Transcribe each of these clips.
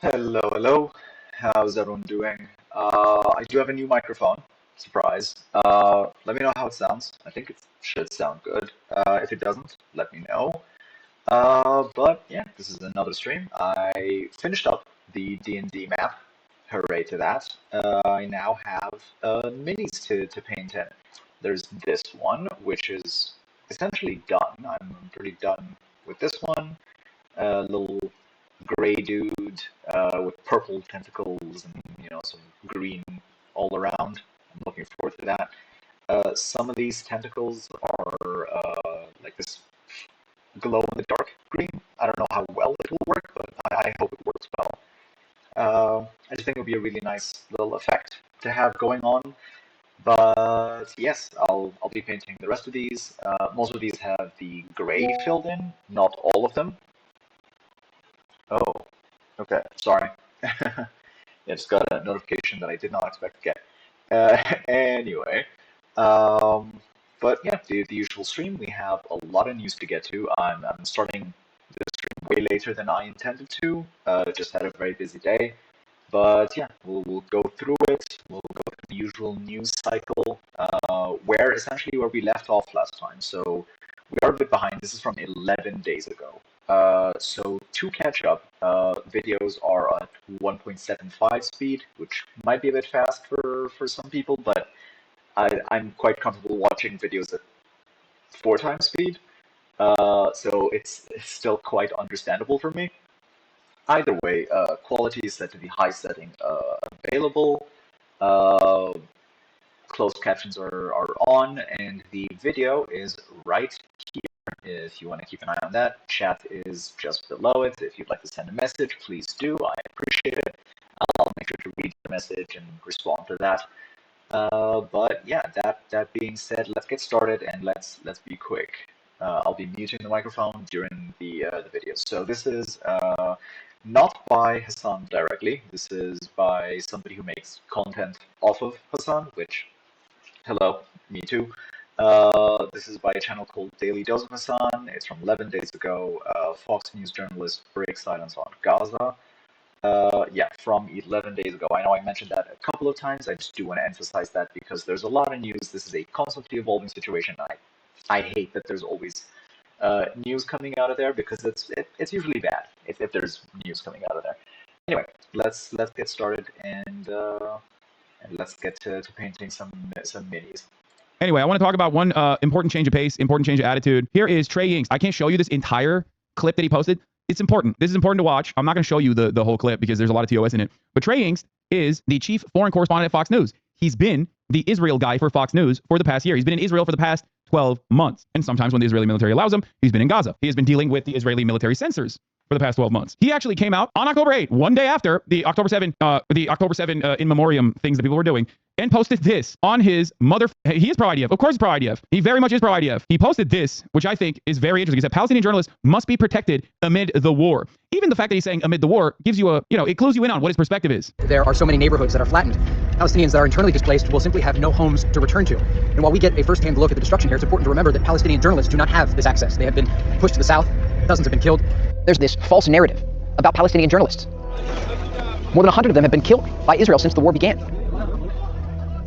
Hello, hello. How's everyone doing? I do have a new microphone. Surprise. Let me know how it sounds. I think it should sound good. If it doesn't, let me know. But yeah, this is another stream. I finished up the D&D map. Hooray to that. I now have minis to paint in. There's this one, which is essentially done. I'm pretty done with this one. Little gray dude with purple tentacles and some green all around. I'm looking forward to that. Some of these tentacles are like this glow in the dark green. I don't know how well it will work, but I hope it works well. I just think it would be a really nice little effect to have going on. But yes, I'll be painting the rest of these. Most of these have the gray filled in, not all of them. Oh, okay, sorry. Yeah, just got a notification that I did not expect to get. Anyway, um, but yeah, the usual stream. We have a lot of news to get to. I'm starting the stream way later than I intended to. Just had a very busy day. But yeah, we'll go through it. We'll go through the usual news cycle, where we left off last time. So we are a bit behind. This is from 11 days ago. So to catch up, videos are at 1.75 speed, which might be a bit fast for some people, but I'm quite comfortable watching videos at 4 times speed. So it's still quite understandable for me. Either way, quality is set to the high setting available. Uh, Closed captions are on, and the video is right here. If you want to keep an eye on that, chat is just below it. If you'd like to send a message, please do. I appreciate it. I'll make sure to read the message and respond to that. But yeah, that being said, let's get started and let's be quick. I'll be muting the microphone during the video. So this is not by Hasan directly. This is by somebody who makes content off of Hasan, which, hello, me too. This is by a channel called Daily Dose of Hasan. It's from 11 days ago. Fox News journalist breaks silence on Gaza. Yeah, from 11 days ago. I know I mentioned that a couple of times. I just do want to emphasize that because there's a lot of news. This is a constantly evolving situation. I hate that there's always news coming out of there because it's usually bad if there's news coming out of there. Anyway, let's get started and let's get to painting some minis. Anyway, I want to talk about one important change of pace, important change of attitude. Here is Trey Yingst. I can't show you this entire clip that he posted. It's important. This is important to watch. I'm not going to show you the whole clip because there's a lot of TOS in it. But Trey Yingst is the chief foreign correspondent at Fox News. He's been the Israel guy for Fox News for the past year. He's been in Israel for the past 12 months. And sometimes when the Israeli military allows him, he's been in Gaza. He has been dealing with the Israeli military censors for the past 12 months. He actually came out on October 8, one day after the October 7 in memoriam things that people were doing, and posted this on his mother. He is pro-IDF. Of course he's pro-IDF. He very much is pro-IDF. He posted this, which I think is very interesting. He said Palestinian journalists must be protected amid the war. Even the fact that he's saying amid the war gives you it clues you in on what his perspective is. There are so many neighborhoods that are flattened. Palestinians that are internally displaced will simply have no homes to return to. And while we get a first-hand look at the destruction here, it's important to remember that Palestinian journalists do not have this access. They have been pushed to the south. Dozens have been killed. There's this false narrative about Palestinian journalists. More than 100 of them have been killed by Israel since the war began.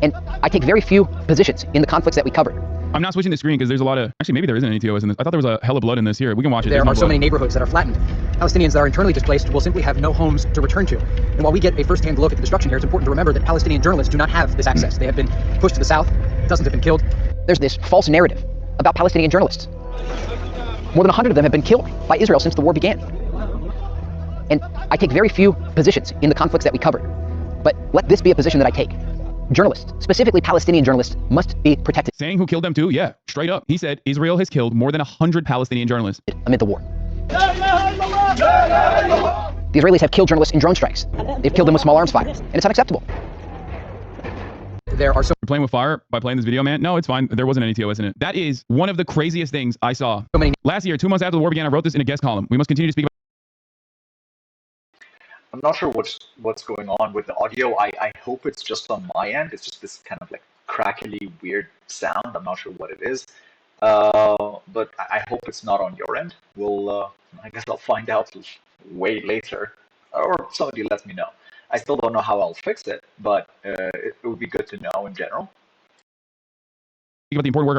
And I take very few positions in the conflicts that we covered. I'm not switching the screen because there's a lot of... Actually, maybe there isn't any TOS in this. I thought there was a hell of blood in this. Here, we can watch it. There are so many neighborhoods that are flattened. Palestinians that are internally displaced will simply have no homes to return to. And while we get a first-hand look at the destruction here, it's important to remember that Palestinian journalists do not have this access. They have been pushed to the south. Dozens have been killed. There's this false narrative about Palestinian journalists. More than 100 of them have been killed by Israel since the war began. And I take very few positions in the conflicts that we covered. But let this be a position that I take. Journalists, specifically Palestinian journalists, must be protected. Saying who killed them too? Yeah, straight up. He said Israel has killed more than 100 Palestinian journalists amid the war. The Israelis have killed journalists in drone strikes. They've killed them with small arms fire, and it's unacceptable. There are so... You're playing with fire by playing this video, man? No, it's fine. There wasn't any TOS in it. That is one of the craziest things I saw. So many... Last year, 2 months after the war began, I wrote this in a guest column. We must continue to speak about... I'm not sure what's going on with the audio. I hope it's just on my end. It's just this kind of like crackly, weird sound. I'm not sure what it is. But I hope it's not on your end. I guess I'll find out way later. or somebody lets me know. I still don't know how I'll fix it, but it would be good to know in general. About the important work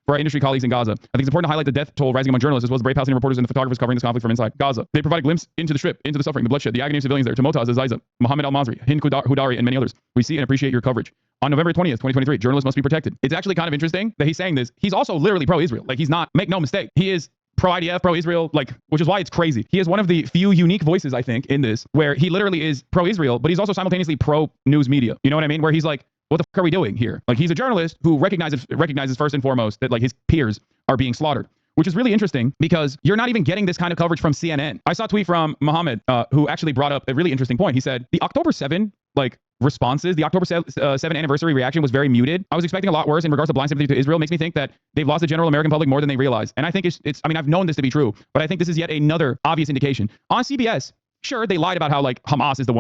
for our industry colleagues in Gaza. I think it's important to highlight the death toll rising among journalists as well as the brave Palestinian reporters and the photographers covering this conflict from inside Gaza. They provide a glimpse into the strip, into the suffering, the bloodshed, the agony of civilians there. To Motaz, Azaiza, Mohammed Al-Masri, Hind Hudari, and many others. We see and appreciate your coverage. On November 20th, 2023, journalists must be protected. It's actually kind of interesting that he's saying this. He's also literally pro-Israel. Like, he's not, make no mistake. He is pro-IDF, pro-Israel, like, which is why it's crazy. He is one of the few unique voices, I think, in this, where he literally is pro-Israel, but he's also simultaneously pro-news media. You know what I mean? Where he's like, what the fuck are we doing here? Like, he's a journalist who recognizes first and foremost that, like, his peers are being slaughtered, which is really interesting because you're not even getting this kind of coverage from CNN. I saw a tweet from Mohammed, who actually brought up a really interesting point. He said, the October 7, like, responses, the October 7 anniversary reaction was very muted. I was expecting a lot worse in regards to blind sympathy to Israel. Makes me think that they've lost the general American public more than they realize. And I think it's I mean, I've known this to be true, but I think this is yet another obvious indication. On CBS, sure, they lied about how, like, Hamas is the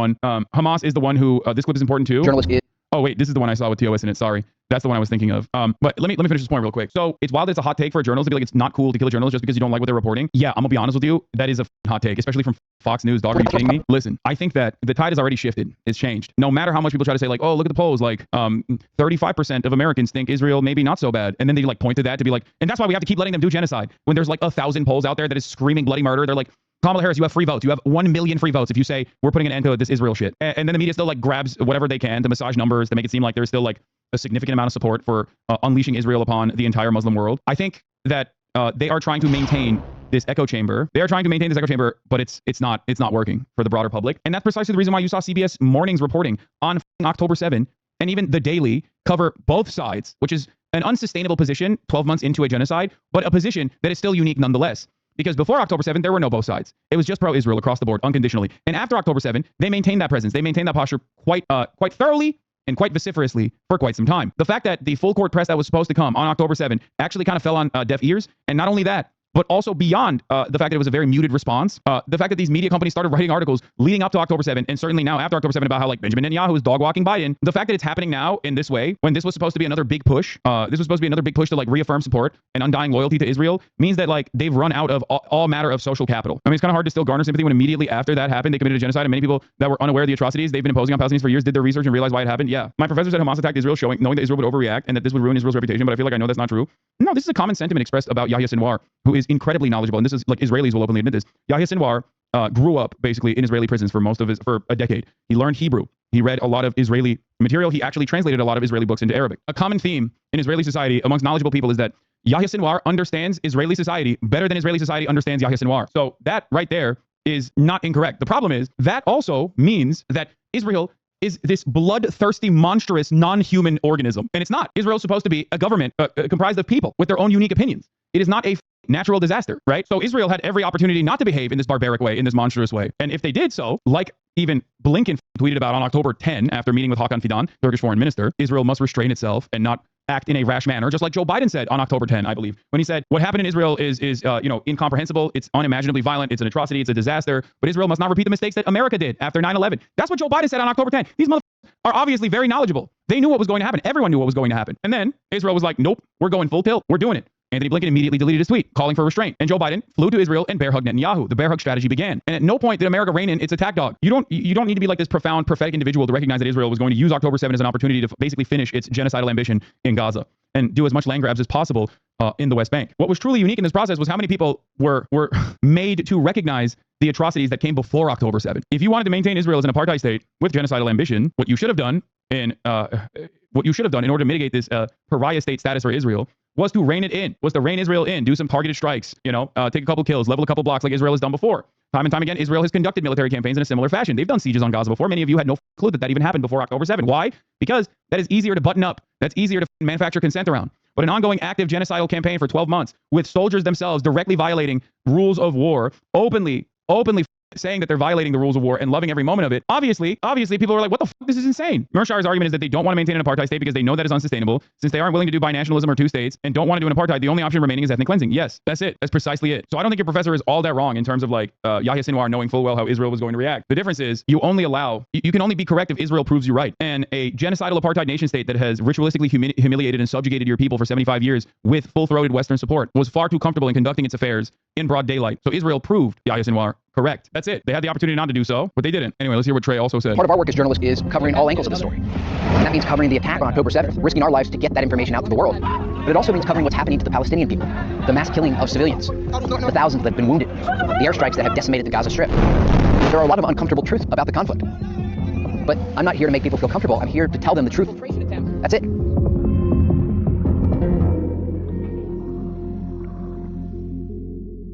one who, this clip is important too. Journalist. Oh, wait, this is the one I saw with TOS in it. Sorry. That's the one I was thinking of. But let me finish this point real quick. So it's wild that it's a hot take for a journalist to be like, it's not cool to kill a journalist just because you don't like what they're reporting. Yeah, I'm gonna be honest with you. That is a hot take, especially from Fox News. Dog, are you kidding me? Listen, I think that the tide has already shifted. It's changed. No matter how much people try to say, like, oh, look at the polls, like 35% of Americans think Israel maybe not so bad. And then they, like, point to that to be like, and that's why we have to keep letting them do genocide. When there's like 1,000 polls out there that is screaming bloody murder, they're like, Kamala Harris, you have free votes. You have 1 million free votes if you say we're putting an end to this Israel shit. And then the media still, like, grabs whatever they can to massage numbers to make it seem like there's still, like, a significant amount of support for unleashing Israel upon the entire Muslim world. I think that they are trying to maintain this echo chamber. They are trying to maintain this echo chamber, but it's not working for the broader public. And that's precisely the reason why you saw CBS Mornings reporting on October 7 and even The Daily cover both sides, which is an unsustainable position 12 months into a genocide, but a position that is still unique nonetheless. Because before October 7, there were no both sides. It was just pro-Israel across the board, unconditionally. And after October 7, they maintained that presence. They maintained that posture quite thoroughly and quite vociferously for quite some time. The fact that the full court press that was supposed to come on October 7 actually kind of fell on deaf ears. And not only that, but also beyond the fact that it was a very muted response, the fact that these media companies started writing articles leading up to October 7, and certainly now after October 7 about how, like, Benjamin Netanyahu is dog-walking Biden, the fact that it's happening now in this way, when this was supposed to be another big push, to, like, reaffirm support and undying loyalty to Israel, means that, like, they've run out of all matter of social capital. I mean, it's kind of hard to still garner sympathy when immediately after that happened, they committed a genocide, and many people that were unaware of the atrocities they've been imposing on Palestinians for years did their research and realized why it happened. Yeah. My professor said Hamas attacked Israel, knowing that Israel would overreact and that this would ruin Israel's reputation, but I feel like I know that's not true. No, this is a common sentiment expressed about Yahya Sinwar, who is incredibly knowledgeable. And this is, like, Israelis will openly admit this. Yahya Sinwar grew up basically in Israeli prisons for a decade. He learned Hebrew. He read a lot of Israeli material. He actually translated a lot of Israeli books into Arabic. A common theme in Israeli society amongst knowledgeable people is that Yahya Sinwar understands Israeli society better than Israeli society understands Yahya Sinwar. So that right there is not incorrect. The problem is that also means that Israel is this bloodthirsty, monstrous, non-human organism. And it's not. Israel's supposed to be a government comprised of people with their own unique opinions. It is not a natural disaster, right? So Israel had every opportunity not to behave in this barbaric way, in this monstrous way. And if they did so, like even Blinken tweeted about on October 10, after meeting with Hakan Fidan, Turkish foreign minister, Israel must restrain itself and not act in a rash manner, just like Joe Biden said on October 10, I believe, when he said, what happened in Israel is incomprehensible. It's unimaginably violent. It's an atrocity. It's a disaster. But Israel must not repeat the mistakes that America did after 9/11. That's what Joe Biden said on October 10. These motherfuckers are obviously very knowledgeable. They knew what was going to happen. Everyone knew what was going to happen. And then Israel was like, nope, we're going full tilt. We're doing it. Anthony Blinken immediately deleted his tweet, calling for restraint. And Joe Biden flew to Israel and bear hugged Netanyahu. The bear hug strategy began. And at no point did America rein in its attack dog. You don't need to be like this profound prophetic individual to recognize that Israel was going to use October 7 as an opportunity to basically finish its genocidal ambition in Gaza and do as much land grabs as possible in the West Bank. What was truly unique in this process was how many people were made to recognize the atrocities that came before October 7. If you wanted to maintain Israel as an apartheid state with genocidal ambition, what you should have done in order to mitigate this pariah state status for Israel was to rein Israel in, do some targeted strikes, take a couple kills, level a couple blocks like Israel has done before. Time and time again, Israel has conducted military campaigns in a similar fashion. They've done sieges on Gaza before. Many of you had no clue that even happened before October 7. Why? Because that is easier to button up. That's easier to manufacture consent around. But an ongoing active genocidal campaign for 12 months with soldiers themselves directly violating rules of war, openly saying that they're violating the rules of war and loving every moment of it. Obviously, people are like, what the fuck? This is insane. Mershar's argument is that they don't want to maintain an apartheid state because they know that is unsustainable. Since they aren't willing to do binationalism or two states and don't want to do an apartheid, the only option remaining is ethnic cleansing. Yes, that's it. That's precisely it. So I don't think your professor is all that wrong in terms of like Yahya Sinwar knowing full well how Israel was going to react. The difference is you can only be correct if Israel proves you right. And a genocidal apartheid nation state that has ritualistically humiliated and subjugated your people for 75 years with full-throated Western support was far too comfortable in conducting its affairs in broad daylight. So Israel proved Yahya Sinwar correct. That's it. They had the opportunity not to do so, but they didn't. Anyway, let's hear what Trey also said. Part of our work as journalists is covering all angles of the story. And that means covering the attack on October 7th, risking our lives to get that information out to the world. But it also means covering what's happening to the Palestinian people, the mass killing of civilians, the thousands that have been wounded, the airstrikes that have decimated the Gaza Strip. There are a lot of uncomfortable truths about the conflict. But I'm not here to make people feel comfortable. I'm here to tell them the truth. That's it.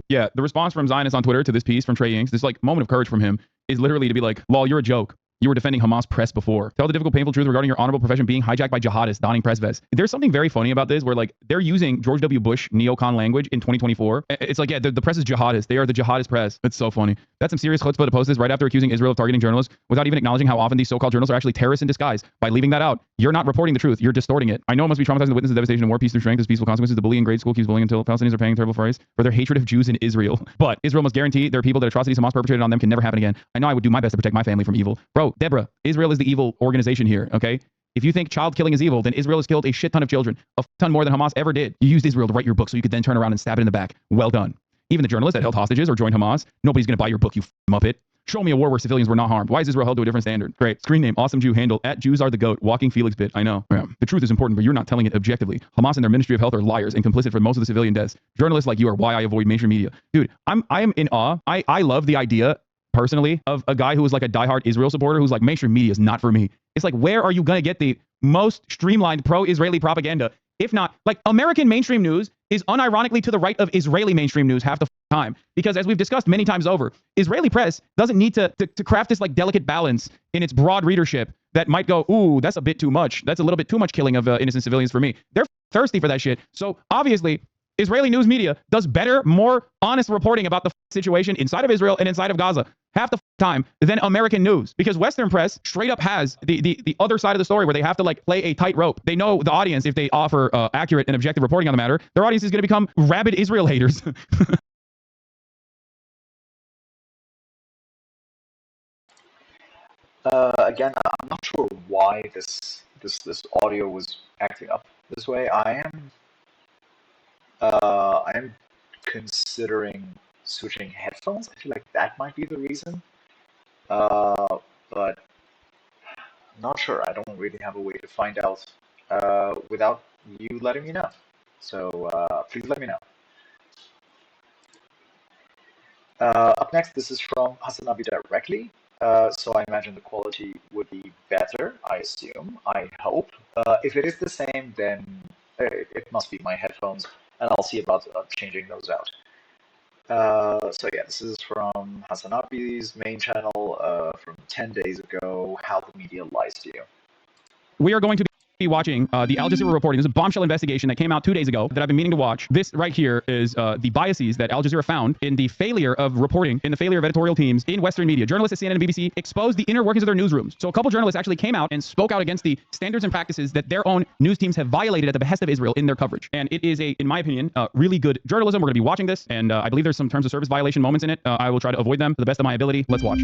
Yeah, the response from Zionists on Twitter to this piece from Trey Yingst, this like moment of courage from him, is literally to be like, lol, you're a joke. You were defending Hamas press before. Tell the difficult, painful truth regarding your honorable profession being hijacked by jihadists donning press vests. There's something very funny about this where like they're using George W. Bush neocon language in 2024. It's like, yeah, the press is jihadist. They are the jihadist press. It's so funny. That's some serious chutzpah to post this right after accusing Israel of targeting journalists without even acknowledging how often these so-called journalists are actually terrorists in disguise. By leaving that out, you're not reporting the truth. You're distorting it. I know it must be traumatizing to witness the devastation of war, peace through strength, as peaceful consequences. The bully in grade school keeps bullying until Palestinians are paying a terrible price for their hatred of Jews in Israel. But Israel must guarantee their people that atrocities Hamas perpetrated on them can never happen again. I know I would do my best to protect my family from evil. Bro, Deborah, Israel is the evil organization here, okay? If you think child killing is evil, then Israel has killed a shit ton of children, a ton more than Hamas ever did. You used Israel to write your book so you could then turn around and stab it in the back. Well done. Even the journalists that held hostages or joined Hamas, nobody's going to buy your book, you muppet. Show me a war where civilians were not harmed. Why is Israel held to a different standard? Great. Screen name, awesome Jew handle, @JewsAreTheGoat, walking Felix bit. I know. Yeah. The truth is important, but you're not telling it objectively. Hamas and their Ministry of Health are liars and complicit for most of the civilian deaths. Journalists like you are why I avoid mainstream media. Dude, I am in awe. I love the idea personally of a guy who is like a diehard Israel supporter who's like, mainstream media is not for me. It's like, where are you going to get the most streamlined pro-Israeli propaganda? If not, like, American mainstream news is unironically to the right of Israeli mainstream news half the time. Because as we've discussed many times over, Israeli press doesn't need to craft this like delicate balance in its broad readership that might go, ooh, that's a bit too much. That's a little bit too much killing of innocent civilians for me. They're thirsty for that shit. So obviously, Israeli news media does better, more honest reporting about the situation inside of Israel and inside of Gaza half the time than American news, because Western press straight up has the other side of the story where they have to like play a tightrope. They know the audience, if they offer accurate and objective reporting on the matter, their audience is going to become rabid Israel haters. Again, I'm not sure why this audio was acting up this way. I am considering switching headphones. I feel like that might be the reason. But I'm not sure. I don't really have a way to find out without you letting me know. So please let me know. Up next, this is from HasanAbi directly. So I imagine the quality would be better, I assume, I hope. If it is the same, then it must be my headphones, and I'll see about changing those out. So yeah, this is from HasanAbi's main channel from 10 days ago, How the Media Lies to You. We are going to be watching the Al Jazeera reporting. There's a bombshell investigation that came out 2 days ago that I've been meaning to watch. This right here is the biases that Al Jazeera found in the failure of reporting, in the failure of editorial teams in Western media. Journalists at CNN and BBC exposed the inner workings of their newsrooms. So a couple journalists actually came out and spoke out against the standards and practices that their own news teams have violated at the behest of Israel in their coverage. And it is in my opinion, really good journalism. We're going to be watching this, and I believe there's some terms of service violation moments in it. I will try to avoid them to the best of my ability. Let's watch.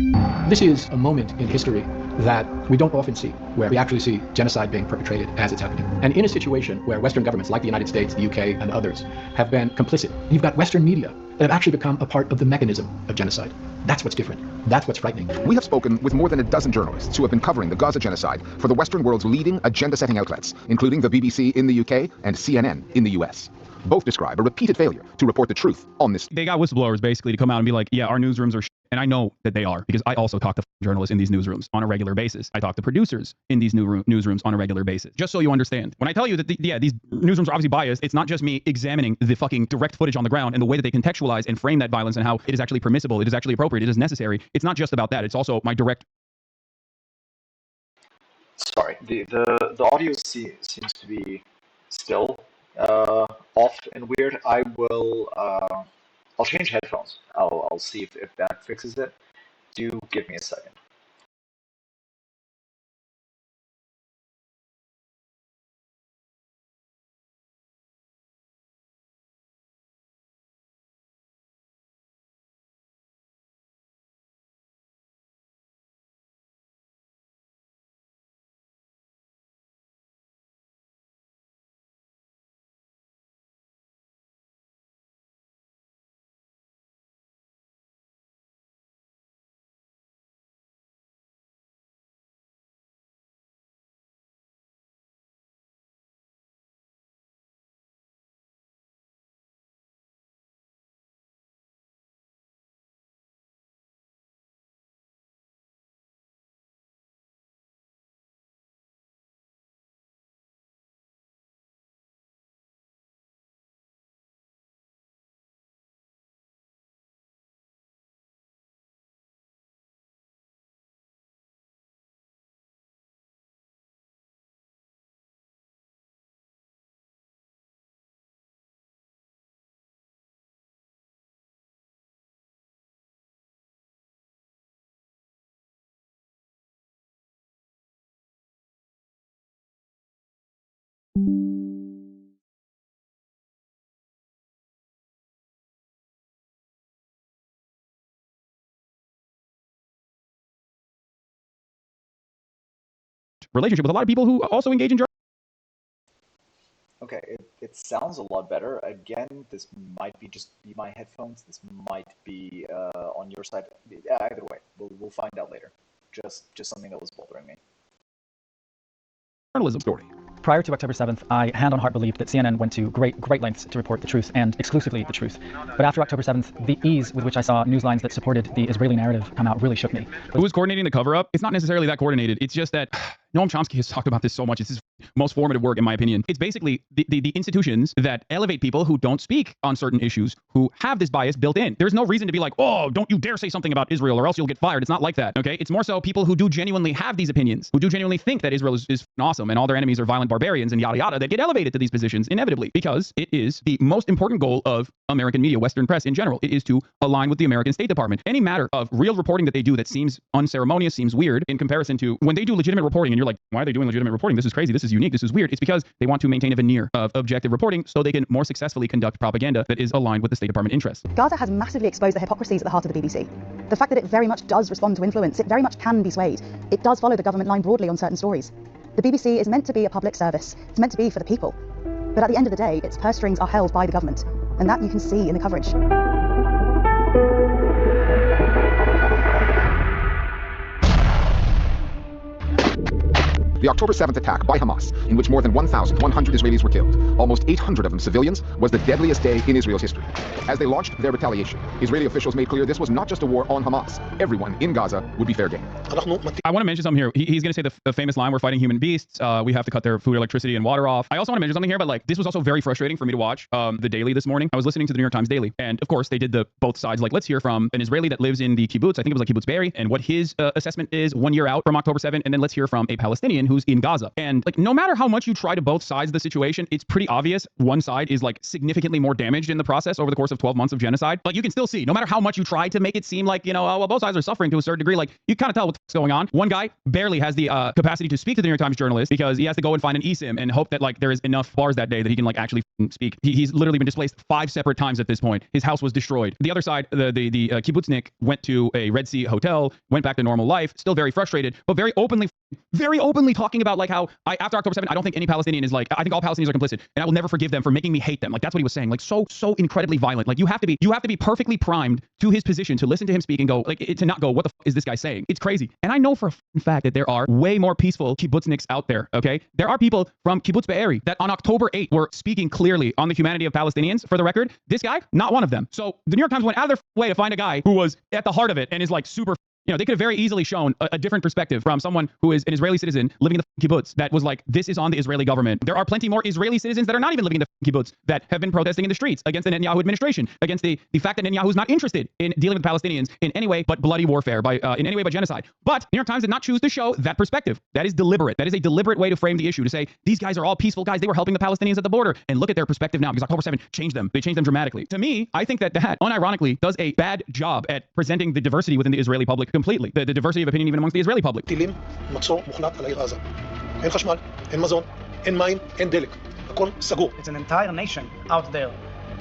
This is a moment in history that we don't often see, where we actually see genocide being perpetrated as it's happening. And in a situation where Western governments like the United States, the UK, and others have been complicit, you've got Western media that have actually become a part of the mechanism of genocide. That's what's different. That's what's frightening. We have spoken with more than a dozen journalists who have been covering the Gaza genocide for the Western world's leading agenda-setting outlets, including the BBC in the UK and CNN in the US. Both describe a repeated failure to report the truth on this. They got whistleblowers basically to come out and be like, yeah, our newsrooms are shit. And I know that they are, because I also talk to journalists in these newsrooms on a regular basis. I talk to producers in these newsrooms on a regular basis. Just so you understand. When I tell you that, these newsrooms are obviously biased, it's not just me examining the fucking direct footage on the ground and the way that they contextualize and frame that violence and how it is actually permissible, it is actually appropriate, it is necessary. It's not just about that. It's also my direct... Sorry, the audio seems to be still off and weird. I'll change headphones. I'll see if that fixes it. Do give me a second. relationship with a lot of people who also engage in journalism. Okay, it sounds a lot better. Again, this might be my headphones. This might be on your side. Either way, we'll find out later. Just something that was bothering me. Journalism story. Prior to October 7th, I hand on heart believed that CNN went to great lengths to report the truth, and exclusively the truth. But after October 7th, the ease with which I saw news lines that supported the Israeli narrative come out really shook me. Who was coordinating the cover-up? It's not necessarily that coordinated. It's just that Noam Chomsky has talked about this so much. It's his most formative work, in my opinion. It's basically the institutions that elevate people who don't speak on certain issues, who have this bias built in. There's no reason to be like, oh, don't you dare say something about Israel or else you'll get fired. It's not like that, okay? It's more so people who do genuinely have these opinions, who do genuinely think that Israel is awesome and all their enemies are violent barbarians and yada yada, that get elevated to these positions inevitably, because it is the most important goal of American media, Western press in general. It is to align with the American State Department. Any matter of real reporting that they do that seems unceremonious, seems weird in comparison to when they do legitimate reporting and you're like, why are they doing legitimate reporting? This is crazy. This is unique. This is weird. It's because they want to maintain a veneer of objective reporting so they can more successfully conduct propaganda that is aligned with the State Department interests. Gaza has massively exposed the hypocrisies at the heart of the BBC. The fact that it very much does respond to influence, it very much can be swayed. It does follow the government line broadly on certain stories. The BBC is meant to be a public service. It's meant to be for the people. But at the end of the day, its purse strings are held by the government. And that you can see in the coverage. The October 7th attack by Hamas, in which more than 1,100 Israelis were killed, almost 800 of them civilians, was the deadliest day in Israel's history. As they launched their retaliation, Israeli officials made clear this was not just a war on Hamas. Everyone in Gaza would be fair game. I want to mention something here. He's going to say the famous line, we're fighting human beasts. We have to cut their food, electricity, and water off. I also want to mention something here, but like this was also very frustrating for me to watch the Daily this morning. I was listening to the New York Times Daily, and of course they did the both sides. Like, let's hear from an Israeli that lives in the kibbutz. I think it was like Kibbutz Be'eri, and what his assessment is 1 year out from October 7th, and then let's hear from a Palestinian who's in Gaza. And like, no matter how much you try to both sides of the situation, it's pretty obvious one side is like significantly more damaged in the process over the course of 12 months of genocide. Like, you can still see, no matter how much you try to make it seem like, you know, well, both sides are suffering to a certain degree, like you kind of tell what's going on. One guy barely has the capacity to speak to the New York Times journalist because he has to go and find an eSIM and hope that like there is enough bars that day that he can like actually speak. He's literally been displaced 5 separate times at this point. His house was destroyed. The other side, the kibbutznik went to a Red Sea hotel, went back to normal life, still very frustrated, but very openly talking about like how after October 7th, I don't think any Palestinian is like, I think all Palestinians are complicit and I will never forgive them for making me hate them. Like, that's what he was saying. Like, so incredibly violent. Like, you have to be perfectly primed to his position to listen to him speak and go like, to not go, what the is this guy saying? It's crazy. And I know for a fact that there are way more peaceful kibbutzniks out there. Okay, there are people from Kibbutz Be'eri that on October 8th were speaking clearly on the humanity of Palestinians. For the record, this guy, not one of them. So the New York Times went out of their way to find a guy who was at the heart of it and is like super. You know, they could have very easily shown a different perspective from someone who is an Israeli citizen living in the kibbutz that was like, this is on the Israeli government. There are plenty more Israeli citizens that are not even living in the kibbutz that have been protesting in the streets against the Netanyahu administration, against the fact that Netanyahu is not interested in dealing with Palestinians in any way but bloody warfare, in any way but genocide. But New York Times did not choose to show that perspective. That is deliberate. That is a deliberate way to frame the issue, to say these guys are all peaceful guys. They were helping the Palestinians at the border, and look at their perspective now because October 7th changed them. They changed them dramatically. To me, I think that unironically does a bad job at presenting the diversity within the Israeli public completely. The diversity of opinion even amongst the Israeli public. טילים, מצור מוחלט על העיר עזה. אין חשמל, אין מזון, אין מים, אין דלק. הכל סגור. It's an entire nation out there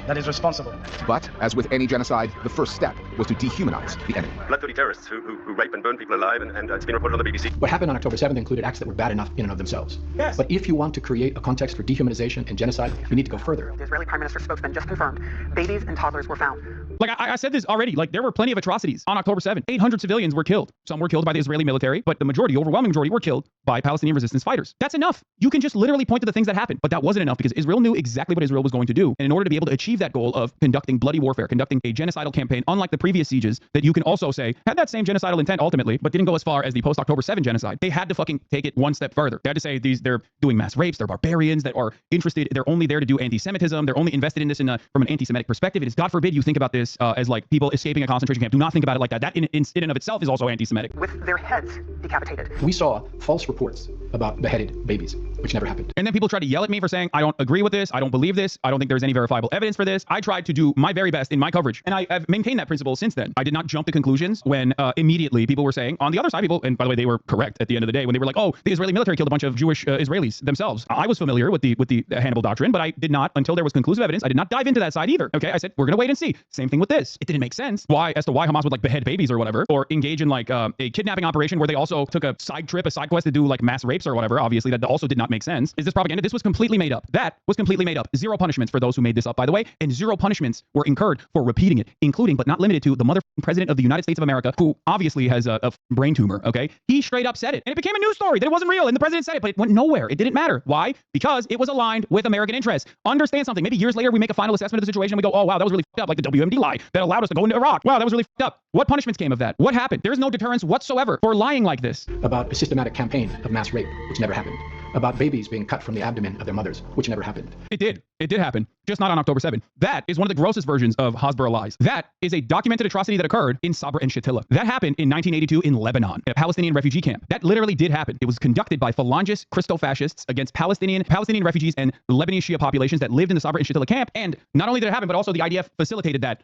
that is responsible. But, as with any genocide, the first step was to dehumanize the enemy. Bloodthirsty terrorists who rape and burn people alive, and it's been reported on the BBC. What happened on October 7th included acts that were bad enough in and of themselves. Yes. But if you want to create a context for dehumanization and genocide, you need to go further. The Israeli Prime Minister's spokesman just confirmed babies and toddlers were found. Like I said this already, like there were plenty of atrocities on October 7th. 800 civilians were killed. Some were killed by the Israeli military, but the overwhelming majority were killed by Palestinian resistance fighters. That's enough. You can just literally point to the things that happened, but that wasn't enough because Israel knew exactly what Israel was going to do. And in order to be able to achieve that goal of conducting bloody warfare, conducting a genocidal campaign, unlike the previous sieges that you can also say had that same genocidal intent ultimately, but didn't go as far as the post-October 7 genocide, they had to fucking take it one step further. They had to say they're doing mass rapes, they're barbarians that are interested, they're only there to do anti-Semitism, they're only invested in this from an anti-Semitic perspective. It is, God forbid, you think about this as like people escaping a concentration camp. Do not think about it like that. That in and of itself is also anti-Semitic. With their heads decapitated. We saw false reports about beheaded babies, which never happened. And then people tried to yell at me for saying, I don't agree with this, I don't believe this, I don't think there's any verifiable evidence for this. I tried to do my very best in my coverage, and I've maintained that principle since then. I did not jump to conclusions when immediately people were saying, on the other side, people, and by the way, they were correct at the end of the day, when they were like, oh, the Israeli military killed a bunch of Jewish Israelis themselves. I was familiar with the Hannibal doctrine, but I did not, until there was conclusive evidence, I did not dive into that side either. Okay, I said, we're going to wait and see. Same thing with this. It didn't make sense. Why Hamas would like behead babies or whatever, or engage in like a kidnapping operation where they also took a side quest to do like mass rapes or whatever, obviously, that also did not make sense. Is this propaganda? This was completely made up. That was completely made up. Zero punishments for those who made this up, by the way, and zero punishments were incurred for repeating it, including but not limited to the mother president of the United States of America, who obviously has a brain tumor, okay? He straight up said it, and it became a news story that it wasn't real, and the president said it, but it went nowhere. It didn't matter. Why? Because it was aligned with American interests. Understand something. Maybe years later, we make a final assessment of the situation, and we go, oh, wow, that was really fucked up, like the WMD lie that allowed us to go into Iraq. Wow, that was really fucked up. What punishments came of that? What happened? There's no deterrence whatsoever for lying like this. About a systematic campaign of mass rape, which never happened. About babies being cut from the abdomen of their mothers, which never happened. It did. It did happen. Just not on October 7th. That is one of the grossest versions of Hasbara lies. That is a documented atrocity that occurred in Sabra and Shatila. That happened in 1982 in Lebanon, a Palestinian refugee camp. That literally did happen. It was conducted by Phalangist Christo-fascists against Palestinian refugees and Lebanese Shia populations that lived in the Sabra and Shatila camp. And not only did it happen, but also the IDF facilitated that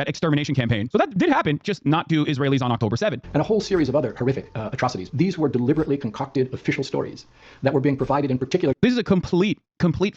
extermination campaign. So that did happen, just not to Israelis on October 7th. And a whole series of other horrific atrocities. These were deliberately concocted official stories that were being provided in particular. This is a complete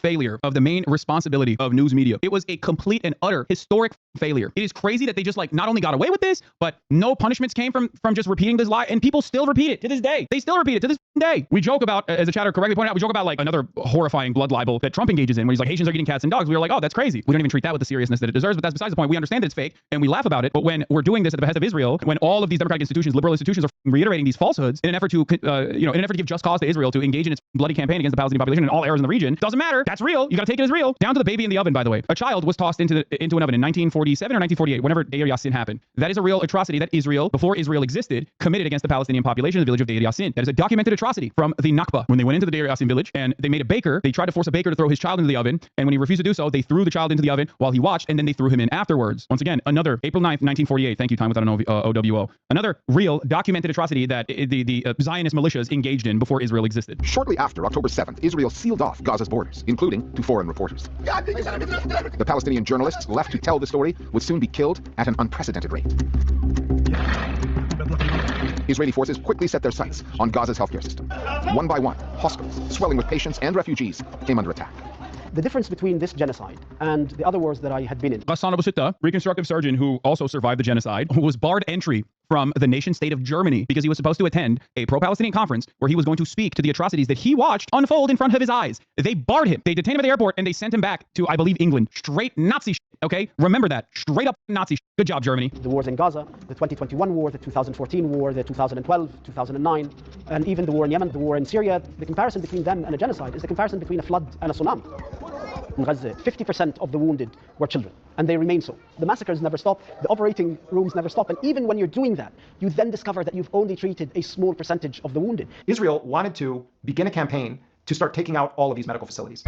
failure of the main responsibility of news media. It was a complete and utter historic failure. It is crazy that they just like not only got away with this, but no punishments came from just repeating this lie, and people still repeat it to this day. They still repeat it to this day. We joke about, as the chatter correctly pointed out, we joke about like another horrifying blood libel that Trump engages in, where he's like, Haitians are eating cats and dogs. We were like, oh, that's crazy. We don't even treat that with the seriousness that it deserves, but that's besides the point. We understand that it's fake, and we laugh about it. But when we're doing this at the behest of Israel, when all of these democratic institutions, liberal institutions, are reiterating these falsehoods in an effort to, in an effort to give just cause to Israel to engage in its bloody campaign against the Palestinian population and all areas in the region, doesn't matter. That's real. You got to take it as real. Down to the baby in the oven, by the way. A child was tossed into an oven in 1947 or 1948, whenever Deir Yassin happened. That is a real atrocity that Israel, before Israel existed, committed against the Palestinian population in the village of Deir Yassin. That is a documented atrocity from the Nakba. When they went into the Deir Yassin village and they made a baker, they tried to force a baker to throw his child into the oven, and when he refused to do so, they threw the child into the oven while he watched, and then they threw him in afterwards. Once again, another April 9th, 1948. Thank you, time without an OWO. Another real documented atrocity that the Zionist militias engaged in before Israel existed. Shortly after October 7th, Israel sealed off Gaza's borders, including to foreign reporters. The Palestinian journalists left to tell the story would soon be killed at an unprecedented rate. Israeli forces quickly set their sights on Gaza's healthcare system. One by one, hospitals, swelling with patients and refugees, came under attack. The difference between this genocide and the other wars that I had been in. HasanAbi, reconstructive surgeon who also survived the genocide, who was barred entry from the nation state of Germany because he was supposed to attend a pro-Palestinian conference where he was going to speak to the atrocities that he watched unfold in front of his eyes. They barred him. They detained him at the airport and they sent him back to, I believe, England. Straight Nazi shit, okay? Remember that. Straight up Nazi shit. Good job, Germany. The wars in Gaza, the 2021 war, the 2014 war, the 2012, 2009, and even the war in Yemen, the war in Syria. The comparison between them and a genocide is the comparison between a flood and a tsunami. In Gaza, 50% of the wounded were children, and they remain so. The massacres never stop, the operating rooms never stop, and even when you're doing that, you then discover that you've only treated a small percentage of the wounded. Israel wanted to begin a campaign to start taking out all of these medical facilities.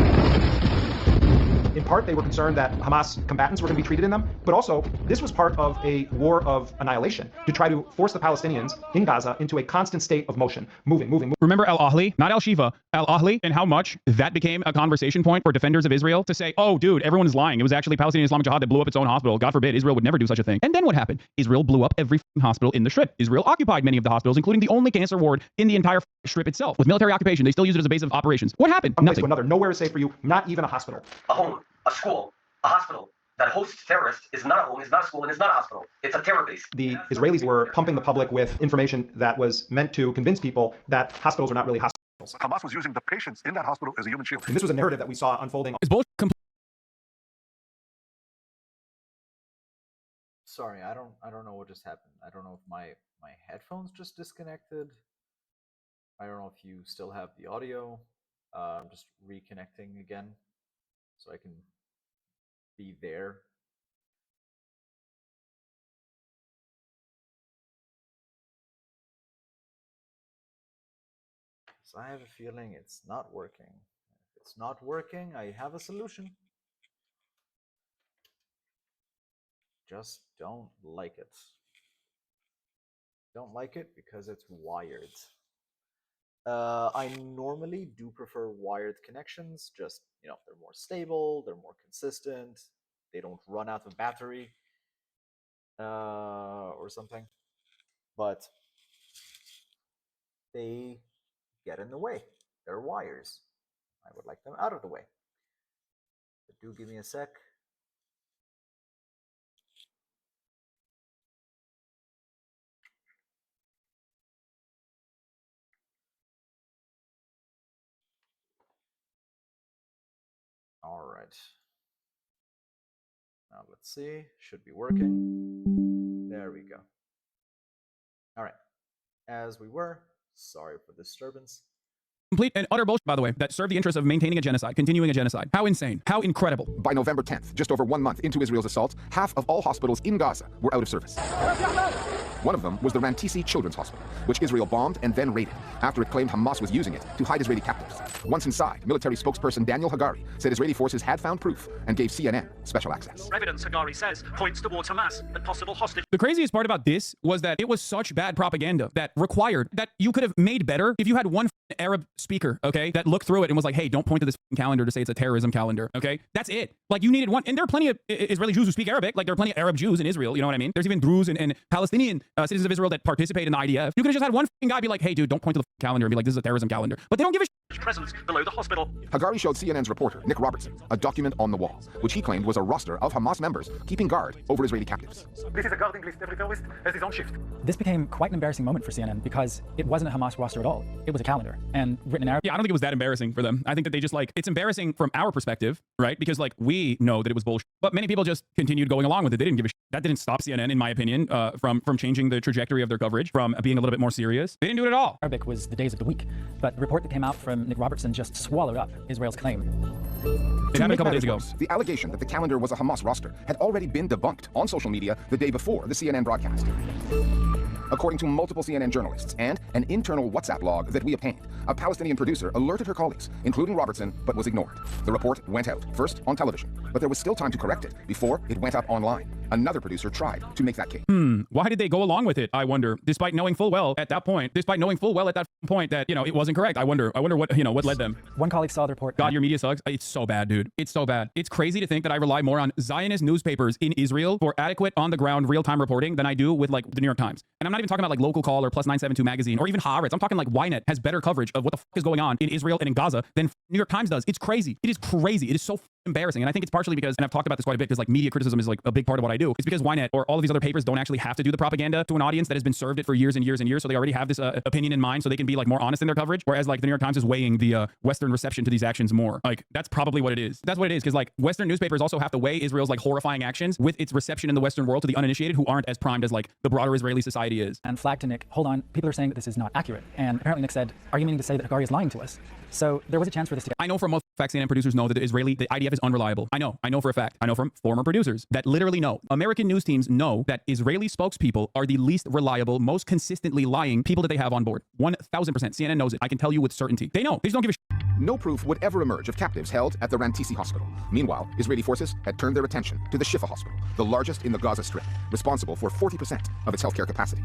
In part, they were concerned that Hamas combatants were going to be treated in them, but also this was part of a war of annihilation to try to force the Palestinians in Gaza into a constant state of motion, moving. Remember Al-Ahli, not Al-Shifa, Al-Ahli, and how much that became a conversation point for defenders of Israel to say, oh, dude, everyone is lying. It was actually Palestinian Islamic Jihad that blew up its own hospital. God forbid, Israel would never do such a thing. And then what happened? Israel blew up every hospital in the Strip. Israel occupied many of the hospitals, including the only cancer ward in the entire Strip itself. With military occupation, they still use it as a base of operations. What happened? Nothing. To another. Nowhere is safe for you, not even a hospital. A home, a school, a hospital that hosts terrorists is not a home, is not a school, and is not a hospital. It's a terror base. The Israelis were pumping the public with information that was meant to convince people that hospitals are not really hospitals. Hamas was using the patients in that hospital as a human shield. And this was a narrative that we saw unfolding. It's bullshit. Sorry, I don't know what just happened. I don't know if my headphones just disconnected. I don't know if you still have the audio. I'm just reconnecting again so I can be there. So I have a feeling it's not working. If it's not working, I have a solution. Just don't like it. Don't like it because it's wired. I normally do prefer wired connections, just, you know, they're more stable, they're more consistent, they don't run out of battery, or something, but they get in the way. They're wires. I would like them out of the way. But do give me a sec. right. Now let's see. Should be working. There we go. All right. As we were, sorry for the disturbance. Complete and utter bullshit, by the way, that serve the interest of maintaining a genocide, continuing a genocide. How insane. How incredible. By November 10th, just over 1 month into Israel's assault, half of all hospitals in Gaza were out of service. One of them was the Rantisi Children's Hospital, which Israel bombed and then raided, after it claimed Hamas was using it to hide Israeli captives. Once inside, military spokesperson Daniel Hagari said Israeli forces had found proof and gave CNN special access. Evidence, Hagari says, points towards Hamas and possible hostage. The craziest part about this was that it was such bad propaganda that required that you could have made better if you had one Arab speaker, okay, that looked through it and was like, hey, don't point to this calendar to say it's a terrorism calendar, okay? That's it. Like, you needed one. And there are plenty of Israeli Jews who speak Arabic. Like, there are plenty of Arab Jews in Israel, you know what I mean? There's even Druze and Palestinian citizens of Israel that participate in the IDF. You could have just had one guy be like, hey, dude, don't point to the calendar and be like, this is a terrorism calendar. But they don't give a presence below the hospital. Hagari showed CNN's reporter, Nick Robertson, a document on the wall, which he claimed was a roster of Hamas members keeping guard over Israeli captives. This is a guarding list. Every terrorist has his own shift. This became quite an embarrassing moment for CNN because it wasn't a Hamas roster at all. It was a calendar and written in Arabic. Yeah, I don't think it was that embarrassing for them. I think that they just like, it's embarrassing from our perspective, right? Because like, we know that it was bullshit, but many people just continued going along with it. They didn't give a shit. That didn't stop CNN, in my opinion, from changing the trajectory of their coverage, from being a little bit more serious. They didn't do it at all. Arabic was the days of the week, but the report that came out from Nick Robertson just swallowed up Israel's claim. It happened a couple days ago. The allegation that the calendar was a Hamas roster had already been debunked on social media the day before the CNN broadcast. According to multiple CNN journalists and an internal WhatsApp log that we obtained, a Palestinian producer alerted her colleagues, including Robertson, but was ignored. The report went out, first on television, but there was still time to correct it before it went up online. Another producer tried to make that case. Why did they go along with it, I wonder, despite knowing full well at that point that, you know, it wasn't correct. I wonder what, you know, what led them. One colleague saw the report. God, your media sucks. It's so bad, dude. It's so bad. It's crazy to think that I rely more on Zionist newspapers in Israel for adequate on-the-ground real-time reporting than I do with like the New York Times. And I'm not even talking about like Local Call or Plus 972 magazine or even Haaretz. I'm talking like Ynet has better coverage of what the is going on in Israel and in Gaza than New York Times does. It's crazy. It is crazy. It is so embarrassing. And I think it's partially because, and I've talked about this quite a bit, because like media criticism is like a big part of what I do. It's because Ynet or all of these other papers don't actually have to do the propaganda to an audience that has been served it for years and years and years. So they already have this opinion in mind, so they can be like more honest in their coverage. Whereas like the New York Times is weighing the Western reception to these actions more. Like that's probably what it is. That's what it is. Because like Western newspapers also have to weigh Israel's like horrifying actions with its reception in the Western world to the uninitiated who aren't as primed as like the broader Israeli society is. And flagged to Nick, hold on, people are saying that this is not accurate. And apparently Nick said, are you meaning to say that Hagari is lying to us? So there was a chance for this to get... I know from most facts CNN producers know that the IDF is unreliable. I know for a fact. I know from former producers that literally know. American news teams know that Israeli spokespeople are the least reliable, most consistently lying people that they have on board. 1000%. CNN knows it. I can tell you with certainty. They know. They just don't give a shit. No proof would ever emerge of captives held at the Rantisi hospital. Meanwhile, Israeli forces had turned their attention to the Shifa hospital, the largest in the Gaza Strip, responsible for 40% of its healthcare capacity.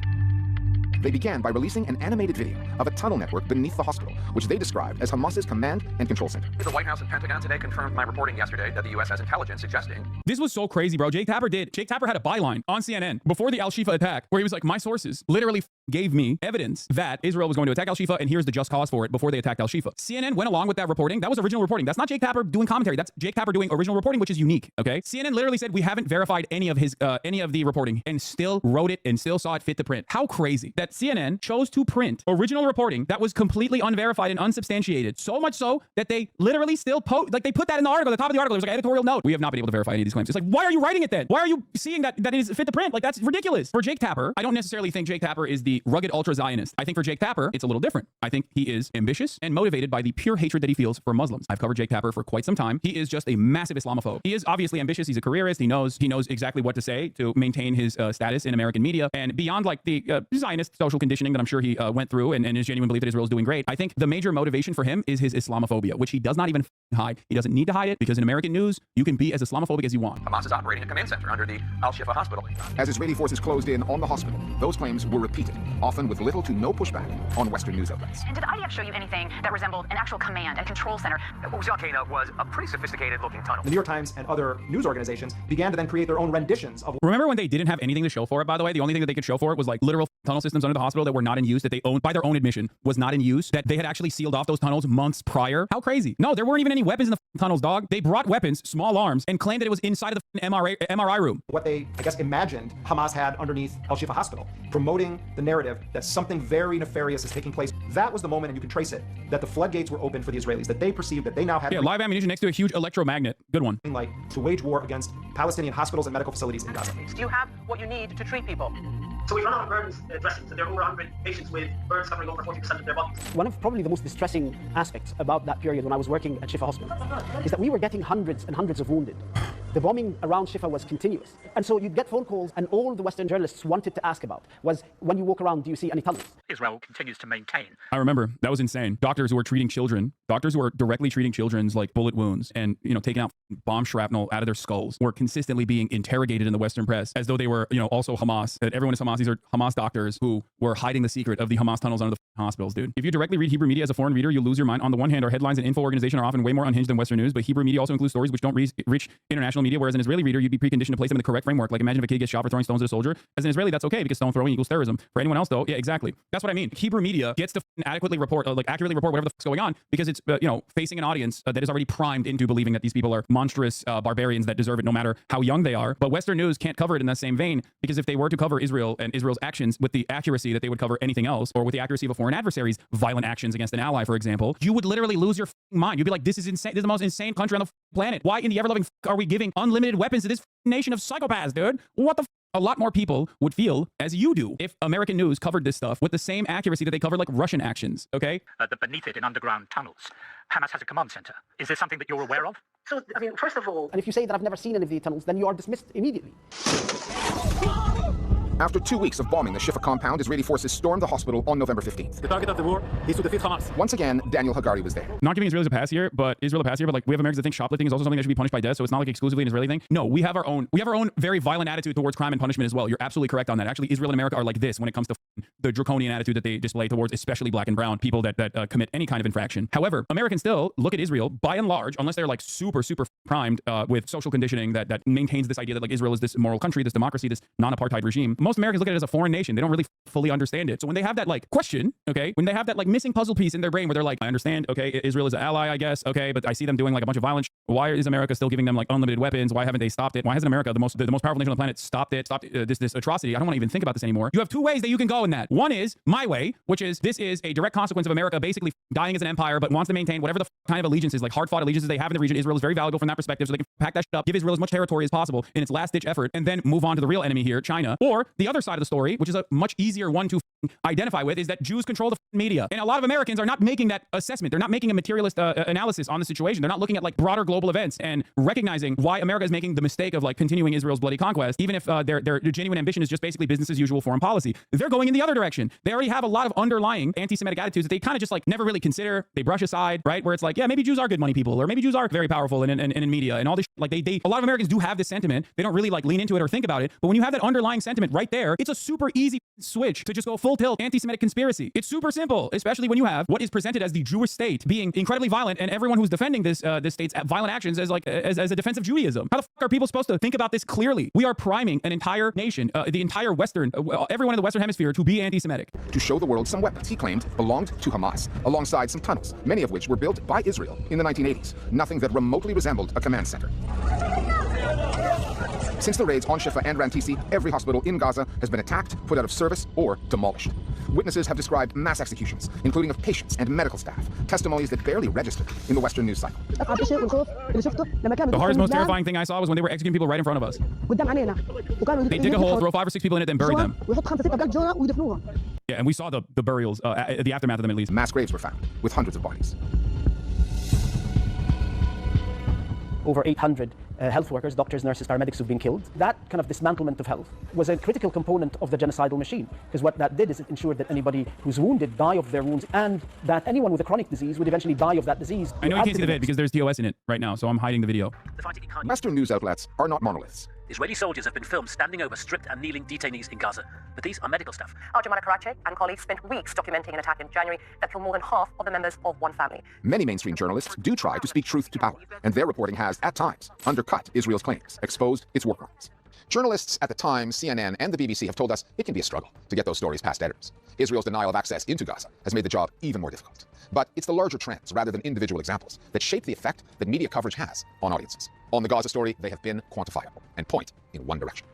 They began by releasing an animated video of a tunnel network beneath the hospital, which they described as Hamas's command and control center. The White House and Pentagon today confirmed my reporting yesterday that the U.S. has intelligence suggesting... This was so crazy, bro. Jake Tapper had a byline on CNN before the Al-Shifa attack where he was like, my sources literally gave me evidence that Israel was going to attack Al-Shifa and here's the just cause for it before they attacked Al-Shifa. CNN went along with that reporting. That was original reporting. That's not Jake Tapper doing commentary. That's Jake Tapper doing original reporting, which is unique, okay? CNN literally said we haven't verified any of the reporting and still wrote it and still saw it fit to print. How crazy that CNN chose to print original reporting that was completely unverified and unsubstantiated. So much so that they literally still they put that in the article, the top of the article, there's like an editorial note. We have not been able to verify any of these claims. It's like, why are you writing it then? Why are you seeing that it is fit to print? Like that's ridiculous. For Jake Tapper, I don't necessarily think Jake Tapper is the rugged ultra-Zionist. I think for Jake Tapper, it's a little different. I think he is ambitious and motivated by the pure hatred that he feels for Muslims. I've covered Jake Tapper for quite some time. He is just a massive Islamophobe. He is obviously ambitious. He's a careerist. He knows exactly what to say to maintain his status in American media. And beyond like the Zionist social conditioning that I'm sure he went through and his genuine belief that Israel is doing great, I think the major motivation for him is his Islamophobia, which he does not even hide. He doesn't need to hide it because in American news, you can be as Islamophobic as you want. Hamas is operating a command center under the Al-Shifa hospital. As Israeli forces closed in on the hospital, those claims were repeated, often with little to no pushback on Western news outlets. And did the IDF show you anything that resembled an actual command and control center? Uzakena was a pretty sophisticated-looking tunnel. The New York Times and other news organizations began to then create their own renditions of... Remember when they didn't have anything to show for it, by the way? The only thing that they could show for it was like literal tunnel systems under the hospital that were not in use, that they owned by their own admission, was not in use, that they had actually sealed off those tunnels months prior. How crazy? No, there weren't even any weapons in the tunnels, dog. They brought weapons, small arms, and claimed that it was inside of the MRI room. What they, I guess, imagined Hamas had underneath Al-Shifa Hospital, promoting the narrative that something very nefarious is taking place. That was the moment, and you can trace it, that the floodgates were open for the Israelis, that they perceived that they now had live ammunition next to a huge electromagnet. Good one. Like to wage war against Palestinian hospitals and medical facilities in Gaza. Do you have what you need to treat people? So we've run out of burns dressings, and there are over 100 patients with burns covering over 40% of their bodies. One of probably the most distressing aspects about that period when I was working at Shifa Hospital is that we were getting hundreds and hundreds of wounded. The bombing around Shifa was continuous. And so you'd get phone calls, and all the Western journalists wanted to ask about was, when you walk around, do you see any tunnels? Israel continues to maintain. I remember, that was insane. Doctors who were treating children, doctors who were directly treating children's like bullet wounds and, taking out bomb shrapnel out of their skulls, were consistently being interrogated in the Western press as though they were, also Hamas, that everyone is Hamas. These are Hamas doctors who were hiding the secret of the Hamas tunnels under the hospitals, dude. If you directly read Hebrew media as a foreign reader, you'll lose your mind. On the one hand, our headlines and info organization are often way more unhinged than Western news, but Hebrew media also includes stories which don't reach international media, whereas an Israeli reader, you'd be preconditioned to place them in the correct framework. Like, imagine if a kid gets shot for throwing stones at a soldier. As an Israeli, that's okay because stone throwing equals terrorism. For anyone else, though, yeah, exactly. That's what I mean. Hebrew media gets to adequately report, accurately report whatever the fuck's going on because it's, facing an audience that is already primed into believing that these people are monstrous barbarians that deserve it no matter how young they are. But Western news can't cover it in that same vein because if they were to cover Israel and Israel's actions with the accuracy that they would cover anything else, or with the accuracy of a foreign adversary's violent actions against an ally, for example, you would literally lose your mind. You'd be like, this is insane. This is the most insane country on the planet. Why in the ever-loving are we giving unlimited weapons to this nation of psychopaths, dude? What the A lot more people would feel as you do if American news covered this stuff with the same accuracy that they covered like Russian actions, okay? Beneath it in underground tunnels, Hamas has a command center. Is this something that you're aware of? So, first of all... And if you say that I've never seen any of the tunnels, then you are dismissed immediately. After 2 weeks of bombing the Shifa compound, Israeli forces stormed the hospital on November 15th. The target of the war is to defeat Hamas. Once again, Daniel Hagari was there. Not giving Israelis a pass here, but like we have Americans that think shoplifting is also something that should be punished by death, so it's not like exclusively an Israeli thing. No, we have our own very violent attitude towards crime and punishment as well. You're absolutely correct on that. Actually, Israel and America are like this when it comes to the draconian attitude that they display towards especially black and brown people that commit any kind of infraction. However, Americans still look at Israel by and large, unless they're like super primed with social conditioning that maintains this idea that like Israel is this moral country, this democracy, this non-apartheid regime. Most Americans look at it as a foreign nation. They don't really fully understand it. So when they have that like question, okay, when they have that like missing puzzle piece in their brain where they're like, I understand, okay, Israel is an ally, I guess, okay, but I see them doing like a bunch of violence. Why is America still giving them like unlimited weapons? Why haven't they stopped it? Why hasn't America, the most powerful nation on the planet, stopped this atrocity? I don't want to even think about this anymore. You have two ways that you can go in that. One is my way, which is this is a direct consequence of America basically dying as an empire, but wants to maintain whatever the kind of allegiances, like hard-fought allegiances they have in the region. Israel is very valuable from that perspective, so they can pack that shit up, give Israel as much territory as possible in its last-ditch effort, and then move on to the real enemy here, China. Or the other side of the story, which is a much easier one to identify with, is that Jews control the media. And a lot of Americans are not making that assessment. They're not making a materialist analysis on the situation. They're not looking at like broader global events and recognizing why America is making the mistake of like continuing Israel's bloody conquest, even if their genuine ambition is just basically business as usual foreign policy. They're going in the other direction. They already have a lot of underlying anti-Semitic attitudes that they kind of just like never really consider. They brush aside, right? Where it's like, yeah, maybe Jews are good money people, or maybe Jews are very powerful and in media and all this. Like a lot of Americans do have this sentiment. They don't really like lean into it or think about it. But when you have that underlying sentiment right there, it's a super easy switch to just go full tilt anti-Semitic conspiracy. It's super simple, especially when you have what is presented as the Jewish state being incredibly violent, and everyone who's defending this state's violent actions as like as a defense of Judaism. How the fuck are people supposed to think about this clearly? We are priming an entire nation, the entire Western, everyone in the Western Hemisphere to be anti-Semitic. To show the world some weapons he claimed belonged to Hamas, alongside some tunnels, many of which were built by Israel in the 1980s. Nothing that remotely resembled a command center. Since the raids on Shifa and Rantisi, every hospital in Gaza has been attacked, put out of service, or demolished. Witnesses have described mass executions, including of patients and medical staff, testimonies that barely registered in the Western news cycle. The hardest, most terrifying thing I saw was when they were executing people right in front of us. They dig a hole, throw 5 or 6 people in it, then bury them. Yeah, and we saw the burials, the aftermath of them at least. Mass graves were found, with hundreds of bodies. Over 800 health workers, doctors, nurses, paramedics who've been killed. That kind of dismantlement of health was a critical component of the genocidal machine, because what that did is it ensured that anybody who's wounded die of their wounds, and that anyone with a chronic disease would eventually die of that disease. I know you can't see the vid because there's TOS in it right now, so I'm hiding the video. Western news outlets are not monoliths. Israeli soldiers have been filmed standing over stripped and kneeling detainees in Gaza, but these are medical staff. Arjumana Karache and colleagues spent weeks documenting an attack in January that killed more than half of the members of one family. Many mainstream journalists do try to speak truth to power, and their reporting has, at times, undercut Israel's claims, exposed its war crimes. Journalists at the Times, CNN, and the BBC have told us it can be a struggle to get those stories past editors. Israel's denial of access into Gaza has made the job even more difficult. But it's the larger trends, rather than individual examples, that shape the effect that media coverage has on audiences. On the Gaza story, they have been quantifiable and point in one direction.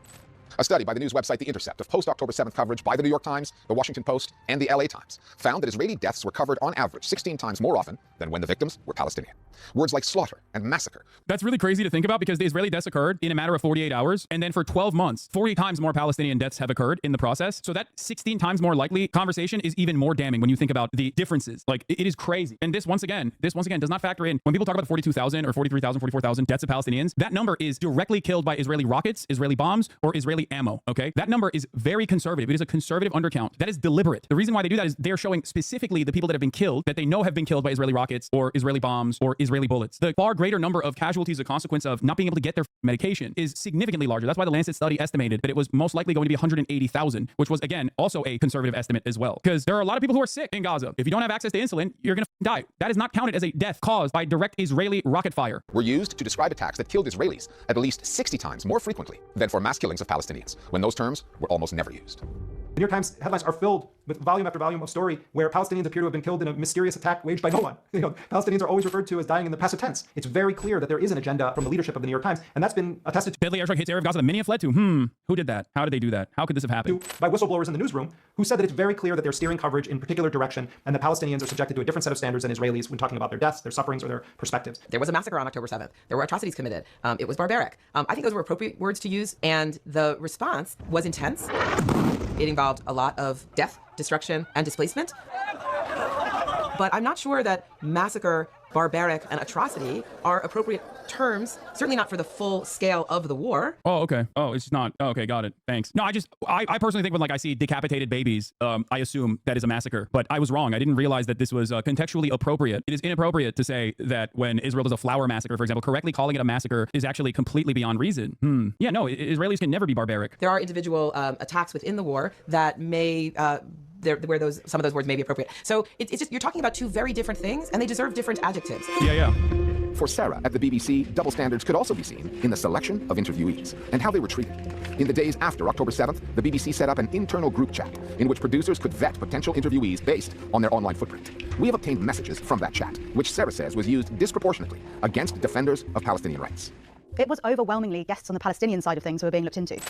A study by the news website The Intercept of post-October 7th coverage by the New York Times, the Washington Post, and the LA Times found that Israeli deaths were covered on average 16 times more often than when the victims were Palestinian. Words like slaughter and massacre. That's really crazy to think about because the Israeli deaths occurred in a matter of 48 hours. And then for 12 months, 40 times more Palestinian deaths have occurred in the process. So that 16 times more likely conversation is even more damning when you think about the differences. Like, it is crazy. And this once again does not factor in when people talk about 42,000 or 43,000, 44,000 deaths of Palestinians. That number is directly killed by Israeli rockets, Israeli bombs, or Israeli ammo. Okay? That number is very conservative. It is a conservative undercount. That is deliberate. The reason why they do that is they're showing specifically the people that have been killed that they know have been killed by Israeli rockets or Israeli bombs or Israeli bullets. The far greater number of casualties as a consequence of not being able to get their medication is significantly larger. That's why the Lancet study estimated that it was most likely going to be 180,000, which was, again, also a conservative estimate as well. Because there are a lot of people who are sick in Gaza. If you don't have access to insulin, you're going to die. That is not counted as a death caused by direct Israeli rocket fire. Were used to describe attacks that killed Israelis at least 60 times more frequently than for mass killings of Palestinians, when those terms were almost never used. The New York Times headlines are filled with volume after volume of story where Palestinians appear to have been killed in a mysterious attack waged by no one. Palestinians are always referred to as dying in the passive tense. It's very clear that there is an agenda from the leadership of the New York Times, and that's been attested to. Deadly airstrike hits area of Gaza that many have fled to. Who did that? How did they do that? How could this have happened? By whistleblowers in the newsroom who said that it's very clear that they're steering coverage in a particular direction and that Palestinians are subjected to a different set of standards than Israelis when talking about their deaths, their sufferings, or their perspectives. There was a massacre on October 7th. There were atrocities committed. It was barbaric. I think those were appropriate words to use, and the response was intense. It involved a lot of death, destruction, and displacement. But I'm not sure that massacre, barbaric, and atrocity are appropriate terms, certainly not for the full scale of the war. Oh, okay. Oh, it's not. Oh, okay, got it. Thanks. No, I personally think when I see decapitated babies, I assume that is a massacre. But I was wrong. I didn't realize that this was contextually appropriate. It is inappropriate to say that when Israel does a flower massacre, for example, correctly calling it a massacre is actually completely beyond reason. Yeah, no, Israelis can never be barbaric. There are individual attacks within the war that may where some of those words may be appropriate. So it's just, you're talking about two very different things, and they deserve different adjectives. Yeah. For Sarah at the BBC, double standards could also be seen in the selection of interviewees and how they were treated. In the days after October 7th, the BBC set up an internal group chat in which producers could vet potential interviewees based on their online footprint. We have obtained messages from that chat, which Sarah says was used disproportionately against defenders of Palestinian rights. It was overwhelmingly guests on the Palestinian side of things who were being looked into.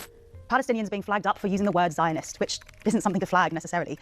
Palestinians being flagged up for using the word Zionist, which isn't something to flag necessarily.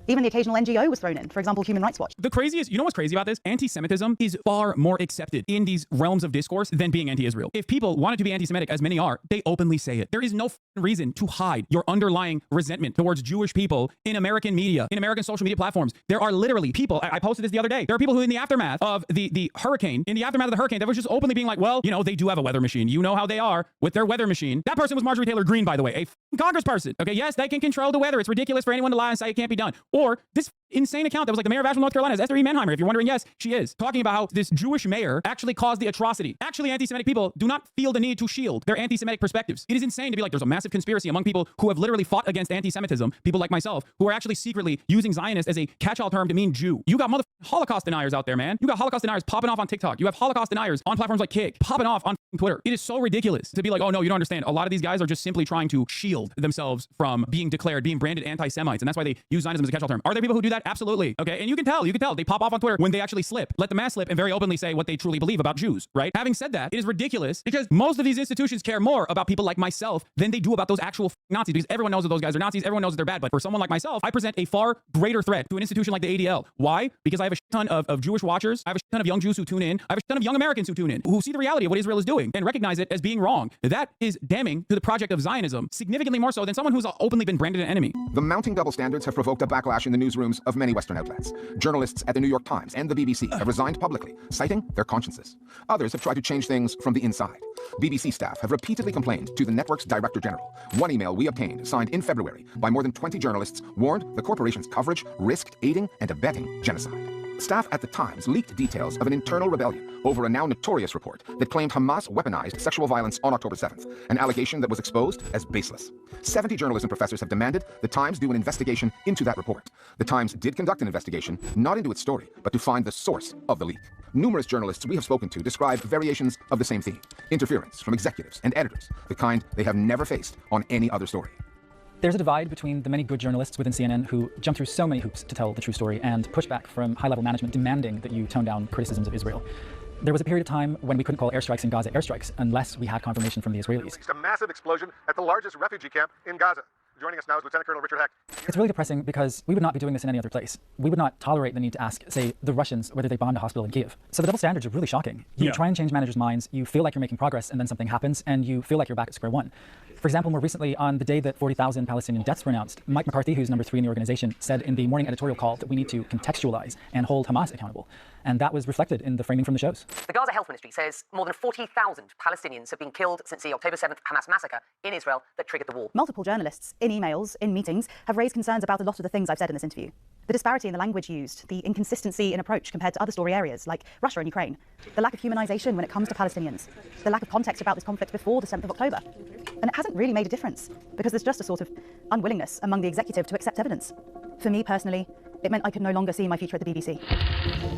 Even the occasional NGO was thrown in, for example, Human Rights Watch. The craziest, you know what's crazy about this? Anti-Semitism is far more accepted in these realms of discourse than being anti-Israel. If people wanted to be anti-Semitic, as many are, they openly say it. There is no reason to hide your underlying resentment towards Jewish people in American media, in American social media platforms. There are literally people, I posted this the other day, there are people who in the aftermath of the hurricane, that was just openly being like, well, they do have a weather machine. You know how they are with their weather machine. That person was Marjorie Taylor Greene, by the way, a congressperson. Okay, yes, they can control the weather. It's ridiculous for anyone to lie and say it can't be done. Or this insane account that was like the mayor of Asheville, North Carolina, is Esther E. Manheimer. If you're wondering, yes, she is. Talking about how this Jewish mayor actually caused the atrocity. Actually, anti-Semitic people do not feel the need to shield their anti-Semitic perspectives. It is insane to be like, there's a massive conspiracy among people who have literally fought against anti-Semitism, people like myself, who are actually secretly using Zionist as a catch-all term to mean Jew. You got Holocaust deniers out there, man. You got Holocaust deniers popping off on TikTok. You have Holocaust deniers on platforms like Kick, popping off on Twitter. It is so ridiculous to be like, oh no, you don't understand. A lot of these guys are just simply trying to shield themselves from being branded anti-Semites, and that's why they use Zionism as a catch-all term. Are there people who do that? Absolutely. Okay, and you can tell. They pop off on Twitter when they actually let the mask slip and very openly say what they truly believe about Jews, right? Having said that, it is ridiculous because most of these institutions care more about people like myself than they do about those actual Nazis, because everyone knows that those guys are Nazis, everyone knows that they're bad, but for someone like myself, I present a far greater threat to an institution like the ADL. Why? Because I have a ton of Jewish watchers, I have a ton of young Jews who tune in, I have a ton of young Americans who tune in, who see the reality of what Israel is doing and recognize it as being wrong. That is damning to the project of Zionism, significantly more so than someone who's openly been branded an enemy. The mounting double standards have provoked a backlash in the newsrooms of many Western outlets. Journalists at the New York Times and the BBC have resigned publicly, citing their consciences. Others have tried to change things from the inside. BBC staff have repeatedly complained to the network's Director General. One email we obtained, signed in February by more than 20 journalists, warned the corporation's coverage risked aiding and abetting genocide. Staff at the Times leaked details of an internal rebellion over a now notorious report that claimed Hamas weaponized sexual violence on October 7th, an allegation that was exposed as baseless. 70 journalism professors have demanded the Times do an investigation into that report. The Times did conduct an investigation, not into its story, but to find the source of the leak. Numerous journalists we have spoken to describe variations of the same theme: interference from executives and editors, the kind they have never faced on any other story. There's a divide between the many good journalists within CNN who jump through so many hoops to tell the true story and pushback from high-level management demanding that you tone down criticisms of Israel. There was a period of time when we couldn't call airstrikes in Gaza airstrikes unless we had confirmation from the Israelis. It's a massive explosion at the largest refugee camp in Gaza. Joining us now is Lieutenant Colonel Richard Heck. It's really depressing because we would not be doing this in any other place. We would not tolerate the need to ask, say, the Russians whether they bombed a hospital in Kiev. So the double standards are really shocking. You try and change managers' minds, you feel like you're making progress, and then something happens, and you feel like you're back at square one. For example, more recently, on the day that 40,000 Palestinian deaths were announced, Mike McCarthy, who's number 3 in the organization, said in the morning editorial call that we need to contextualize and hold Hamas accountable. And that was reflected in the framing from the shows. The Gaza Health Ministry says more than 40,000 Palestinians have been killed since the October 7th Hamas massacre in Israel that triggered the war. Multiple journalists, in emails, in meetings, have raised concerns about a lot of the things I've said in this interview. The disparity in the language used, the inconsistency in approach compared to other story areas like Russia and Ukraine, the lack of humanization when it comes to Palestinians, the lack of context about this conflict before the 7th of October. And it hasn't really made a difference because there's just a sort of unwillingness among the executive to accept evidence. For me personally, it meant I could no longer see my future at the BBC.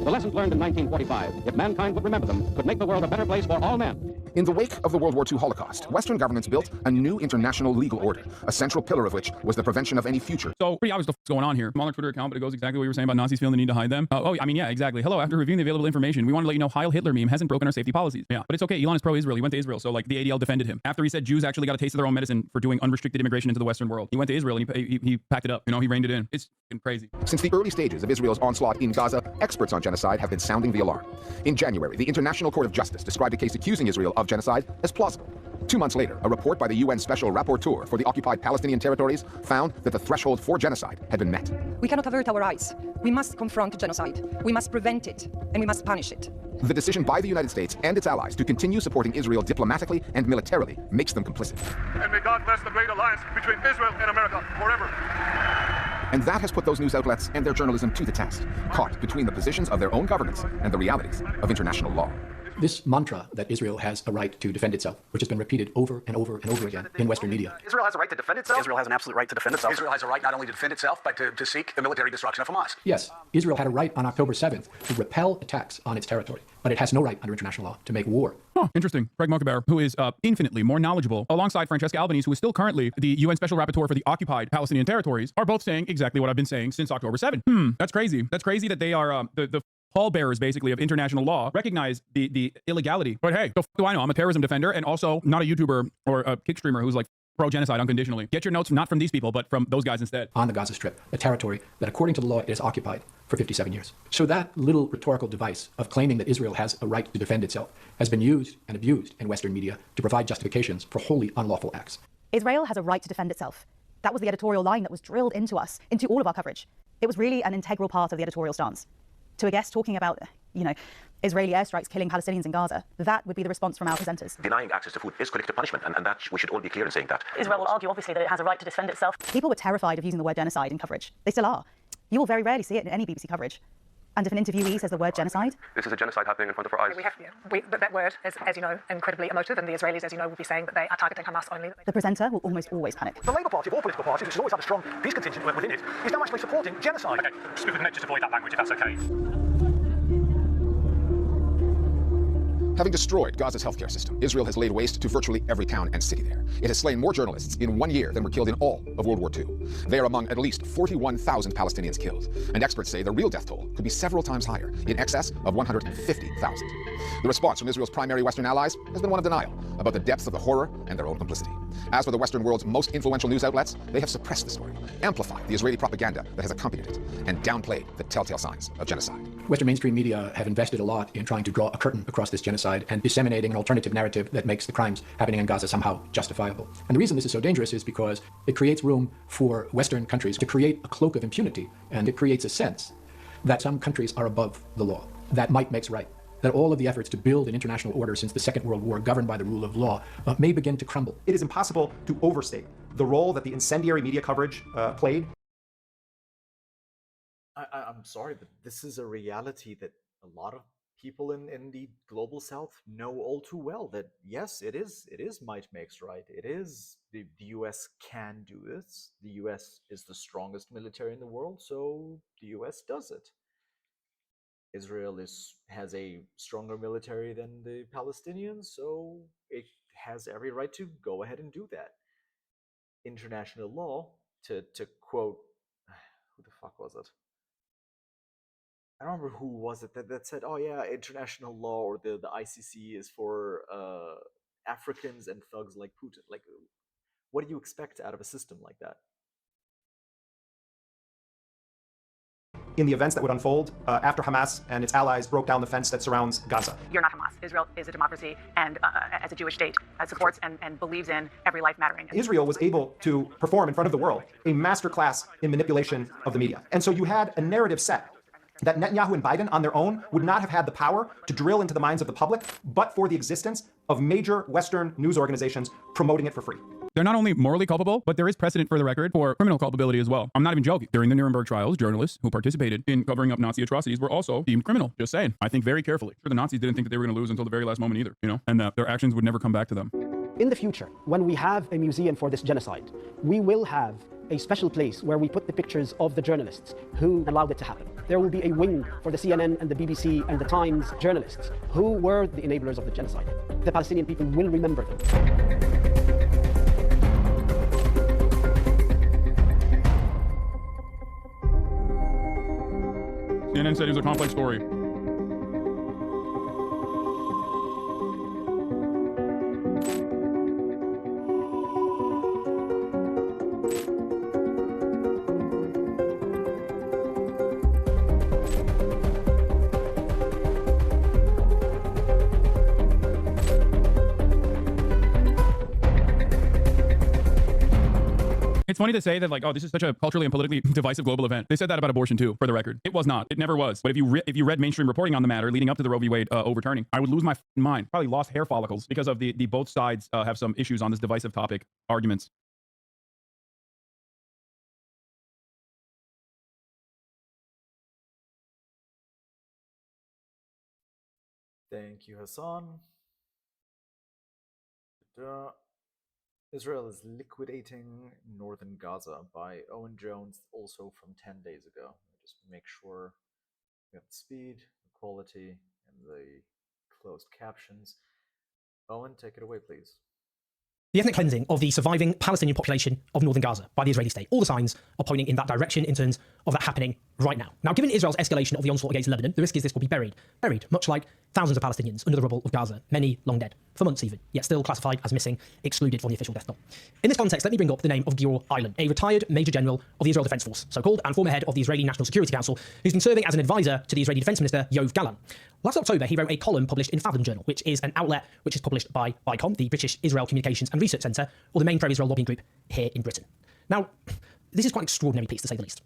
The lessons learned in 1945, if mankind would remember them, could make the world a better place for all men. In the wake of the World War II Holocaust, Western governments built a new international legal order, a central pillar of which was the prevention of any future. So pretty obvious what's going on here. Smaller Twitter account, but it goes exactly what you were saying about Nazis feeling the need to hide them. Yeah, exactly. Hello, after reviewing the available information, we want to let you know Heil Hitler meme hasn't broken our safety policies. Yeah, but it's okay. Elon is pro-Israel. He went to Israel, so like the ADL defended him. After he said Jews actually got a taste of their own medicine for doing unrestricted immigration into the Western world. He went to Israel and he packed it up. You know, he reined it in. It's crazy. Since the early stages of Israel's onslaught in Gaza, experts on genocide have been sounding the alarm. In January, the International Court of Justice described a case accusing Israel of genocide as plausible. 2 months later, a report by the UN Special Rapporteur for the occupied Palestinian territories found that the threshold for genocide had been met. We cannot avert our eyes. We must confront genocide. We must prevent it, and we must punish it. The decision by the United States and its allies to continue supporting Israel diplomatically and militarily makes them complicit. And may God bless the great alliance between Israel and America forever. And that has put those news outlets and their journalism to the test, caught between the positions of their own governments and the realities of international law. This mantra that Israel has a right to defend itself, which has been repeated over and over and over again in Western media. Israel has a right to defend itself. Israel has an absolute right to defend itself. Israel has a right not only to defend itself, but to seek the military destruction of Hamas. Yes, Israel had a right on October 7th to repel attacks on its territory, but it has no right under international law to make war. Oh, interesting. Craig Mochaber, who is infinitely more knowledgeable, alongside Francesca Albanese, who is still currently the UN Special Rapporteur for the occupied Palestinian territories, are both saying exactly what I've been saying since October 7th. That's crazy. That's crazy that they are the pallbearers, basically, of international law, recognize the illegality. But hey, do I know? I'm a terrorism defender and also not a YouTuber or a kick streamer who's like pro-genocide unconditionally. Get your notes not from these people, but from those guys instead. On the Gaza Strip, a territory that, according to the law, it is occupied for 57 years. So that little rhetorical device of claiming that Israel has a right to defend itself has been used and abused in Western media to provide justifications for wholly unlawful acts. Israel has a right to defend itself. That was the editorial line that was drilled into us, into all of our coverage. It was really an integral part of the editorial stance. To a guest talking about, Israeli airstrikes killing Palestinians in Gaza, that would be the response from our presenters. Denying access to food is collective punishment, and that we should all be clear in saying that. Israel will argue, obviously, that it has a right to defend itself. People were terrified of using the word genocide in coverage. They still are. You will very rarely see it in any BBC coverage. And if an interviewee says the word genocide... This is a genocide happening in front of our eyes. That word is, as you know, incredibly emotive, and the Israelis, as you know, will be saying that they are targeting Hamas only. The presenter will almost always panic. The Labour Party, of all political parties, which has always had a strong peace contingent within it, is now actually supporting genocide. Okay, just avoid that language if that's okay. Having destroyed Gaza's healthcare system, Israel has laid waste to virtually every town and city there. It has slain more journalists in 1 year than were killed in all of World War II. They are among at least 41,000 Palestinians killed, and experts say the real death toll could be several times higher, in excess of 150,000. The response from Israel's primary Western allies has been one of denial about the depths of the horror and their own complicity. As for the Western world's most influential news outlets, they have suppressed the story, amplified the Israeli propaganda that has accompanied it, and downplayed the telltale signs of genocide. Western mainstream media have invested a lot in trying to draw a curtain across this genocide and disseminating an alternative narrative that makes the crimes happening in Gaza somehow justifiable. And the reason this is so dangerous is because it creates room for Western countries to create a cloak of impunity, and it creates a sense that some countries are above the law, that might makes right, that all of the efforts to build an international order since the Second World War governed by the rule of law may begin to crumble. It is impossible to overstate the role that the incendiary media coverage played. I'm sorry, but this is a reality that a lot of people in the global south know all too well, that yes, it is might makes right. It is the US can do this. The US is the strongest military in the world, so the US does it. Israel has a stronger military than the Palestinians, so it has every right to go ahead and do that. International law, to quote, who the fuck was it? I don't remember who was it that said, oh yeah, international law or the ICC is for Africans and thugs like Putin. Like, what do you expect out of a system like that? In the events that would unfold after Hamas and its allies broke down the fence that surrounds Gaza. You're not Hamas. Israel is a democracy, and as a Jewish state, supports and believes in every life mattering. Israel was able to perform in front of the world a masterclass in manipulation of the media. And so you had a narrative set that Netanyahu and Biden on their own would not have had the power to drill into the minds of the public, but for the existence of major Western news organizations promoting it for free. They're not only morally culpable, but there is precedent for the record for criminal culpability as well. I'm not even joking. During the Nuremberg trials, journalists who participated in covering up Nazi atrocities were also deemed criminal. Just saying. I think very carefully. Sure, the Nazis didn't think that they were going to lose until the very last moment either, you know, and that their actions would never come back to them. In the future, when we have a museum for this genocide, we will have a special place where we put the pictures of the journalists who allowed it to happen. There will be a wing for the CNN and the BBC and the Times journalists who were the enablers of the genocide. The Palestinian people will remember them. CNN said it was a complex story. It's funny to say that, like, oh, this is such a culturally and politically divisive global event. They said that about abortion too, for the record. It was not. It never was. But if you read mainstream reporting on the matter leading up to the Roe v. Wade overturning, I would lose my mind. Probably lost hair follicles because of the both sides have some issues on this divisive topic arguments. Thank you, Hasan. Israel is liquidating northern Gaza by Owen Jones, also from 10 days ago. Just make sure we have the speed, the quality, and the closed captions. Owen, take it away, please. The ethnic cleansing of the surviving Palestinian population of northern Gaza by the Israeli state. All the signs are pointing in that direction in terms of that happening right now. Now, given Israel's escalation of the onslaught against Lebanon, the risk is this will be buried, much like thousands of Palestinians under the rubble of Gaza, many long dead, for months even, yet still classified as missing, excluded from the official death toll. In this context, let me bring up the name of Gior Eilan, a retired Major General of the Israel Defense Force, so-called, and former head of the Israeli National Security Council, who's been serving as an advisor to the Israeli Defense Minister Yoav Gallant. Last October, he wrote a column published in Fathom Journal, which is an outlet which is published by BICOM, the British Israel Communications and Research Centre, or the main pro-Israel lobbying group here in Britain. Now, this is quite an extraordinary piece, to say the least.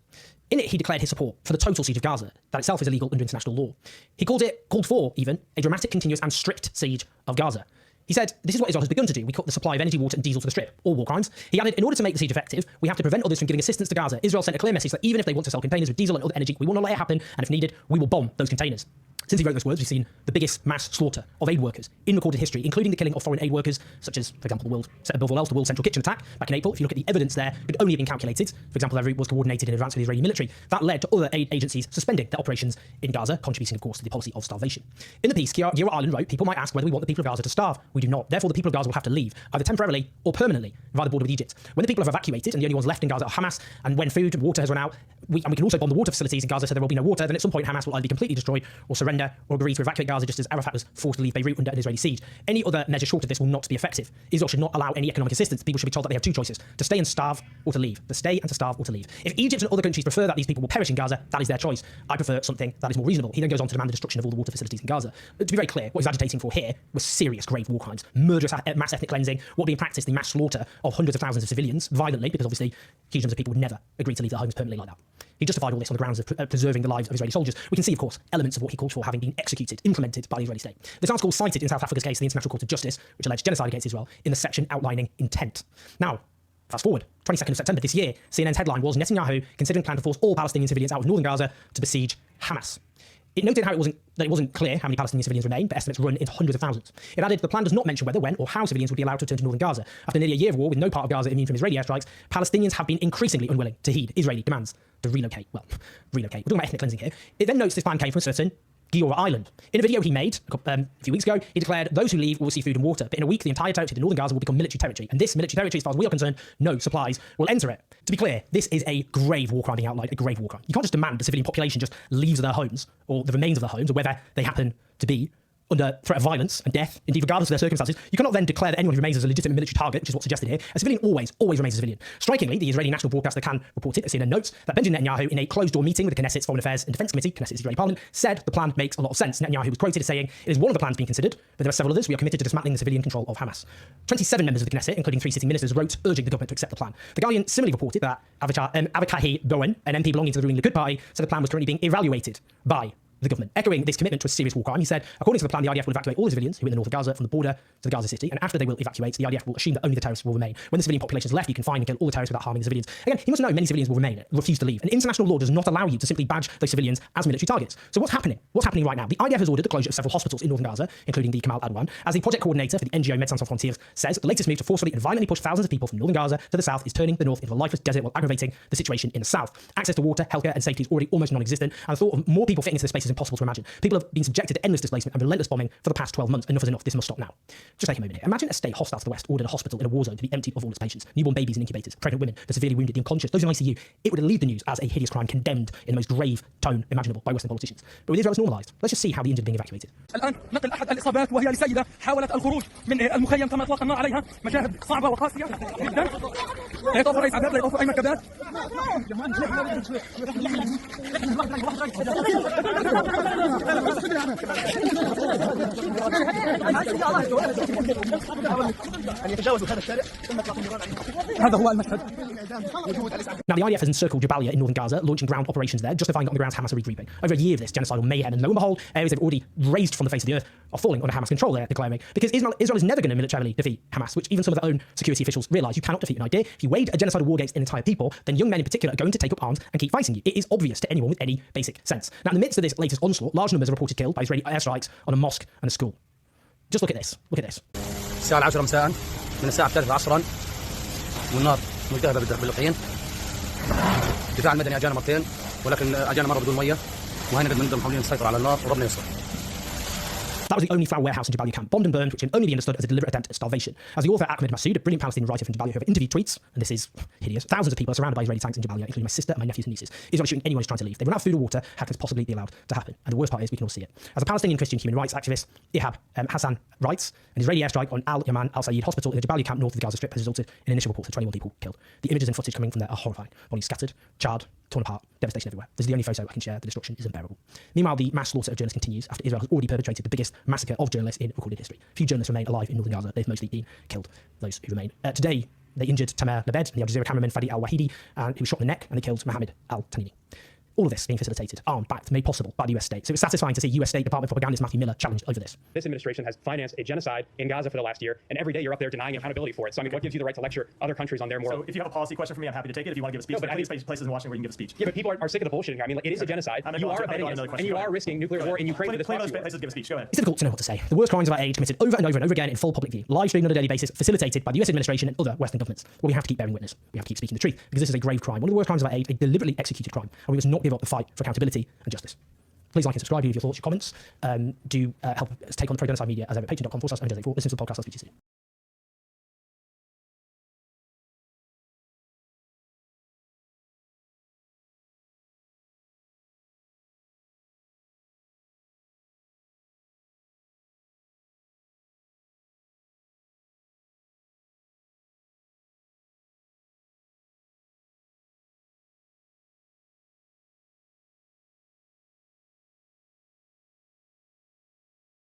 In it, he declared his support for the total siege of Gaza, that itself is illegal under international law. He called for, even, a dramatic, continuous and strict siege of Gaza. He said, this is what Israel has begun to do. We cut the supply of energy, water and diesel to the Strip, all war crimes. He added, in order to make the siege effective, we have to prevent others from giving assistance to Gaza. Israel sent a clear message that even if they want to sell containers with diesel and other energy, we will not let it happen, and if needed, we will bomb those containers. Since he wrote those words, we've seen the biggest mass slaughter of aid workers in recorded history, including the killing of foreign aid workers, such as, for example, above all else, the World Central Kitchen attack back in April. If you look at the evidence there, it could only have been calculated. For example, that route was coordinated in advance with the Israeli military. That led to other aid agencies suspending their operations in Gaza, contributing, of course, to the policy of starvation. In the piece, Gior Eilan wrote, people might ask whether we want the people of Gaza to starve. We do not. Therefore, the people of Gaza will have to leave, either temporarily or permanently, via the border with Egypt. When the people have evacuated, and the only ones left in Gaza are Hamas, and when food and water has run out, we can also bomb the water facilities in Gaza so there will be no water, then at some point Hamas will either be completely destroyed or surrender or agree to evacuate Gaza, just as Arafat was forced to leave Beirut under an Israeli siege. Any other measure short of this will not be effective. Israel should not allow any economic assistance. People should be told that they have two choices, to stay and starve or to leave. To stay and to starve or to leave. If Egypt and other countries prefer that these people will perish in Gaza, that is their choice. I prefer something that is more reasonable. He then goes on to demand the destruction of all the water facilities in Gaza. To be very clear, what he's agitating for here was serious, grave war crimes. Murderous mass ethnic cleansing, what being practiced, the mass slaughter of hundreds of thousands of civilians, violently, because obviously huge numbers of people would never agree to leave their homes permanently like that. He justified all this on the grounds of preserving the lives of Israeli soldiers. We can see, of course, elements of what he called for having been executed, implemented by the Israeli state. This article cited in South Africa's case the International Court of Justice, which alleged genocide against Israel, in the section outlining intent. Now, fast forward, 22nd of September this year, CNN's headline was Netanyahu considering plan to force all Palestinian civilians out of northern Gaza to besiege Hamas. It noted how it wasn't clear how many Palestinian civilians remain, but estimates run into hundreds of thousands. It added the plan does not mention whether, when, or how civilians would be allowed to return to northern Gaza. After nearly a year of war with no part of Gaza immune from Israeli airstrikes, Palestinians have been increasingly unwilling to heed Israeli demands to relocate. Well, relocate. We're talking about ethnic cleansing here. It then notes this plan came from a certain Giora Island. In a video he made a few weeks ago, he declared those who leave will receive food and water, but in a week the entire territory to northern Gaza will become military territory, and this military territory, as far as we are concerned, no supplies will enter it. To be clear, this is a grave war crime being outlined, a grave war crime. You can't just demand the civilian population just leaves their homes, or the remains of their homes, or whether they happen to be under threat of violence and death, indeed regardless of their circumstances. You cannot then declare that anyone who remains as a legitimate military target, which is what's suggested here. A civilian always remains a civilian. Strikingly, the Israeli national broadcaster Kan reported, CNN notes, that Benjamin Netanyahu, in a closed-door meeting with the Knesset's Foreign Affairs and Defense Committee, Knesset's Israeli parliament, said the plan makes a lot of sense. Netanyahu was quoted as saying, "It is one of the plans being considered, but there are several others. We are committed to dismantling the civilian control of Hamas." 27 members of the Knesset, including 3 sitting ministers, wrote urging the government to accept the plan. The Guardian similarly reported that Avikahi Bowen, an MP belonging to the ruling Likud party, said the plan was currently being evaluated by the government. Echoing this commitment to a serious war crime, he said, according to the plan, the IDF will evacuate all the civilians who are in the north of Gaza from the border to the Gaza city, and after they will evacuate, the IDF will assume that only the terrorists will remain. When the civilian population is left, you can find and kill all the terrorists without harming the civilians. Again, he must know many civilians will remain, refuse to leave. And international law does not allow you to simply badge those civilians as military targets. So what's happening? What's happening right now? The IDF has ordered the closure of several hospitals in northern Gaza, including the Kamal Adwan. As the project coordinator for the NGO Médecins Sans Frontières says, the latest move to forcefully and violently push thousands of people from northern Gaza to the south is turning the north into a lifeless desert while aggravating the situation in the south. Access to water, healthcare, and safety is already almost non-existent, and the thought of more people fitting into this space is impossible to imagine. People have been subjected to endless displacement and relentless bombing for the past 12 months. Enough is enough. This must stop now. Just take a moment here. Imagine a state hostile to the West ordered a hospital in a war zone to be emptied of all its patients. Newborn babies and incubators, pregnant women, the severely wounded, the unconscious, those in ICU. It would leave the news as a hideous crime condemned in the most grave tone imaginable by Western politicians. But with Israel, it's normalised. Let's just see how the injured are being evacuated. الآن نقل أحد الإصابات وهي لسيدة حاولت الخروج من المخيم كما أطلقنا عليها مشاهد صعبة وقاسية جدا. لا يطوف رئيس عذاب لا يطوف أي مركبات. Now, the IDF has encircled Jabalia in northern Gaza, launching ground operations there, justifying that on the grounds Hamas are regrouping. Over a year of this genocidal mayhem, and lo and behold, areas they've already raised from the face of the earth are falling under Hamas control, they're declaring. Because Israel is never going to militarily defeat Hamas, which even some of their own security officials realise. You cannot defeat an idea. If you wage a genocidal war against an entire people, then young men in particular are going to take up arms and keep fighting you. It is obvious to anyone with any basic sense. Now, in the midst of this latest onslaught, large numbers are reported killed by Israeli airstrikes on a mosque and a school. Just look at this. Look at this. الساعة 10 مساء من الساعة 3 عصرا والنار ملتهبة باليقين. الدفاع المدني أجانا مرتين ولكن أجانا مرة بدون مية وهنا نقدر محاولين نسيطر على النار وربنا يستر. That was the only flour warehouse in Jabalia camp, bombed and burned, which can only be understood as a deliberate attempt at starvation. As the author Acclaimed Massoud, a brilliant Palestinian writer from Jabalia who have interviewed, tweets, and this is hideous, thousands of people are surrounded by Israeli tanks in Jabalia, including my sister and my nephews and nieces. Israel is shooting anyone who's trying to leave. They run out of food or water. How can this possibly be allowed to happen? And the worst part is we can all see it. As a Palestinian Christian human rights activist, Ihab Hassan writes, an Israeli airstrike on Al Yaman Al Sayed hospital in the Jabalia camp north of the Gaza Strip has resulted in initial reports of 21 people killed. The images and footage coming from there are horrifying. Bodies scattered, charred, torn apart, devastation everywhere. This is the only photo I can share. The destruction is unbearable. Meanwhile, the mass slaughter of journalists continues after Israel has already perpetrated the biggest massacre of journalists in recorded history. Few journalists remain alive in northern Gaza. They've mostly been killed, those who remain. Today, they injured Tamer Labed, the Al Jazeera cameraman Fadi Al-Wahidi, who was shot in the neck, and they killed Mohammed Al-Tanini. All of this being facilitated, armed, backed, made possible by the US state. So it was satisfying to see US State Department propagandist Matthew Miller challenged over this. This administration has financed a genocide in Gaza for the last year, and every day you're up there denying accountability for it. So I mean, what gives you the right to lecture other countries on their moral? So if you have a policy question for me, I'm happy to take it. If you want to give a speech, No, but I think places in Washington where you can give a speech. Yeah, but people are sick of the bullshitting here. I mean, like, it is a genocide. You are abetting it, and you are risking nuclear war in Ukraine for this places to give a speech. Go ahead. It's difficult to know what to say. The worst crimes of our age committed over and over and over again in full public view, live streamed on a daily basis, facilitated by the US administration and other Western governments. Well, we have to keep bearing witness. We have to keep speaking the truth, because this is a grave crime. One of the worst crimes of our age, a deliberately executed crime, and we must not give up the fight for accountability and justice. Please like and subscribe, leave your thoughts, your comments. Do help us take on the pro-genocide media as over at patreon.com/MURDEJH. Listen to the podcast. I'll speak to you soon.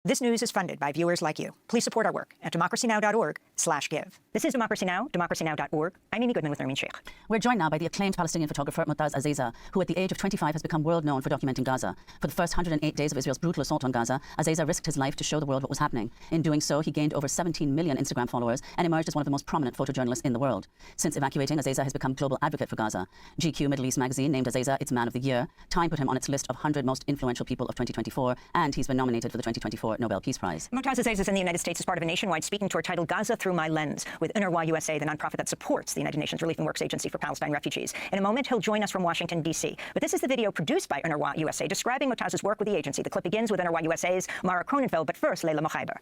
This news is funded by viewers like you. Please support our work at democracynow.org/give. This is Democracy Now!, democracynow.org. I'm Amy Goodman with Nermeen Sheikh. We're joined now by the acclaimed Palestinian photographer Motaz Azaiza, who at the age of 25 has become world known for documenting Gaza. For the first 108 days of Israel's brutal assault on Gaza, Azaiza risked his life to show the world what was happening. In doing so, he gained over 17 million Instagram followers and emerged as one of the most prominent photojournalists in the world. Since evacuating, Azaiza has become global advocate for Gaza. GQ Middle East magazine named Azaiza its Man of the Year. Time put him on its list of 100 most influential people of 2024, and he's been nominated for the 2024 for Nobel Peace Prize. Motaz Azaiza is in the United States as part of a nationwide speaking tour titled Gaza Through My Lens with UNRWA USA, the nonprofit that supports the United Nations Relief and Works Agency for Palestine refugees. In a moment, he'll join us from Washington, D.C. But this is the video produced by UNRWA USA describing Motaz's work with the agency. The clip begins with UNRWA USA's Mara Cronenfeld, but first, Leila Mokhaiber.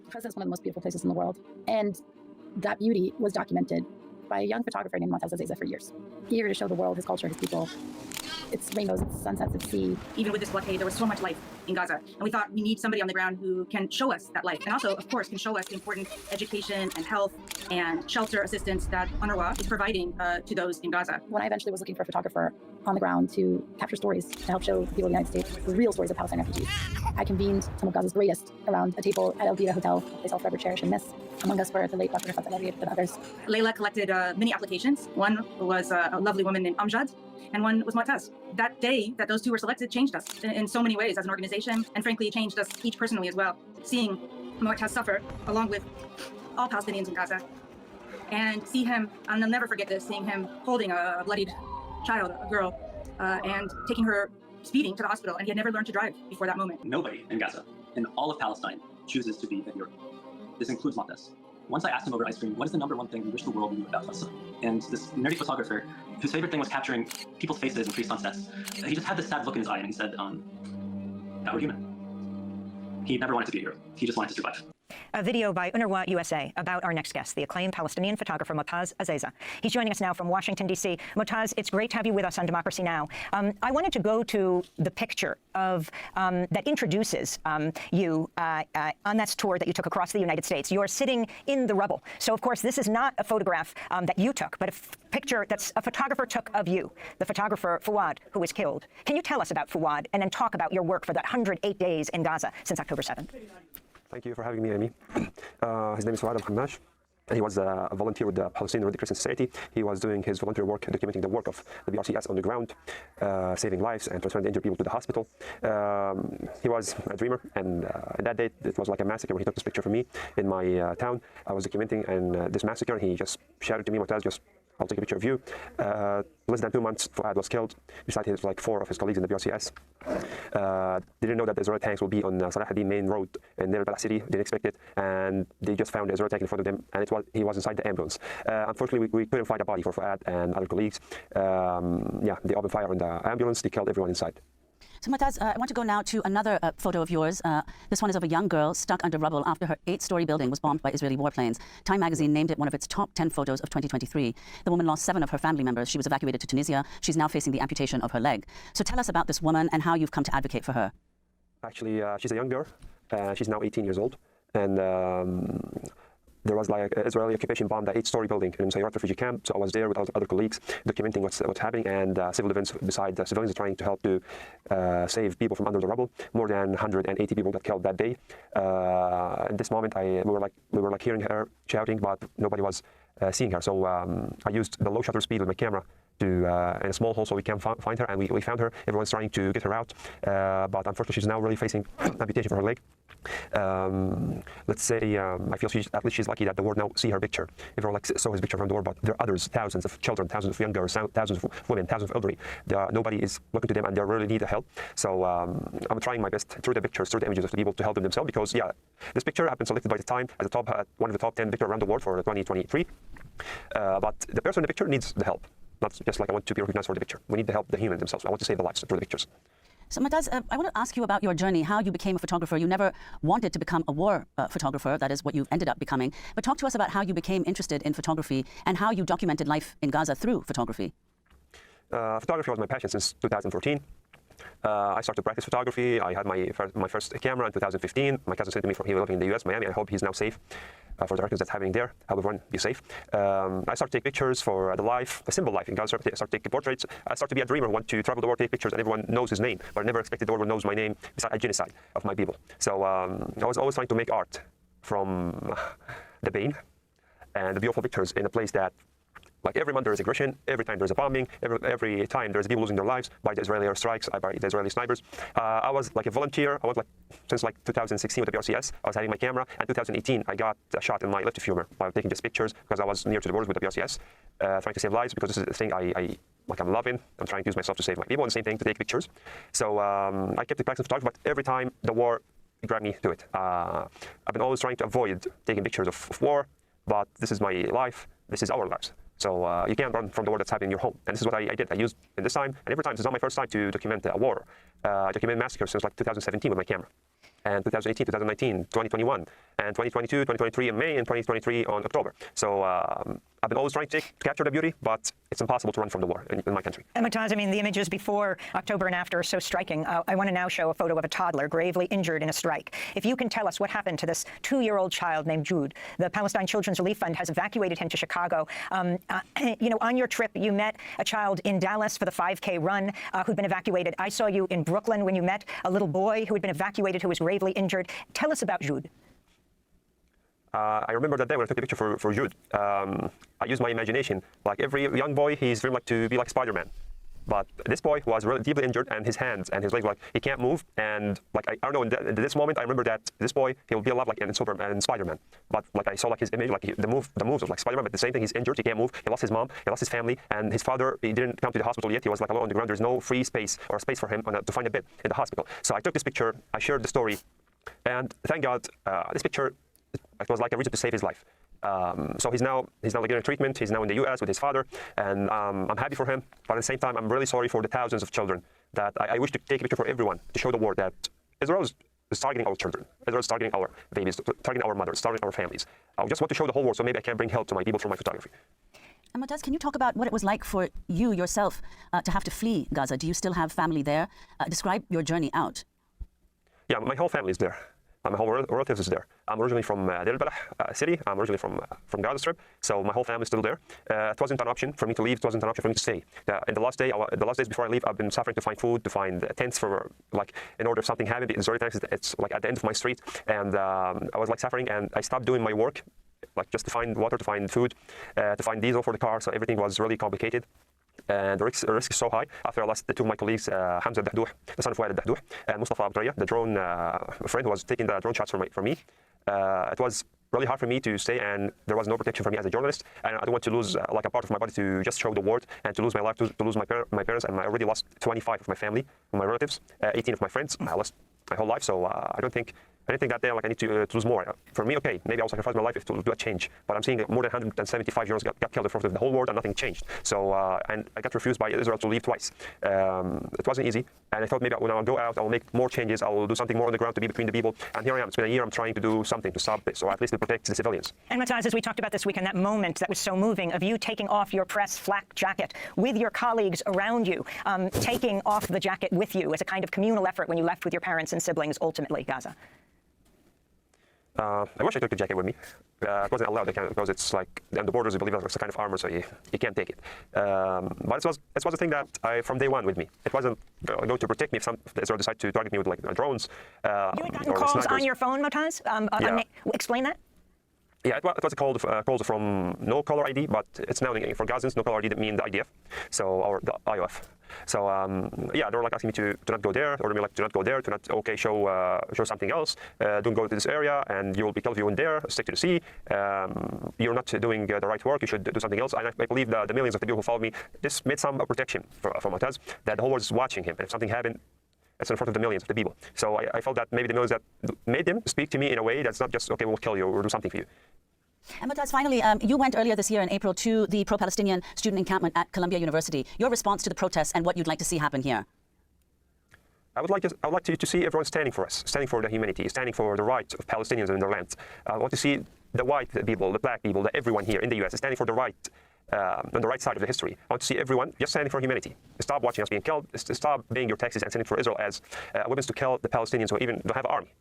Gaza is one of the most beautiful places in the world, and that beauty was documented by a young photographer named Motaz Azaiza for years. Eager to show the world his culture, his people, its rainbows, its sunsets, its sea. Even with this blockade, there was so much life in Gaza. And we thought we need somebody on the ground who can show us that life. And also, of course, can show us the important education and health and shelter assistance that UNRWA is providing to those in Gaza. When I eventually was looking for a photographer on the ground to capture stories to help show the people of the United States the real stories of Palestine refugees, I convened some of Gaza's greatest around a table at El Dira Hotel, a place I'll forever cherish and miss. Among us were the late Dr. HasanAbi and others. Leila collected many applications. One was a lovely woman named Amjad, and one was Motaz. That day that those two were selected changed us in so many ways as an organization, and frankly, it changed us each personally as well. Seeing Motaz suffer along with all Palestinians in Gaza, and see him, and I'll never forget this, seeing him holding a bloodied child, a girl, and taking her speeding to the hospital, and he had never learned to drive before that moment. Nobody in Gaza, in all of Palestine, chooses to be in Europe. This includes Motaz. Once I asked him over ice cream, what is the #1 thing you wish the world knew about us? And this nerdy photographer, whose favorite thing was capturing people's faces and free sunsets, he just had this sad look in his eye and he said, that we're human. He never wanted to be a hero. He just wanted to survive. A video by UNRWA USA about our next guest, the acclaimed Palestinian photographer Motaz Azaiza. He's joining us now from Washington, D.C. Motaz, it's great to have you with us on Democracy Now! I wanted to go to the picture of that introduces you on that tour that you took across the United States. You're sitting in the rubble. So, of course, this is not a photograph that you took, but a picture that's a photographer took of you, the photographer Fouad, who was killed. Can you tell us about Fouad and then talk about your work for that 108 days in Gaza since October 7th? Thank you for having me, Amy. His name is Fouad al-Hammash. He was a volunteer with the Palestinian Red Crescent Society. He was doing his volunteer work, documenting the work of the BRCS on the ground, saving lives and transferring the injured people to the hospital. He was a dreamer, and that day, it was like a massacre when he took this picture for me in my town. I was documenting this massacre, and he just shouted to me, Motaz, I'll take a picture of you. Less than 2 months, Fouad was killed, beside his 4 of his colleagues in the BRCS. Didn't know that the Israeli tanks will be on Salah ad-Din main road in near Bala City. Didn't expect it, and they just found the Israeli tank in front of them, and he was inside the ambulance. Unfortunately, we couldn't find a body for Fouad and other colleagues. They opened fire on the ambulance. They killed everyone inside. So Motaz, I want to go now to another photo of yours. This one is of a young girl stuck under rubble after her 8-story building was bombed by Israeli warplanes. Time magazine named it one of its top 10 photos of 2023. The woman lost 7 of her family members. She was evacuated to Tunisia. She's now facing the amputation of her leg. So tell us about this woman and how you've come to advocate for her. Actually, she's a young girl. She's now 18 years old. And there was an Israeli occupation bomb the 8-story building in Sayrat refugee camp. So I was there with other colleagues documenting what's happening, and civil defense beside the civilians are trying to help to save people from under the rubble. More than 180 people got killed that day. In this moment, we were hearing her shouting, but nobody was seeing her. So I used the low shutter speed with my camera in a small hole so we can find her, and we found her. Everyone's trying to get her out, but unfortunately she's now really facing amputation for her leg. Let's say I feel at least she's lucky that the world now see her picture. Everyone saw his picture from the world, but there are others, thousands of children, thousands of young girls, thousands of women, thousands of elderly. Nobody is looking to them, and they really need the help. So I'm trying my best through the pictures, through the images, to be able to help them themselves, because this picture has been selected by the Time as one of the top 10 pictures around the world for 2023. But the person in the picture needs the help. Not just I want to be recognized for the picture. We need the help, the humans themselves. I want to save the lives through the pictures. So Motaz, I want to ask you about your journey, how you became a photographer. You never wanted to become a war photographer. That is what you ended up becoming. But talk to us about how you became interested in photography and how you documented life in Gaza through photography. Photography was my passion since 2014. I started to practice photography. I had my first camera in 2015. My cousin sent to me from here living in the US, Miami. I hope he's now safe for the records that's happening there. I hope everyone be safe. I started to take pictures for the simple life in Gaza. I started to take portraits. I started to be a dreamer, want to travel the world, take pictures, and everyone knows his name. But I never expected the world knows my name besides a genocide of my people. So I was always trying to make art from the pain and the beautiful pictures in a place that, every month there is aggression, every time there's a bombing, every time there's people losing their lives by the Israeli airstrikes, by the Israeli snipers. I was a volunteer. I was since 2016 with the BRCS. I was having my camera, and 2018 I got a shot in my left femur by taking these pictures because I was near to the borders with the BRCS, trying to save lives, because this is the thing I'm loving. I'm trying to use myself to save my people, and the same thing, to take pictures. So I kept practicing photography, but every time the war grabbed me to it. I've been always trying to avoid taking pictures of war, but this is my life. This is our lives. So you can't run from the war that's happening in your home. And this is what I did. I used in this time, and every time, this is not my first time to document a war. I document massacres since like 2017 with my camera. And 2018, 2019, 2021, and 2022, 2023 in May, and 2023 on October. So I've been always trying to capture the beauty, but it's impossible to run from the war in my country. And Motaz, I mean, the images before October and after are so striking. I want to now show a photo of a toddler gravely injured in a strike. If you can tell us what happened to this 2-year-old child named Jude. The Palestine Children's Relief Fund has evacuated him to Chicago. You know, on your trip, you met a child in Dallas for the 5K run who'd been evacuated. I saw you in Brooklyn when you met a little boy who had been evacuated who was gravely injured. Tell us about Jude. I remember that day when I took the picture for Jude. I used my imagination. Like every young boy, he's dreamed like to be like Spider-Man. But this boy was really deeply injured, and his hands and his legs, like he can't move. And like I don't know, in this moment, I remember that this boy, he will be alive like in Superman and Spider-Man. But like I saw like his image, like the moves was like Spider-Man. But the same thing, he's injured, he can't move. He lost his mom, he lost his family, and his father, he didn't come to the hospital yet. He was like alone on the ground. There's no free space or space for him to find a bed in the hospital. So I took this picture, I shared the story, and thank God, this picture, it was like a reason to save his life. So he's now getting treatment. He's now in the U.S. with his father, and I'm happy for him. But at the same time, I'm really sorry for the thousands of children that I wish to take a picture for everyone to show the world that Israel is targeting our children. Israel is targeting our babies, targeting our mothers, targeting our families. I just want to show the whole world, so maybe I can bring help to my people through my photography. And Motaz, can you talk about what it was like for you yourself to have to flee Gaza? Do you still have family there? Describe your journey out. Yeah, my whole family is there. My whole relatives is there. I'm originally from Lebanon city. I'm originally from Gaza Strip, so my whole family is still there. It wasn't an option for me to leave. It wasn't an option for me to stay. In the last days before I leave, I've been suffering to find food, to find tents for like in order if something happened. The Israeli tanks, it's like at the end of my street, and I was like suffering, and I stopped doing my work, like just to find water, to find food, to find diesel for the car. So everything was really complicated. And the risk is so high. After I lost the two of my colleagues, Hamza Dahdouh, the son of Walid Dahdouh, and Mustafa Abdraya, the drone friend who was taking the drone shots for me. It was really hard for me to stay, and there was no protection for me as a journalist. And I don't want to lose like a part of my body to just show the world, and to lose my life, to lose my parents. And I already lost 25 of my family, my relatives, 18 of my friends. I lost my whole life, so I don't think that day like I need to lose more. For me, okay, maybe I'll sacrifice my life if to do a change. But I'm seeing more than 175 journalists got killed in front of the whole world, and nothing changed. So and I got refused by Israel to leave twice. It wasn't easy, and I thought maybe when I'll go out, I'll make more changes. I'll do something more on the ground to be between the people. And here I am. It's been a year. I'm trying to do something to stop this, or at least to protect the civilians. And Motaz, as we talked about this weekend, that moment that was so moving of you taking off your press flak jacket with your colleagues around you, taking off the jacket with you as a kind of communal effort when you left with your parents and siblings, ultimately, Gaza. I wish I took the jacket with me. It wasn't allowed because it's like on the borders, I believe it's a kind of armor, so you can't take it. But it was a thing that from day one with me. It wasn't going to protect me if Israel decided to target me with like drones. You had gotten calls on your phone, Motaz? Yeah. Explain that. Yeah, it was a call from no caller ID, but it's now for Gazans, no caller ID mean the IDF, or the IOF. So yeah, they were like asking me to not go there, or like to not go there, to not show something else. Don't go to this area, and you will be killed if you went there. Stick to the sea. You're not doing the right work. You should do something else. And I believe the millions of people who followed me, this made some protection for Motaz, that the whole world is watching him. And if something happened, it's in front of the millions of the people. So I felt that maybe the millions that made him speak to me in a way that's not just, okay, we'll kill you or do something for you. And Motaz, finally, you went earlier this year in April to the pro-Palestinian student encampment at Columbia University. Your response to the protests and what you'd like to see happen here? I would like to see everyone standing for us, standing for the humanity, standing for the rights of Palestinians in their land. I want to see the white people, the black people, everyone here in the U.S. standing for the right, on the right side of the history. I want to see everyone just standing for humanity. Stop watching us being killed. Stop being your taxes and sending for Israel as weapons to kill the Palestinians who even don't have an army.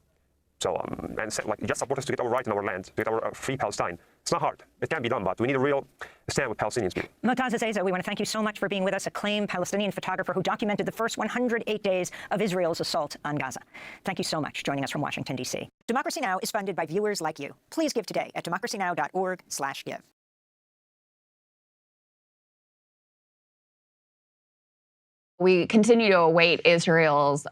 So, and like, just support us to get our right in our land, to get our free Palestine. It's not hard. It can be done, but we need a real stand with Palestinians. Motaz Azaiza, we want to thank you so much for being with us, acclaimed Palestinian photographer who documented the first 108 days of Israel's assault on Gaza. Thank you so much, joining us from Washington, D.C. Democracy Now! Is funded by viewers like you. Please give today at democracynow.org/give. We continue to await Israel's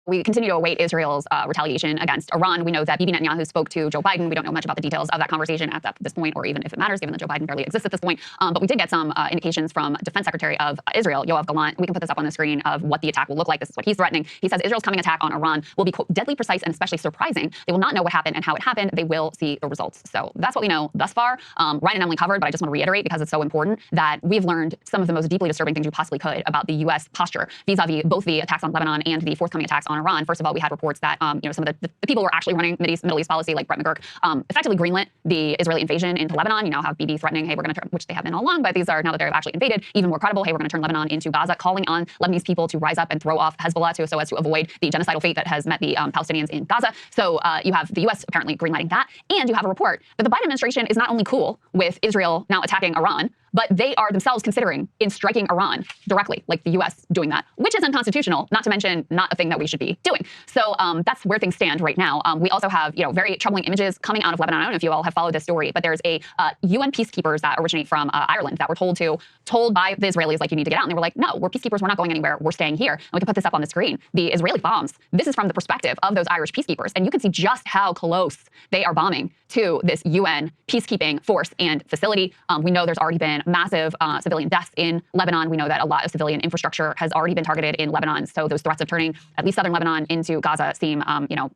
We continue to await Israel's retaliation against Iran. We know that Bibi Netanyahu spoke to Joe Biden. We don't know much about the details of that conversation at this point, or even if it matters, given that Joe Biden barely exists at this point. But we did get some indications from Defense Secretary of Israel, Yoav Gallant. We can put this up on the screen of what the attack will look like. This is what he's threatening. He says Israel's coming attack on Iran will be, quote, deadly precise and especially surprising. They will not know what happened and how it happened. They will see the results. So that's what we know thus far. Ryan and Emily covered, but I just want to reiterate, because it's so important, that we've learned some of the most deeply disturbing things we possibly could about the U.S. posture vis-a-vis both the attacks on Lebanon and the forthcoming attacks on Iran. First of all, we had reports that some of the people who are actually running Middle East policy, like Brett McGurk, effectively greenlit the Israeli invasion into Lebanon. You know, have Bibi threatening, hey, we're going to turn, which they have been all along, but these are now that they've actually invaded, even more credible, hey, we're going to turn Lebanon into Gaza, calling on Lebanese people to rise up and throw off Hezbollah so as to avoid the genocidal fate that has met the Palestinians in Gaza. So you have the U.S. apparently greenlighting that, and you have a report that the Biden administration is not only cool with Israel now attacking Iran, but they are themselves considering in striking Iran directly, like the U.S. doing that, which is unconstitutional, not to mention not a thing that we should be doing. So that's where things stand right now. We also have, very troubling images coming out of Lebanon. I don't know if you all have followed this story, but there's a UN peacekeepers that originate from Ireland that were told by the Israelis, like, you need to get out. And they were like, no, we're peacekeepers. We're not going anywhere. We're staying here. And we can put this up on the screen. The Israeli bombs. This is from the perspective of those Irish peacekeepers. And you can see just how close they are bombing to this UN peacekeeping force and facility. We know there's already been massive civilian deaths in Lebanon. We know that a lot of civilian infrastructure has already been targeted in Lebanon. So those threats of turning at least southern Lebanon into Gaza seem,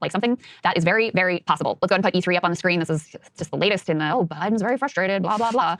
like something that is very, very possible. Let's go ahead and put E3 up on the screen. This is just the latest in the, Biden's very frustrated, blah, blah, blah.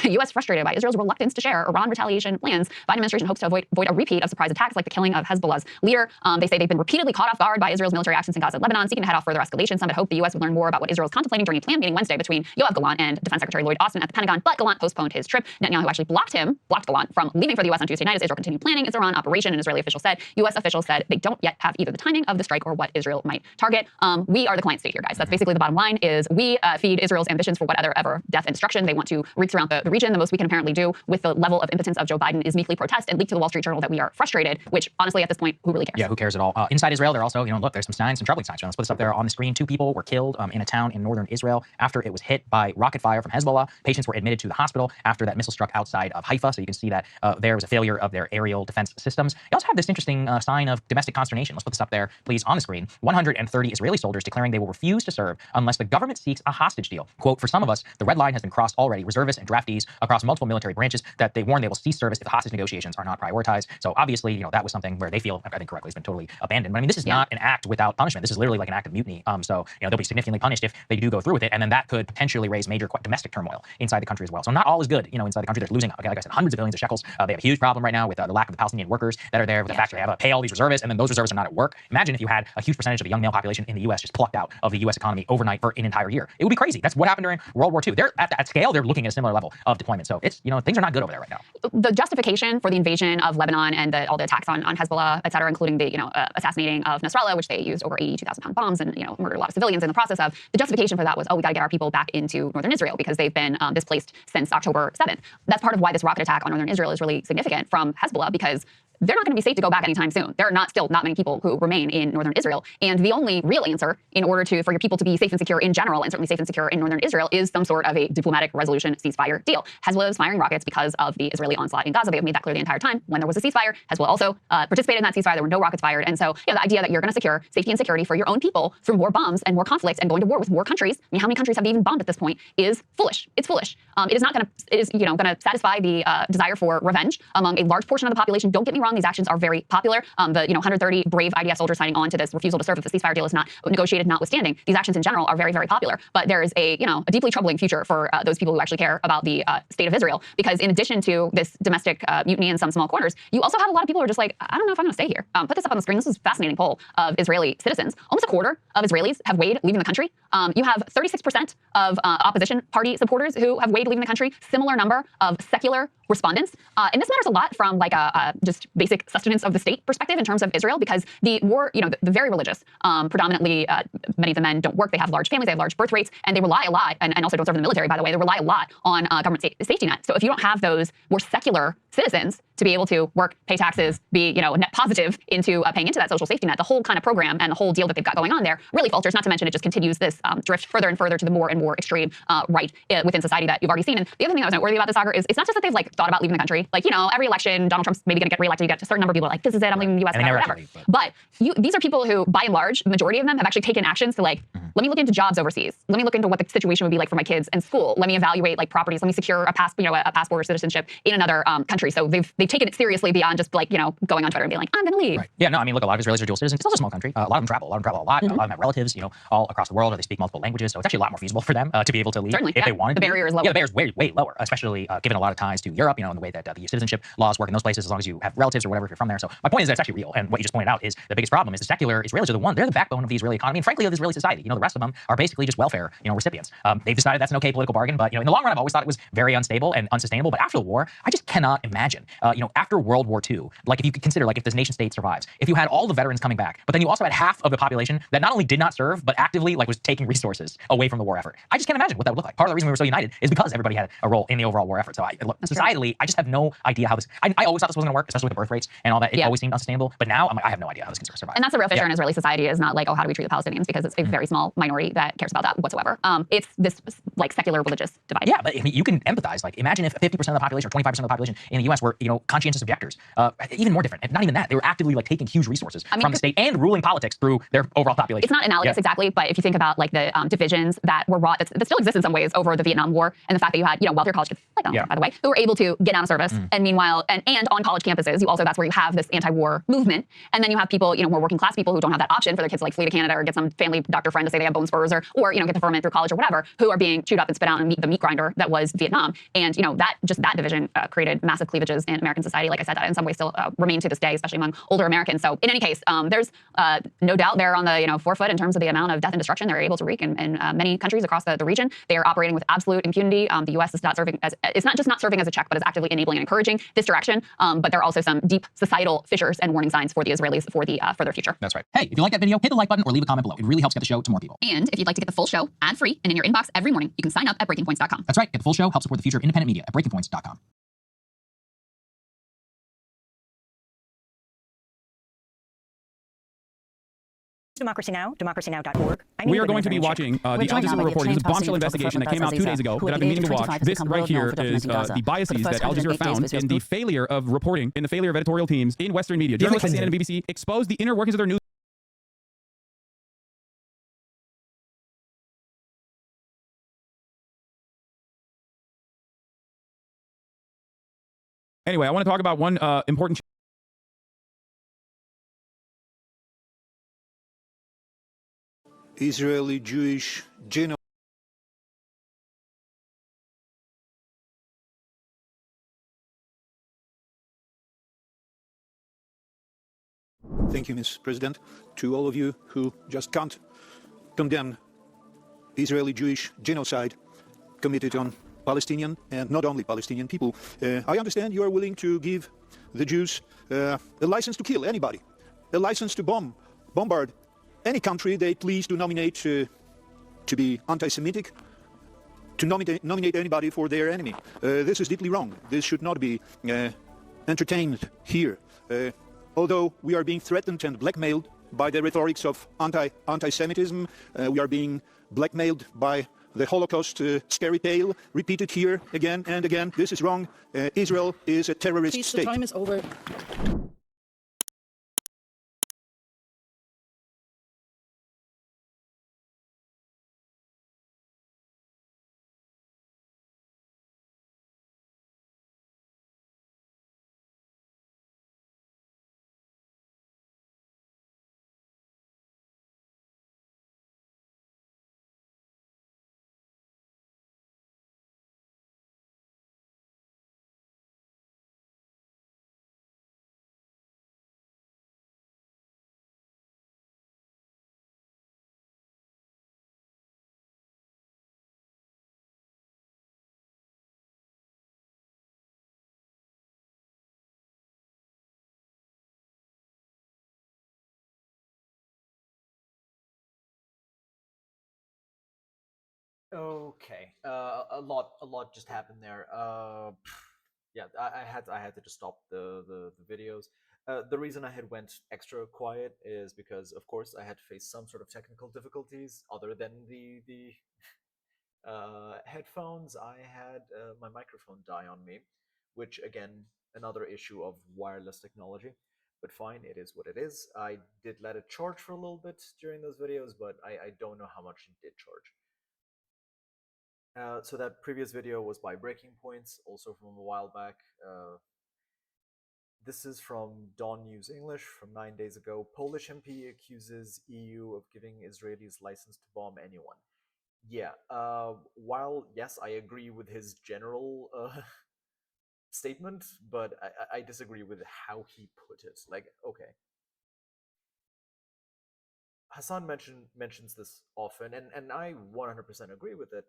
U.S. frustrated by Israel's reluctance to share Iran retaliation plans. Biden administration hopes to avoid a repeat of surprise attacks like the killing of Hezbollah's leader. They say they've been repeatedly caught off guard by Israel's military actions in Gaza and Lebanon, seeking to head off further escalation. Some had hoped the U.S. would learn more about what Israel is contemplating during a planned meeting Wednesday between Yoav Gallant and Defense Secretary Lloyd Austin at the Pentagon, but Gallant postponed his trip. Netanyahu actually blocked Gallant from leaving for the U.S. on Tuesday night as Israel continued planning its Iran operation. An Israeli official said. U.S. officials said they don't yet have either the timing of the strike or what Israel might target. We are the client state here, guys. That's basically the bottom line. Is we feed Israel's ambitions for whatever death and destruction they want to wreak throughout the region. The most we can apparently do with the level of impotence of Joe Biden is meekly protest and leak to the Wall Street Journal that we are frustrated. Which honestly, at this point, who really cares? Yeah, who cares at all? Inside Israel, they're also, look, there's some troubling signs. Let's put this up there on the screen. 2 people were killed in a town in northern Israel after it was hit by rocket fire from Hezbollah. Patients were admitted to the hospital after that missile struck outside of Haifa. So you can see that there was a failure of their aerial defense systems. They also have this interesting sign of domestic consternation. Let's put this up there, please, on the screen. 130 Israeli soldiers declaring they will refuse to serve unless the government seeks a hostage deal. Quote, for some of us, the red line has been crossed already. Reservists and draftees across multiple military branches that they warn they will cease service if the hostage negotiations are not prioritized. So obviously, that was something where they feel, I think correctly, has been totally abandoned. But I mean, this is not an act without punishment. This is literally like an act of mutiny. So they'll be significantly punished if they do go through with it. And then that could potentially raise major domestic turmoil inside the country as well. So not all is good, inside the country. They're losing, like I said, hundreds of billions of shekels. They have a huge problem right now with the lack of the Palestinian workers that are there, with the fact that they have to pay all these reservists, and then those reservists are not at work. Imagine if you had a huge percentage of the young male population in the U.S. just plucked out of the U.S. economy overnight for an entire year. It would be crazy. That's what happened during World War II. They're at scale, they're looking at a similar level of deployment. So it's, things are not good over there right now. The justification for the invasion of Lebanon and all the attacks on Hezbollah, et cetera, including the, assassinating of Nasrallah, which they used over 82,000-pound bombs and, murdered a lot of civilians in the process of, the justification for that was, we got to get our people back into northern Israel because they've been displaced since October 7th. That's part of why this rocket attack on northern Israel is really significant from Hezbollah, because they're not going to be safe to go back anytime soon. There are still not many people who remain in northern Israel. And the only real answer in order for your people to be safe and secure in general, and certainly safe and secure in northern Israel, is some sort of a diplomatic resolution ceasefire deal. Hezbollah is firing rockets because of the Israeli onslaught in Gaza. They have made that clear the entire time. When there was a ceasefire, Hezbollah also participated in that ceasefire. There were no rockets fired. And so the idea that you're going to secure safety and security for your own people through more bombs and more conflicts and going to war with more countries, I mean, how many countries have they even bombed at this point, is foolish. It's foolish. It is not going to, it is, going to satisfy the desire for revenge among a large portion of the population. Don't get me wrong, these actions are very popular. The 130 brave IDF soldiers signing on to this refusal to serve if the ceasefire deal is not negotiated, notwithstanding, these actions in general are very, very popular. But there is a deeply troubling future for those people who actually care about the state of Israel, because in addition to this domestic mutiny in some small corners, you also have a lot of people who are just like, I don't know if I'm going to stay here. Put this up on the screen. This is a fascinating poll of Israeli citizens. Almost a quarter of Israelis have weighed leaving the country. You have 36% of opposition party supporters who have weighed leaving the country. Similar number of secular respondents. And this matters a lot from like a just basic sustenance of the state perspective in terms of Israel, because the war, the very religious, predominantly many of the men don't work, they have large families, they have large birth rates, and they rely a lot, and also don't serve in the military, by the way, they rely a lot on government safety net. So if you don't have those more secular citizens to be able to work, pay taxes, be net positive into paying into that social safety net. The whole kind of program and the whole deal that they've got going on there really falters. Not to mention it just continues this drift further and further to the more and more extreme right within society that you've already seen. And the other thing that was noteworthy about this saga is it's not just that they've thought about leaving the country. every election, Donald Trump's maybe going to get reelected. You get a certain number of people like, this is it, I'm leaving the U.S. whatever. But these are people who, by and large, the majority of them have actually taken actions to let me look into jobs overseas. Let me look into what the situation would be like for my kids in school. Let me evaluate properties. Let me secure a passport or citizenship in another country. So they've taken it seriously beyond just going on Twitter and being like, I'm going to leave. Right. Yeah, no, I mean, look, a lot of Israelis are dual citizens. It's also a small country. A lot of them travel. A lot of them travel a lot. A lot of them have relatives, all across the world, or they speak multiple languages. So it's actually a lot more feasible for them to be able to leave if they wanted to. The barrier is lower. Yeah, the barrier is way, way lower, especially given a lot of ties to Europe, in the way that the citizenship laws work in those places, as long as you have relatives or whatever if you're from there. So my point is that it's actually real. And what you just pointed out is the biggest problem is the secular Israelis are they're the backbone of the Israeli economy and frankly of the Israeli society. The rest of them are basically just welfare, recipients. They've decided that's an okay political bargain, but in the long run, I've always thought it was very unstable and unsustainable. But after the war, I just cannot imagine, after World War II, if you could consider, if this nation state survives, if you had all the veterans coming back, but then you also had half of the population that not only did not serve, but actively was taking resources away from the war effort. I just can't imagine what that would look like. Part of the reason we were so united is because everybody had a role in the overall war effort. So societally, I just have no idea how this. I always thought this wasn't going to work, especially with the birth rates and all that. It always seemed unsustainable. But now I have no idea how this can survive. And that's the real fissure in Israeli society is not how do we treat the Palestinians, because it's a very small minority that cares about that whatsoever. It's this secular religious divide. Yeah, but you can empathize. Imagine if 50% of the population or 25% of the population in the U.S. were conscientious objectors. Even more different. And not even that. They were actively taking huge resources from the state and ruling politics through their overall population. It's not analogous exactly, but if you think about the divisions that were wrought, that still exist in some ways over the Vietnam War, and the fact that you had wealthier college kids, by the way, who were able to get out of service, and meanwhile, and on college campuses, that's where you have this anti-war movement, and then you have people, more working class people who don't have that option for their kids to flee to Canada or get some family doctor friend to say they have bone spurs or get deferment through college or whatever, who are being chewed up and spit out and the meat grinder that was Vietnam, and that division created massive cleavages in American society. Like I said, that in some ways still remain to this day, especially among older Americans. So in any case, there's no doubt they're on the forefoot in terms of the amount of death and destruction they're able to wreak in many countries across the region. They are operating with absolute impunity. The U.S. is not serving as it's not just not serving as a check, but is actively enabling and encouraging this direction. But there are also some deep societal fissures and warning signs for the Israelis for their future. That's right. Hey, if you like that video, hit the like button or leave a comment below. It really helps get the show to more people. And if you'd like to get the full show ad-free and in your inbox every morning, you can sign up at breakingpoints.com. That's right. Get the full show. Help support the future of independent media at breakingpoints.com. Democracy Now!, democracynow.org. We are going to be watching the Al Jazeera report. This is a bombshell investigation that came out 2 days ago that I've been meaning to watch. This right here is the biases that Al Jazeera found in the failure of reporting, in the failure of editorial teams in Western media. Journalists like CNN and BBC exposed the inner workings of their news. Anyway, I want to talk about one important Israeli Jewish genocide. Thank you, Ms. President. To all of you who just can't condemn Israeli Jewish genocide committed on Palestinian and not only Palestinian people, I understand you are willing to give the Jews a license to kill anybody, a license to bombard any country they please to nominate to be anti-Semitic, to nominate anybody for their enemy. This is deeply wrong. This should not be entertained here. Although we are being threatened and blackmailed by the rhetorics of anti-Semitism, we are being blackmailed by the Holocaust scary tale repeated here again and again. This is wrong. Israel is a terrorist state. The time is over. Okay, a lot just happened there. yeah, I had to just stop the videos. The reason I had went extra quiet is because, of course, I had faced some sort of technical difficulties other than the headphones. I had my microphone die on me, which again, another issue of wireless technology. But fine, it is what it is. I did let it charge for a little bit during those videos, but I don't know how much it did charge. So that previous video was by Breaking Points, also from a while back. This is from Dawn News English from 9 days ago. Polish MP accuses EU of giving Israelis license to bomb anyone. Yeah, while, yes, I agree with his general statement, but I disagree with how he put it. Like, okay. Hasan mentions this often, and I 100% agree with it.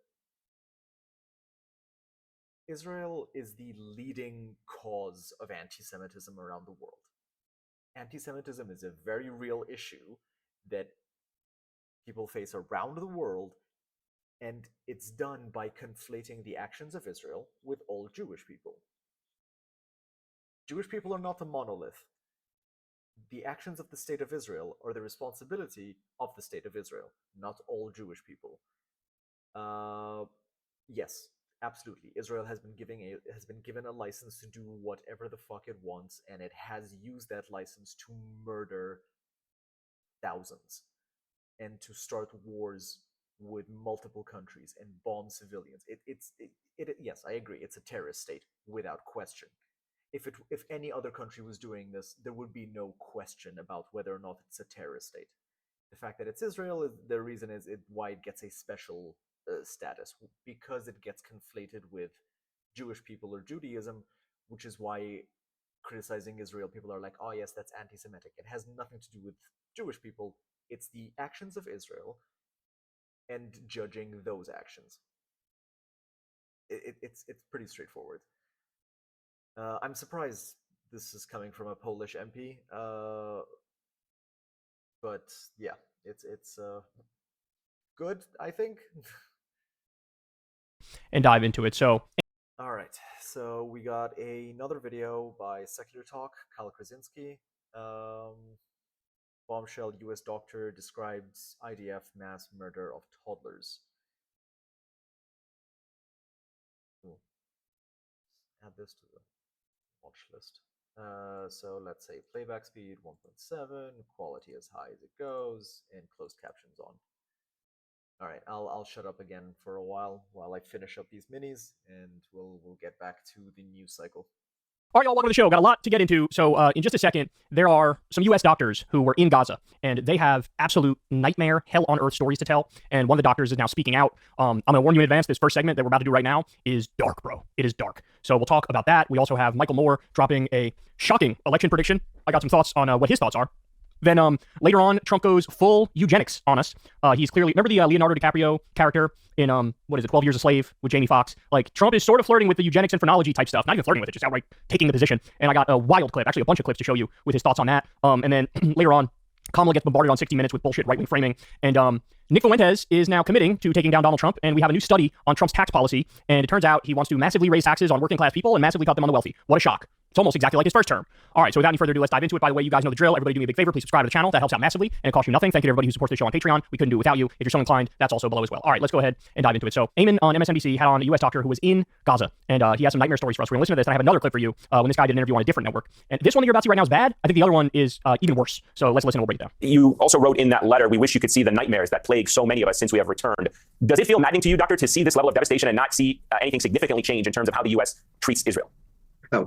Israel is the leading cause of anti-Semitism around the world. Anti-Semitism is a very real issue that people face around the world, and it's done by conflating the actions of Israel with all Jewish people. Jewish people are not a monolith. The actions of the State of Israel are the responsibility of the State of Israel, not all Jewish people. Yes, absolutely. Israel has been given a license to do whatever the fuck it wants, and it has used that license to murder thousands and to start wars with multiple countries and bomb civilians. Yes, I agree. It's a terrorist state without question. If any other country was doing this, there would be no question about whether or not it's a terrorist state. The fact that it's Israel, the reason is why it gets a special status, because it gets conflated with Jewish people or Judaism, which is why criticizing Israel, people are like, oh yes, that's anti-Semitic. It has nothing to do with Jewish people. It's the actions of Israel and judging those actions. It's pretty straightforward. I'm surprised this is coming from a Polish MP, but yeah, it's good, I think. And dive into it. So, all right, so we got another video by Secular Talk, Kyle Krasinski. Bombshell U.S. doctor describes IDF mass murder of toddlers. Ooh. Add this to the watch list. So let's say playback speed 1.7, quality as high as it goes, and closed captions on. All right, I'll shut up again for a while I finish up these minis, and we'll get back to the news cycle. all right, y'all, welcome to the show. Got a lot to get into. So in just a second, there are some U.S. doctors who were in Gaza, and they have absolute nightmare, hell-on-earth stories to tell. And one of the doctors is now speaking out. I'm going to warn you in advance, this first segment that we're about to do right now is dark, bro. It is dark. So we'll talk about that. We also have Michael Moore dropping a shocking election prediction. I got some thoughts on what his thoughts are. Then later on, Trump goes full eugenics on us. He's clearly, remember the Leonardo DiCaprio character in, 12 Years a Slave with Jamie Foxx? Like, Trump is sort of flirting with the eugenics and phrenology type stuff. Not even flirting with it, just outright taking the position. And I got a wild clip, actually a bunch of clips to show you with his thoughts on that. And then later on, Kamala gets bombarded on 60 Minutes with bullshit right-wing framing. And Nick Fuentes is now committing to taking down Donald Trump, and we have a new study on Trump's tax policy, and it turns out he wants to massively raise taxes on working class people and massively cut them on the wealthy. What a shock. It's almost exactly like his first term. All right, so without any further ado, let's dive into it. By the way, you guys know the drill. Everybody do me a big favor. Please subscribe to the channel. That helps out massively, and it costs you nothing. Thank you to everybody who supports the show on Patreon. We couldn't do it without you. If you're so inclined, that's also below as well. All right, let's go ahead and dive into it. So Eamon on MSNBC had on a U.S. doctor who was in Gaza, and he has some nightmare stories for us. We're going to listen to this, and I have another clip for you when this guy did an interview on a different network. And this one that you're about to see right now is bad. I think the other one is even worse. So let's listen and we'll break it down. You also wrote in that letter, we wish you could see the nightmares that plague so many of us since we have returned. Does it feel maddening to you, Doctor, to see this level of devastation and not see anything significantly change in terms of how the U.S. treats Israel?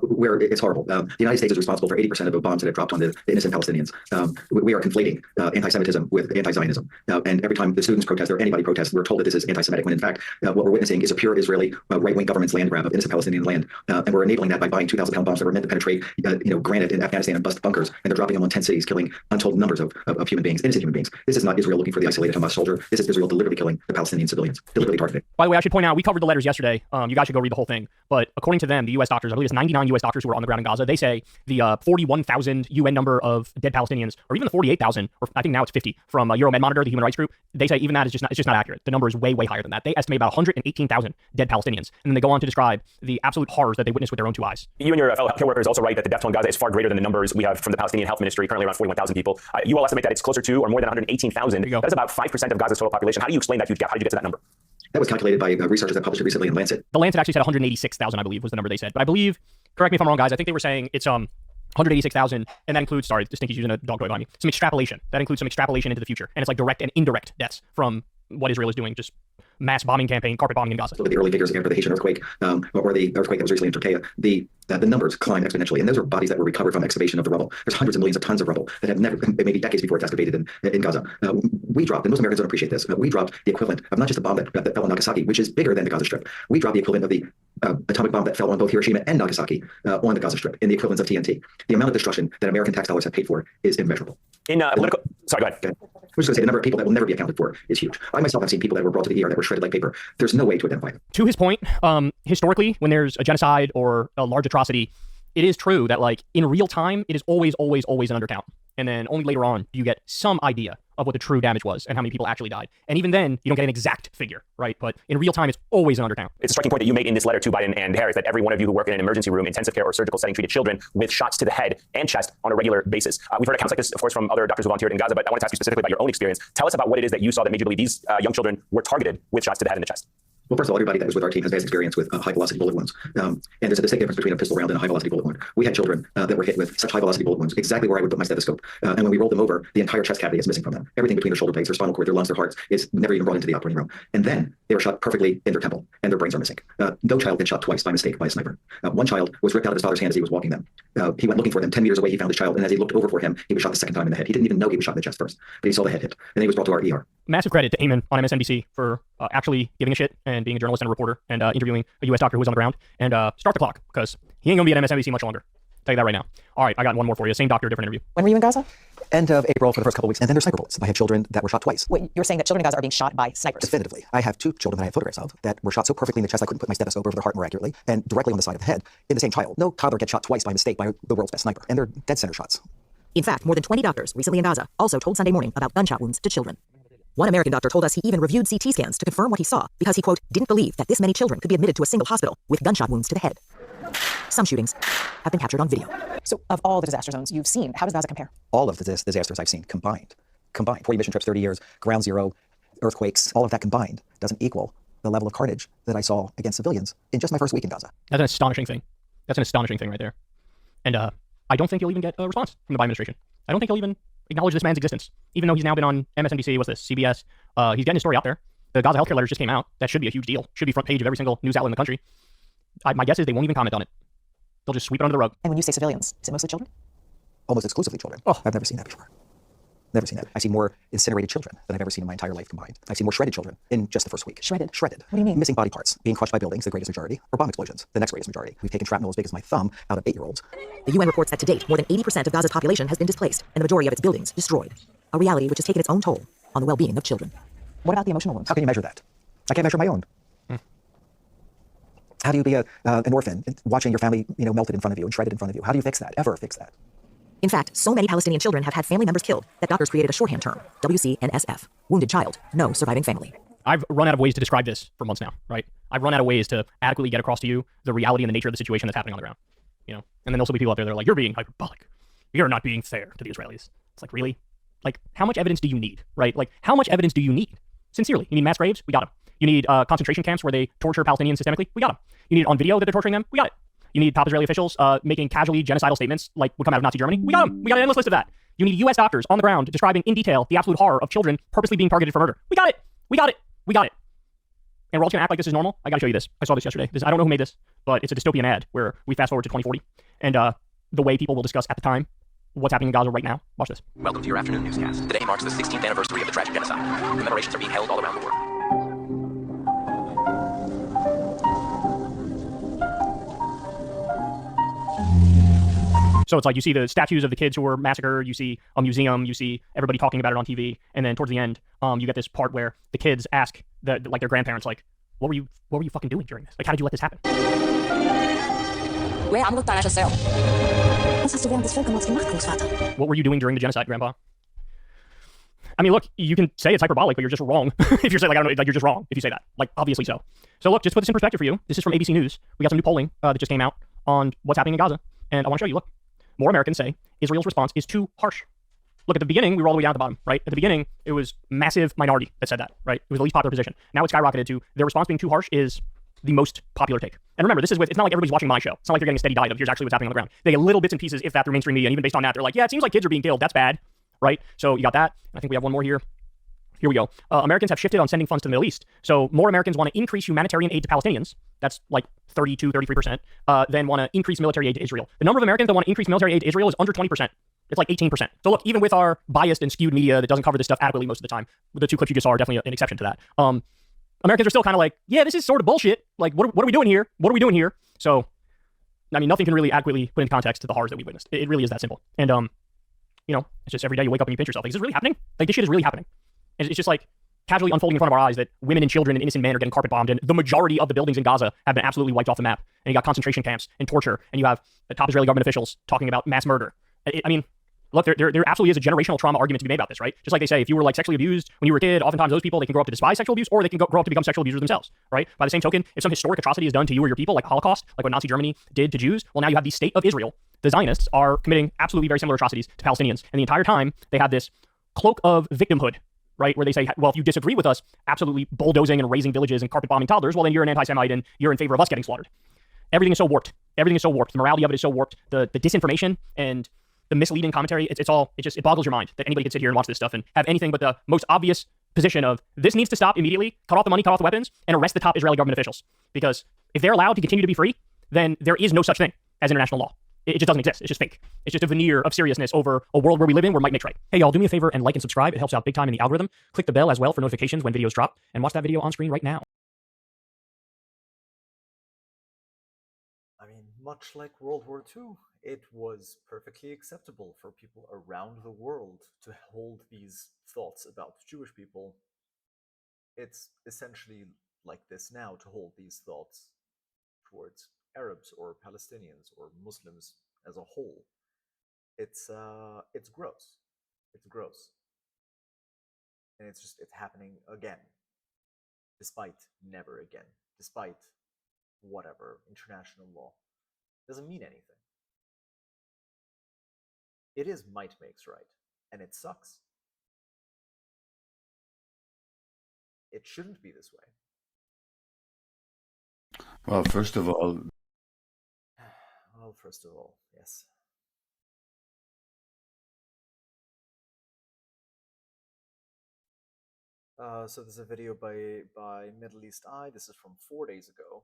Where it's horrible. The United States is responsible for 80% of the bombs that have dropped on the innocent Palestinians. We are conflating anti-Semitism with anti-Zionism. And every time the students protest or anybody protests, we're told that this is anti-Semitic, when in fact, what we're witnessing is a pure Israeli right-wing government's land grab of innocent Palestinian land. And we're enabling that by buying 2,000-pound bombs that were meant to penetrate granite in Afghanistan and bust bunkers. And they're dropping them on 10 cities, killing untold numbers of human beings, innocent human beings. This is not Israel looking for the isolated Hamas soldier. This is Israel deliberately killing the Palestinian civilians, deliberately targeted. By the way, I should point out, we covered the letters yesterday. You guys should go read the whole thing. But according to them, the U.S. doctors, I believe it's 99 U.S. doctors who are on the ground in Gaza. They say the 41,000 UN number of dead Palestinians, or even the 48,000, or I think now it's 50, from Euromed Monitor, the human rights group, they say even that is just not accurate. The number is way, way higher than that. They estimate about 118,000 dead Palestinians. And then they go on to describe the absolute horrors that they witnessed with their own 2 eyes. You and your fellow healthcare workers also write that the death toll in Gaza is far greater than the numbers we have from the Palestinian Health Ministry, currently around 41,000 people. You all estimate that it's closer to or more than 118,000. That is about 5% of Gaza's total population. How do you explain that huge gap? How did you get to that number? That was calculated by researchers that published it recently in Lancet. The Lancet actually said 186,000, I believe, was the number they said. But I believe, correct me if I'm wrong, guys, I think they were saying it's 186,000, and that includes, sorry, Stinky's using a dog toy behind me, some extrapolation. That includes some extrapolation into the future. And it's like direct and indirect deaths from what Israel is doing, just mass bombing campaign, carpet bombing in Gaza. Look at the early figures again for the Haitian earthquake, or the earthquake that was recently in Turkey. The numbers climb exponentially, and those are bodies that were recovered from excavation of the rubble. There's hundreds of millions of tons of rubble that have never, maybe decades before it's excavated in Gaza. We dropped, and most Americans don't appreciate this, we dropped the equivalent of not just the bomb that fell on Nagasaki, which is bigger than the Gaza Strip. We dropped the equivalent of the atomic bomb that fell on both Hiroshima and Nagasaki on the Gaza Strip, in the equivalence of TNT. The amount of destruction that American tax dollars have paid for is immeasurable. In political, sorry, go ahead. I was just going to say the number of people that will never be accounted for is huge. I myself have seen people that were brought to the ER that were shredded like paper. There's no way to identify them. To his point, historically, when there's a genocide or a large atrocity, it is true that, like, in real time, it is always an undercount. And then only later on do you get some idea of what the true damage was and how many people actually died. And even then, you don't get an exact figure, right? But in real time, it's always an undercount. It's a striking point that you make in this letter to Biden and Harris, that every one of you who work in an emergency room, intensive care, or surgical setting treated children with shots to the head and chest on a regular basis. We've heard accounts like this, of course, from other doctors who volunteered in Gaza, but I want to ask you specifically about your own experience. Tell us about what it is that you saw that made you believe these young children were targeted with shots to the head and the chest. Well, first of all, everybody that was with our team has vast experience with high-velocity bullet wounds. And there's a distinct difference between a pistol round and a high-velocity bullet wound. We had children that were hit with such high-velocity bullet wounds, exactly where I would put my stethoscope. And when we rolled them over, the entire chest cavity is missing from them. Everything between their shoulder blades, their spinal cord, their lungs, their hearts is never even brought into the operating room. And then they were shot perfectly in their temple, and their brains are missing. No child gets shot twice by mistake by a sniper. One child was ripped out of his father's hand as he was walking them. He went looking for them. 10 meters away, he found his child, and as he looked over for him, he was shot the second time in the head. He didn't even know he was shot in the chest first, but he saw the head hit, and he was brought to our ER. Massive credit to Eamon on MSNBC for actually giving a shit and being a journalist and a reporter and interviewing a U.S. doctor who was on the ground. And start the clock, because he ain't going to be at MSNBC much longer. I'll tell you that right now. All right, I got one more for you. Same doctor, different interview. When were you in Gaza? End of April for the first couple of weeks, and then there's sniper bullets. I had children that were shot twice. Wait, you're saying that children in Gaza are being shot by snipers? Definitively. I have 2 children that I have photographs of that were shot so perfectly in the chest I couldn't put my stethoscope over their heart more accurately, and directly on the side of the head in the same child. No toddler gets shot twice by mistake by the world's best sniper, and they're dead center shots. In fact, more than 20 doctors recently in Gaza also told Sunday Morning about gunshot wounds to children. One American doctor told us he even reviewed CT scans to confirm what he saw because he, quote, didn't believe that this many children could be admitted to a single hospital with gunshot wounds to the head. Some shootings have been captured on video. So of all the disaster zones you've seen, how does Gaza compare? All of the disasters I've seen combined, 40 mission trips, 30 years, ground zero, earthquakes, all of that combined doesn't equal the level of carnage that I saw against civilians in just my first week in Gaza. That's an astonishing thing. That's an astonishing thing right there. And I don't think you'll even get a response from the Biden administration. I don't think he'll even acknowledge this man's existence, even though he's now been on MSNBC, what's this, CBS. He's getting his story out there. The Gaza healthcare letters just came out. That should be a huge deal. Should be front page of every single news outlet in the country. My guess is they won't even comment on it. They'll just sweep it under the rug. And when you say civilians, is it mostly children? Almost exclusively children. Oh, I've never seen that before. Never seen that. I've seen more incinerated children than I've ever seen in my entire life combined. I've seen more shredded children in just the first week. Shredded? Shredded. What do you mean? Missing body parts, being crushed by buildings, the greatest majority, or bomb explosions, the next greatest majority. We've taken shrapnel as big as my thumb out of 8-year-olds. The UN reports that to date, more than 80% of Gaza's population has been displaced, and the majority of its buildings destroyed. A reality which has taken its own toll on the well-being of children. What about the emotional wounds? How can you measure that? I can't measure my own. How do you be an orphan watching your family, melted in front of you and shredded in front of you? How do you fix that? Ever fix that? In fact, so many Palestinian children have had family members killed that doctors created a shorthand term, WCNSF, wounded child, no surviving family. I've run out of ways to describe this for months now, right? I've run out of ways to adequately get across to you the reality and the nature of the situation that's happening on the ground, And then there'll still be people out there that are like, you're being hyperbolic. You're not being fair to the Israelis. It's like, really? Like, how much evidence do you need, right? Like, how much evidence do you need? Sincerely, you need mass graves? We got them. You need concentration camps where they torture Palestinians systemically? We got them. You need it on video that they're torturing them? We got it. You need top Israeli officials making casually genocidal statements like would come out of Nazi Germany? We got them. We got an endless list of that. You need U.S. doctors on the ground describing in detail the absolute horror of children purposely being targeted for murder. We got it. We got it. We got it. And we're all going to act like this is normal? I got to show you this. I saw this yesterday. I don't know who made this, but it's a dystopian ad where we fast forward to 2040 and the way people will discuss at the time what's happening in Gaza right now. Watch this. Welcome to your afternoon newscast. Today marks the 16th anniversary of the tragic genocide. Commemorations are being held all around the world. So it's like you see the statues of the kids who were massacred, you see a museum, you see everybody talking about it on TV, and then towards the end, you get this part where the kids ask their grandparents, like, what were you fucking doing during this? Like, how did you let this happen? What were you doing during the genocide, Grandpa? I mean, look, you can say it's hyperbolic, but you're just wrong. If you're saying, like, I don't know, like, you're just wrong if you say that. Like, obviously so. So look, just to put this in perspective for you, this is from ABC News. We got some new polling that just came out on what's happening in Gaza. And I want to show you, look, more Americans say Israel's response is too harsh. Look, at the beginning, we were all the way down at the bottom, right? At the beginning, it was massive minority that said that, right? It was the least popular position. Now it's skyrocketed to their response being too harsh is the most popular take. And remember, this is it's not like everybody's watching my show. It's not like they're getting a steady diet of here's actually what's happening on the ground. They get little bits and pieces, if that, through mainstream media. And even based on that, they're like, yeah, it seems like kids are being killed. That's bad, right? So you got that. I think we have one more here. Here we go. Americans have shifted on sending funds to the Middle East. So more Americans want to increase humanitarian aid to Palestinians. That's like 32, 33%. Than want to increase military aid to Israel. The number of Americans that want to increase military aid to Israel is under 20%. It's like 18%. So look, even with our biased and skewed media that doesn't cover this stuff adequately most of the time, the two clips you just saw are definitely an exception to that. Americans are still kind of like, yeah, this is sort of bullshit. Like, what are we doing here? What are we doing here? So, I mean, nothing can really adequately put into context to the horrors that we witnessed. It really is that simple. And, you know, it's just every day you wake up and you pinch yourself. Like, is this really happening? Like, this shit is really happening. And it's just like casually unfolding in front of our eyes that women and children and innocent men are getting carpet bombed, and the majority of the buildings in Gaza have been absolutely wiped off the map. And you got concentration camps and torture, and you have the top Israeli government officials talking about mass murder. I mean, look, there absolutely is a generational trauma argument to be made about this, right? Just like they say, if you were like sexually abused when you were a kid, oftentimes those people, they can grow up to despise sexual abuse, or they can grow up to become sexual abusers themselves, right? By the same token, if some historic atrocity is done to you or your people, like Holocaust, like what Nazi Germany did to Jews, well, now you have the state of Israel. The Zionists are committing absolutely very similar atrocities to Palestinians. And the entire time, they have this cloak of victimhood, right? Where they say, well, if you disagree with us, absolutely bulldozing and razing villages and carpet bombing toddlers, well, then you're an anti-Semite and you're in favor of us getting slaughtered. Everything is so warped. Everything is so warped. The morality of it is so warped. The disinformation and the misleading commentary, it boggles your mind that anybody could sit here and watch this stuff and have anything but the most obvious position of this needs to stop immediately, cut off the money, cut off the weapons, and arrest the top Israeli government officials. Because if they're allowed to continue to be free, then there is no such thing as international law. It just doesn't exist. It's just fake. It's just a veneer of seriousness over a world where we live in where might makes right. Hey, y'all, do me a favor and like and subscribe. It helps out big time in the algorithm. Click the bell as well for notifications when videos drop, and watch that video on screen right now. I mean, much like World War II, it was perfectly acceptable for people around the world to hold these thoughts about Jewish people. It's essentially like this now to hold these thoughts towards Arabs or Palestinians or Muslims as a whole. It's gross. It's gross. And it's happening again. Despite never again. Despite whatever international law. Doesn't mean anything. It is might makes right, and it sucks. It shouldn't be this way. Well, first of all, yes. So there's a video by Middle East Eye. This is from 4 days ago.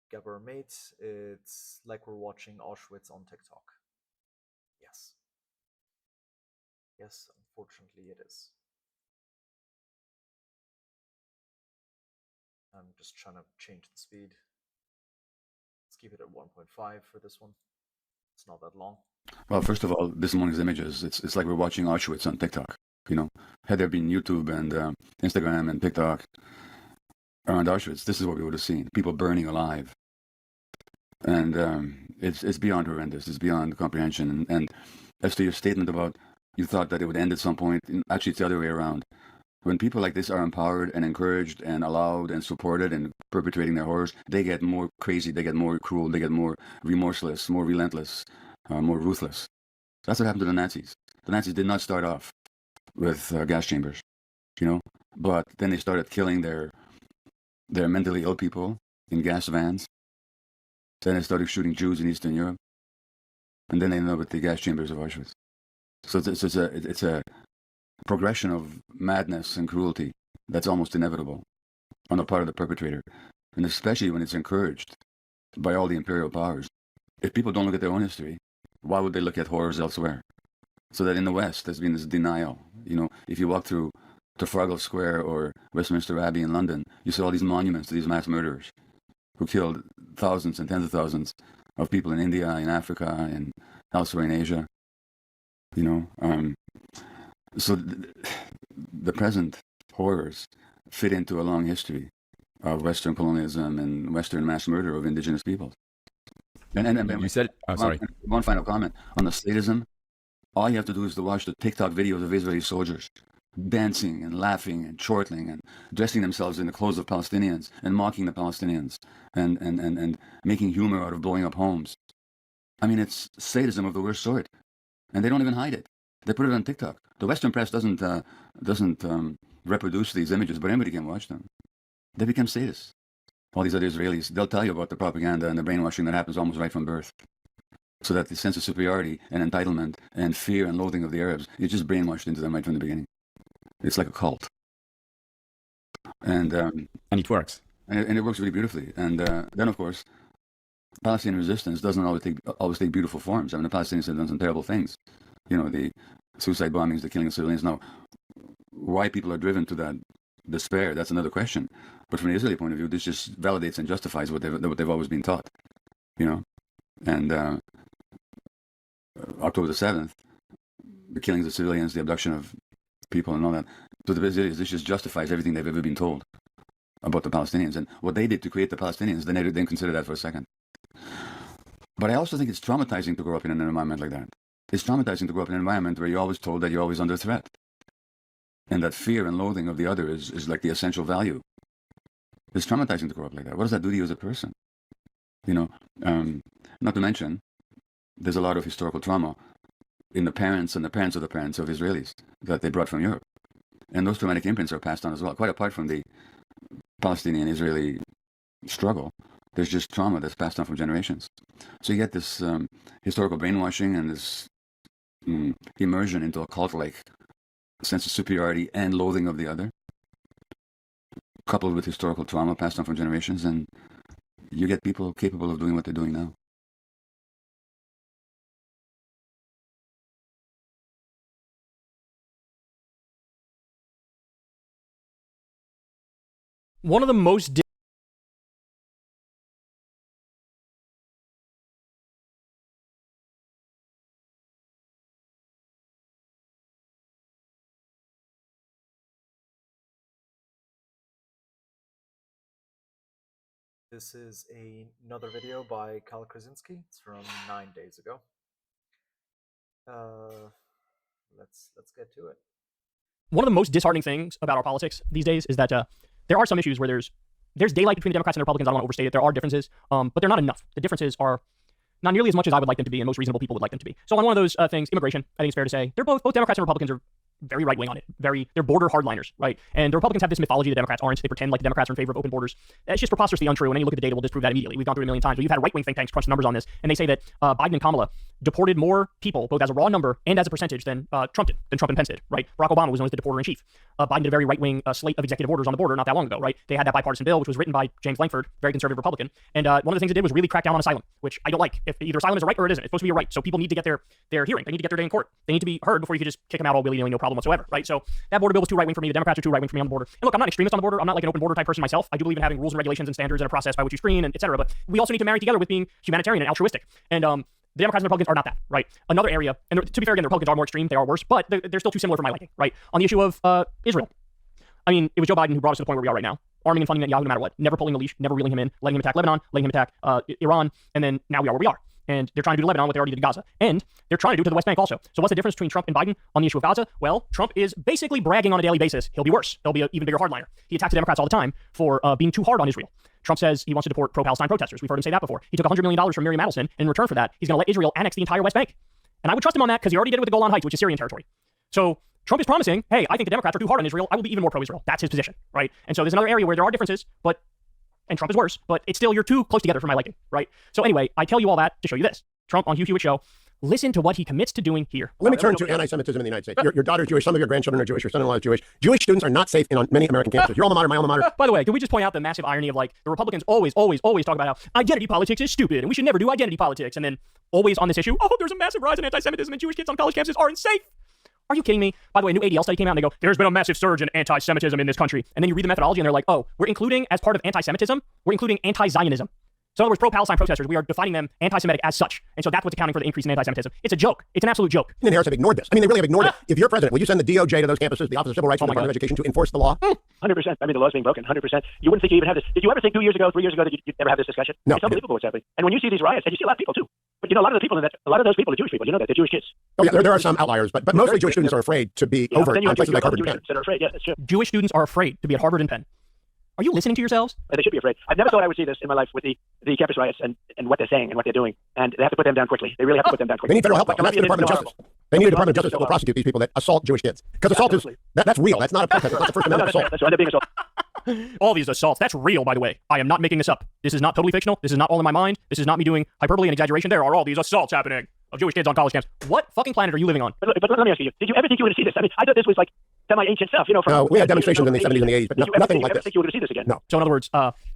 Gabor Mate, it's like we're watching Auschwitz on TikTok. Yes. Yes, unfortunately it is. I'm just trying to change the speed. Let's keep it at 1.5 for this one. It's not that long. Well, first of all, this morning's images, it's like we're watching Auschwitz on TikTok. You know, had there been YouTube and Instagram and TikTok around Auschwitz, this is what we would have seen. People burning alive. And it's beyond horrendous. It's beyond comprehension. And as to your statement about you thought that it would end at some point, actually it's the other way around. When people like this are empowered and encouraged and allowed and supported and perpetrating their horrors, they get more crazy, they get more cruel, they get more remorseless, more relentless, more ruthless. That's what happened to the Nazis. The Nazis did not start off with gas chambers, you know, but then they started killing their mentally ill people in gas vans. Then they started shooting Jews in Eastern Europe, and then they ended up with the gas chambers of Auschwitz. So it's a progression of madness and cruelty that's almost inevitable on the part of the perpetrator, and especially when it's encouraged by all the imperial powers. If people don't look at their own history, why would they look at horrors elsewhere? So that in the West, there's been this denial. You know, if you walk through Trafalgar Square or Westminster Abbey in London, you see all these monuments to these mass murderers who killed thousands and tens of thousands of people in India, in Africa, and elsewhere in Asia. You know, so the present horrors fit into a long history of Western colonialism and Western mass murder of indigenous peoples. And you said, sorry. One final comment on the statism. All you have to do is to watch the TikTok videos of Israeli soldiers dancing and laughing and chortling and dressing themselves in the clothes of Palestinians and mocking the Palestinians and making humor out of blowing up homes. I mean, it's sadism of the worst sort, and they don't even hide it. They put it on TikTok. The Western press doesn't reproduce these images, but anybody can watch them. They become sadists. All these other Israelis, they'll tell you about the propaganda and the brainwashing that happens almost right from birth. So that the sense of superiority and entitlement and fear and loathing of the Arabs is just brainwashed into them right from the beginning. It's like a cult. And it works. And it works really beautifully. And then, of course, Palestinian resistance doesn't always take beautiful forms. I mean, the Palestinians have done some terrible things. You know, the suicide bombings, the killing of civilians. Now, why people are driven to that despair, that's another question. But from the Israeli point of view, this just validates and justifies what they've always been taught. You know? And October the 7th, the killings of civilians, the abduction of people and all that. So the Israelis, this just justifies everything they've ever been told about the Palestinians. And what they did to create the Palestinians, they never didn't consider that for a second. But I also think it's traumatizing to grow up in an environment like that. It's traumatizing to grow up in an environment where you're always told that you're always under threat. And that fear and loathing of the other is like the essential value. It's traumatizing to grow up like that. What does that do to you as a person? You know, not to mention, there's a lot of historical trauma in the parents and the parents of the parents of Israelis that they brought from Europe. And those traumatic imprints are passed on as well. Quite apart from the Palestinian-Israeli struggle, there's just trauma that's passed on from generations. So you get this historical brainwashing and this immersion into a cult-like sense of superiority and loathing of the other, coupled with historical trauma passed on from generations, and you get people capable of doing what they're doing now. One of the most This is another video by Kulinski. It's from 9 days ago. Let's get to it. One of the most disheartening things about our politics these days is that there are some issues where there's daylight between the Democrats and the Republicans. I don't want to overstate it. There are differences, but they're not enough. The differences are not nearly as much as I would like them to be, and most reasonable people would like them to be. So on one of those things, immigration, I think it's fair to say, they're both Democrats and Republicans are very right-wing on it. They're border hardliners, right? And the Republicans have this mythology the Democrats aren't. They pretend like the Democrats are in favor of open borders. That's just preposterously untrue, and any look at the data will disprove that immediately. We've gone through it a million times, but you've had right-wing think tanks crunch the numbers on this, and they say that Biden and Kamala deported more people, both as a raw number and as a percentage, than Trump and Pence did, right? Barack Obama was known as the deporter-in-chief. Biden did a very right-wing slate of executive orders on the border not that long ago, right? They had that bipartisan bill, which was written by James Langford, very conservative Republican, and one of the things it did was really crack down on asylum, which I don't like. If either asylum is a right or it isn't, it's supposed to be a right, so people need to get their hearing. They need to get their day in court. They need to be heard before you could just kick them out all willy-nilly, no problem whatsoever, right? So that border bill was too right-wing for me. The Democrats are too right-wing for me on the border. And look, I'm not an extremist on the border. I'm not like an open border type person myself. I do believe in having rules and regulations and standards and a process by which you screen and et cetera. But we also need to marry together with being humanitarian and altruistic. And the Democrats and the Republicans are not that, right? Another area, and to be fair, again, the Republicans are more extreme. They are worse, but they're still too similar for my liking, right? On the issue of Israel. I mean, it was Joe Biden who brought us to the point where we are right now. Arming and funding Netanyahu no matter what. Never pulling the leash, never reeling him in, letting him attack Lebanon, letting him attack Iran, and then now we are where we are. And they're trying to do to Lebanon what they already did to Gaza. And they're trying to do to the West Bank also. So what's the difference between Trump and Biden on the issue of Gaza? Well, Trump is basically bragging on a daily basis. He'll be worse. He'll be an even bigger hardliner. He attacks the Democrats all the time for being too hard on Israel. Trump says he wants to deport pro-Palestine protesters. We've heard him say that before. He took $100 million from Mary Madison, and in return for that, he's going to let Israel annex the entire West Bank. And I would trust him on that because he already did it with the Golan Heights, which is Syrian territory. So Trump is promising, hey, I think the Democrats are too hard on Israel. I will be even more pro-Israel. That's his position, right? And so there's another area where there are differences, and Trump is worse, but it's still, you're too close together for my liking, right? So anyway, I tell you all that to show you this. Trump on Hugh Hewitt Show. Listen to what he commits to doing here. Let me turn to anti-Semitism in the United States. Your daughter's Jewish, some of your grandchildren are Jewish, your son-in-law is Jewish. Jewish students are not safe on many American campuses. Your alma mater, my alma mater. By the way, can we just point out the massive irony of like the Republicans always talk about how identity politics is stupid and we should never do identity politics, and then always on this issue, oh, there's a massive rise in anti-Semitism and Jewish kids on college campuses aren't safe. Are you kidding me? By the way, a new ADL study came out and they go, there's been a massive surge in anti-Semitism in this country. And then you read the methodology and they're like, oh, we're including as part of anti-Semitism, we're including anti-Zionism. So in other words, pro-Palestine protesters, we are defining them anti-Semitic as such. And so that's what's accounting for the increase in anti-Semitism. It's a joke. It's an absolute joke. And Harris have ignored this. I mean, they really have ignored it. If you're president, will you send the DOJ to those campuses, the Office of Civil Rights and the Department of Education, to enforce the law? 100%. I mean, the law's being broken. 100%. You wouldn't think you even have this. Did you ever think 2 years ago, 3 years ago, that you'd ever have this discussion? No. It's unbelievable what's happening. And when you see these riots, and you see a lot of people too. But you know, a lot of those people are Jewish people. You know that they're Jewish kids. Oh yeah, there are some outliers, but mostly Jewish students are afraid to be overt on places like Harvard and Penn. That are afraid. Yeah, that's true. Jewish students are afraid to be at Harvard and Penn. Are you listening to yourselves? They should be afraid. I've never thought I would see this in my life with the campus riots and what they're saying and what they're doing. And they have to put them down quickly. They really have to put them down quickly. They need federal help. And that's the Department of Justice. They need a Department of Justice that will prosecute these people that assault Jewish kids. Because assault is that's real. That's not a protest. That's a First Amendment assault. That's being assault. All these assaults, that's real, by the way. I am not making this up. This is not totally fictional. This is not all in my mind. This is not me doing hyperbole and exaggeration. There are all these assaults happening of Jewish kids on college camps. What fucking planet are you living on? But let me ask you, did you ever think you would see this? I mean, I thought this was like semi-ancient stuff, you know. No, we had demonstrations in the 70s and the 80s, but nothing like this. Think you would see this again? No. So in other words,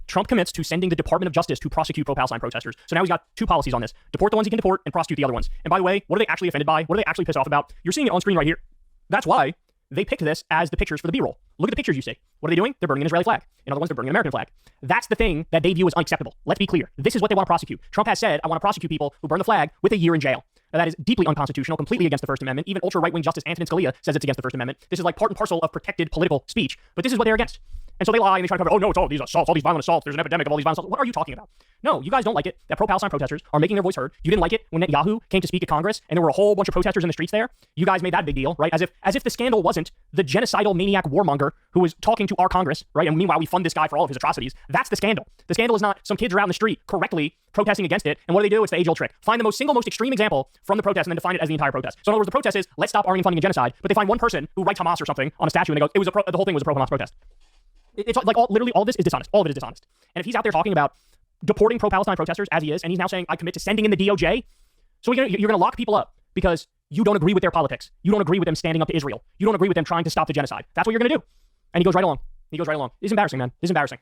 Trump commits to sending the Department of Justice to prosecute pro-Palestine protesters. So now he's got two policies on this. Deport the ones he can deport and prosecute the other ones. And by the way, what are they actually offended by? What are they actually pissed off about? You're seeing it on screen right here. That's why they picked this as the pictures for the B-roll. Look at the pictures you see. What are they doing? They're burning an Israeli flag. In other words, they're burning an American flag. That's the thing that they view as unacceptable. Let's be clear. This is what they want to prosecute. Trump has said, I want to prosecute people who burn the flag with a year in jail. Now, that is deeply unconstitutional, completely against the First Amendment. Even ultra-right-wing Justice Antonin Scalia says it's against the First Amendment. This is like part and parcel of protected political speech. But this is what they're against. And so they lie and they try to cover, oh no, it's all these assaults, all these violent assaults. There's an epidemic of all these violent assaults. What are you talking about? No, you guys don't like it that pro-Palestine protesters are making their voice heard. You didn't like it when Netanyahu came to speak at Congress and there were a whole bunch of protesters in the streets there. You guys made that big deal, right? As if the scandal wasn't the genocidal maniac warmonger who was talking to our Congress, right? And meanwhile, we fund this guy for all of his atrocities. That's the scandal. The scandal is not some kids are out in the street correctly protesting against it. And what do? It's the age-old trick. Find the most extreme example from the protest and then define it as the entire protest. So in other words, the protest is, let's stop arming, funding, and genocide. But they find one person who writes Hamas or something on a statue and they go, the whole thing was a pro-Hamas protest. It's like literally all of this is dishonest. All of it is dishonest. And if he's out there talking about deporting pro-Palestine protesters as he is, and he's now saying, I commit to sending in the DOJ, so you're going to lock people up because you don't agree with their politics. You don't agree with them standing up to Israel. You don't agree with them trying to stop the genocide. That's what you're going to do. And he goes right along. This is embarrassing, man. This is embarrassing.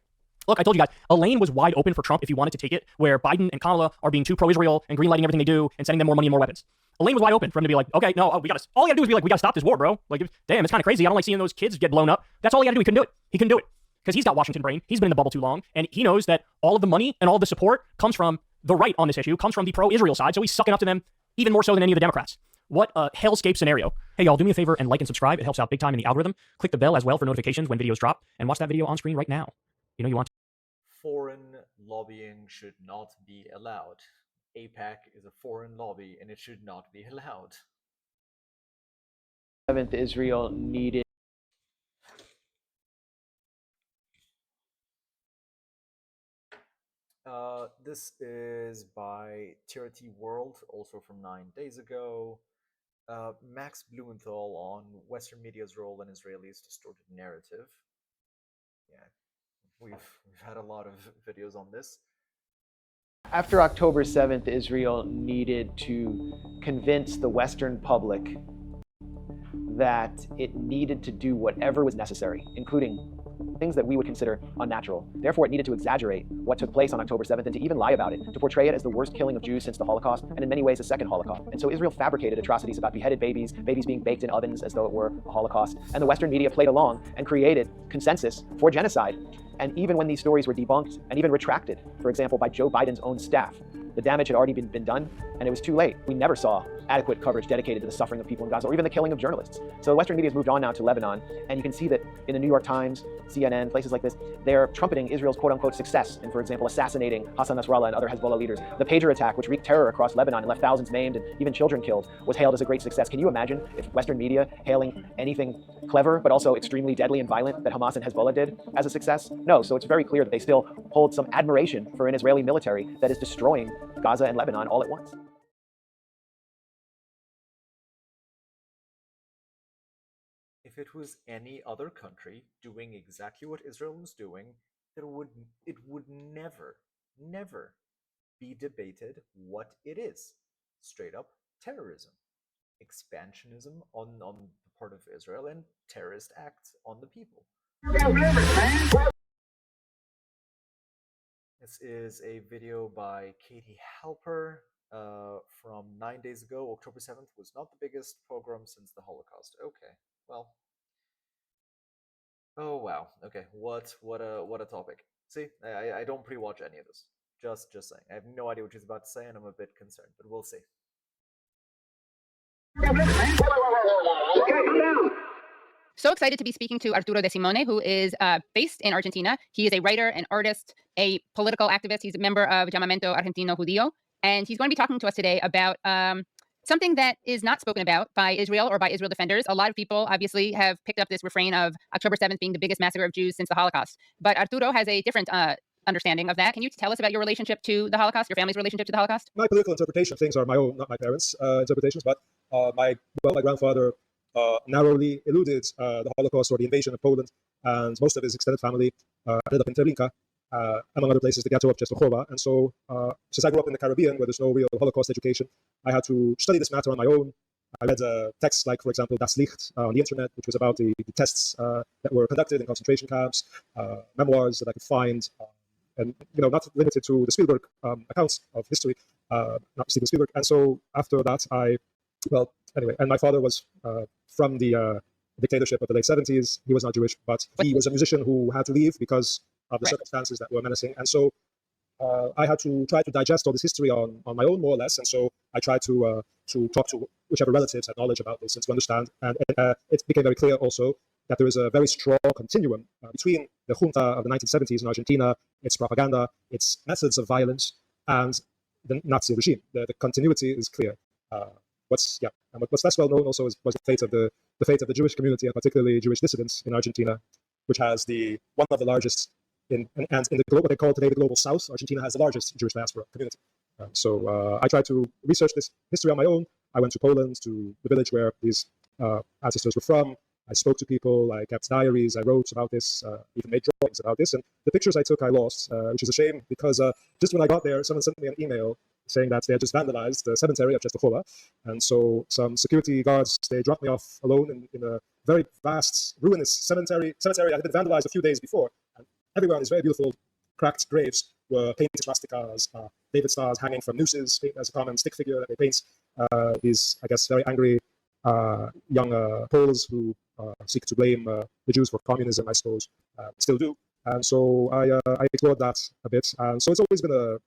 Look, I told you guys, a lane was wide open for Trump if he wanted to take it, where Biden and Kamala are being too pro-Israel and greenlighting everything they do and sending them more money and more weapons. A lane was wide open for him to be like, okay, no, all you gotta do is be like, we gotta stop this war, bro. Like, damn, it's kind of crazy. I don't like seeing those kids get blown up. That's all he gotta do. He couldn't do it. He couldn't do it. Because he's got Washington brain. He's been in the bubble too long. And he knows that all of the money and all of the support comes from the right on this issue, comes from the pro-Israel side. So he's sucking up to them even more so than any of the Democrats. What a hellscape scenario. Hey, y'all, do me a favor and like and subscribe. It helps out big time in the algorithm. Click the bell as well for notifications when videos drop. And watch that video on screen right now. You know you want to. Foreign lobbying should not be allowed. AIPAC is a foreign lobby and it should not be allowed. 7th Israel needed. This is by TRT World, also from 9 days ago. Max Blumenthal on Western media's role in Israelis' distorted narrative. Yeah, we've had a lot of videos on this. After October 7th, Israel needed to convince the Western public that it needed to do whatever was necessary, including things that we would consider unnatural. Therefore, it needed to exaggerate what took place on October 7th and to even lie about it, to portray it as the worst killing of Jews since the Holocaust, and in many ways a second Holocaust. And so Israel fabricated atrocities about beheaded babies, babies being baked in ovens as though it were a Holocaust, and the Western media played along and created consensus for genocide. And even when these stories were debunked and even retracted, for example, by Joe Biden's own staff, the damage had already been done, and it was too late. We never saw adequate coverage dedicated to the suffering of people in Gaza, or even the killing of journalists. So the Western media has moved on now to Lebanon, and you can see that in the New York Times, CNN, places like this, they're trumpeting Israel's quote-unquote success in, for example, assassinating Hassan Nasrallah and other Hezbollah leaders. The pager attack, which wreaked terror across Lebanon and left thousands maimed and even children killed, was hailed as a great success. Can you imagine if Western media hailing anything clever, but also extremely deadly and violent that Hamas and Hezbollah did as a success? No, so it's very clear that they still hold some admiration for an Israeli military that is destroying Gaza and Lebanon all at once. If it was any other country doing exactly what Israel was doing, it would never be debated what it is. Straight up terrorism, expansionism on the part of Israel, and terrorist acts on the people. This is a video by Katie Halper from 9 days ago. October 7th was not the biggest pogrom since the Holocaust. Okay, well. Oh wow. Okay, what a topic. See, I don't pre-watch any of this. Just saying. I have no idea what she's about to say, and I'm a bit concerned, but we'll see. So excited to be speaking to Arturo De Simone, who is based in Argentina. He is a writer, an artist, a political activist. He's a member of Llamamiento Argentino Judío. And he's going to be talking to us today about something that is not spoken about by Israel or by Israel defenders. A lot of people obviously have picked up this refrain of October 7th being the biggest massacre of Jews since the Holocaust. But Arturo has a different understanding of that. Can you tell us about your relationship to the Holocaust, your family's relationship to the Holocaust? My political interpretation of things are my own, not my parents' interpretations, but my grandfather narrowly eluded the Holocaust or the invasion of Poland, and most of his extended family ended up in Treblinka, among other places, the ghetto of Częstochowa. And so, since I grew up in the Caribbean, where there's no real Holocaust education, I had to study this matter on my own. I read texts like, for example, Das Licht on the internet, which was about the tests that were conducted in concentration camps, memoirs that I could find, and not limited to the Spielberg accounts of history, not Steven Spielberg. And so after that, and my father was from the dictatorship of the late 70s. He was not Jewish, but he was a musician who had to leave because of the circumstances that were menacing. And so I had to try to digest all this history on my own, more or less. And so I tried to talk to whichever relatives had knowledge about this and to understand. And it became very clear also that there is a very strong continuum between the junta of the 1970s in Argentina, its propaganda, its methods of violence, and the Nazi regime. The continuity is clear. What's less well known also was the fate of the Jewish community, and particularly Jewish dissidents in Argentina, which has one of the largest in what they call today the global South. Argentina has the largest Jewish diaspora community. So I tried to research this history on my own. I went to Poland, to the village where these ancestors were from. I spoke to people, I kept diaries, I wrote about this, even made drawings about this. And the pictures I took, I lost, which is a shame, because just when I got there, someone sent me an email saying that they had just vandalized the cemetery of Częstochowa. And so some security guards, they dropped me off alone in a very vast, ruinous cemetery. Cemetery had been vandalized a few days before. And everywhere on these very beautiful, cracked graves were painted swastikas, David stars hanging from nooses as a common stick figure that they paint. These, I guess, very angry young Poles who seek to blame the Jews for communism, I suppose, still do. And so I explored that a bit. And so it's always been a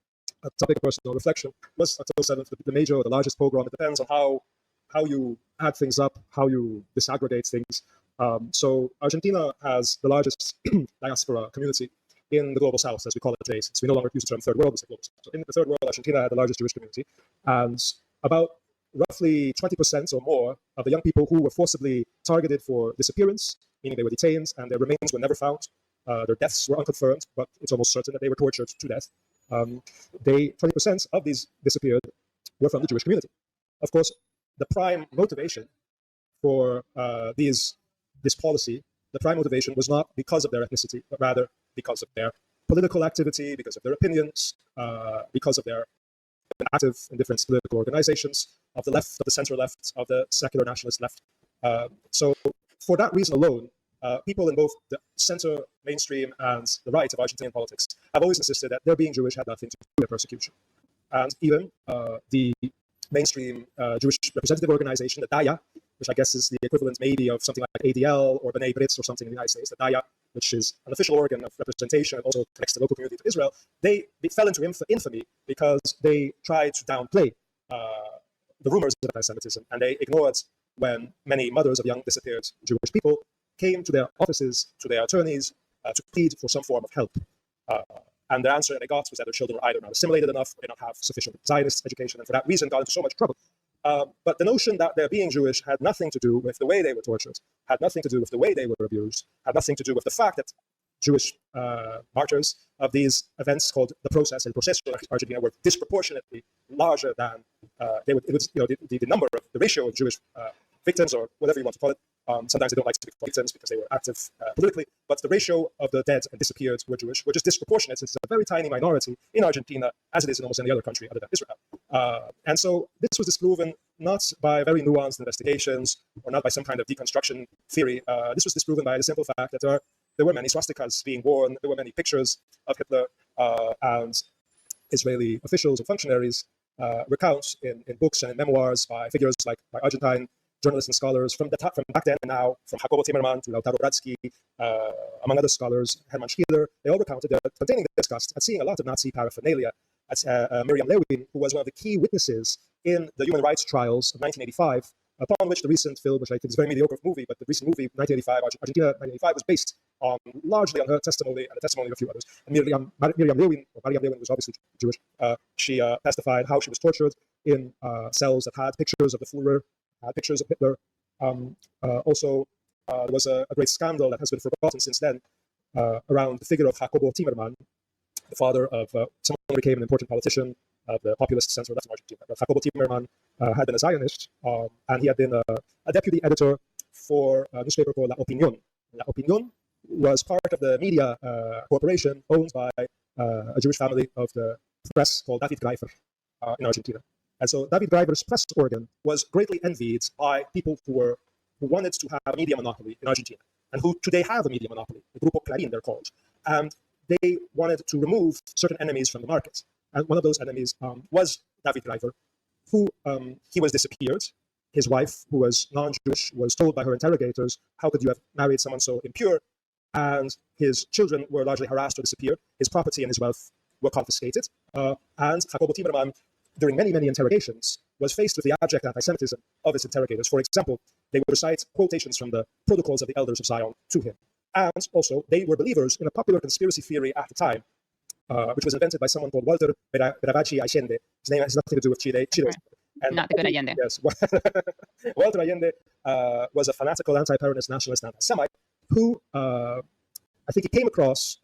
topic of personal reflection. Was October 7th the major or the largest pogrom? It depends on how you add things up, how you disaggregate things. So Argentina has the largest diaspora community in the global South, as we call it today, since we no longer use the term third world, we say global South. So in the third world, Argentina had the largest Jewish community, and about roughly 20% or more of the young people who were forcibly targeted for disappearance, meaning they were detained and their remains were never found. Their deaths were unconfirmed, but it's almost certain that they were tortured to death. 20% of these disappeared were from the Jewish community. Of course, the prime motivation for this policy, the prime motivation was not because of their ethnicity, but rather because of their political activity, because of their opinions, because of their active in different political organizations, of the left, of the center left, of the secular nationalist left. So for that reason alone, people in both the center, mainstream, and the right of Argentinian politics have always insisted that their being Jewish had nothing to do with persecution. And even the mainstream Jewish representative organization, the Daya, which I guess is the equivalent maybe of something like ADL or B'nai B'rith or something in the United States, the Daya, which is an official organ of representation and also connects the local community to Israel, they fell into infamy because they tried to downplay the rumors of anti-Semitism, and they ignored when many mothers of young disappeared Jewish people came to their offices, to their attorneys, to plead for some form of help. And the answer they got was that their children were either not assimilated enough or did not have sufficient Zionist education, and for that reason got into so much trouble. But the notion that their being Jewish had nothing to do with the way they were tortured, had nothing to do with the way they were abused, had nothing to do with the fact that Jewish martyrs of these events called the process and proceso in Argentina were disproportionately larger than the number of the ratio of Jewish victims, or whatever you want to call it. Sometimes they don't like to be called victims because they were active politically, but the ratio of the dead and disappeared who were Jewish were just disproportionate, since it's a very tiny minority in Argentina, as it is in almost any other country other than Israel. And so this was disproven not by very nuanced investigations or not by some kind of deconstruction theory. This was disproven by the simple fact that there were many swastikas being worn, there were many pictures of Hitler, and Israeli officials and functionaries recount in books and in memoirs by figures like by Argentine journalists and scholars from back then and now, from Jacobo Timmerman to Lautaro Bradsky, among other scholars, Hermann Schiller. They all recounted their containing disgust at seeing a lot of Nazi paraphernalia Miriam Lewin, who was one of the key witnesses in the human rights trials of 1985, upon which the recent film, which I think is a very mediocre movie, but the recent movie, 1985, Argentina 1985, was based largely on her testimony and the testimony of a few others. And Miriam Lewin was obviously Jewish. She testified how she was tortured in cells that had pictures of the Führer, had pictures of Hitler. Also, there was a great scandal that has been forgotten since then around the figure of Jacobo Timerman, the father of someone who became an important politician of the populist center left in Argentina. Jacobo Timerman had been a Zionist, and he had been a deputy editor for a newspaper called La Opinión. La Opinión was part of the media corporation owned by a Jewish family of the press called David Greifer in Argentina. And so David Greifer's press organ was greatly envied by people who wanted to have a media monopoly in Argentina, and who today have a media monopoly, the Grupo Clarín they're called. And they wanted to remove certain enemies from the market. And one of those enemies was David Greifer, who he was disappeared. His wife, who was non-Jewish, was told by her interrogators, how could you have married someone so impure? And his children were largely harassed or disappeared. His property and his wealth were confiscated. And Jacobo Timerman, during many, many interrogations, was faced with the abject anti-Semitism of his interrogators. For example, they would recite quotations from the Protocols of the Elders of Zion to him. And also, they were believers in a popular conspiracy theory at the time, which was invented by someone called Walter Bravachi Allende. His name has nothing to do with Chile. And not the good Allende. Yes. Walter Allende was a fanatical anti-Peronist nationalist anti-Semite who I think he came across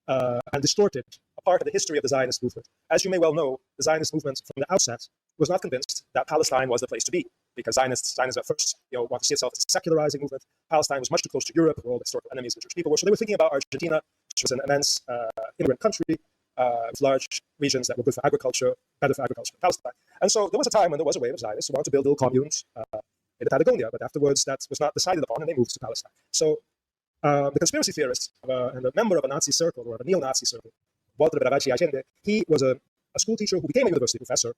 and distorted a part of the history of the Zionist movement. As you may well know, the Zionist movement from the outset was not convinced that Palestine was the place to be, because Zionism at first want to see itself as a secularizing movement. Palestine was much too close to Europe, where all the historical enemies of the Jewish people were. So they were thinking about Argentina, which was an immense immigrant country with large regions that were good for agriculture, better for agriculture than Palestine. And so there was a time when there was a wave of Zionists who wanted to build little communes in Patagonia, but afterwards that was not decided upon, and they moved to Palestine. So the conspiracy theorist and a member of a Nazi circle, or a neo-Nazi circle, Walter Bravachi Allende, he was a school teacher who became a university professor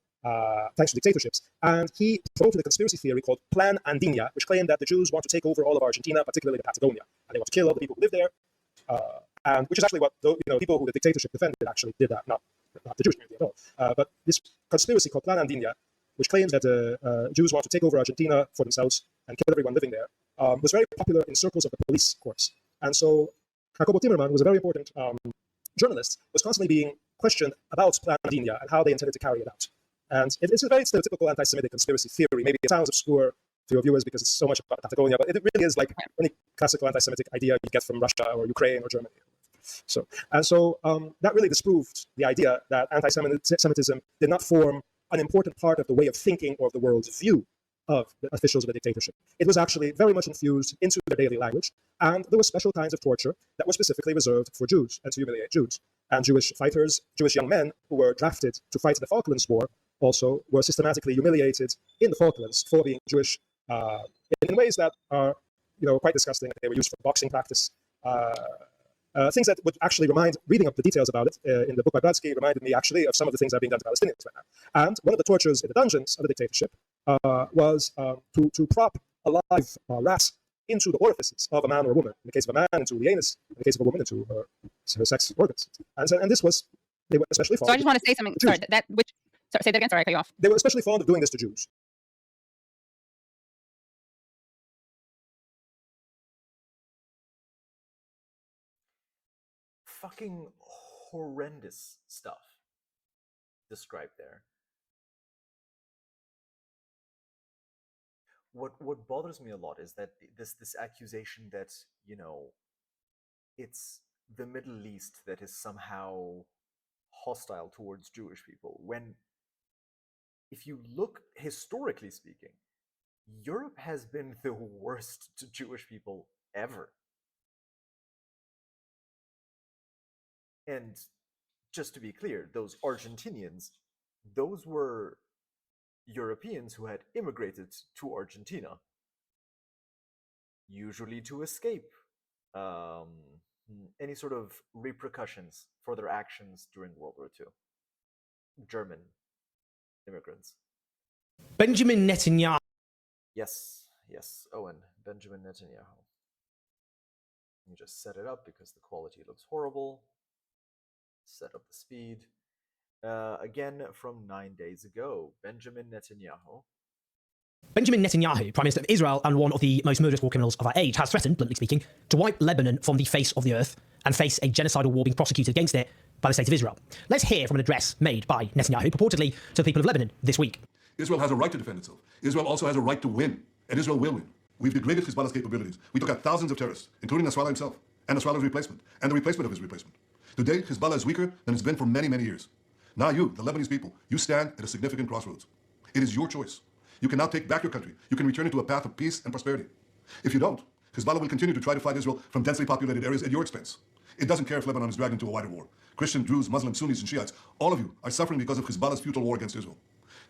thanks to dictatorships. And he promoted a conspiracy theory called Plan Andina, which claimed that the Jews want to take over all of Argentina, particularly the Patagonia, and they want to kill all the people who live there. And which is actually what people who the dictatorship defended actually did that, not the Jewish community at all. But this conspiracy called Plan Andina, which claimed that Jews want to take over Argentina for themselves and kill everyone living there, was very popular in circles of the police force. And so Jacobo Timerman, who was a very important journalist, was constantly being questioned about Plan Andina and how they intended to carry it out. And it's a very stereotypical anti-Semitic conspiracy theory. Maybe it sounds obscure to your viewers because it's so much about Patagonia, but it really is like any classical anti-Semitic idea you get from Russia or Ukraine or Germany. So that really disproved the idea that anti-Semitism did not form an important part of the way of thinking or of the world's view of the officials of the dictatorship. It was actually very much infused into their daily language, and there were special kinds of torture that were specifically reserved for Jews and to humiliate Jews. And Jewish fighters, Jewish young men who were drafted to fight in the Falklands War, also were systematically humiliated in the Falklands for being Jewish in ways that are quite disgusting. They were used for boxing practice. Things that would actually reading up the details about it in the book by Brodsky reminded me actually of some of the things that are being done to Palestinians right now. And one of the tortures in the dungeons of the dictatorship was to prop a live rat into the orifices of a man or a woman. In the case of a man, into the anus. In the case of a woman, into her sex organs. And this was, they were especially fond. So I just want to say something. Sorry, say that again. Sorry, I cut you off. They were especially fond of doing this to Jews. Fucking horrendous stuff described there. What bothers me a lot is that this accusation that, it's the Middle East that is somehow hostile towards Jewish people, when if you look historically speaking, Europe has been the worst to Jewish people ever. And just to be clear, those Argentinians, those were Europeans who had immigrated to Argentina, usually to escape any sort of repercussions for their actions during World War II. German immigrants. Benjamin Netanyahu. Yes, Owen, Benjamin Netanyahu. You just set it up because the quality looks horrible. Set up the speed. Again, from 9 days ago, Benjamin Netanyahu. Benjamin Netanyahu, Prime Minister of Israel and one of the most murderous war criminals of our age, has threatened, bluntly speaking, to wipe Lebanon from the face of the earth and face a genocidal war being prosecuted against it by the state of Israel. Let's hear from an address made by Netanyahu, purportedly to the people of Lebanon this week. Israel has a right to defend itself. Israel also has a right to win, and Israel will win. We've degraded Hezbollah's capabilities. We took out thousands of terrorists, including Nasrallah himself, and Nasrallah's replacement, and the replacement of his replacement. Today, Hezbollah is weaker than it's been for many, many years. Now you, the Lebanese people, you stand at a significant crossroads. It is your choice. You can now take back your country. You can return it to a path of peace and prosperity. If you don't, Hezbollah will continue to try to fight Israel from densely populated areas at your expense. It doesn't care if Lebanon is dragged into a wider war. Christian, Druze, Muslims, Sunnis, and Shiites, all of you are suffering because of Hezbollah's futile war against Israel.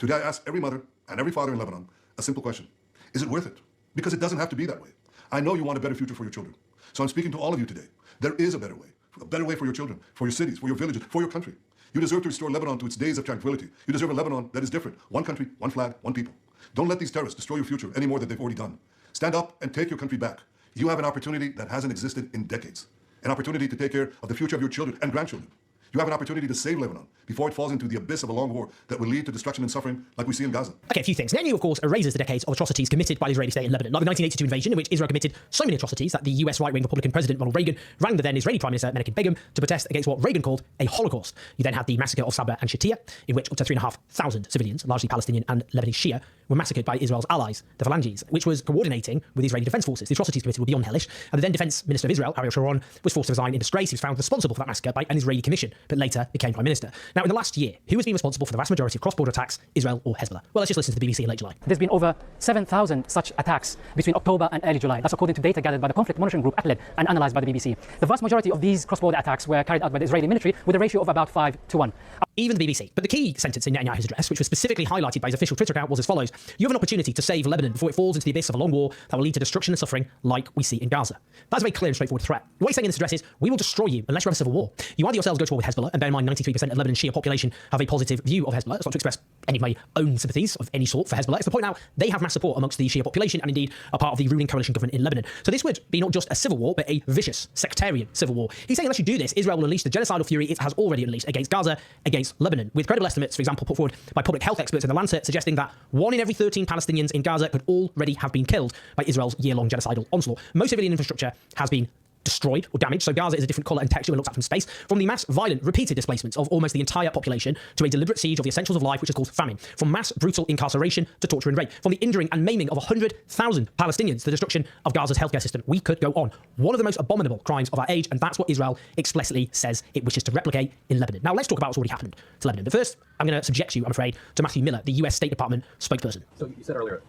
Today I ask every mother and every father in Lebanon a simple question. Is it worth it? Because it doesn't have to be that way. I know you want a better future for your children. So I'm speaking to all of you today. There is a better way for your children, for your cities, for your villages, for your country. You deserve to restore Lebanon to its days of tranquility. You deserve a Lebanon that is different. One country, one flag, one people. Don't let these terrorists destroy your future any more than they've already done. Stand up and take your country back. You have an opportunity that hasn't existed in decades. An opportunity to take care of the future of your children and grandchildren. You have an opportunity to save Lebanon before it falls into the abyss of a long war that will lead to destruction and suffering like we see in Gaza. Okay, a few things. Netanyahu, of course, erases the decades of atrocities committed by the Israeli state in Lebanon, like the 1982 invasion, in which Israel committed so many atrocities that the US right-wing Republican President Ronald Reagan rang the then Israeli Prime Minister Menachem Begin to protest against what Reagan called a Holocaust. You then had the massacre of Sabra and Shatila, in which up to 3,500 civilians, largely Palestinian and Lebanese Shia, were massacred by Israel's allies, the Phalanges, which was coordinating with Israeli defense forces. The atrocities committed were beyond hellish, and the then Defense Minister of Israel, Ariel Sharon, was forced to resign in disgrace. He was found responsible for that massacre by an Israeli commission, but later became Prime Minister. Now, in the last year, who has been responsible for the vast majority of cross-border attacks, Israel or Hezbollah? Well, let's just listen to the BBC in late July. There's been over 7,000 such attacks between October and early July. That's according to data gathered by the conflict monitoring group Acclaimed and analysed by the BBC. The vast majority of these cross-border attacks were carried out by the Israeli military with a ratio of about 5 to 1. Even the BBC. But the key sentence in Netanyahu's address, which was specifically highlighted by his official Twitter account, was as follows. You have an opportunity to save Lebanon before it falls into the abyss of a long war that will lead to destruction and suffering like we see in Gaza. That's a very clear and straightforward threat. What he's saying in this address is, we will destroy you unless you have a civil war. You either yourselves go to war with Hezbollah, and bear in mind 93% of Lebanon's Shia population have a positive view of Hezbollah. That's not to express any of my own sympathies of any sort for Hezbollah. It's the point now, they have mass support amongst the Shia population and indeed are part of the ruling coalition government in Lebanon. So this would be not just a civil war, but a vicious, sectarian civil war. He's saying unless you do this, Israel will unleash the genocidal fury it has already unleashed against Gaza, against Lebanon, with credible estimates, for example, put forward by public health experts in The Lancet, suggesting that 1 in every 13 Palestinians in Gaza could already have been killed by Israel's year-long genocidal onslaught. Most civilian infrastructure has been destroyed or damaged, so Gaza is a different colour and texture when looked at from space, from the mass, violent, repeated displacements of almost the entire population to a deliberate siege of the essentials of life, which is called famine, from mass, brutal incarceration to torture and rape, from the injuring and maiming of 100,000 Palestinians to the destruction of Gaza's healthcare system. We could go on. One of the most abominable crimes of our age, and that's what Israel explicitly says it wishes to replicate in Lebanon. Now, let's talk about what's already happened to Lebanon. But first, I'm going to subject you, I'm afraid, to Matthew Miller, the US State Department spokesperson. So you said earlier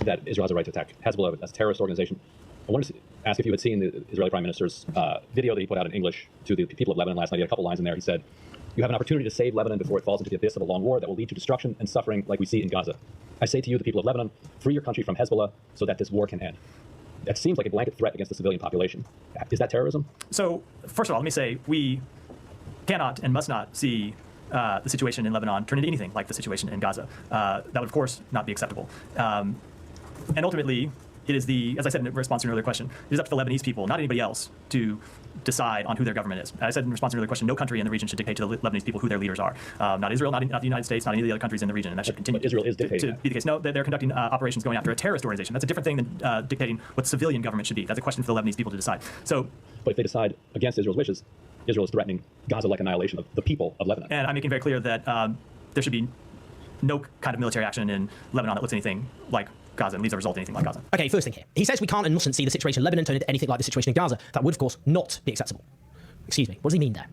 that Israel has a right to attack Hezbollah as a terrorist organization. I wanted to ask if you had seen the Israeli Prime Minister's video that he put out in English to the people of Lebanon last night. He had a couple lines in there. He said, you have an opportunity to save Lebanon before it falls into the abyss of a long war that will lead to destruction and suffering like we see in Gaza. I say to you, the people of Lebanon, free your country from Hezbollah so that this war can end. That seems like a blanket threat against the civilian population. Is that terrorism? So, first of all, let me say, we cannot and must not see the situation in Lebanon turn into anything like the situation in Gaza. That would, of course, not be acceptable. And ultimately, it is as I said in response to an earlier question, it is up to the Lebanese people, not anybody else, to decide on who their government is. As I said in response to an earlier question, no country in the region should dictate to the Lebanese people who their leaders are. Not Israel, not the United States, not any of the other countries in the region, and that should continue. But Israel is dictating to be the case. No, they're conducting operations going after a terrorist organization. That's a different thing than dictating what civilian government should be. That's a question for the Lebanese people to decide. So, but if they decide against Israel's wishes, Israel is threatening Gaza-like annihilation of the people of Lebanon. And I'm making very clear that there should be no kind of military action in Lebanon that looks anything like Gaza and leads a result in anything like Gaza. Okay, first thing here. He says we can't and mustn't see the situation in Lebanon turn into anything like the situation in Gaza. That would, of course, not be acceptable. Excuse me, what does he mean there?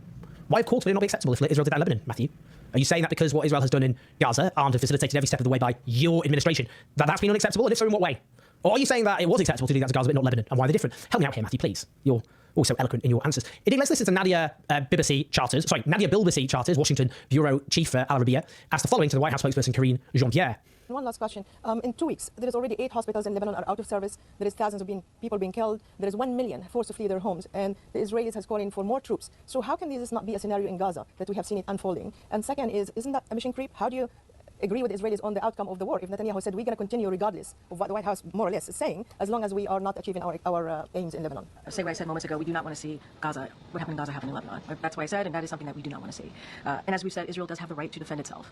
Why, of course, would it not be acceptable if Israel did that in Lebanon, Matthew? Are you saying that because what Israel has done in Gaza, armed and facilitated every step of the way by your administration, that's been unacceptable? And if so, in what way? Or are you saying that it was acceptable to do that to Gaza but not Lebanon? And why they're different? Help me out here, Matthew, please. You're also eloquent in your answers. Indeed, let's listen to Nadia Bilbassi Charters, Washington Bureau Chief for Al Arabiya, asked the following to the White House spokesperson Karine Jean-Pierre. One last question. In 2 weeks, there is already 8 hospitals in Lebanon are out of service. There is thousands of people being killed. There is 1 million forced to flee their homes. And the Israelis has called in for more troops. So how can this not be a scenario in Gaza that we have seen it unfolding? And second isn't that a mission creep? How do you agree with the Israelis on the outcome of the war. If Netanyahu said we're going to continue regardless of what the White House more or less is saying, as long as we are not achieving our aims in Lebanon. I say what I said moments ago, we do not want to see Gaza, what happened in Gaza happen in Lebanon. That's what I said, and that is something that we do not want to see. And as we said, Israel does have the right to defend itself,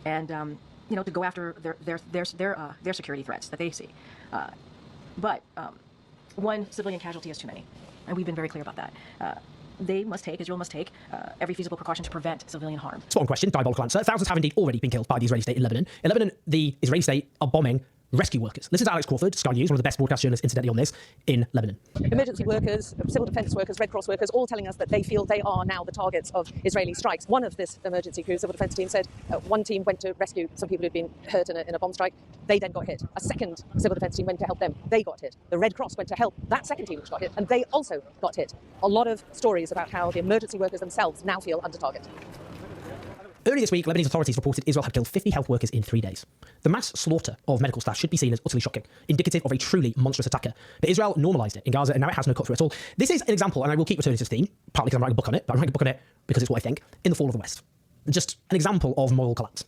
you know, to go after their security threats that they see. But one civilian casualty is too many, and we've been very clear about that. Israel must take every feasible precaution to prevent civilian harm. Spot on question, diabolical answer. Thousands have indeed already been killed by the Israeli state in Lebanon. In Lebanon, the Israeli state are bombing rescue workers. Listen to Alex Crawford, Sky News, one of the best broadcast journalists incidentally on this, in Lebanon. Emergency workers, civil defence workers, Red Cross workers, all telling us that they feel they are now the targets of Israeli strikes. One of this emergency crew, civil defence team, said one team went to rescue some people who'd been hurt in a bomb strike. They then got hit. A second civil defence team went to help them. They got hit. The Red Cross went to help that second team which got hit, and they also got hit. A lot of stories about how the emergency workers themselves now feel under target. Earlier this week, Lebanese authorities reported Israel had killed 50 health workers in 3 days. The mass slaughter of medical staff should be seen as utterly shocking, indicative of a truly monstrous attacker. But Israel normalised it in Gaza, and now it has no cut through at all. This is an example, and I will keep returning to this theme, partly because I'm writing a book on it, but I'm writing a book on it because it's what I think, in the fall of the West. Just an example of moral collapse.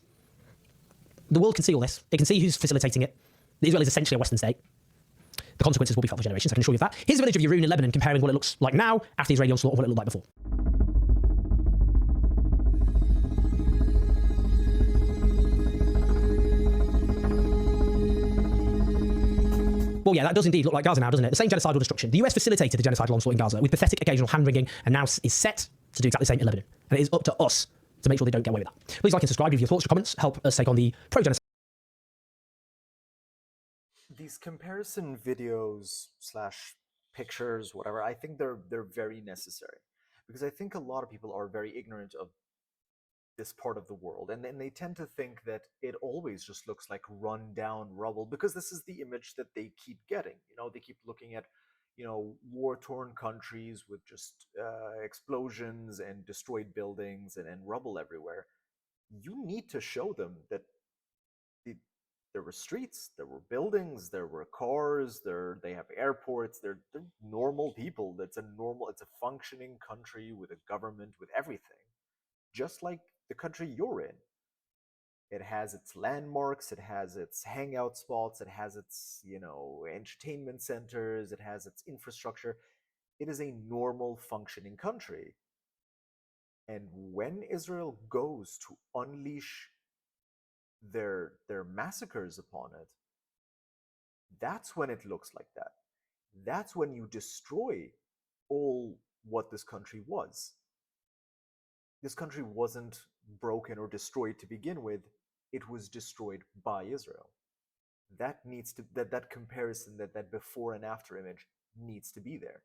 The world can see all this. It can see who's facilitating it. Israel is essentially a Western state. The consequences will be felt for generations, I can assure you of that. Here's a village of Yaroun in Lebanon comparing what it looks like now after the Israeli onslaught of what it looked like before. Well, yeah, that does indeed look like Gaza now, doesn't it? The same genocidal destruction. The US facilitated the genocidal onslaught in Gaza with pathetic occasional hand-wringing, and now is set to do exactly the same in Lebanon. And it is up to us to make sure they don't get away with that. Please like and subscribe, leave your thoughts or comments, help us take on the pro-genocide. These comparison videos / pictures, whatever, I think they're very necessary, because I think a lot of people are very ignorant of this part of the world, and then they tend to think that it always just looks like run down rubble, because this is the image that they keep getting. You know, they keep looking at, you know, war-torn countries with just explosions and destroyed buildings and rubble everywhere. You need to show them that there were streets, there were buildings, there were cars, they have airports, they're normal people. It's a functioning country with a government, with everything, just like the country you're in. It has its landmarks, it has its hangout spots, it has its, you know, entertainment centers, it has its infrastructure. It is a normal functioning country. And when Israel goes to unleash their massacres upon it, that's when it looks like that. That's when you destroy all what this country was. This country wasn't broken or destroyed to begin with. It was destroyed by Israel. That needs to, that comparison, that before and after image needs to be there.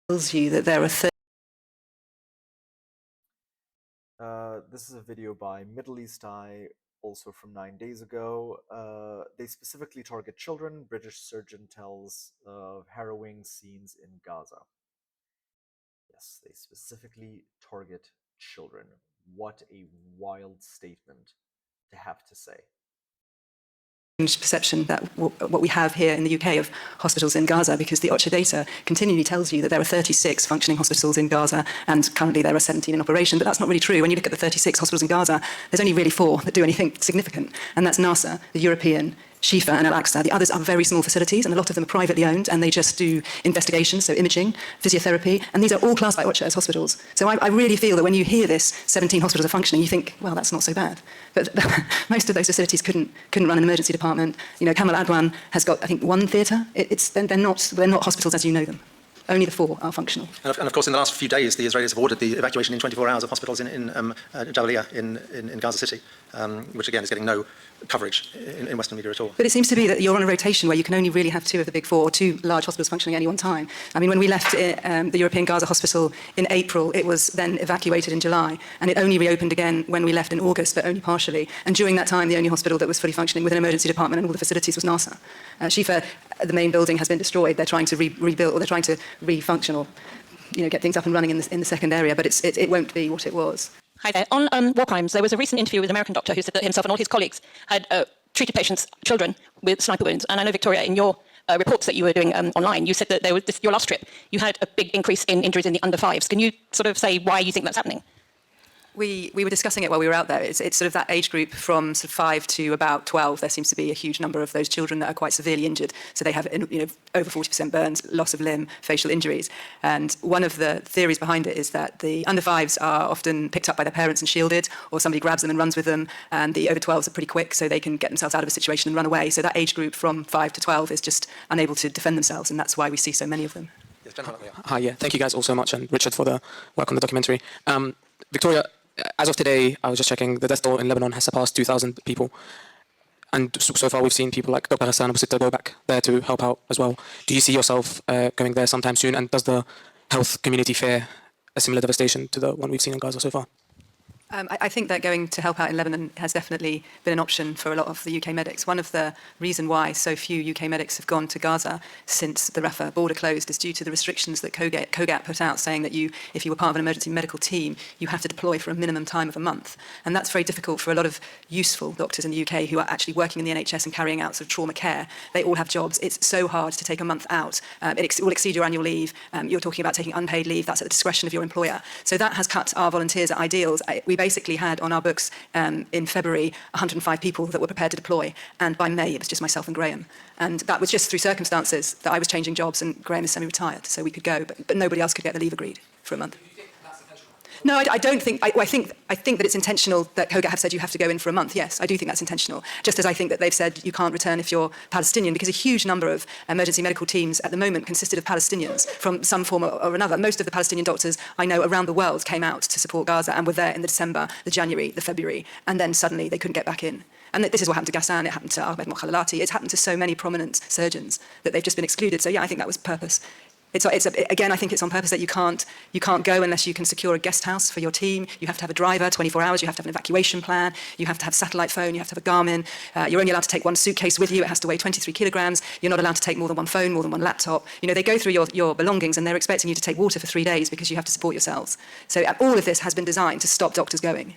Tells you that there are this is a video by Middle East Eye, also from 9 days ago. They specifically target children. British surgeon tells of harrowing scenes in Gaza. Yes, they specifically target children. What a wild statement to have to say. Perception that what we have here in the UK of hospitals in Gaza, because the OCHA data continually tells you that there are 36 functioning hospitals in Gaza, and currently there are 17 in operation, but that's not really true. When you look at the 36 hospitals in Gaza, there's only really 4 that do anything significant, and that's NASA, the European, Shifa and Al-Aqsa. The others are very small facilities, and a lot of them are privately owned, and they just do investigations, so imaging, physiotherapy, and these are all classed by OCHA as hospitals. So I really feel that when you hear this, 17 hospitals are functioning, you think, well, that's not so bad. But most of those facilities couldn't run an emergency department. You know, Kamal Adwan has got, I think, 1 theatre. They're not hospitals as you know them. Only the 4 are functional. And of course, in the last few days, the Israelis have ordered the evacuation in 24 hours of hospitals in Jabalia in Gaza City, which again is getting no coverage in Western media at all. But it seems to be that you're on a rotation where you can only really have 2 of the big 4, or 2 large hospitals functioning at any one time. I mean, when we left the European Gaza Hospital in April, it was then evacuated in July, and it only reopened again when we left in August, but only partially. And during that time, the only hospital that was fully functioning with an emergency department and all the facilities was NASA. Shifa, the main building, has been destroyed. They're trying to rebuild, or they're trying to re-function, or get things up and running in the second area, but it won't be what it was. Hi there. On war crimes, there was a recent interview with an American doctor who said that himself and all his colleagues had treated patients, children, with sniper wounds. And I know, Victoria, in your reports that you were doing online, you said that there was your last trip, you had a big increase in injuries in the under 5s. Can you sort of say why you think that's happening? We were discussing it while we were out there. It's sort of that age group from sort of 5 to about 12. There seems to be a huge number of those children that are quite severely injured. So they have over 40% burns, loss of limb, facial injuries. And one of the theories behind it is that the under 5s are often picked up by their parents and shielded, or somebody grabs them and runs with them. And the over 12s are pretty quick, so they can get themselves out of a situation and run away. So that age group from 5 to 12 is just unable to defend themselves, and that's why we see so many of them. Hi, yeah. Thank you guys all so much, and Richard for the work on the documentary. Victoria, as of today, I was just checking, the death toll in Lebanon has surpassed 2,000 people. And so far we've seen people like Dr. HasanAbi go back there to help out as well. Do you see yourself going there sometime soon? And does the health community fear a similar devastation to the one we've seen in Gaza so far? I think that going to help out in Lebanon has definitely been an option for a lot of the UK medics. One of the reasons why so few UK medics have gone to Gaza since the Rafah border closed is due to the restrictions that COGAT put out, saying that if you were part of an emergency medical team, you have to deploy for a minimum time of a month. And that's very difficult for a lot of useful doctors in the UK who are actually working in the NHS and carrying out sort of trauma care. They all have jobs. It's so hard to take a month out. It will exceed your annual leave. You're talking about taking unpaid leave. That's at the discretion of your employer. So that has cut our volunteers at ideals. We basically had on our books in February 105 people that were prepared to deploy, and by May it was just myself and Graham, and that was just through circumstances that I was changing jobs and Graham is semi-retired, so we could go, but nobody else could get the leave agreed for a month. No, I don't think. I think that it's intentional that COGAT have said you have to go in for a month. Yes, I do think that's intentional. Just as I think that they've said you can't return if you're Palestinian, because a huge number of emergency medical teams at the moment consisted of Palestinians from some form or another. Most of the Palestinian doctors I know around the world came out to support Gaza and were there in the December, the January, the February, and then suddenly they couldn't get back in. And this is what happened to Ghassan, it happened to Ahmed Mokhalalati, it's happened to so many prominent surgeons that they've just been excluded. So yeah, I think that was purpose. Again, I think it's on purpose that you can't go unless you can secure a guest house for your team. You have to have a driver, 24 hours. You have to have an evacuation plan. You have to have satellite phone. You have to have a Garmin. You're only allowed to take one suitcase with you. It has to weigh 23 kilograms. You're not allowed to take more than one phone, more than one laptop. They go through your belongings and they're expecting you to take water for 3 days because you have to support yourselves. So all of this has been designed to stop doctors going.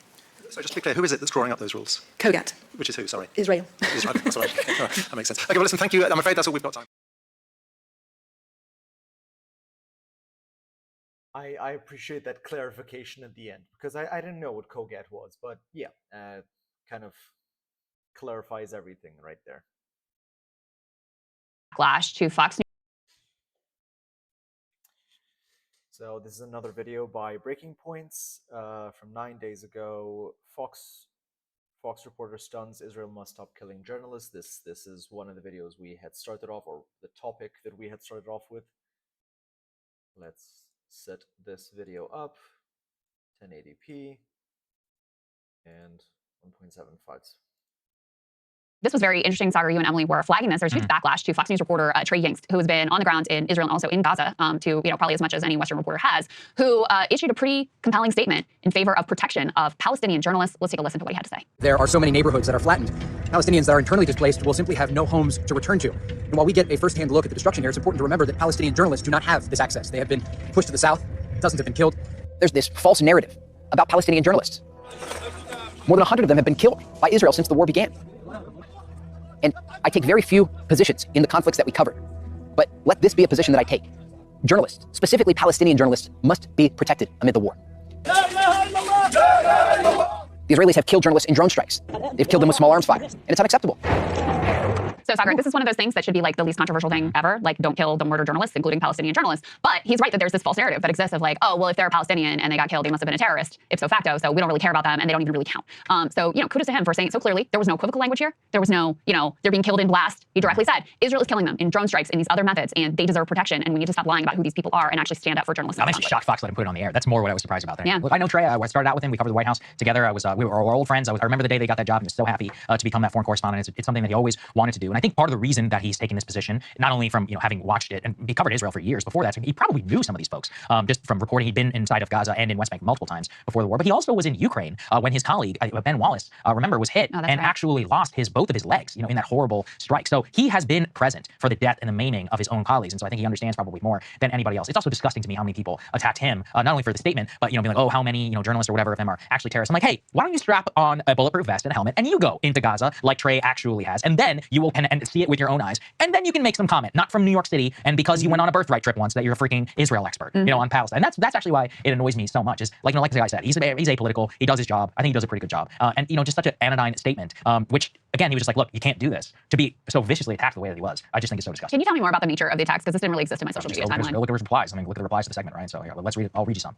So just to be clear, who is it that's drawing up those rules? COGAT. Which is who, sorry? Israel. Israel. That's all right. Okay, all right. That makes sense. Okay, well, listen, thank you. I'm afraid that's all we've got time. I appreciate that clarification at the end, because I didn't know what COGAT was, but yeah, kind of clarifies everything right there. Backlash to Fox News. So this is another video by Breaking Points from 9 days ago. Fox reporter stuns Israel must stop killing journalists. This is one of the videos we had started off, or the topic that we had started off with. Let's set this video up, 1080p and 1.75. This was very interesting, Sagar. You and Emily were flagging this. There's huge backlash to Fox News reporter Trey Yingst, who has been on the ground in Israel and also in Gaza, to probably as much as any Western reporter has, who issued a pretty compelling statement in favor of protection of Palestinian journalists. Let's take a listen to what he had to say. There are so many neighborhoods that are flattened. Palestinians that are internally displaced will simply have no homes to return to. And while we get a first-hand look at the destruction here, it's important to remember that Palestinian journalists do not have this access. They have been pushed to the south. Dozens have been killed. There's this false narrative about Palestinian journalists. More than 100 of them have been killed by Israel since the war began. And I take very few positions in the conflicts that we covered. But let this be a position that I take. Journalists, specifically Palestinian journalists, must be protected amid the war. The Israelis have killed journalists in drone strikes. They've killed them with small arms fire, and it's unacceptable. So, Sagar, this is one of those things that should be like the least controversial thing ever. Like, don't kill the murder journalists, including Palestinian journalists. But he's right that there's this false narrative that exists of like, oh, well, if they're Palestinian and they got killed, they must have been a terrorist, ipso facto. So we don't really care about them, and they don't even really count. So, kudos to him for saying it so clearly. There was no equivocal language here. There was no, they're being killed in blast. He directly said, Israel is killing them in drone strikes and these other methods, and they deserve protection, and we need to stop lying about who these people are and actually stand up for journalists. I'm actually shocked Fox let him put it on the air. That's more what I was surprised about there. Yeah. Look, I know Trey. I started out with him. We covered the White House together. We were old friends. I remember the day they got that job, and was so happy to become that foreign correspondent. It's something that he always wanted to do. And I think part of the reason that he's taking this position, not only from having watched it, and he covered Israel for years before that, so he probably knew some of these folks just from reporting. He'd been inside of Gaza and in West Bank multiple times before the war, but he also was in Ukraine when his colleague Ben Wallace, remember, was hit and actually lost both of his legs, in that horrible strike. So he has been present for the death and the maiming of his own colleagues, and so I think he understands probably more than anybody else. It's also disgusting to me how many people attacked him, not only for the statement, but being like, oh, how many journalists or whatever of them are actually terrorists. I'm like, hey, why don't you strap on a bulletproof vest and a helmet and you go into Gaza like Trey actually has, and then you can and see it with your own eyes. And then you can make some comment, not from New York City, and because you went on a birthright trip once that you're a freaking Israel expert, you know, on Palestine. And that's actually why it annoys me so much. Is like, you know, like the guy said, he's apolitical. He does his job. I think he does a pretty good job. And you know, just such an anodyne statement, which again, he was just like, look, you can't do this. To be so viciously attacked the way that he was, I just think it's so disgusting. Can you tell me more about the nature of the attacks? Because this didn't really exist in my social media timeline. Look at the replies. I mean, look at the replies to the segment, right? So here, let's read it. I'll read you some.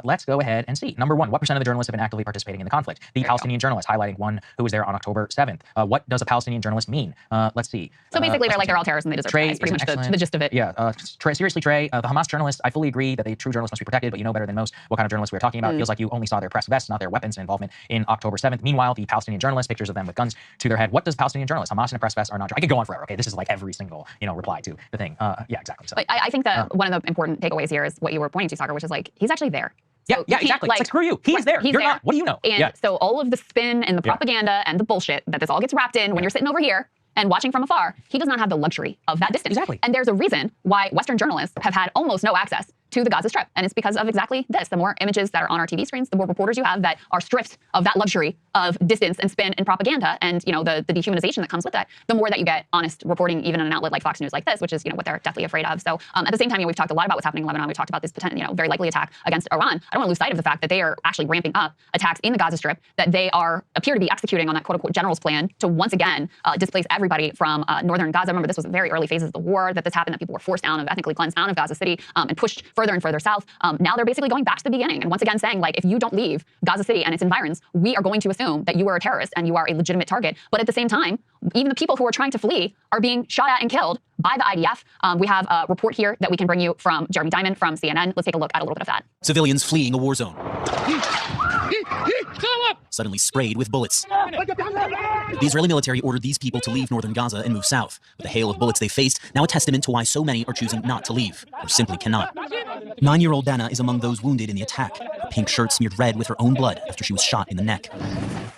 Let's go ahead and see. Number one, what percent of the journalists have been actively participating in the conflict? The Palestinian journalist, highlighting one who was there on October 7th. What does a Palestinian journalist mean? Let's see. So basically, they're all terrorists and they deserve to die. It's pretty much the gist of it. Yeah. Seriously, Trey, the Hamas journalist, I fully agree that the true journalists must be protected, but you know better than most what kind of journalists we're talking about. It feels like you only saw their press vests, not their weapons and involvement in October 7th. Meanwhile, the Palestinian journalists, pictures of them with guns to their head. What does Palestinian journalists, Hamas in a press vest, are not? I could go on forever. Okay, this is like every single reply to the thing. Yeah, exactly. So but I think that one of the important takeaways here is what you were pointing to, Soccer, which is like he's actually there. So yeah, exactly. It's like, screw you. He's there. You're not. What do you know? And so all of the spin and the propaganda and the bullshit that this all gets wrapped in when you're sitting over here and watching from afar, he does not have the luxury of that distance. Exactly. And there's a reason why Western journalists have had almost no access to the Gaza Strip. And it's because of exactly this. The more images that are on our TV screens, the more reporters you have that are stripped of that luxury of distance and spin and propaganda and, you know, the dehumanization that comes with that, the more that you get honest reporting, even in an outlet like Fox News like this, which is, you know, what they're deathly afraid of. So at the same time, you know, we've talked a lot about what's happening in Lebanon. We've talked about this potential, you know, very likely attack against Iran. I don't want to lose sight of the fact that they are actually ramping up attacks in the Gaza Strip, that they appear to be executing on that quote-unquote general's plan to once again displace everybody from northern Gaza. Remember, this was very early phases of the war that this happened, that people were forced out of, ethnically cleansed out of Gaza City and pushed further and further south. Now they're basically going back to the beginning and once again saying, like, if you don't leave Gaza City and its environs, we are going to assume that you are a terrorist and you are a legitimate target. But at the same time, even the people who are trying to flee are being shot at and killed by the IDF. We have a report here that we can bring you from Jeremy Diamond from CNN. Let's take a look at a little bit of that. Civilians fleeing a war zone. Suddenly sprayed with bullets. The Israeli military ordered these people to leave northern Gaza and move south. But the hail of bullets they faced, now a testament to why so many are choosing not to leave, or simply cannot. 9-year-old Dana is among those wounded in the attack. Her pink shirt smeared red with her own blood after she was shot in the neck.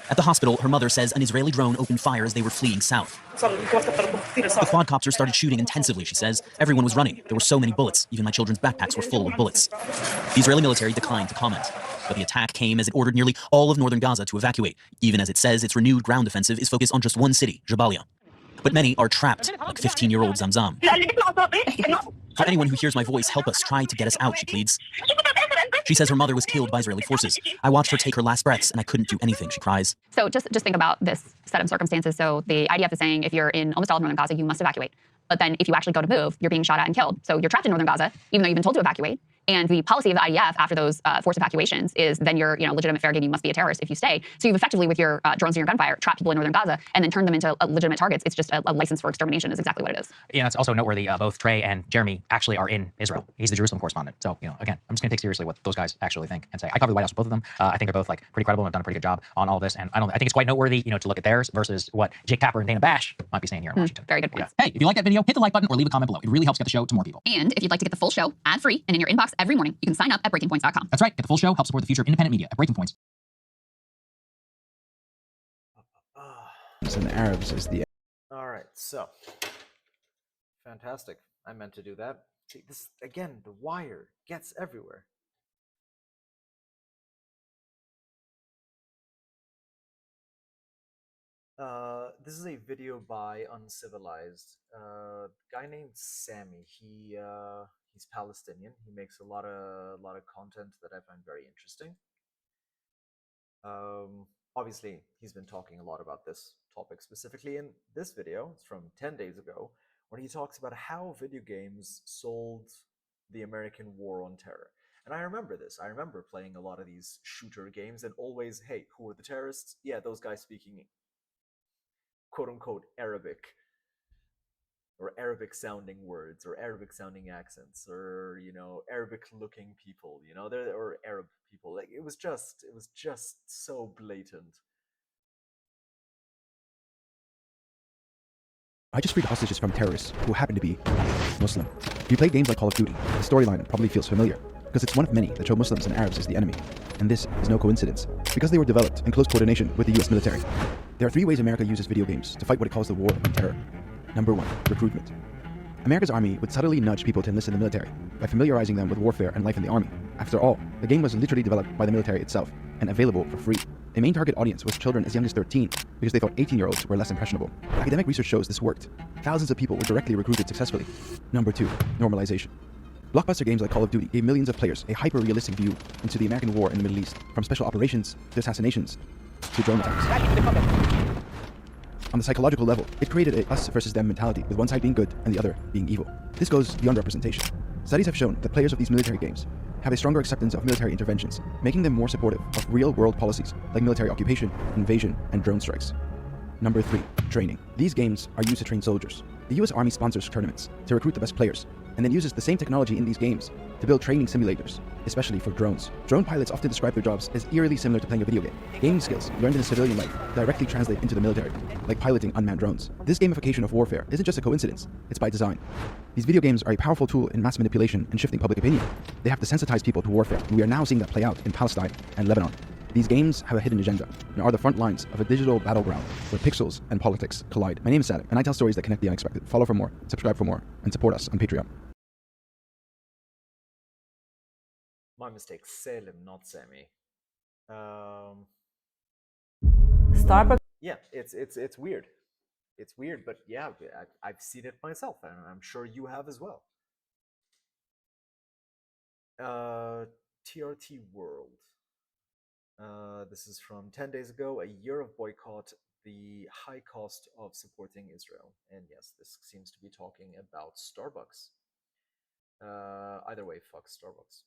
At the hospital, her mother says an Israeli drone opened fire as they were fleeing south. The quadcopter started shooting intensively, she says. Everyone was running. There were so many bullets. Even my children's backpacks were full of bullets. The Israeli military declined to comment. But the attack came as it ordered nearly all of northern Gaza to evacuate, even as it says its renewed ground offensive is focused on just one city, Jabalia. But many are trapped, like 15-year-old Zamzam. For anyone who hears my voice, help us, try to get us out, she pleads. She says her mother was killed by Israeli forces. I watched her take her last breaths, and I couldn't do anything, she cries. So just think about this set of circumstances. So the IDF is saying if you're in almost all of northern Gaza, you must evacuate. But then if you actually go to move, you're being shot at and killed. So you're trapped in northern Gaza, even though you've been told to evacuate. And the policy of the IDF after those forced evacuations is then you're, you know, legitimate fair game. You must be a terrorist if you stay. So you've effectively, with your drones and your gunfire, trapped people in northern Gaza and then turned them into legitimate targets. It's just a license for extermination is exactly what it is. Yeah, it's also noteworthy. Both Trey and Jeremy actually are in Israel. He's the Jerusalem correspondent. So, you know, again, I'm just going to take seriously what those guys actually think and say. I cover the White House with both of them. I think they're both like pretty credible and have done a pretty good job on all this. And I think it's quite noteworthy, you know, to look at theirs versus what Jake Tapper and Dana Bash might be saying here in Washington. Very good points. Yeah. Hey, if you like that video, hit the like button or leave a comment below. It really helps get the show to more people. And if you'd like to get the full show ad-free and in your inbox every morning, you can sign up at breakingpoints.com. That's right. Get the full show. Help support the future of independent media at Breaking Points. And Arabs is the. All right, so fantastic. I meant to do that. See, this again, the wire gets everywhere. This is a video by Uncivilized. Guy named Sammy. He's Palestinian. He makes a lot of content that I find very interesting. Obviously, he's been talking a lot about this topic specifically in this video. It's from 10 days ago, where he talks about how video games sold the American war on terror. And I remember this. I remember playing a lot of these shooter games and always, hey, who are the terrorists? Yeah, those guys speaking quote-unquote Arabic, or Arabic-sounding words, or Arabic-sounding accents, or, you know, Arabic-looking people, you know, or Arab people. Like, it was just so blatant. I just freed hostages from terrorists who happen to be Muslim. If you play games like Call of Duty, the storyline probably feels familiar, because it's one of many that show Muslims and Arabs as the enemy. And this is no coincidence, because they were developed in close coordination with the US military. There are 3 ways America uses video games to fight what it calls the war on terror. Number 1, recruitment. America's army would subtly nudge people to enlist in the military by familiarizing them with warfare and life in the army. After all, the game was literally developed by the military itself and available for free. A main target audience was children as young as 13 because they thought 18-year-olds were less impressionable. Academic research shows this worked. Thousands of people were directly recruited successfully. Number 2, normalization. Blockbuster games like Call of Duty gave millions of players a hyper-realistic view into the American war in the Middle East, from special operations to assassinations to drone attacks. On the psychological level, it created a us versus them mentality, with one side being good and the other being evil. This goes beyond representation. Studies have shown that players of these military games have a stronger acceptance of military interventions, making them more supportive of real-world policies like military occupation, invasion, and drone strikes. Number 3, training. These games are used to train soldiers. The US Army sponsors tournaments to recruit the best players, and then uses the same technology in these games to build training simulators, especially for drones. Drone pilots often describe their jobs as eerily similar to playing a video game. Gaming skills learned in civilian life directly translate into the military, like piloting unmanned drones. This gamification of warfare isn't just a coincidence, it's by design. These video games are a powerful tool in mass manipulation and shifting public opinion. They have desensitized people to warfare, and we are now seeing that play out in Palestine and Lebanon. These games have a hidden agenda and are the front lines of a digital battleground where pixels and politics collide. My name is Sadik, and I tell stories that connect the unexpected. Follow for more, subscribe for more, and support us on Patreon. My mistake, Selim, not Semi. Starbucks. Yeah, it's weird. It's weird, but yeah, I've seen it myself, and I'm sure you have as well. TRT World. This is from 10 days ago, a year of boycott, the high cost of supporting Israel. And yes, this seems to be talking about Starbucks. Either way, fuck Starbucks.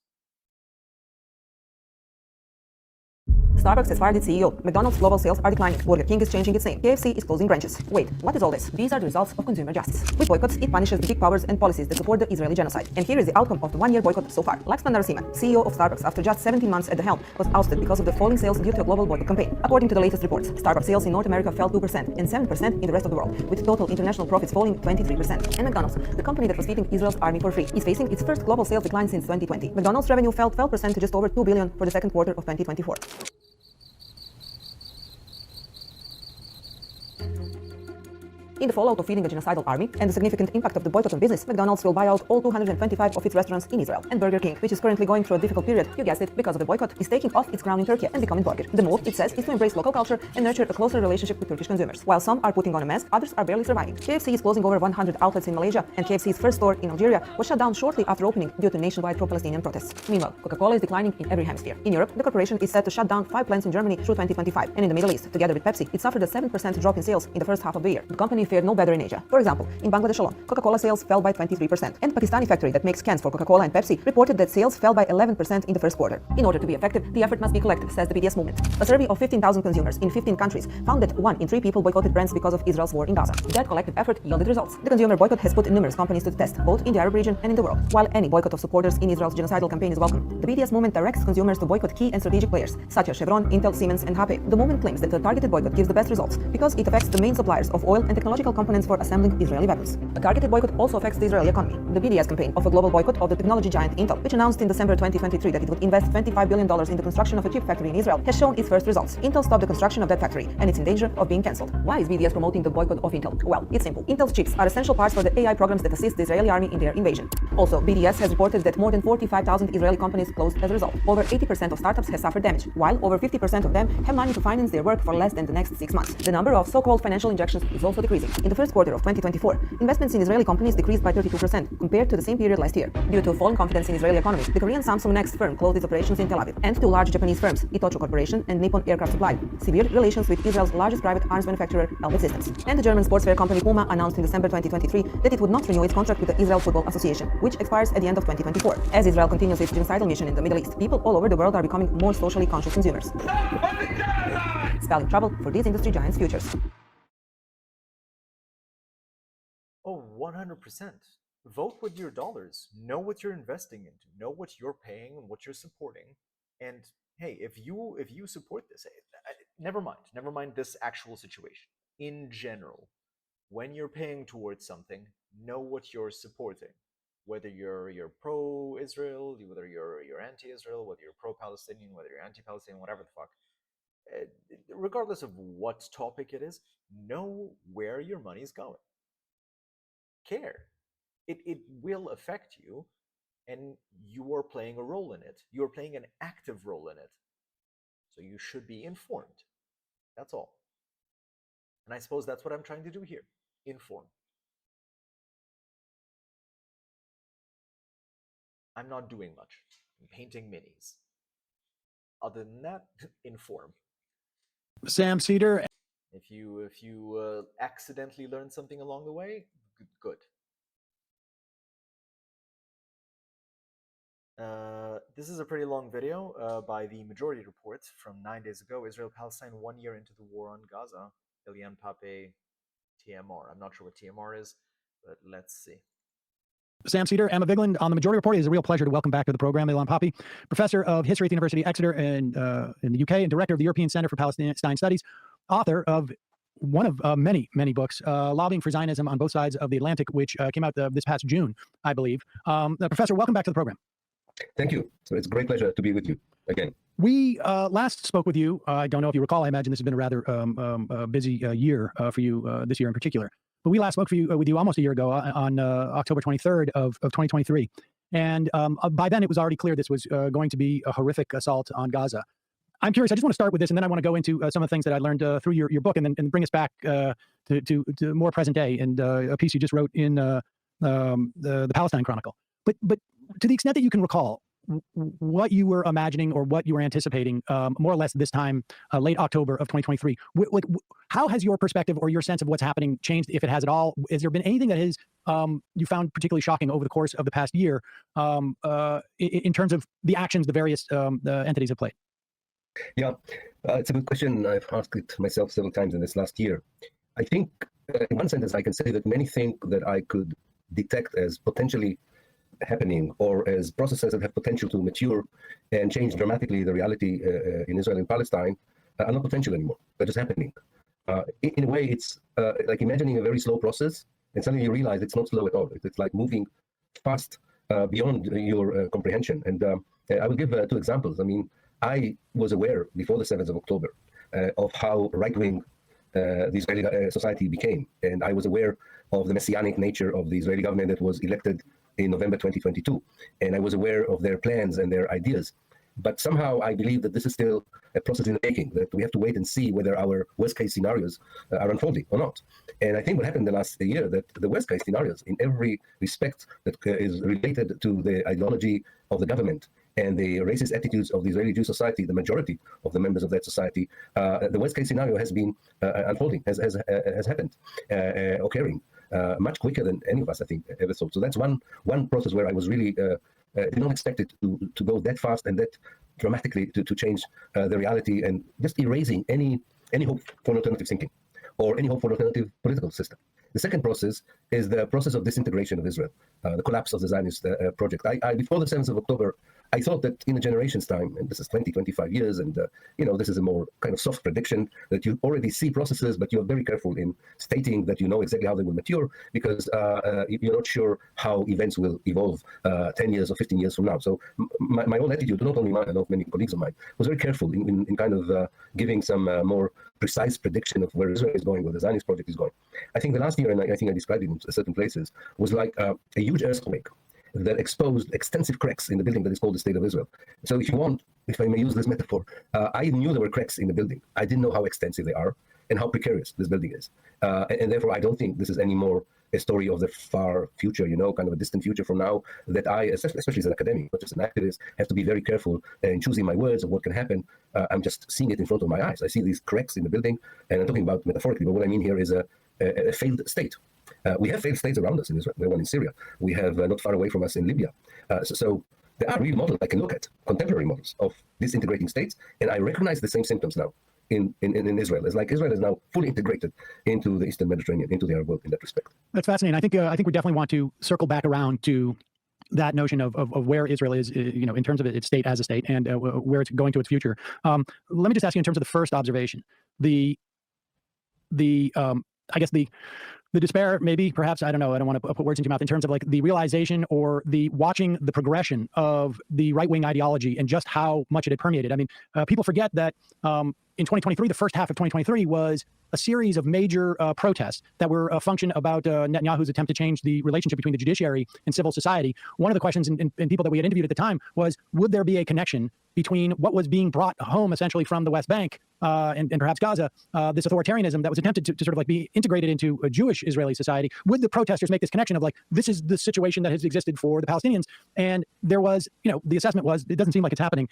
Starbucks has fired its CEO. McDonald's global sales are declining. Burger King is changing its name. KFC is closing branches. Wait, what is all this? These are the results of consumer justice. With boycotts, it punishes the big powers and policies that support the Israeli genocide. And here is the outcome of the one-year boycott so far. Laxman Narasimhan, CEO of Starbucks, after just 17 months at the helm, was ousted because of the falling sales due to a global boycott campaign. According to the latest reports, Starbucks sales in North America fell 2% and 7% in the rest of the world, with total international profits falling 23%. And McDonald's, the company that was feeding Israel's army for free, is facing its first global sales decline since 2020. McDonald's revenue fell 12% to just over $2 billion for the second quarter of 2024. In the fallout of feeding a genocidal army and the significant impact of the boycott on business, McDonald's will buy out all 225 of its restaurants in Israel. And Burger King, which is currently going through a difficult period, you guessed it, because of the boycott, is taking off its crown in Turkey and becoming burger. The move, it says, is to embrace local culture and nurture a closer relationship with Turkish consumers. While some are putting on a mask, others are barely surviving. KFC is closing over 100 outlets in Malaysia, and KFC's first store in Algeria was shut down shortly after opening due to nationwide pro-Palestinian protests. Meanwhile, Coca-Cola is declining in every hemisphere. In Europe, the corporation is set to shut down 5 plants in Germany through 2025. And in the Middle East, together with Pepsi, it suffered a 7% drop in sales in the first half of the year. The company fared no better in Asia. For example, in Bangladesh alone, Coca-Cola sales fell by 23%, and Pakistani factory that makes cans for Coca-Cola and Pepsi reported that sales fell by 11% in the first quarter. In order to be effective, the effort must be collective, says the BDS movement. A survey of 15,000 consumers in 15 countries found that 1 in 3 people boycotted brands because of Israel's war in Gaza. That collective effort yielded results. The consumer boycott has put numerous companies to the test, both in the Arab region and in the world. While any boycott of supporters in Israel's genocidal campaign is welcome, the BDS movement directs consumers to boycott key and strategic players, such as Chevron, Intel, Siemens, and HP. The movement claims that the targeted boycott gives the best results because it affects the main suppliers of oil and technological components for assembling Israeli weapons. A targeted boycott also affects the Israeli economy. The BDS campaign of a global boycott of the technology giant Intel, which announced in December 2023 that it would invest $25 billion in the construction of a chip factory in Israel, has shown its first results. Intel stopped the construction of that factory, and it's in danger of being cancelled. Why is BDS promoting the boycott of Intel? Well, it's simple. Intel's chips are essential parts for the AI programs that assist the Israeli army in their invasion. Also, BDS has reported that more than 45,000 Israeli companies closed as a result. Over 80% of startups have suffered damage, while over 50% of them have money to finance their work for less than the next 6 months. The number of so-called financial injections is also decreasing. In the first quarter of 2024, investments in Israeli companies decreased by 32% compared to the same period last year. Due to falling confidence in Israeli economy, the Korean Samsung Next firm closed its operations in Tel Aviv, and 2 large Japanese firms, Itochu Corporation and Nippon Aircraft Supply, severed relations with Israel's largest private arms manufacturer, Elbit Systems. And the German sportswear company Puma announced in December 2023 that it would not renew its contract with the Israel Football Association, which expires at the end of 2024. As Israel continues its genocidal mission in the Middle East, people all over the world are becoming more socially conscious consumers, spelling trouble for these industry giants' futures. Oh, 100%. Vote with your dollars. Know what you're investing into. Know what you're paying and what you're supporting. And hey, if you support this, never mind this actual situation. In general, when you're paying towards something, know what you're supporting. Whether you're pro-Israel, whether you're anti-Israel, whether you're pro-Palestinian, whether you're anti-Palestinian, whatever the fuck. Regardless of what topic it is, know where your money's going. Care. It will affect you, and you are playing a role in it. You're playing an active role in it. So you should be informed. That's all. And I suppose that's what I'm trying to do here. Inform. I'm not doing much. I'm painting minis. Other than that, inform. Sam Cedar. If you accidentally learn something along the way, good. This is a pretty long video by the Majority Report from 9 days ago. Israel-Palestine 1 year into the war on Gaza. Elian Pape, TMR. I'm not sure what TMR is, but let's see. Sam Cedar, Emma Vigeland on the Majority Report. It is a real pleasure to welcome back to the program Elian Pape, professor of history at the University of Exeter in the UK and director of the European Center for Palestine Studies, author of one of many books, Lobbying for Zionism on Both Sides of the Atlantic, which came out this past June, I believe. Professor, welcome back to the program. Thank you. So it's a great pleasure to be with you again. We last spoke with you. I don't know if you recall. I imagine this has been a rather busy year for you this year in particular. But we last spoke with you almost a year ago on October 23rd of 2023. And by then it was already clear this was going to be a horrific assault on Gaza. I'm curious. I just want to start with this, and then I want to go into some of the things that I learned through your book, and then bring us back to more present day and a piece you just wrote in the Palestine Chronicle. But to the extent that you can recall, what you were imagining or what you were anticipating more or less this time, late October of 2023, how has your perspective or your sense of what's happening changed, if it has at all? Has there been anything that has you found particularly shocking over the course of the past year in terms of the actions the various entities have played? Yeah, it's a good question. I've asked it myself several times in this last year. I think in one sentence I can say that many think that I could detect as potentially happening or as processes that have potential to mature and change dramatically the reality in Israel and Palestine are not potential anymore. They're just happening. In a way, it's like imagining a very slow process, and suddenly you realize it's not slow at all. It's like moving fast beyond your comprehension. And I will give 2 examples. I mean, I was aware before the 7th of October of how right-wing the Israeli society became. And I was aware of the messianic nature of the Israeli government that was elected in November 2022. And I was aware of their plans and their ideas. But somehow I believe that this is still a process in the making, that we have to wait and see whether our worst-case scenarios are unfolding or not. And I think what happened in the last year, that the worst-case scenarios in every respect that is related to the ideology of the government and the racist attitudes of the Israeli Jewish society, the majority of the members of that society, the worst-case scenario has been unfolding, has happened, occurring much quicker than any of us, I think, ever thought. So that's one process where I was really did not expect it to go that fast and that dramatically to change the reality and just erasing any hope for alternative thinking or any hope for alternative political system. The second process is the process of disintegration of Israel, the collapse of the Zionist project. I before the 7th of October, I thought that in a generation's time, and this is 20, 25 years, and this is a more kind of soft prediction, that you already see processes, but you're very careful in stating that you know exactly how they will mature, because you're not sure how events will evolve 10 years or 15 years from now. So my own attitude, not only mine, I know many colleagues of mine, was very careful in kind of giving some more precise prediction of where Israel is going, where the Zionist project is going. I think the last year, and I think I described it in certain places, was like a huge earthquake that exposed extensive cracks in the building that is called the State of Israel. So if you want, if I may use this metaphor, I knew there were cracks in the building. I didn't know how extensive they are and how precarious this building is. And therefore, I don't think this is anymore a story of the far future, kind of a distant future from now, that I, especially as an academic, not just an activist, have to be very careful in choosing my words of what can happen. I'm just seeing it in front of my eyes. I see these cracks in the building, and I'm talking about metaphorically, but what I mean here is a failed state. We have failed states around us in Israel. We have one in Syria. We have not far away from us in Libya. So there are real models I can look at, contemporary models of disintegrating states, and I recognize the same symptoms now in Israel. It's like Israel is now fully integrated into the Eastern Mediterranean, into the Arab world in that respect. That's fascinating. I think we definitely want to circle back around to that notion of where Israel is, in terms of its state as a state and where it's going to its future. Let me just ask you in terms of the first observation, I guess the despair, maybe, perhaps, I don't know, I don't want to put words into your mouth, in terms of like the realization or the watching the progression of the right-wing ideology and just how much it had permeated. I mean, people forget that in 2023, the first half of 2023 was a series of major protests that were a function about Netanyahu's attempt to change the relationship between the judiciary and civil society. One of the questions and people that we had interviewed at the time was, would there be a connection between what was being brought home essentially from the West Bank and perhaps Gaza, this authoritarianism that was attempted to sort of like be integrated into a Jewish Israeli society? Would the protesters make this connection of like, this is the situation that has existed for the Palestinians? And there was, the assessment was, it doesn't seem like it's happening.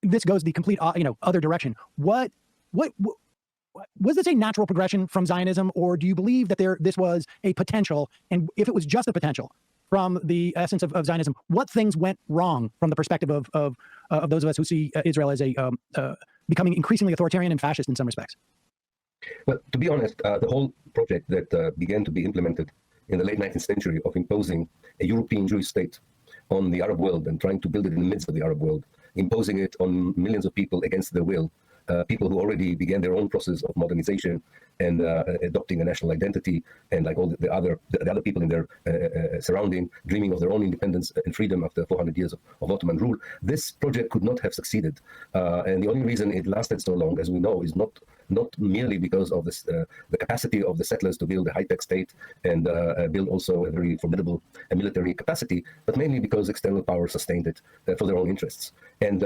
This goes the complete, other direction. What was this a natural progression from Zionism, or do you believe that this was a potential? And if it was just a potential from the essence of Zionism, what things went wrong from the perspective of those of us who see Israel as a becoming increasingly authoritarian and fascist in some respects? Well, to be honest, the whole project that began to be implemented in the late 19th century of imposing a European Jewish state on the Arab world and trying to build it in the midst of the Arab world, imposing it on millions of people against their will, people who already began their own process of modernization and adopting a national identity, and like all the other people in their surrounding, dreaming of their own independence and freedom after 400 years of Ottoman rule. This project could not have succeeded, and the only reason it lasted so long, as we know, is not merely because of this, the capacity of the settlers to build a high-tech state and build also a very formidable military capacity, but mainly because external power sustained it for their own interests. And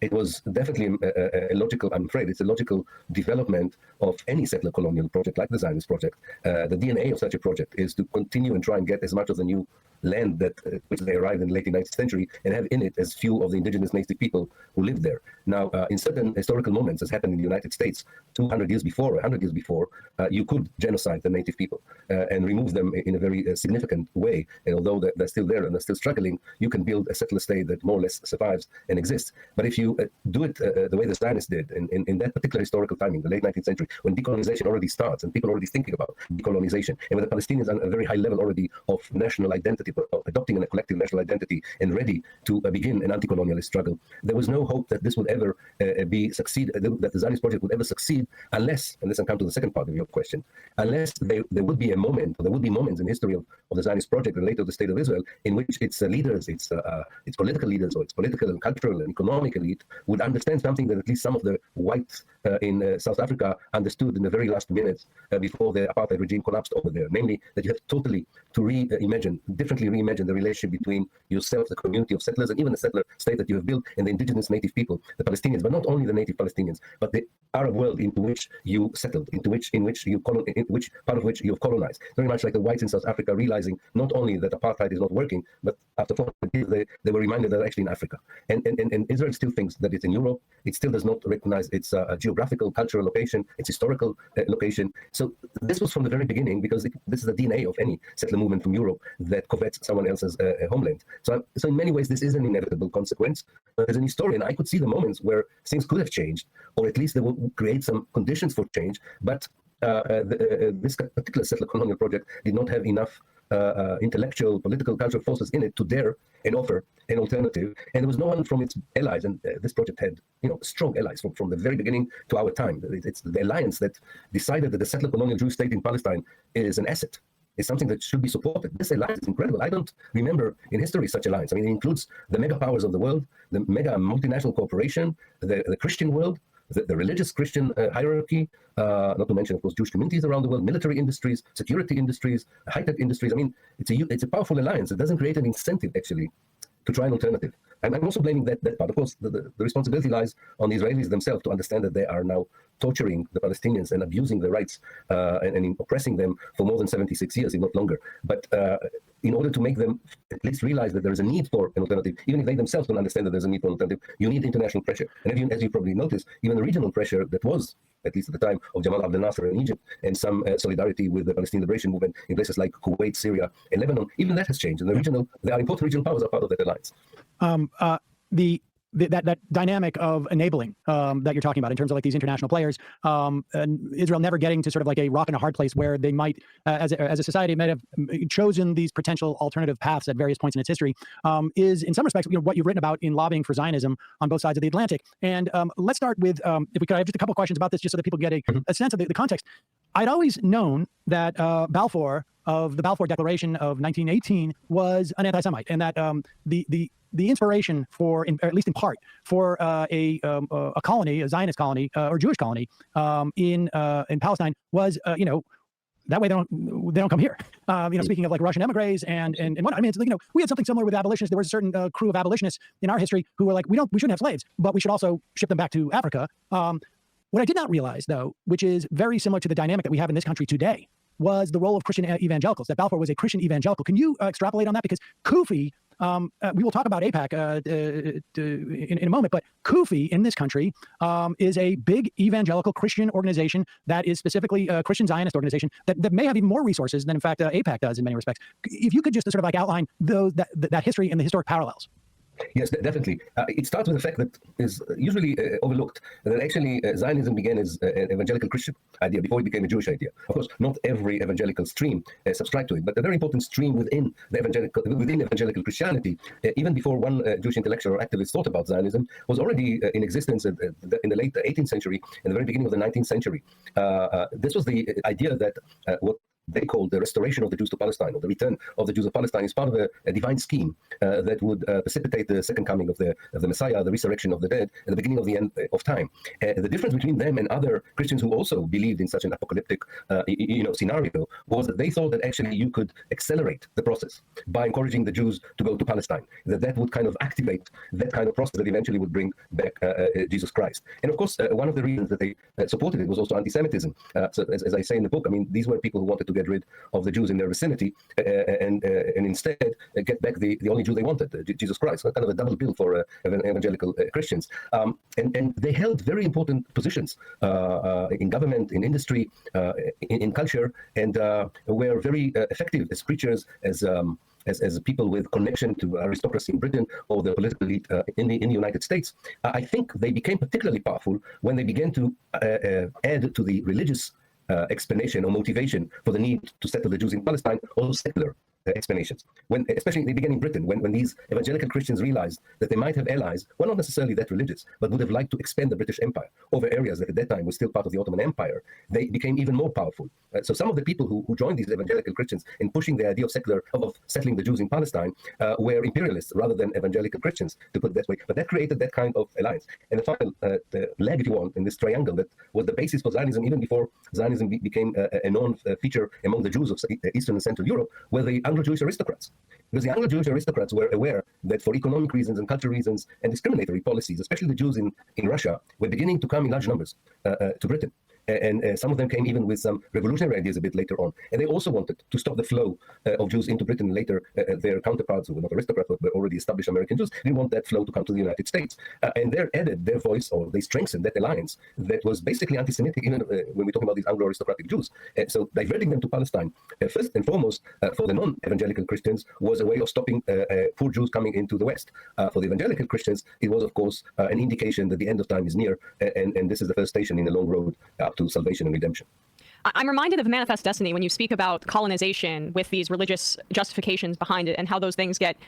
it was definitely a logical, I'm afraid, it's a logical development of any settler colonial project like the Zionist project. The DNA of such a project is to continue and try and get as much of the new land that which they arrived in the late 19th century and have in it as few of the indigenous native people who lived there. Now, in certain historical moments, as happened in the United States 200 years before, 100 years before, you could genocide the native people and remove them in a very significant way. And although they're still there and they're still struggling, you can build a settler state that more or less survives and exists. But if you do it the way the Zionists did in that particular historical timing, the late 19th century, when decolonization already starts and people are already thinking about decolonization, and when the Palestinians are at a very high level already of national identity, adopting a collective national identity and ready to begin an anti-colonialist struggle, there was no hope that this would ever succeed, that the Zionist project would ever succeed unless, and this will come to the second part of your question, unless there would be a moment, or there would be moments in history of the Zionist project related to the State of Israel in which its leaders, its political leaders, or its political and cultural and economic elite would understand something that at least some of the whites in South Africa understood in the very last minutes before the apartheid regime collapsed over there, namely that you have totally to differently reimagine the relationship between yourself, the community of settlers, and even the settler state that you have built, and the indigenous native people, the Palestinians, but not only the native Palestinians, but the Arab world into which you settled, in which part of which you have colonized. Very much like the whites in South Africa realizing not only that apartheid is not working, but after 400 years they were reminded that they're actually in Africa. And Israel still thinks that it's in Europe. It still does not recognize its geographical, cultural location, its historical location. So this was from the very beginning, because this is the DNA of any settler movement from Europe that covets someone else's homeland. So in many ways, this is an inevitable consequence. But as an historian, I could see the moments where things could have changed, or at least they would create some conditions for change. But this particular settler colonial project did not have enough intellectual, political, cultural forces in it to dare and offer an alternative. And there was no one from its allies, and this project had strong allies from the very beginning to our time. It's the alliance that decided that the settler colonial Jewish state in Palestine is an asset. Is something that should be supported. This alliance is incredible. I don't remember in history such alliance. I mean, it includes the mega powers of the world, the mega multinational corporation, the Christian world, the religious Christian hierarchy, not to mention, of course, Jewish communities around the world, military industries, security industries, high-tech industries. I mean, it's a powerful alliance. It doesn't create an incentive, actually, to try an alternative. And I'm also blaming that part. Of course, the responsibility lies on the Israelis themselves to understand that they are now torturing the Palestinians and abusing their rights and oppressing them for more than 76 years, if not longer. But in order to make them at least realize that there is a need for an alternative, even if they themselves don't understand that there's a need for an alternative, you need international pressure. And as you probably noticed, even the regional pressure that was, at least at the time of Jamal Abdel Nasser in Egypt, and some solidarity with the Palestinian Liberation Movement in places like Kuwait, Syria, and Lebanon, even that has changed. And the important regional powers are part of that alliance. That dynamic of enabling that you're talking about in terms of like these international players, and Israel never getting to sort of like a rock and a hard place where they might, as a society, might have chosen these potential alternative paths at various points in its history, is in some respects what you've written about in lobbying for Zionism on both sides of the Atlantic. And let's start with, if we could, I have just a couple of questions about this, just so that people get a sense of the context. I'd always known that Balfour of the Balfour Declaration of 1918 was an anti-Semite, and that the inspiration for, at least in part, for a colony, a Zionist colony or Jewish colony in Palestine was, that way they don't come here. Speaking of like Russian emigres and what I mean, it's like, we had something similar with abolitionists. There was a certain crew of abolitionists in our history who were like, we shouldn't have slaves, but we should also ship them back to Africa. What I did not realize, though, which is very similar to the dynamic that we have in this country today, was the role of Christian evangelicals, that Balfour was a Christian evangelical. Can you extrapolate on that? Because Kufi, we will talk about AIPAC in a moment, but Kufi in this country is a big evangelical Christian organization that is specifically a Christian Zionist organization that may have even more resources than, in fact, AIPAC does in many respects. If you could just sort of like outline that history and the historic parallels. Yes, definitely. It starts with the fact that is usually overlooked that actually Zionism began as an evangelical Christian idea before it became a Jewish idea. Of course, not every evangelical stream subscribed to it, but a very important stream within evangelical Christianity, even before one Jewish intellectual or activist thought about Zionism, was already in existence in the late 18th century and the very beginning of the 19th century. This was the idea that what they called the restoration of the Jews to Palestine, or the return of the Jews of Palestine, is part of a divine scheme that would precipitate the second coming of the Messiah, the resurrection of the dead, and the beginning of the end of time. The difference between them and other Christians who also believed in such an apocalyptic scenario was that they thought that actually you could accelerate the process by encouraging the Jews to go to Palestine, that would kind of activate that kind of process that eventually would bring back Jesus Christ. And of course, one of the reasons that they supported it was also anti-Semitism. So as I say in the book, I mean, these were people who wanted to get rid of the Jews in their vicinity and instead get back the only Jew they wanted, Jesus Christ. So kind of a double bill for evangelical Christians. And they held very important positions in government, in industry, in culture, and were very effective as preachers, as people with connection to aristocracy in Britain or the political elite in the United States. I think they became particularly powerful when they began to add to the religious explanation or motivation for the need to settle the Jews in Palestine, also secular explanations. When, especially they began in Britain, when these evangelical Christians realized that they might have allies, well, not necessarily that religious, but would have liked to expand the British Empire over areas that at that time were still part of the Ottoman Empire, they became even more powerful. So some of the people who joined these evangelical Christians in pushing the idea of settling the Jews in Palestine were imperialists rather than evangelical Christians, to put it that way. But that created that kind of alliance. And the final leg, if you want, in this triangle that was the basis for Zionism even before Zionism became a known feature among the Jews of Eastern and Central Europe, were the Anglo-Jewish aristocrats. Because the Anglo-Jewish aristocrats were aware that for economic reasons and cultural reasons and discriminatory policies, especially the Jews in Russia, were beginning to come in large numbers to Britain. And some of them came even with some revolutionary ideas a bit later on. And they also wanted to stop the flow of Jews into Britain later. Their counterparts, who were not aristocrats, but were already established American Jews, didn't want that flow to come to the United States. And they added their voice, or they strengthened that alliance that was basically anti-Semitic, even when we're talking about these Anglo-aristocratic Jews. So diverting them to Palestine, first and foremost, for the non-evangelical Christians, was a way of stopping poor Jews coming into the West. For the evangelical Christians, it was, of course, an indication that the end of time is near, and this is the first station in a long road up to salvation and redemption. I'm reminded of Manifest Destiny when you speak about colonization with these religious justifications behind it and how those things get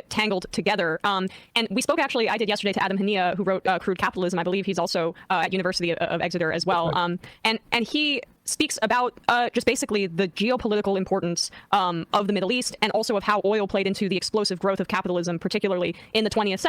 tangled together. And we spoke, actually, I did yesterday to Adam Hania, who wrote Crude Capitalism. I believe he's also at University of Exeter as well. And he speaks about just basically the geopolitical importance of the Middle East, and also of how oil played into the explosive growth of capitalism, particularly in the 20th century.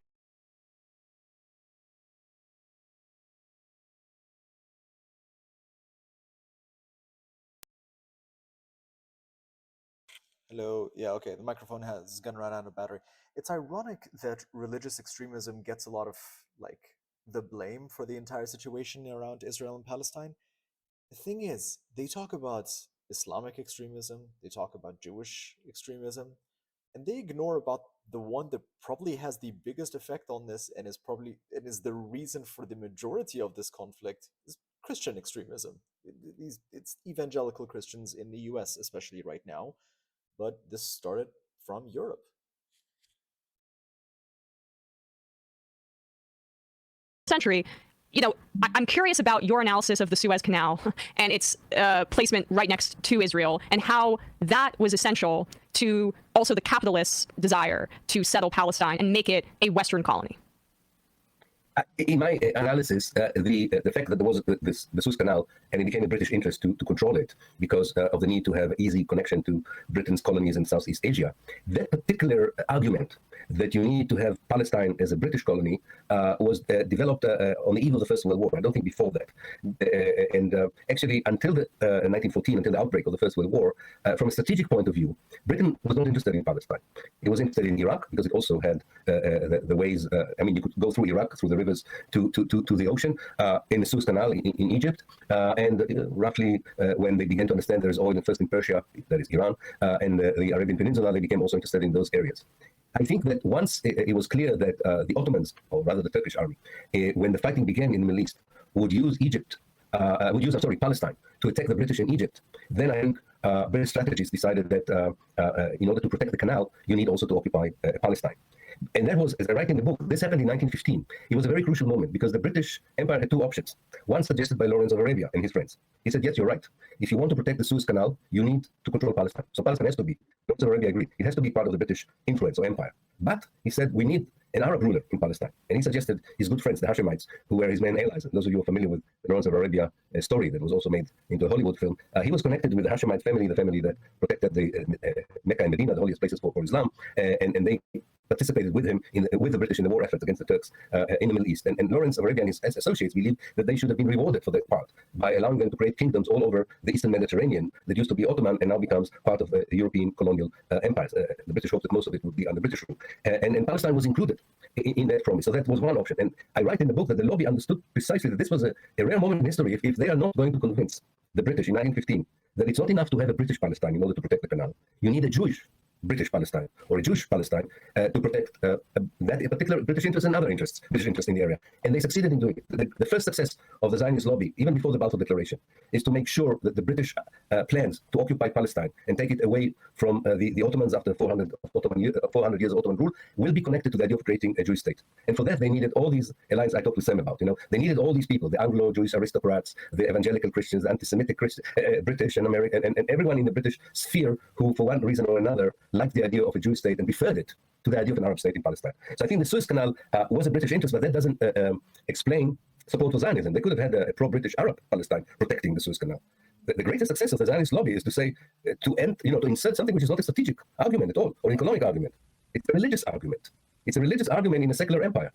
Hello. Yeah, okay. The microphone has gonna run out of battery. It's ironic that religious extremism gets a lot of, like, the blame for the entire situation around Israel and Palestine. The thing is, they talk about Islamic extremism, they talk about Jewish extremism, and they ignore about the one that probably has the biggest effect on this and is the reason for the majority of this conflict is Christian extremism. It's evangelical Christians in the US, especially right now. But this started from Europe. Century. I'm curious about your analysis of the Suez Canal and its placement right next to Israel, and how that was essential to also the capitalists' desire to settle Palestine and make it a Western colony. In my analysis, the fact that there was the Suez Canal and it became a British interest to control it because of the need to have easy connection to Britain's colonies in Southeast Asia, that particular argument that you need to have Palestine as a British colony was developed on the eve of the First World War. I don't think before that. Actually, until 1914, until the outbreak of the First World War, from a strategic point of view, Britain was not interested in Palestine. It was interested in Iraq because it also had the ways. I mean, you could go through Iraq, through the rivers to the ocean, in the Suez Canal in Egypt, and roughly when they began to understand there is oil first in Persia, that is Iran, and the Arabian Peninsula, they became also interested in those areas. I think that once it was clear that the Ottomans, or rather the Turkish army, when the fighting began in the Middle East, would use Palestine to attack the British in Egypt, then I think British strategists decided that in order to protect the canal, you need also to occupy Palestine. And that was, as I write in the book, this happened in 1915. It was a very crucial moment because the British Empire had two options. One suggested by Lawrence of Arabia and his friends. He said, yes, you're right. If you want to protect the Suez Canal, you need to control Palestine. So Palestine has to be, Lawrence of Arabia agreed, it has to be part of the British influence or empire. But he said, we need an Arab ruler in Palestine. And he suggested his good friends, the Hashemites, who were his main allies. And those of you who are familiar with the Lawrence of Arabia story that was also made into a Hollywood film, he was connected with the Hashemite family, the family that protected the Mecca and Medina, the holiest places for Islam, and they participated with him with the British in the war effort against the Turks in the Middle East. And Lawrence of Arabia and his associates believed that they should have been rewarded for that part by allowing them to create kingdoms all over the Eastern Mediterranean that used to be Ottoman and now becomes part of the European colonial empires. The British hoped that most of it would be under British rule. And Palestine was included in that promise. So that was one option. And I write in the book that the lobby understood precisely that this was a rare moment in history. If they are not going to convince the British in 1915 that it's not enough to have a British Palestine in order to protect the canal, you need a Jewish British Palestine or a Jewish Palestine to protect that particular British interest and other interests, British interest in the area. And they succeeded in doing it. The first success of the Zionist lobby, even before the Balfour Declaration, is to make sure that the British plans to occupy Palestine and take it away from the Ottomans after 400 years of Ottoman rule will be connected to the idea of creating a Jewish state. And for that, they needed all these allies I talked with Sam about. They needed all these people, the Anglo-Jewish aristocrats, the evangelical Christians, the anti-Semitic British and American, and everyone in the British sphere who, for one reason or another, liked the idea of a Jewish state and preferred it to the idea of an Arab state in Palestine. So I think the Suez Canal was a British interest, but that doesn't explain support for Zionism. They could have had a pro-British Arab Palestine protecting the Suez Canal. The greatest success of the Zionist lobby is to say, to insert something which is not a strategic argument at all, or an economic argument. It's a religious argument. It's a religious argument in a secular empire.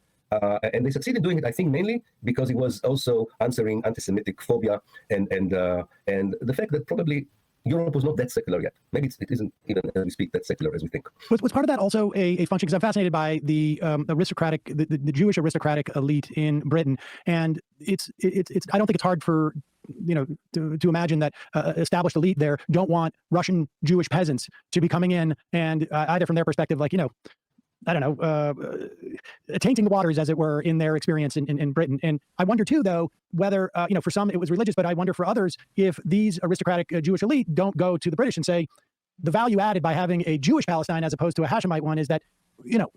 And they succeeded doing it, I think, mainly because it was also answering anti-Semitic phobia and the fact that probably Europe was not that secular yet. Maybe it isn't even, as we speak, that secular as we think. Was part of that also a function? Because I'm fascinated by the aristocratic, the Jewish aristocratic elite in Britain, and it's. I don't think it's hard for to imagine that established elite there don't want Russian Jewish peasants to be coming in and either from their perspective, like I don't know, tainting the waters, as it were, in their experience in Britain. And I wonder, too, though, whether, for some it was religious, but I wonder for others if these aristocratic Jewish elite don't go to the British and say, the value added by having a Jewish Palestine as opposed to a Hashemite one is that,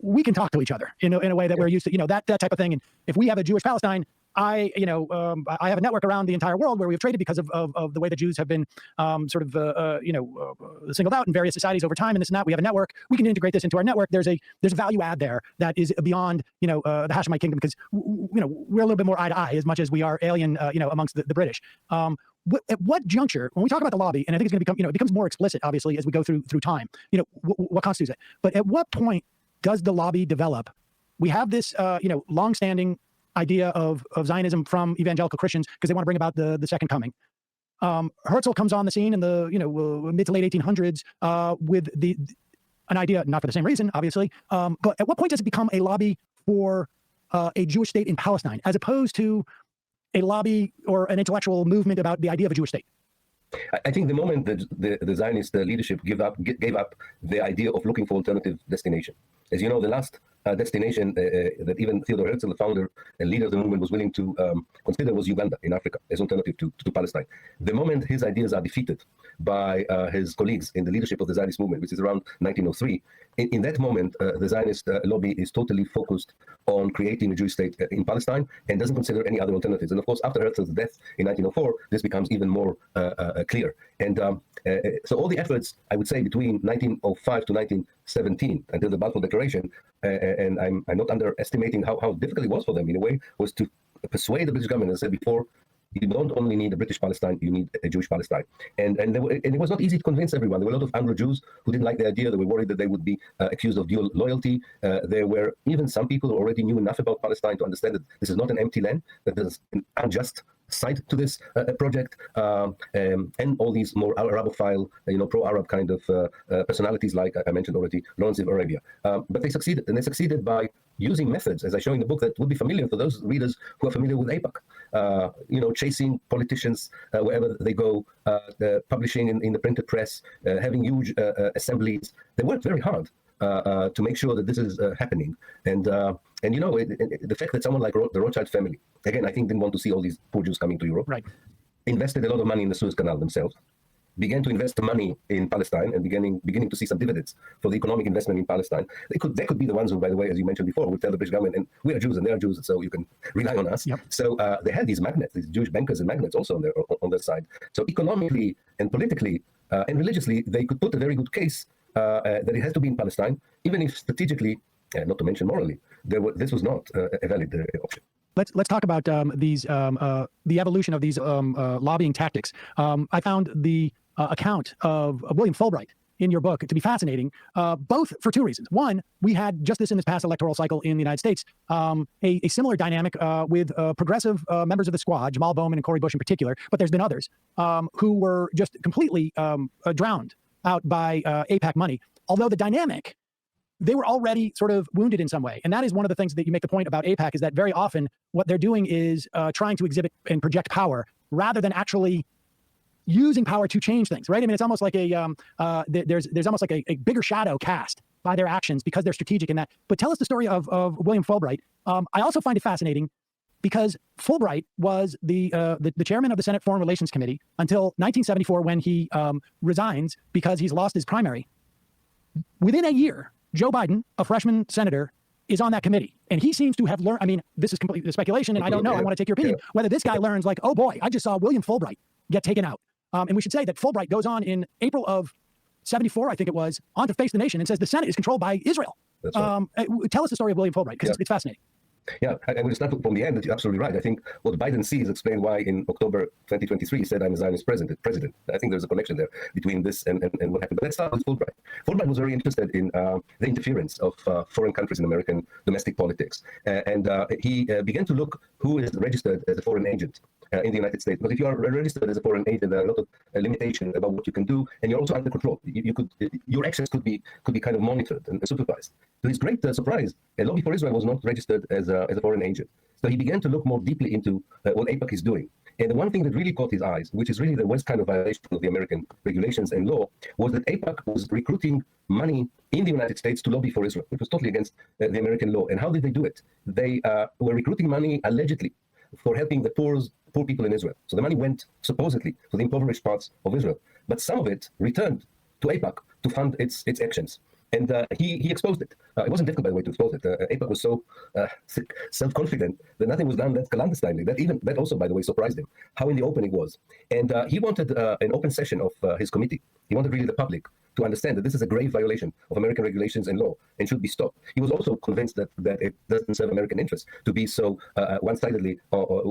we can talk to each other in a way that we're used to, that type of thing. And if we have a Jewish Palestine, I have a network around the entire world where we've traded because of the way the Jews have been singled out in various societies over time and this and that. We have a network. We can integrate this into our network. There's a value add there that is beyond the Hashemite kingdom because we're a little bit more eye to eye as much as we are alien amongst the British. At what juncture, when we talk about the lobby, and I think it's going to become it becomes more explicit obviously as we go through time. What constitutes it? But at what point does the lobby develop? We have this longstanding idea of Zionism from evangelical Christians because they want to bring about the second coming. Herzl comes on the scene in the mid to late 1800s with an idea, not for the same reason, obviously, but at what point does it become a lobby for a Jewish state in Palestine, as opposed to a lobby or an intellectual movement about the idea of a Jewish state? I think the moment that the Zionist leadership gave up the idea of looking for alternative destination. As you know, the last destination that even Theodor Herzl, the founder and leader of the movement, was willing to consider was Uganda in Africa as alternative to Palestine. The moment his ideas are defeated by his colleagues in the leadership of the Zionist movement, which is around 1903, in that moment, the Zionist lobby is totally focused on creating a Jewish state in Palestine and doesn't consider any other alternatives. And of course, after Herzl's death in 1904, this becomes even more clear. And so all the efforts, I would say, between 1905 to 1917, until the Balfour Declaration, and I'm not underestimating how difficult it was for them in a way, was to persuade the British government, as I said before, you don't only need a British Palestine, you need a Jewish Palestine. And it was not easy to convince everyone. There were a lot of Anglo-Jews who didn't like the idea. They were worried that they would be accused of dual loyalty. There were even some people who already knew enough about Palestine to understand that this is not an empty land, that there's an unjust side to this project, and all these more Arabophile, pro-Arab kind of personalities, like I mentioned already, Lawrence of Arabia. But they succeeded, and they succeeded by using methods, as I show in the book, that would be familiar for those readers who are familiar with AIPAC. Chasing politicians wherever they go, publishing in the printed press, having huge assemblies. They worked very hard to make sure that this is happening. And the fact that someone like the Rothschild family, again, I think didn't want to see all these poor Jews coming to Europe, right, invested a lot of money in the Suez Canal themselves, began to invest money in Palestine, and beginning to see some dividends for the economic investment in Palestine. They could be the ones who, by the way, as you mentioned before, would tell the British government, and we are Jews and they are Jews, so you can rely on us. Yep. So they had these magnates, these Jewish bankers and magnates also on their side. So economically and politically and religiously, they could put a very good case that it has to be in Palestine, even if strategically, not to mention morally, this was not a valid option. Let's talk about the evolution of these lobbying tactics. I found the account of William Fulbright in your book to be fascinating, both for two reasons. One, we had just in this past electoral cycle in the United States, a similar dynamic with progressive members of the squad, Jamal Bowman and Cori Bush in particular, but there's been others who were just completely drowned out by AIPAC money. Although the dynamic, they were already sort of wounded in some way. And that is one of the things that you make the point about AIPAC, is that very often what they're doing is trying to exhibit and project power rather than actually using power to change things, right? I mean, it's almost like there's almost like a bigger shadow cast by their actions because they're strategic in that. But tell us the story of William Fulbright. I also find it fascinating because Fulbright was the chairman of the Senate Foreign Relations Committee until 1974, when he resigns because he's lost his primary. Within a year, Joe Biden, a freshman senator, is on that committee. And he seems to have learned, I mean, this is completely speculation, and I don't know, I want to take your opinion, whether this guy learns like, oh boy, I just saw William Fulbright get taken out. And we should say that Fulbright goes on in April of 74, I think it was, on to Face the Nation and says the Senate is controlled by Israel. That's right. Tell us the story of William Fulbright, because it's fascinating. Yeah, I will start from the end. You're absolutely right. I think what Biden sees explains why in October 2023 he said, I'm a Zionist president. I think there's a connection there between this and what happened. But let's start with Fulbright. Fulbright was very interested in the interference of foreign countries in American domestic politics. And he began to look who is registered as a foreign agent in the United States. But if you are registered as a foreign agent, there are a lot of limitations about what you can do, and you're also under control. Your actions could be kind of monitored and supervised. To his great surprise, Lobby for Israel was not registered as a foreign agent. So he began to look more deeply into what AIPAC is doing. And the one thing that really caught his eyes, which is really the worst kind of violation of the American regulations and law, was that AIPAC was recruiting money in the United States to lobby for Israel, which was totally against the American law. And how did they do it? They were recruiting money allegedly for helping the poor people in Israel. So the money went supposedly to the impoverished parts of Israel, but some of it returned to AIPAC to fund its actions. And he exposed it. It wasn't difficult, by the way, to expose it. AIPAC was so self-confident that nothing was done that clandestinely. That also, by the way, surprised him, how in the open it was. And he wanted an open session of his committee. He wanted really the public to understand that this is a grave violation of American regulations and law and should be stopped. He was also convinced that it doesn't serve American interests to be so one-sidedly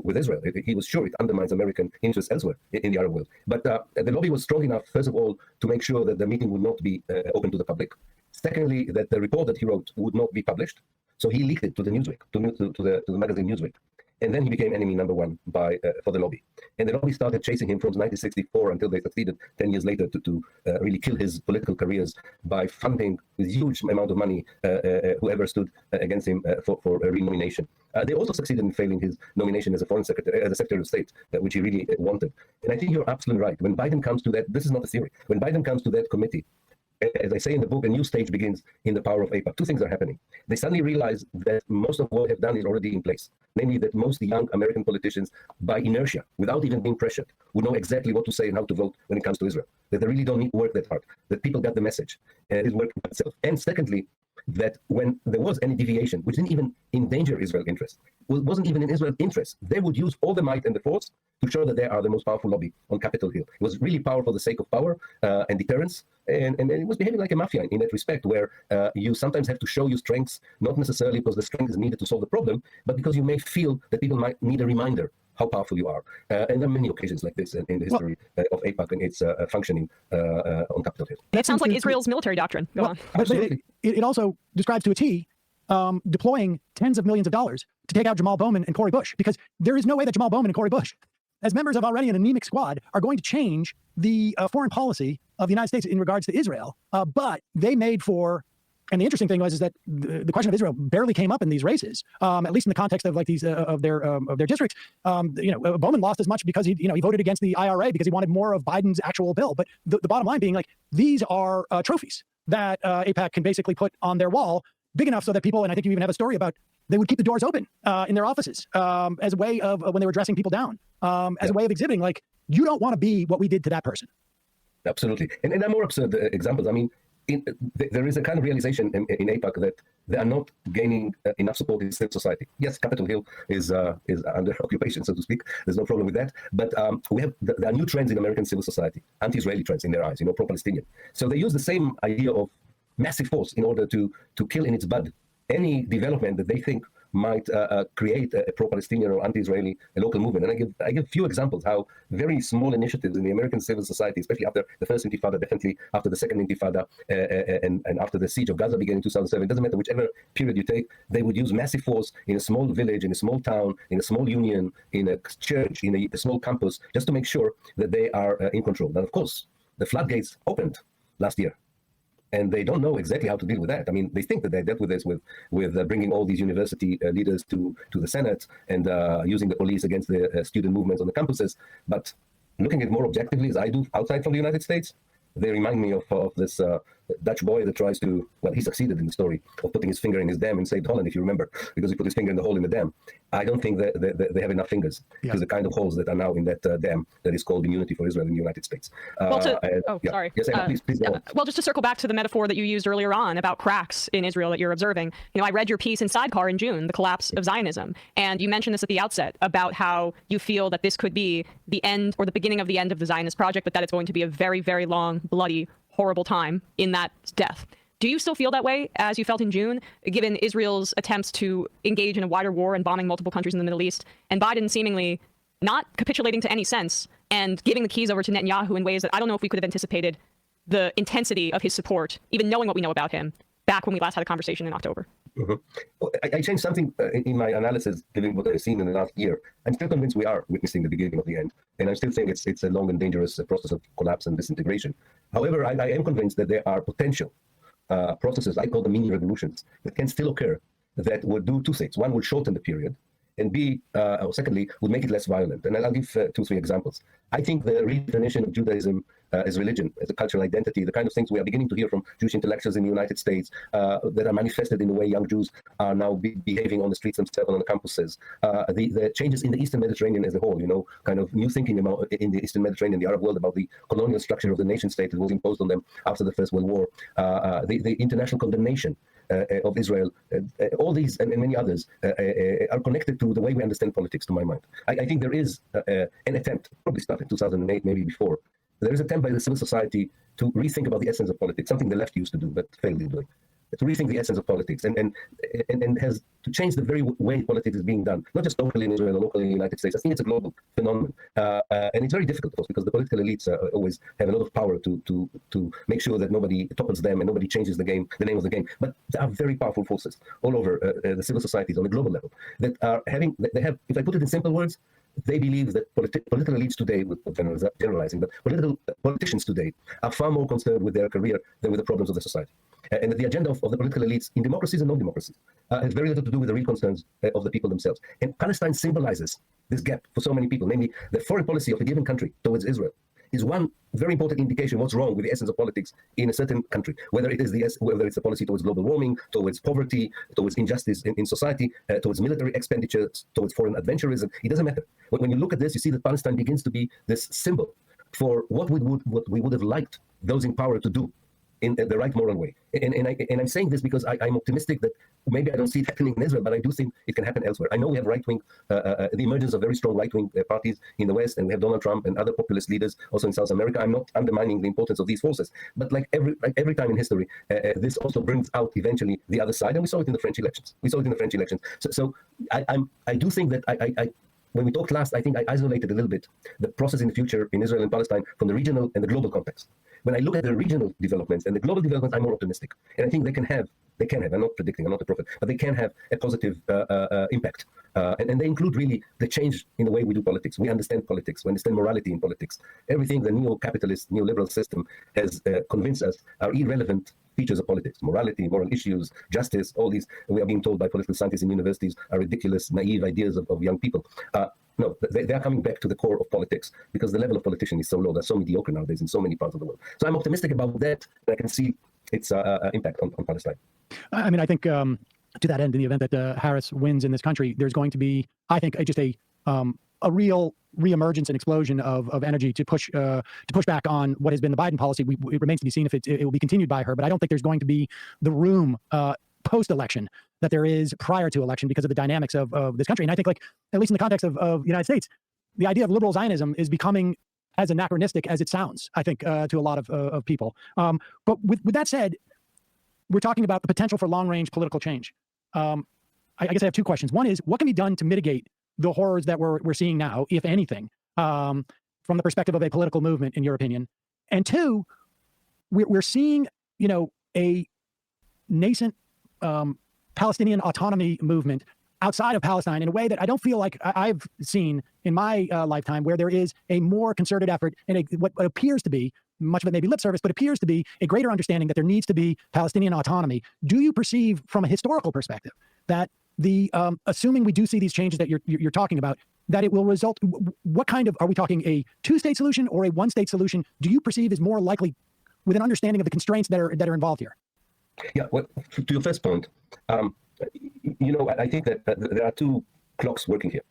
with Israel. He was sure it undermines American interests elsewhere in the Arab world. But the lobby was strong enough, first of all, to make sure that the meeting would not be open to the public. Secondly, that the report that he wrote would not be published. So he leaked it to the Newsweek, to the magazine Newsweek. And then he became enemy number one for the lobby. And the lobby started chasing him from 1964 until they succeeded 10 years later to really kill his political careers by funding with huge amount of money whoever stood against him for a re-nomination. They also succeeded in failing his nomination as a foreign secretary, as a secretary of state, which he really wanted. And I think you're absolutely right. When Biden comes to that, this is not a theory. When Biden comes to that committee, as I say in the book, a new stage begins in the power of AIPAC. Two things are happening. They suddenly realize that most of what they have done is already in place. Namely, that most young American politicians, by inertia, without even being pressured, would know exactly what to say and how to vote when it comes to Israel. That they really don't need to work that hard. That people got the message and it is working by itself. And secondly, that when there was any deviation, which didn't even endanger Israel's interest, wasn't even in Israel's interest, they would use all the might and the force to show that they are the most powerful lobby on Capitol Hill. It was really power for the sake of power and deterrence, and it was behaving like a mafia in that respect, where you sometimes have to show your strengths, not necessarily because the strength is needed to solve the problem, but because you may feel that people might need a reminder how powerful you are. And there are many occasions like this in the history of AIPAC and its functioning on Capitol Hill. That sounds like Israel's military doctrine. Go on. But it also describes to a T deploying tens of millions of dollars to take out Jamal Bowman and Cori Bush, because there is no way that Jamal Bowman and Cori Bush, as members of already an anemic squad, are going to change the foreign policy of the United States in regards to Israel. But they made for, and the interesting thing was that the question of Israel barely came up in these races, at least in the context of like these of their districts. Bowman lost as much because he voted against the IRA because he wanted more of Biden's actual bill. But the bottom line being, like, these are trophies that AIPAC can basically put on their wall, big enough so that people, and I think you even have a story about, they would keep the doors open in their offices as a way of, when they were dressing people down, as a way of exhibiting, like, you don't want to be what we did to that person. Absolutely. And there are more absurd examples. I mean, there is a kind of realization in AIPAC that they are not gaining enough support in civil society. Yes, Capitol Hill is under occupation, so to speak. There's no problem with that. But we have there are new trends in American civil society, anti-Israeli trends in their eyes, pro-Palestinian. So they use the same idea of massive force in order to kill in its bud any development that they think might create a pro-Palestinian or anti-Israeli local movement. And I give a few examples how very small initiatives in the American civil society, especially after the first Intifada, definitely after the second Intifada, and after the siege of Gaza began in 2007, it doesn't matter whichever period you take, they would use massive force in a small village, in a small town, in a small union, in a church, in a small campus, just to make sure that they are in control. And of course, the floodgates opened last year, and they don't know exactly how to deal with that. I mean, they think that they dealt with this with bringing all these university leaders to the Senate and using the police against the student movements on the campuses. But looking at it more objectively, as I do outside from the United States, they remind me of this Dutch boy that tries to, well, he succeeded in the story of putting his finger in his dam and saved Holland, if you remember, because he put his finger in the hole in the dam. I don't think that they have enough fingers to the kind of holes that are now in that dam that is called immunity for Israel in the United States. Sorry. Yes, please go on. Well, just to circle back to the metaphor that you used earlier on about cracks in Israel that you're observing, I read your piece in Sidecar in June, The Collapse of Zionism, and you mentioned this at the outset about how you feel that this could be the end or the beginning of the end of the Zionist project, but that it's going to be a very, very long, bloody, horrible time in that death. Do you still feel that way as you felt in June, given Israel's attempts to engage in a wider war and bombing multiple countries in the Middle East, and Biden seemingly not capitulating to any sense and giving the keys over to Netanyahu in ways that I don't know if we could have anticipated the intensity of his support, even knowing what we know about him, back when we last had a conversation in October? Well, I changed something in my analysis, given what I've seen in the last year. I'm still convinced we are witnessing the beginning of the end, and I still think it's a long and dangerous process of collapse and disintegration. However, I am convinced that there are potential processes, I call them mini revolutions, that can still occur, that would do two things. One, would shorten the period, and or secondly, would make it less violent. And I'll give 2-3 examples. I think the redefinition of Judaism as religion, as a cultural identity, the kind of things we are beginning to hear from Jewish intellectuals in the United States that are manifested in the way young Jews are now behaving on the streets themselves and on the campuses. The changes in the Eastern Mediterranean as a whole, kind of new thinking about in the Eastern Mediterranean, the Arab world, about the colonial structure of the nation state that was imposed on them after the First World War, the international condemnation of Israel, all these and many others are connected to the way we understand politics, to my mind. I think there is an attempt, probably started in 2008, maybe before, there is an attempt by the civil society to rethink about the essence of politics, something the left used to do, but failed in doing, to rethink the essence of politics and has to change the very way politics is being done, not just locally in Israel or locally in the United States. I think it's a global phenomenon. And it's very difficult, of course, because the political elites always have a lot of power to make sure that nobody topples them and nobody changes the name of the game. But there are very powerful forces all over the civil societies on a global level that are they have, if I put it in simple words, they believe that political elites today, with generalizing, but politicians today are far more concerned with their career than with the problems of the society. And the agenda of the political elites in democracies and non-democracies has very little to do with the real concerns of the people themselves. And Palestine symbolizes this gap for so many people, namely the foreign policy of a given country towards Israel is one very important indication what's wrong with the essence of politics in a certain country, whether it's a policy towards global warming, towards poverty, towards injustice in society, towards military expenditures, towards foreign adventurism. It doesn't matter. When you look at this, you see that Palestine begins to be this symbol for what we would have liked those in power to do in the right moral way. And I'm saying this because I'm optimistic that maybe I don't see it happening in Israel, but I do think it can happen elsewhere. I know we have right-wing, the emergence of very strong right-wing parties in the West, and we have Donald Trump and other populist leaders also in South America. I'm not undermining the importance of these forces, but like every time in history, this also brings out eventually the other side, and we saw it in the French elections. So I do think that when we talked last, I think I isolated a little bit the process in the future in Israel and Palestine from the regional and the global context. When I look at the regional developments and the global developments, I'm more optimistic. And I think they can have, I'm not predicting, I'm not a prophet, but they can have a positive impact. And they include really the change in the way we do politics. We understand politics, we understand morality in politics. Everything the neo-capitalist, neoliberal system has convinced us are irrelevant features of politics: morality, moral issues, justice, all these, we are being told by political scientists in universities, are ridiculous, naive ideas of young people. No, they are coming back to the core of politics because the level of politician is so low. They're so mediocre nowadays in so many parts of the world. So I'm optimistic about that, and I can see its impact on Palestine. I mean, I think to that end, in the event that Harris wins in this country, there's going to be, I think, just a real reemergence and explosion of energy to push back on what has been the Biden policy. It remains to be seen if it will be continued by her, but I don't think there's going to be the room post-election that there is prior to election because of the dynamics of this country. And I think, like, at least in the context of the United States, the idea of liberal Zionism is becoming as anachronistic as it sounds, I think, to a lot of people. But with that said, we're talking about the potential for long-range political change. I guess I have two questions. One is, what can be done to mitigate the horrors that we're seeing now, if anything, from the perspective of a political movement, in your opinion? And two, we're seeing, a nascent Palestinian autonomy movement outside of Palestine in a way that I don't feel like I've seen in my lifetime, where there is a more concerted effort and what appears to be, much of it may be lip service, but appears to be a greater understanding that there needs to be Palestinian autonomy. Do you perceive, from a historical perspective, that assuming we do see these changes that you're talking about, that it will result? What kind of, are we talking a two-state solution or a one-state solution? Do you perceive is more likely, with an understanding of the constraints that are involved here? Yeah, well, to your first point, I think that there are two clocks working here.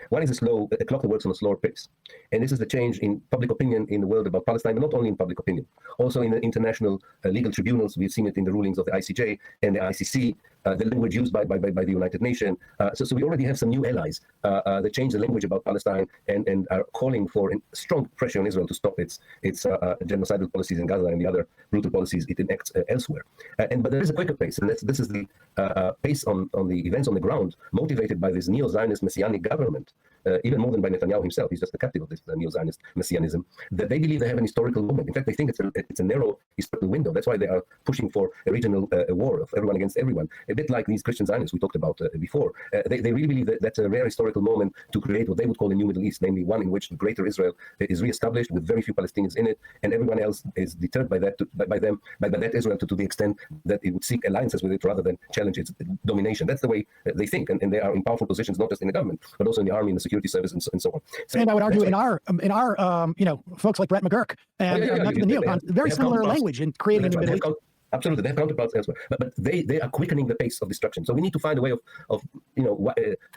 One is a clock that works on a slower pace. And this is the change in public opinion in the world about Palestine, but not only in public opinion. Also in the international legal tribunals, we've seen it in the rulings of the ICJ and the ICC, the language used by the United Nations. So we already have some new allies that change the language about Palestine and are calling for strong pressure on Israel to stop its genocidal policies in Gaza and the other brutal policies it enacts elsewhere. But there is a quicker pace, and this is the pace on the events on the ground, motivated by this neo-Zionist messianic government, even more than by Netanyahu himself. He's just a captive of this neo-Zionist messianism, that they believe they have an historical moment. In fact, they think it's a narrow historical window. That's why they are pushing for a regional war of everyone against everyone, a bit like these Christian Zionists we talked about before. They really believe that that's a rare historical moment to create what they would call a new Middle East, namely one in which the greater Israel is reestablished with very few Palestinians in it, and everyone else is deterred by that Israel to the extent that it would seek alliances with it rather than challenge its domination. That's the way they think, and they are in powerful positions, not just in the government, but also in the army, in the security service, and so on. So and I would argue in our folks like Brett McGurk and the neocons, very similar language in creating a new Middle East. Absolutely, they have counterparts elsewhere, but they are quickening the pace of destruction. So we need to find a way of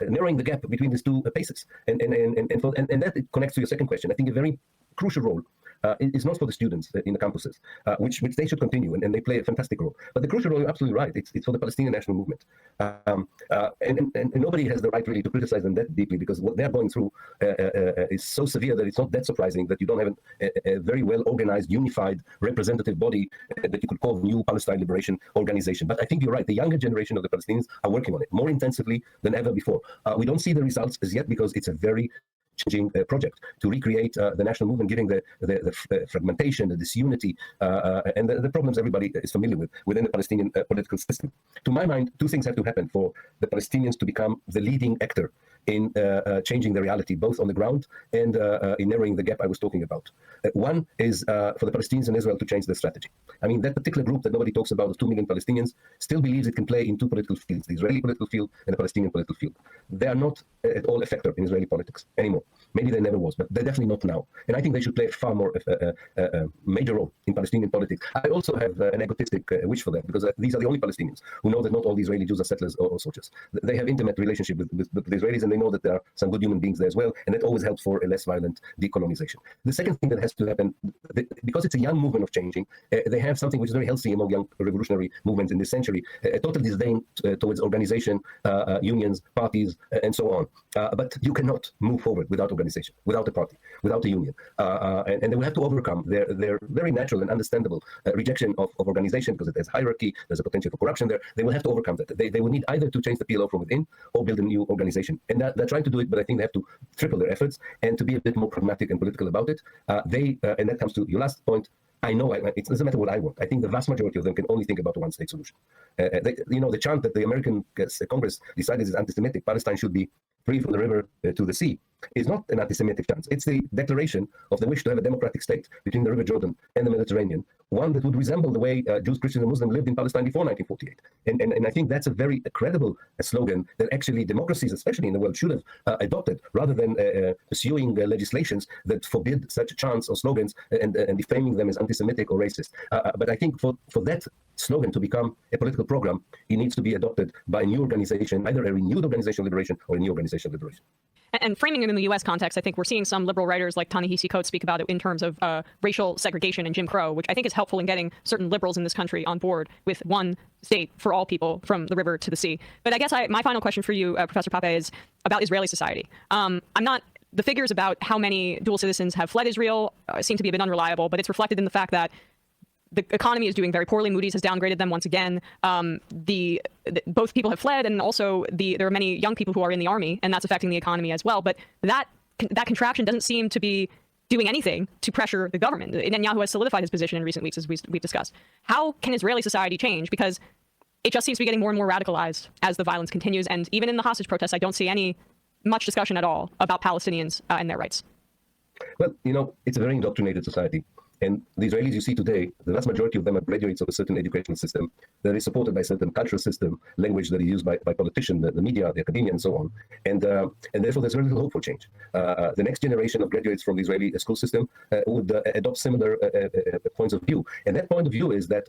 narrowing the gap between these two paces, and that connects to your second question. I think a very crucial role is not for the students in the campuses, which they should continue, and they play a fantastic role. But the crucial role, you're absolutely right, it's for the Palestinian national movement. And nobody has the right really to criticize them that deeply, because what they're going through is so severe that it's not that surprising that you don't have a very well organized, unified, representative body that you could call the New Palestine Liberation Organization. But I think you're right, the younger generation of the Palestinians are working on it more intensively than ever before. We don't see the results as yet because it's a very changing project to recreate the national movement, giving the fragmentation, the disunity, and the problems everybody is familiar with within the Palestinian political system. To my mind, two things have to happen for the Palestinians to become the leading actor in changing the reality, both on the ground and in narrowing the gap I was talking about. One is for the Palestinians and Israel to change their strategy. I mean, that particular group that nobody talks about, of 2 million Palestinians, still believes it can play in two political fields, the Israeli political field and the Palestinian political field. They are not at all a factor in Israeli politics anymore. Maybe they never was, but they're definitely not now. And I think they should play a far more major role in Palestinian politics. I also have an egotistic wish for them, because these are the only Palestinians who know that not all the Israeli Jews are settlers or soldiers. They have intimate relationship with the Israelis, and we know that there are some good human beings there as well, and that always helps for a less violent decolonization. The second thing that has to happen, because it's a young movement of changing, they have something which is very healthy among young revolutionary movements in this century, a total disdain towards organization, unions, parties, and so on. But you cannot move forward without organization, without a party, without a union. And they will have to overcome their very natural and understandable rejection of organization, because there's hierarchy, there's a potential for corruption there. They will have to overcome that. They will need either to change the PLO from within or build a new organization. And they're trying to do it, but I think they have to triple their efforts and to be a bit more pragmatic and political about it. And that comes to your last point. I know it doesn't matter what I want. I think the vast majority of them can only think about a one-state solution. The chant that the American Congress decided is anti-Semitic, Palestine should be free from the river to the sea, is not an anti-Semitic chant. It's the declaration of the wish to have a democratic state between the River Jordan and the Mediterranean, one that would resemble the way Jews, Christians, and Muslims lived in Palestine before 1948. And I think that's a very credible slogan that actually democracies, especially in the world, should have adopted, rather than pursuing legislations that forbid such chants or slogans and defaming them as anti-Semitic or racist. But I think for that slogan to become a political program, it needs to be adopted by a new organization, either a renewed organization of liberation or a new organization of liberation. And framing it in the U.S. context, I think we're seeing some liberal writers like Ta-Nehisi Coates speak about it in terms of racial segregation and Jim Crow, which I think is helpful in getting certain liberals in this country on board with one state for all people from the river to the sea. But I guess my final question for you, Professor Pape, is about Israeli society. The figures about how many dual citizens have fled Israel seem to be a bit unreliable, but it's reflected in the fact that the economy is doing very poorly. Moody's has downgraded them once again. Both people have fled, and also there are many young people who are in the army, and that's affecting the economy as well. But that contraction doesn't seem to be doing anything to pressure the government. Netanyahu has solidified his position in recent weeks, as we've discussed. How can Israeli society change? Because it just seems to be getting more and more radicalized as the violence continues. And even in the hostage protests, I don't see much discussion at all about Palestinians and their rights. Well, it's a very indoctrinated society. And the Israelis you see today, the vast majority of them are graduates of a certain educational system that is supported by a certain cultural system, language that is used by politicians, the media, the academia, and so on. And therefore, there's very little hope for change. The next generation of graduates from the Israeli school system would adopt similar points of view. And that point of view is that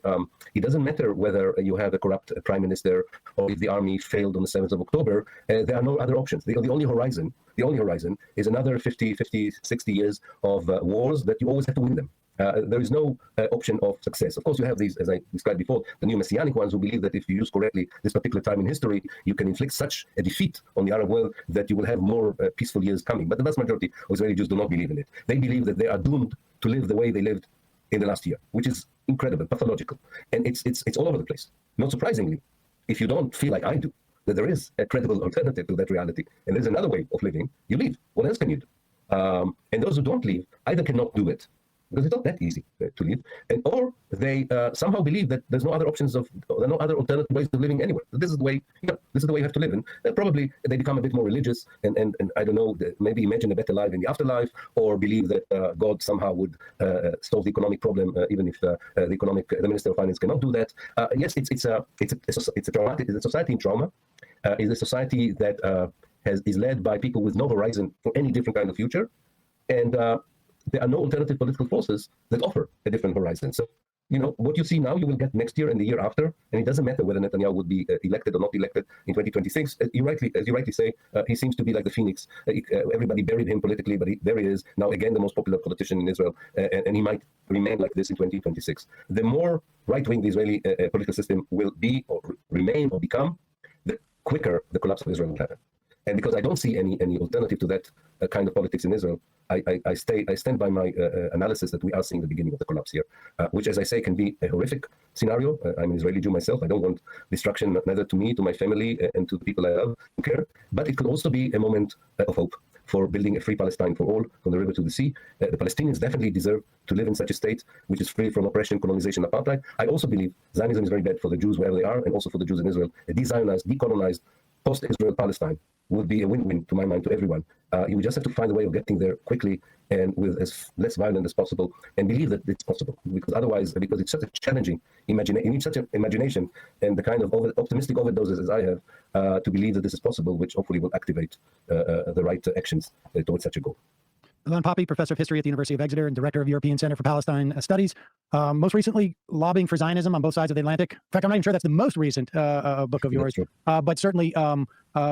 it doesn't matter whether you have a corrupt prime minister or if the army failed on the 7th of October, there are no other options. The only horizon is another 50, 60 years of wars that you always have to win them. There is no option of success. Of course, you have these, as I described before, the new messianic ones who believe that if you use correctly this particular time in history, you can inflict such a defeat on the Arab world that you will have more peaceful years coming. But the vast majority of Israeli Jews do not believe in it. They believe that they are doomed to live the way they lived in the last year, which is incredible, pathological. And it's all over the place. Not surprisingly, if you don't feel like I do, that there is a credible alternative to that reality, and there's another way of living, you leave. What else can you do? And those who don't leave either cannot do it, because it's not that easy to leave, or they somehow believe that there's no other options there are no other alternative ways of living anywhere. This is the way, this is the way you have to live. And probably they become a bit more religious, and I don't know, maybe imagine a better life in the afterlife, or believe that God somehow would solve the economic problem, even if the Minister of Finance cannot do that. Yes, it's a traumatic. It's a society in trauma. It's a society that is led by people with no horizon for any different kind of future, and there are no alternative political forces that offer a different horizon. So, what you see now, you will get next year and the year after, and it doesn't matter whether Netanyahu would be elected or not elected in 2026. As you rightly say, he seems to be like the phoenix. Everybody buried him politically, but there he is, now again the most popular politician in Israel, and he might remain like this in 2026. The more right-wing the Israeli political system will be or remain or become, the quicker the collapse of Israel will happen. And because I don't see any alternative to that kind of politics in Israel, I stand by my analysis that we are seeing the beginning of the collapse here, which, as I say, can be a horrific scenario. I'm an Israeli Jew myself. I don't want destruction, neither to me, to my family, and to the people I love who care. But it could also be a moment of hope for building a free Palestine for all, from the river to the sea. The Palestinians definitely deserve to live in such a state which is free from oppression, colonization, apartheid. I also believe Zionism is very bad for the Jews wherever they are, and also for the Jews in Israel. A de-Zionized, decolonized, post-Israel Palestine would be a win-win, to my mind, to everyone. You just have to find a way of getting there quickly and with as less violent as possible, and believe that it's possible. Because otherwise, because it's such a challenging imagination, you need such an imagination and the kind of optimistic overdoses as I have to believe that this is possible, which hopefully will activate the right actions towards such a goal. Ilan Pappy, professor of history at the University of Exeter and director of European Center for Palestine Studies. Most recently, lobbying for Zionism on both sides of the Atlantic. In fact, I'm not even sure that's the most recent book of yours, but certainly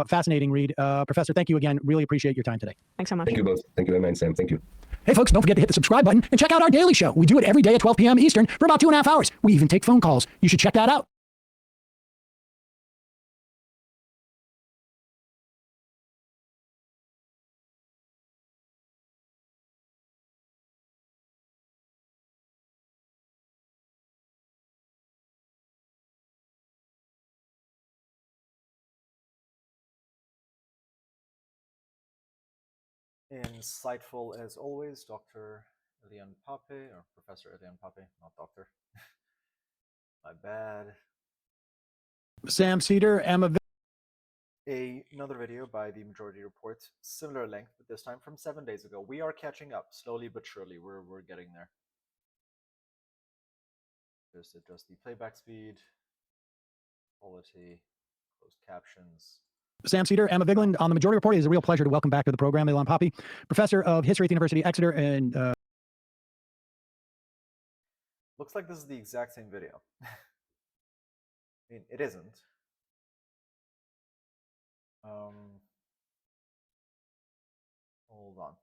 fascinating read. Professor, thank you again. Really appreciate your time today. Thanks so much. Thank you both. Thank you very much, Sam. Thank you. Hey, folks, don't forget to hit the subscribe button and check out our daily show. We do it every day at 12 p.m. Eastern for about 2.5 hours. We even take phone calls. You should check that out. Insightful as always, Dr. Ilan Pappy, or Professor Ilan Pappy, not doctor. My bad. Sam Cedar, Emma. Another video by the Majority Report, similar length, but this time from 7 days ago. We are catching up, slowly but surely. We're getting there. Just adjust the playback speed, quality, closed captions. Sam Cedar, Emma Vigland on the Majority Report. It is a real pleasure to welcome back to the program Ilan Pappy, professor of history at the University of Exeter and Looks like this is the exact same video. I mean, it isn't. Hold on.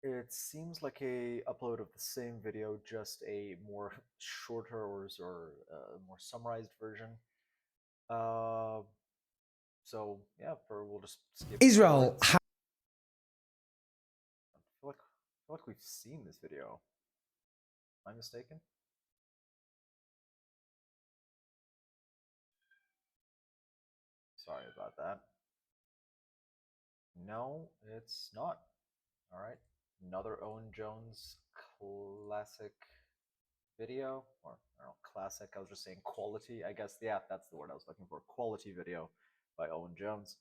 It seems like a upload of the same video, just a more shorter or more summarized version. So yeah, we'll just skip. Israel. I feel like we've seen this video. Am I mistaken? Sorry about that. No, it's not. All right. Another Owen Jones classic video, or I don't know, classic, I was just saying quality, I guess. Yeah, that's the word I was looking for. Quality video by Owen Jones.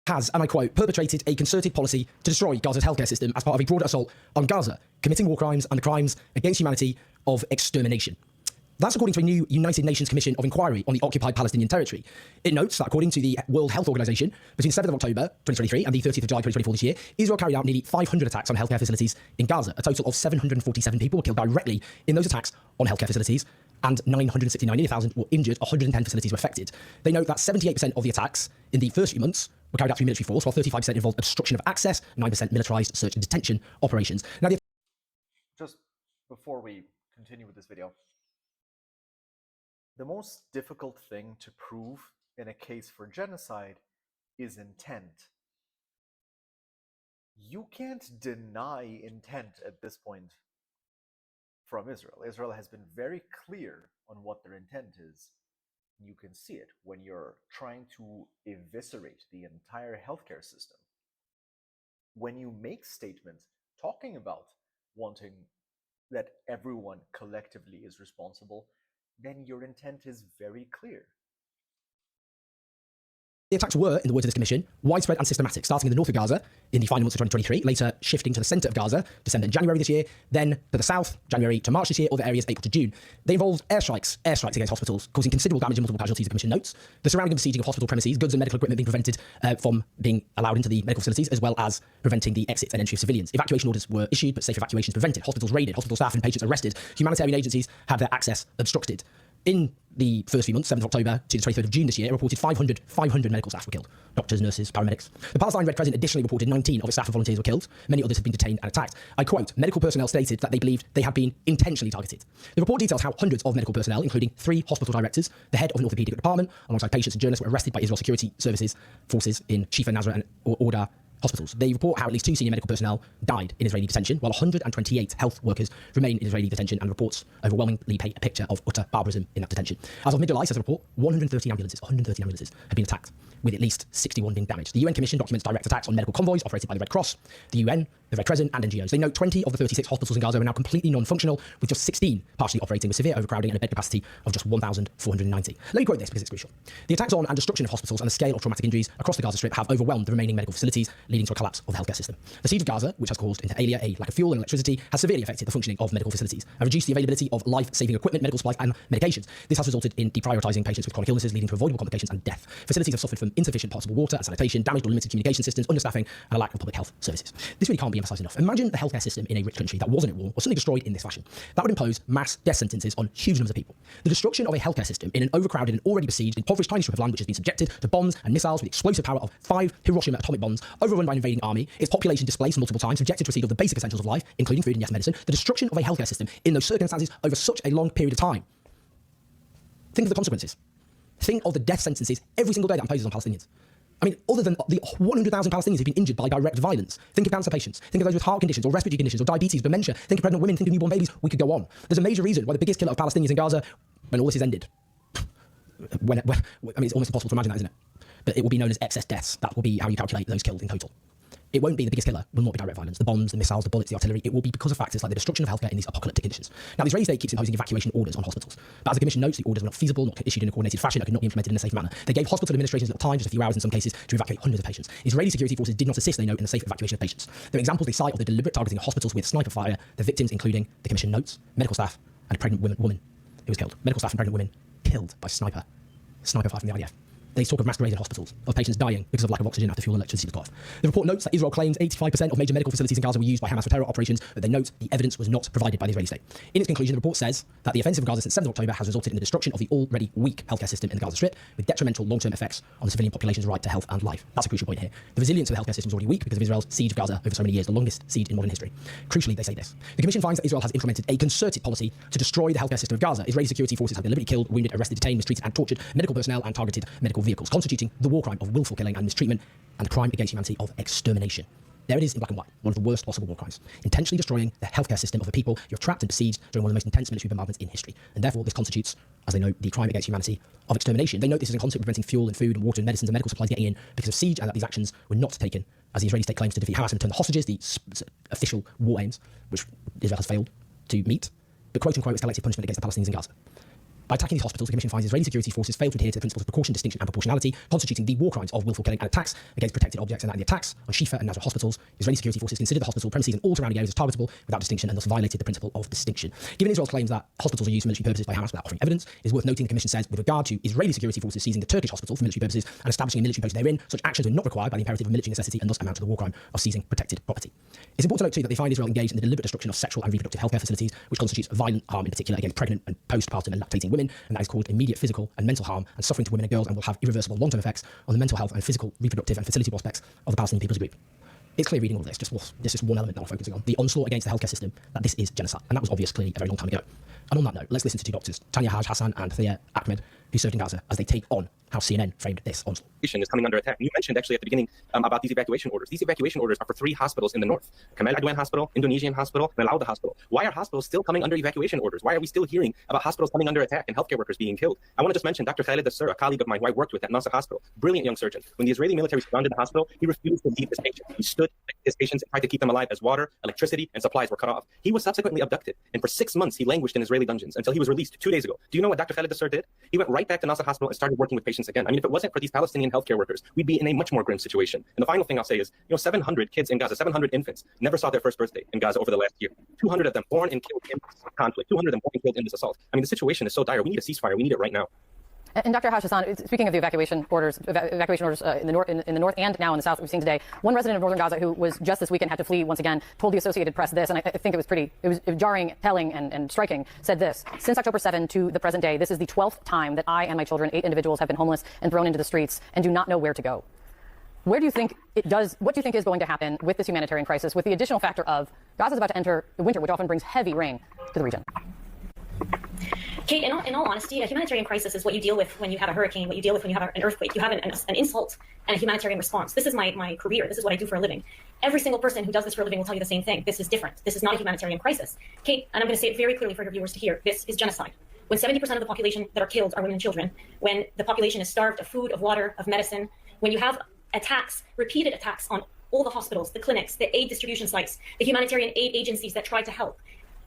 Has, and I quote, perpetrated a concerted policy to destroy Gaza's healthcare system as part of a broader assault on Gaza, committing war crimes and the crimes against humanity of extermination. That's according to a new United Nations Commission of Inquiry on the occupied Palestinian territory. It notes that according to the World Health Organization, between 7th of October 2023 and the 30th of July 2024 this year, Israel carried out nearly 500 attacks on healthcare facilities in Gaza. A total of 747 people were killed directly in those attacks on healthcare facilities, and 969,000 were injured. 110 facilities were affected. They note that 78% of the attacks in the first few months were carried out through military force, while 35% involved obstruction of access, 9% militarized search and detention operations. Now, just before we continue with this video, the most difficult thing to prove in a case for genocide is intent. You can't deny intent at this point from Israel. Israel has been very clear on what their intent is. You can see it when you're trying to eviscerate the entire healthcare system. When you make statements talking about wanting that everyone collectively is responsible, then your intent is very clear. The attacks were, in the words of this commission, widespread and systematic, starting in the north of Gaza in the final months of 2023, later shifting to the centre of Gaza, December and January this year, then to the south, January to March this year, other areas, April to June. They involved airstrikes against hospitals, causing considerable damage and multiple casualties, the commission notes. The surrounding and besieging of hospital premises, goods and medical equipment being prevented from being allowed into the medical facilities, as well as preventing the exit and entry of civilians. Evacuation orders were issued, but safe evacuations prevented. Hospitals raided, hospital staff and patients arrested. Humanitarian agencies had their access obstructed. In the first few months, 7th of October to the 23rd of June this year, reported 500 medical staff were killed. Doctors, nurses, paramedics. The Palestine Red Crescent additionally reported 19 of its staff and volunteers were killed. Many others have been detained and attacked. I quote, medical personnel stated that they believed they had been intentionally targeted. The report details how hundreds of medical personnel, including 3 hospital directors, the head of an orthopedic department, alongside patients and journalists, were arrested by Israel security services forces in Shifa, Nazareth and Orda hospitals. They report how at least 2 senior medical personnel died in Israeli detention, while 128 health workers remain in Israeli detention, and reports overwhelmingly paint a picture of utter barbarism in that detention. As of mid-July, says the report, 113 ambulances have been attacked, with at least 61 being damaged. The UN Commission documents direct attacks on medical convoys operated by the Red Cross. The UN the Red Crescent, and NGOs. They note 20 of the 36 hospitals in Gaza are now completely non-functional, with just 16 partially operating with severe overcrowding and a bed capacity of just 1,490. Let me quote this because it's crucial. The attacks on and destruction of hospitals and the scale of traumatic injuries across the Gaza Strip have overwhelmed the remaining medical facilities, leading to a collapse of the healthcare system. The siege of Gaza, which has caused inter alia a lack of fuel and electricity, has severely affected the functioning of medical facilities and reduced the availability of life-saving equipment, medical supplies, and medications. This has resulted in deprioritizing patients with chronic illnesses, leading to avoidable complications and death. Facilities have suffered from insufficient potable water and sanitation, damaged or limited communication systems, understaffing, and a lack of public health services. This really can't be emphasized enough. Imagine the healthcare system in a rich country that wasn't at war or suddenly destroyed in this fashion. That would impose mass death sentences on huge numbers of people. The destruction of a healthcare system in an overcrowded and already besieged, impoverished tiny strip of land which has been subjected to bombs and missiles with the explosive power of 5 Hiroshima atomic bombs, overrun by an invading army, its population displaced multiple times, subjected to receive of the basic essentials of life, including food and yes, medicine, the destruction of a healthcare system in those circumstances over such a long period of time. Think of the consequences. Think of the death sentences every single day that imposes on Palestinians. I mean, other than the 100,000 Palestinians who've been injured by direct violence. Think of cancer patients. Think of those with heart conditions or respiratory conditions or diabetes, dementia. Think of pregnant women. Think of newborn babies. We could go on. There's a major reason why the biggest killer of Palestinians in Gaza, when all this is ended, I mean, it's almost impossible to imagine that, isn't it? But it will be known as excess deaths. That will be how you calculate those killed in total. It won't be the biggest killer, will not be direct violence, the bombs, the missiles, the bullets, the artillery. It will be because of factors like the destruction of healthcare in these apocalyptic conditions. Now, the Israeli state keeps imposing evacuation orders on hospitals. But as the Commission notes, the orders were not feasible, not issued in a coordinated fashion, and could not be implemented in a safe manner. They gave hospital administrations little time, just a few hours in some cases, to evacuate hundreds of patients. Israeli security forces did not assist, they note, in the safe evacuation of patients. There are examples they cite of the deliberate targeting of hospitals with sniper fire, the victims including, the Commission notes, medical staff and a pregnant woman who was killed. Medical staff and pregnant women killed by sniper fire from the IDF. They talk of mass graves in hospitals, of patients dying because of lack of oxygen after fuel and electricity was cut off. The report notes that Israel claims 85% of major medical facilities in Gaza were used by Hamas for terror operations, but they note the evidence was not provided by the Israeli state. In its conclusion, the report says that the offensive of Gaza since 7th October has resulted in the destruction of the already weak healthcare system in the Gaza Strip, with detrimental long-term effects on the civilian population's right to health and life. That's a crucial point here. The resilience of the healthcare system is already weak because of Israel's siege of Gaza over so many years, the longest siege in modern history. Crucially, they say this. The Commission finds that Israel has implemented a concerted policy to destroy the healthcare system of Gaza. Israeli security forces have deliberately killed, wounded, arrested, detained, mistreated, and tortured medical personnel and targeted medical vehicles, constituting the war crime of willful killing and mistreatment and the crime against humanity of extermination. There it is in black and white, one of the worst possible war crimes. Intentionally destroying the healthcare system of a people you're trapped and besieged during one of the most intense military bombardments in history. And therefore, this constitutes, as they know, the crime against humanity of extermination. They note this is in concert with preventing fuel and food and water and medicines and medical supplies getting in because of siege, and that these actions were not taken as the Israeli state claims to defeat Hamas and return the hostages, the official war aims, which Israel has failed to meet, but quote-unquote, it's collective punishment against the Palestinians in Gaza. By attacking these hospitals, the Commission finds Israeli security forces fail to adhere to the principles of precaution, distinction, and proportionality, constituting the war crimes of willful killing and attacks against protected objects, and that in the attacks on Shifa and Nazareth hospitals, Israeli security forces considered the hospital premises and all surrounding areas as targetable without distinction and thus violated the principle of distinction. Given Israel's claims that hospitals are used for military purposes by Hamas without offering evidence, it is worth noting the Commission says with regard to Israeli security forces seizing the Turkish hospital for military purposes and establishing a military post therein, such actions were not required by the imperative of military necessity and thus amount to the war crime of seizing protected property. It's important to note too that they find Israel engaged in the deliberate destruction of sexual and reproductive healthcare facilities, which constitutes violent harm in particular against pregnant and postpartum and lactating women, and that is caused immediate physical and mental harm and suffering to women and girls and will have irreversible long-term effects on the mental health and physical, reproductive and fertility prospects of the Palestinian people's group. It's clear reading all of this, this is one element that we're focusing on, the onslaught against the healthcare system, that this is genocide, and that was obvious clearly a very long time ago. And on that note, let's listen to two doctors, Tanya Hassan and Thea Acclaimed, who served in Gaza, as they take on how CNN framed this onslaught. Is coming under attack. You mentioned actually at the beginning about these evacuation orders. These evacuation orders are for 3 hospitals in the north: Kamal Adwan Hospital, Indonesian Hospital, and Al-Auda Hospital. Why are hospitals still coming under evacuation orders? Why are we still hearing about hospitals coming under attack and healthcare workers being killed? I want to just mention Dr. Khalid Assur, a colleague of mine who I worked with at Nasser Hospital, brilliant young surgeon. When the Israeli military surrounded the hospital, he refused to leave his patients. He stood with his patients and tried to keep them alive as water, electricity, and supplies were cut off. He was subsequently abducted, and for 6 months he languished in Israeli dungeons until he was released 2 days ago. Do you know what Dr. Khalid Assur did? He went right back to Nasser Hospital and started working with patients again. I mean, if it wasn't for these Palestinian healthcare workers, we'd be in a much more grim situation. And the final thing I'll say is, 700 kids in Gaza, 700 infants never saw their first birthday in Gaza over the last year. 200 of them born and killed in this conflict. 200 of them born and killed in this assault. I mean, the situation is so dire. We need a ceasefire. We need it right now. And Dr. Hassan, speaking of the evacuation orders in the north and now in the south that we've seen today, one resident of northern Gaza who was just this weekend had to flee once again told the Associated Press this, and I think it was jarring, telling, and striking. Said this: since October 7 to the present day, this is the 12th time that I and my children, 8 individuals, have been homeless and thrown into the streets and do not know where to go. Where do you think it does? What do you think is going to happen with this humanitarian crisis, with the additional factor of Gaza is about to enter the winter, which often brings heavy rain to the region? Kate, in all honesty, a humanitarian crisis is what you deal with when you have a hurricane, what you deal with when you have an earthquake. You have an insult and a humanitarian response. This is my career. This is what I do for a living. Every single person who does this for a living will tell you the same thing. This is different. This is not a humanitarian crisis. Kate, and I'm going to say it very clearly for your viewers to hear, this is genocide. When 70% of the population that are killed are women and children, when the population is starved of food, of water, of medicine, when you have attacks, repeated attacks on all the hospitals, the clinics, the aid distribution sites, the humanitarian aid agencies that try to help.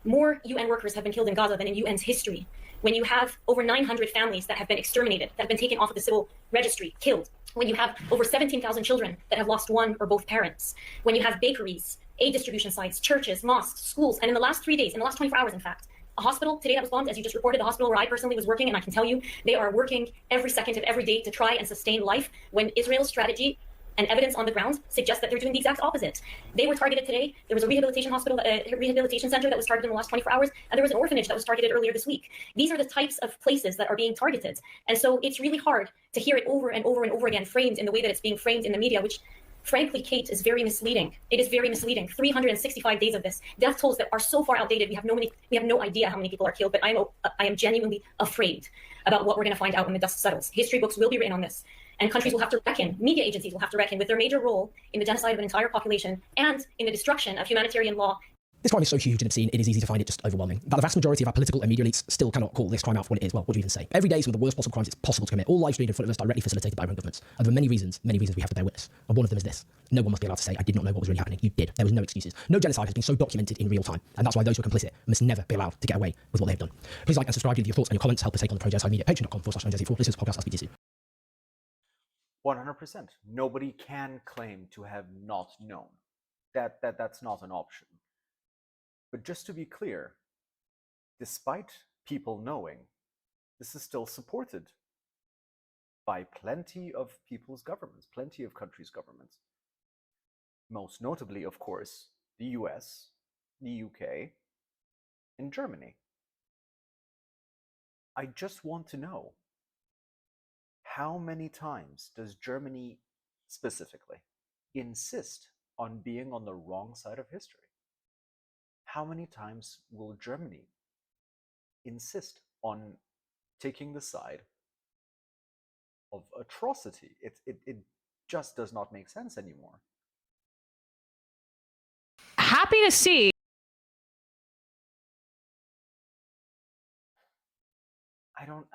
More UN workers have been killed in Gaza than in UN's history. When you have over 900 families that have been exterminated, that have been taken off of the civil registry, killed. When you have over 17,000 children that have lost one or both parents. When you have bakeries, aid distribution sites, churches, mosques, schools, and in the last 3 days, in the last 24 hours, in fact, a hospital today that was bombed, as you just reported, the hospital where I personally was working, and I can tell you, they are working every second of every day to try and sustain life when Israel's strategy and evidence on the ground suggests that they're doing the exact opposite. They were targeted today. There was a rehabilitation hospital, a rehabilitation center that was targeted in the last 24 hours, and there was an orphanage that was targeted earlier this week. These are the types of places that are being targeted. And so it's really hard to hear it over and over and over again framed in the way that it's being framed in the media, which frankly, Kate, is very misleading. It is very misleading. 365 days of this. Death tolls that are so far outdated, we have no idea how many people are killed, but I am genuinely afraid about what we're going to find out when the dust settles. History books will be written on this. And countries will have to reckon, media agencies will have to reckon with their major role in the genocide of an entire population and in the destruction of humanitarian law. This crime is so huge and obscene, it is easy to find it just overwhelming. That the vast majority of our political and media elites still cannot call this crime out for what it is, well, what do you even say? Every day, some of the worst possible crimes it's possible to commit, all live streamed in front of us, directly facilitated by our own governments. And for many reasons we have to bear witness. And one of them is this. No one must be allowed to say, I did not know what was really happening. You did. There was no excuses. No genocide has been so documented in real time. And that's why those who are complicit must never be allowed to get away with what they have done. Please like and subscribe, leave your thoughts and your comments, help us take on the pro-genocide media, patreon.com/MJZ4. Listen to podcast, I'll speak to you soon. 100%. Nobody can claim to have not known. That's not an option. But just to be clear, despite people knowing, this is still supported by plenty of people's governments, plenty of countries' governments. Most notably, of course, the US, the UK, and Germany. I just want to know, how many times does Germany specifically insist on being on the wrong side of history? How many times will Germany insist on taking the side of atrocity? It just does not make sense anymore. Happy to see. I don't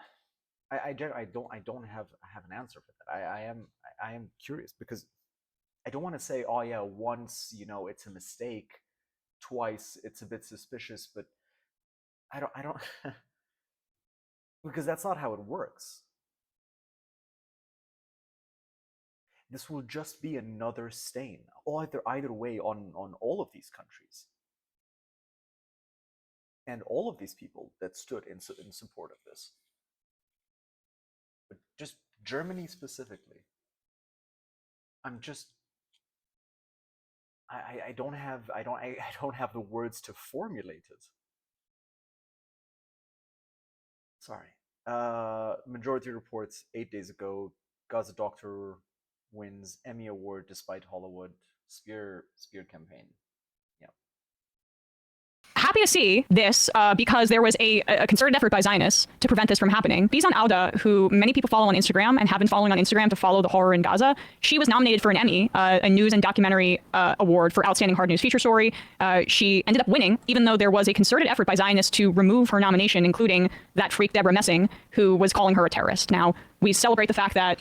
have an answer for that. I am curious because I don't want to say, oh yeah, once, it's a mistake, twice it's a bit suspicious, but I don't because that's not how it works. This will just be another stain, either way on all of these countries and all of these people that stood in support of this. But just Germany specifically, I don't have the words to formulate it. Sorry. Majority reports 8 days ago, Gaza doctor wins Emmy Award despite Hollywood spear campaign. Happy to see this because there was a concerted effort by Zionists to prevent this from happening. Bizan Auda, who many people follow on Instagram and have been following on Instagram to follow the horror in Gaza, she was nominated for an Emmy, a news and documentary award for Outstanding Hard News Feature Story. She ended up winning, even though there was a concerted effort by Zionists to remove her nomination, including that freak Deborah Messing, who was calling her a terrorist. Now, we celebrate the fact that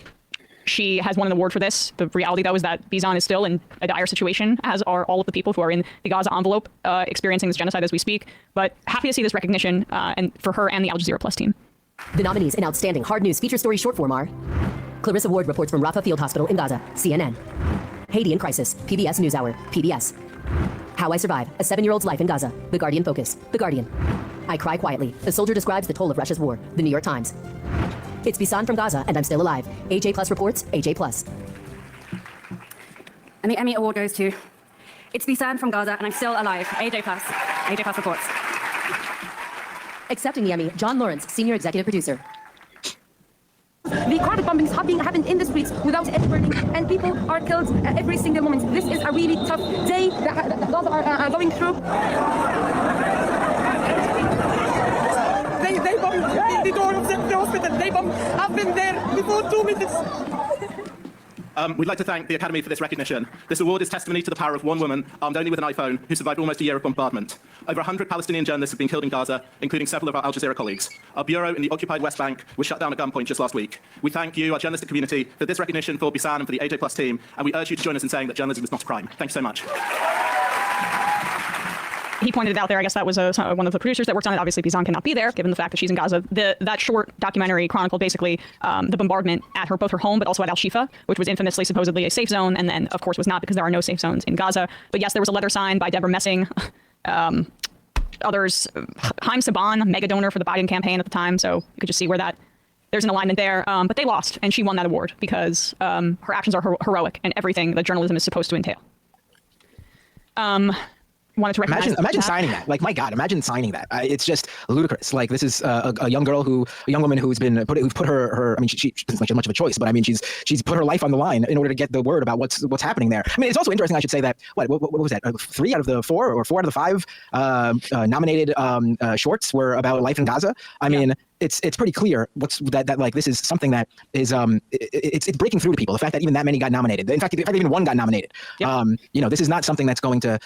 she has won an award for this. The reality, though, is that Bizan is still in a dire situation, as are all of the people who are in the Gaza envelope experiencing this genocide as we speak. But happy to see this recognition and for her and the Al Jazeera Plus team. The nominees in Outstanding Hard News Feature Story Short Form are Clarissa Ward reports from Rafah Field Hospital in Gaza, CNN. Haiti in Crisis, PBS NewsHour, PBS. How I Survive, a 7-year-old's life in Gaza, The Guardian Focus, The Guardian. I Cry Quietly, a soldier describes the toll of Russia's war, The New York Times. It's Bizan from Gaza, and I'm still alive. AJ Plus reports, AJ Plus. And the Emmy Award goes to It's Bizan from Gaza, and I'm still alive. AJ Plus. AJ Plus reports. Accepting the Emmy, John Lawrence, Senior Executive Producer. The carpet bombings have happened in the streets without any warning, and people are killed every single moment. This is a really tough day that Gaza are going through. They bombed the door of the hospital. They bombed. I've been there before 2 minutes. We'd like to thank the Academy for this recognition. This award is testimony to the power of one woman, armed only with an iPhone, who survived almost a year of bombardment. Over 100 Palestinian journalists have been killed in Gaza, including several of our Al Jazeera colleagues. Our bureau in the occupied West Bank was shut down at gunpoint just last week. We thank you, our journalistic community, for this recognition for Bisan and for the AJ Plus team, and we urge you to join us in saying that journalism is not a crime. Thank you so much. He pointed it out there. I guess that was one of the producers that worked on it. Obviously, Bisan cannot be there, given the fact that she's in Gaza. That short documentary chronicled basically the bombardment at both her home, but also at Al-Shifa, which was infamously supposedly a safe zone, and then, of course, was not, because there are no safe zones in Gaza. But yes, there was a letter signed by Deborah Messing, others, Haim Saban, mega donor for the Biden campaign at the time. So you could just see where there's an alignment there. But they lost, and she won that award because her actions are heroic and everything that journalism is supposed to entail. Wanted to recognize imagine signing that. Like, my God, imagine signing that. It's just ludicrous. Like, this is a young woman who's put her. I mean, she doesn't have much of a choice, but I mean, she's put her life on the line in order to get the word about what's happening there. I mean, it's also interesting. I should say that what was that? 3 out of the 4 or 4 out of the 5 nominated shorts were about life in Gaza. I mean. It's pretty clear that like this is something that is it's breaking through to people. The fact that even that many got nominated. In fact, the fact that even one got nominated. Yep. This is not something that's going to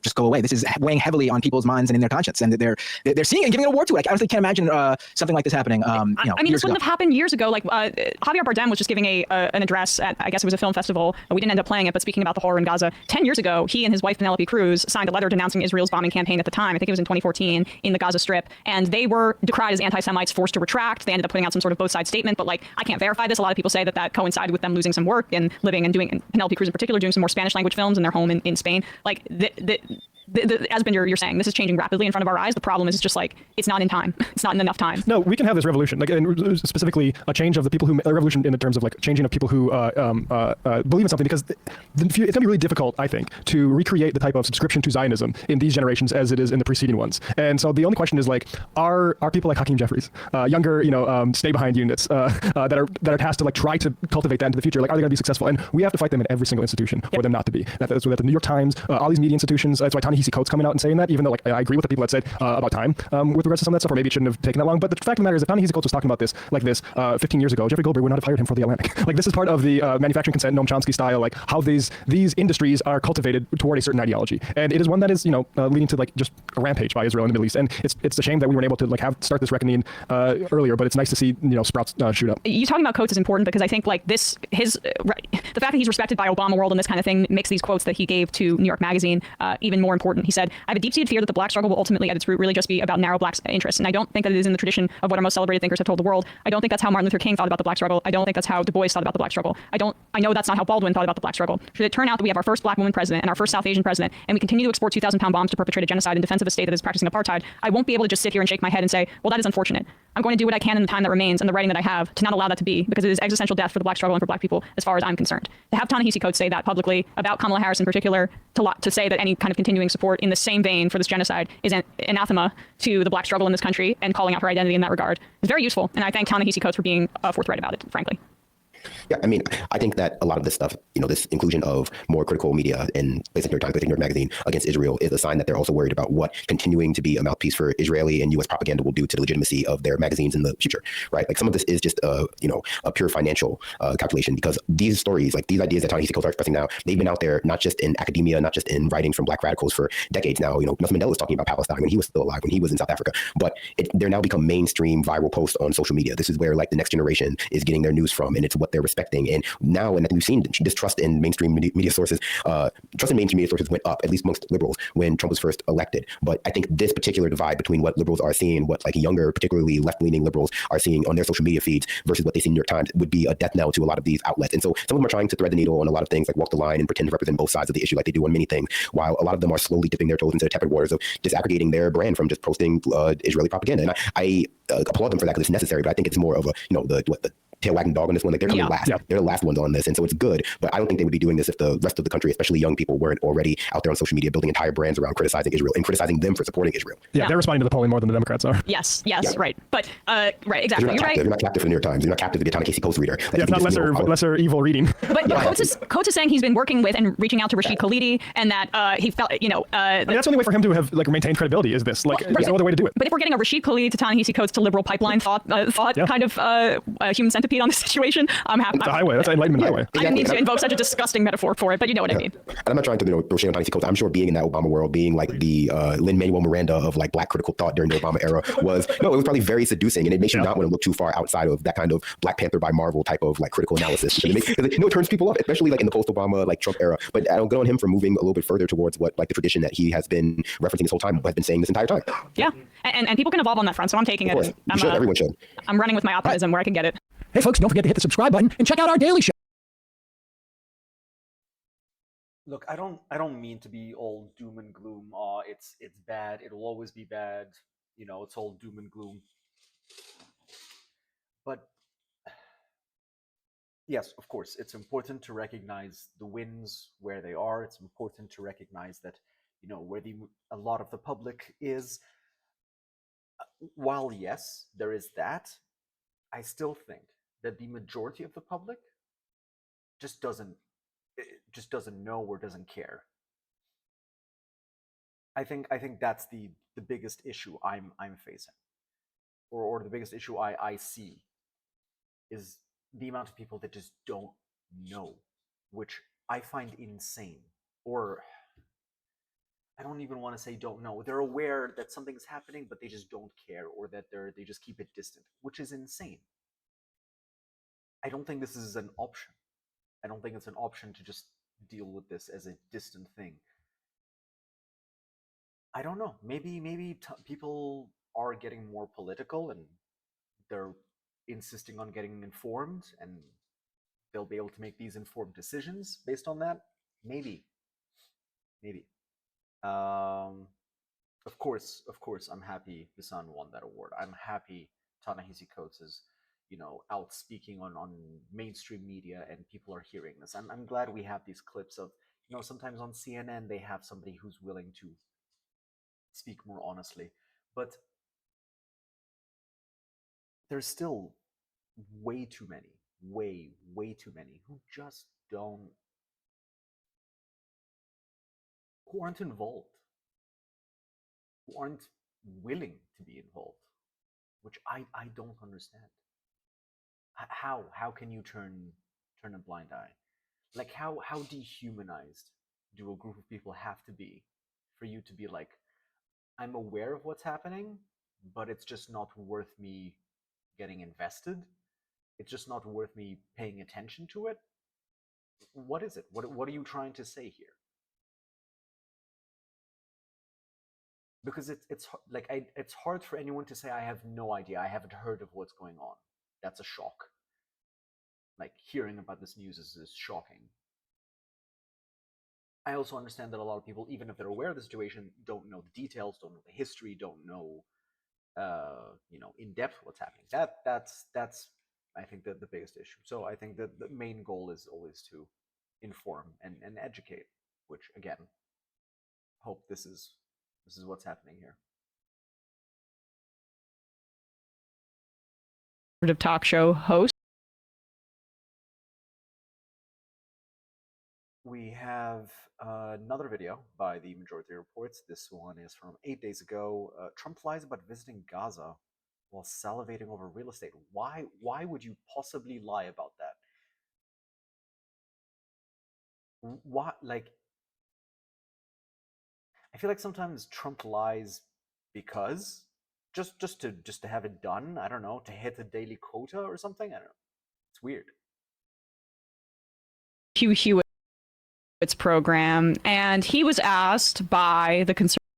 just go away. This is weighing heavily on people's minds and in their conscience, and they're seeing it and giving an award to it. I honestly can't imagine something like this happening. I mean, this wouldn't have happened years ago. Like Javier Bardem was just giving an address at, I guess it was a film festival. We didn't end up playing it, but speaking about the horror in Gaza, 10 years ago, he and his wife Penelope Cruz signed a letter denouncing Israel's bombing campaign at the time. I think it was in 2014 in the Gaza Strip, and they were decried as anti-Semites, forced to retract. They ended up putting out some sort of both sides statement, but like, I can't verify this. A lot of people say that coincided with them losing some work and living and doing, and Penelope Cruz in particular, doing some more Spanish language films in their home in Spain. Like, as Ben, you're saying, this is changing rapidly in front of our eyes. The problem is just like, it's not in time. It's not in enough time. No, we can have this revolution, like, and specifically a change of the people who, a revolution in the terms of like changing of people who believe in something, because it's going to be really difficult, I think, to recreate the type of subscription to Zionism in these generations as it is in the preceding ones. And so the only question is like, are people like Hakeem Jeffries, younger, stay behind units that are tasked to like try to cultivate that into the future? Like, are they going to be successful? And we have to fight them in every single institution for them not to be. That's what the New York Times, all these media institutions. That's why Ta-Nehisi Coates coming out and saying that, even though like I agree with the people that said about time with regards to some of that stuff, or maybe it shouldn't have taken that long. But the fact of the matter is, if Ta-Nehisi Coates was talking about this like this 15 years ago, Jeffrey Goldberg would not have hired him for The Atlantic. Like, this is part of the manufacturing consent, Noam Chomsky style, like how these industries are cultivated toward a certain ideology, and it is one that is leading to like just a rampage by Israel in the Middle East. And it's a shame that we weren't able to like start this reckoning earlier, but it's nice to see sprouts shoot up. You talking about Coates is important because I think like the fact that he's respected by Obama world and this kind of thing makes these quotes that he gave to New York Magazine even more important. He said, "I have a deep-seated fear that the black struggle will ultimately, at its root, really just be about narrow black interests. And I don't think that it is in the tradition of what our most celebrated thinkers have told the world. I don't think that's how Martin Luther King thought about the black struggle. I don't think that's how Du Bois thought about the black struggle. I know that's not how Baldwin thought about the black struggle. Should it turn out that we have our first black woman president and our first South Asian president, and we continue to export 2,000-pound bombs to perpetrate a genocide in defense of a state that is practicing apartheid, I won't be able to just sit here and shake my head and say, well, that is unfortunate. I'm going to do what I can in the time that remains and the writing that I have to not allow that to be, because it is existential death for the black struggle and for black people as far as I'm concerned." To have Ta-Nehisi Coates say that publicly about Kamala Harris in particular, to say that any kind of continuing support in the same vein for this genocide is an anathema to the black struggle in this country and calling out her identity in that regard is very useful. And I thank Ta-Nehisi Coates for being forthright about it, frankly. Yeah, I mean, I think that a lot of this stuff, this inclusion of more critical media in places like New York Times, New York Magazine against Israel is a sign that they're also worried about what continuing to be a mouthpiece for Israeli and U.S. propaganda will do to the legitimacy of their magazines in the future, right? Like, some of this is just a pure financial calculation, because these stories, like these ideas that Ta-Nehisi Coates are expressing now, they've been out there not just in academia, not just in writings from black radicals for decades now. Nelson Mandela was talking about Palestine when he was still alive, when he was in South Africa, but they're now become mainstream viral posts on social media. This is where like the next generation is getting their news from, and it's what they're respecting. And now, and we've seen distrust in mainstream media sources, trust in mainstream media sources went up, at least amongst liberals, when Trump was first elected. But I think this particular divide between what liberals are seeing, what like younger, particularly left-leaning liberals are seeing on their social media feeds versus what they see in New York Times would be a death knell to a lot of these outlets. And so some of them are trying to thread the needle on a lot of things, like walk the line and pretend to represent both sides of the issue like they do on many things, while a lot of them are slowly dipping their toes into the tepid waters of disaggregating their brand from just posting Israeli propaganda. And I applaud them for that, because it's necessary, but I think it's more of a, the tail wagging dog on this one. Like, they're coming last. Yeah. They're the last ones on this. And so it's good, but I don't think they would be doing this if the rest of the country, especially young people, weren't already out there on social media building entire brands around criticizing Israel and criticizing them for supporting Israel. Yeah, they're responding to the polling more than the Democrats are. Yes, right. But, right, exactly. You're right. You're not captive for the New York Times. You're not captive to be a Ta-Nehisi Coates reader. Yeah, it's not lesser evil reading. But Coates is saying he's been working with and reaching out to Rashid Khalidi, and that he felt, that's the only way for him to have like maintained credibility is this. Like, there's no other way to do it. But if we're getting a Rashid Khalidi to Ta-Nehisi Coates to liberal pipeline thought kind of human centipede to Pete on this situation. I'm happy. That's a highway. That's an enlightenment highway. I didn't mean to invoke such a disgusting metaphor for it, but you know what I mean. And I'm not trying to throw shade on Tiny Coates. I'm sure being in that Obama world, being like the Lin-Manuel Miranda of like Black critical thought during the Obama era it was probably very seducing, and it makes you not want to look too far outside of that kind of Black Panther by Marvel type of like critical analysis. It turns people off, especially like in the post-Obama like Trump era. But I don't go on him for moving a little bit further towards what like the tradition that he has been referencing this whole time, has been saying this entire time. Yeah, and people can evolve on that front, so I'm taking it. Everyone should. I'm running with my optimism where I can get it. Hey, folks, don't forget to hit the subscribe button and check out our daily show. Look, I don't mean to be all doom and gloom. It's bad. It'll always be bad. You know, it's all doom and gloom. But yes, of course, it's important to recognize the wins where they are. It's important to recognize that, you know, where a lot of the public is. While yes, there is that, I still think that the majority of the public just doesn't know or doesn't care. I think that's the biggest issue I'm facing, or the biggest issue I see is the amount of people that just don't know, which I find insane. Or I don't even want to say don't know. They're aware that something's happening, but they just don't care, or that they just keep it distant, which is insane. I don't think this is an option. I don't think it's an option to just deal with this as a distant thing. I don't know. Maybe people are getting more political and they're insisting on getting informed, and they'll be able to make these informed decisions based on that. Maybe. Of course, I'm happy Hasan won that award. I'm happy Ta-Nehisi Coates is, you know, out speaking on mainstream media and people are hearing this. I'm glad we have these clips of, you know, sometimes on CNN they have somebody who's willing to speak more honestly, but there's still way too many who just who aren't involved, who aren't willing to be involved, which I don't understand. How can you turn a blind eye? Like how dehumanized do a group of people have to be for you to be like, I'm aware of what's happening, but it's just not worth me getting invested. It's just not worth me paying attention to it. What is it? What are you trying to say here? Because it's hard for anyone to say, I have no idea, I haven't heard of what's going on. That's a shock. Like, hearing about this news is shocking. I also understand that a lot of people, even if they're aware of the situation, don't know the details, don't know the history, don't know, you know, in depth what's happening. That's I think the biggest issue. So I think that the main goal is always to inform and educate, which again, hope this is what's happening here. Talk show host. We have another video by the Majority Reports. This one is from 8 days ago. Trump lies about visiting Gaza while salivating over real estate. Why would you possibly lie about that? Why? Like, I feel like sometimes Trump lies because just to have it done. I don't know, to hit a daily quota or something. I don't know. It's weird. Hugh Hewitt's program, and he was asked by the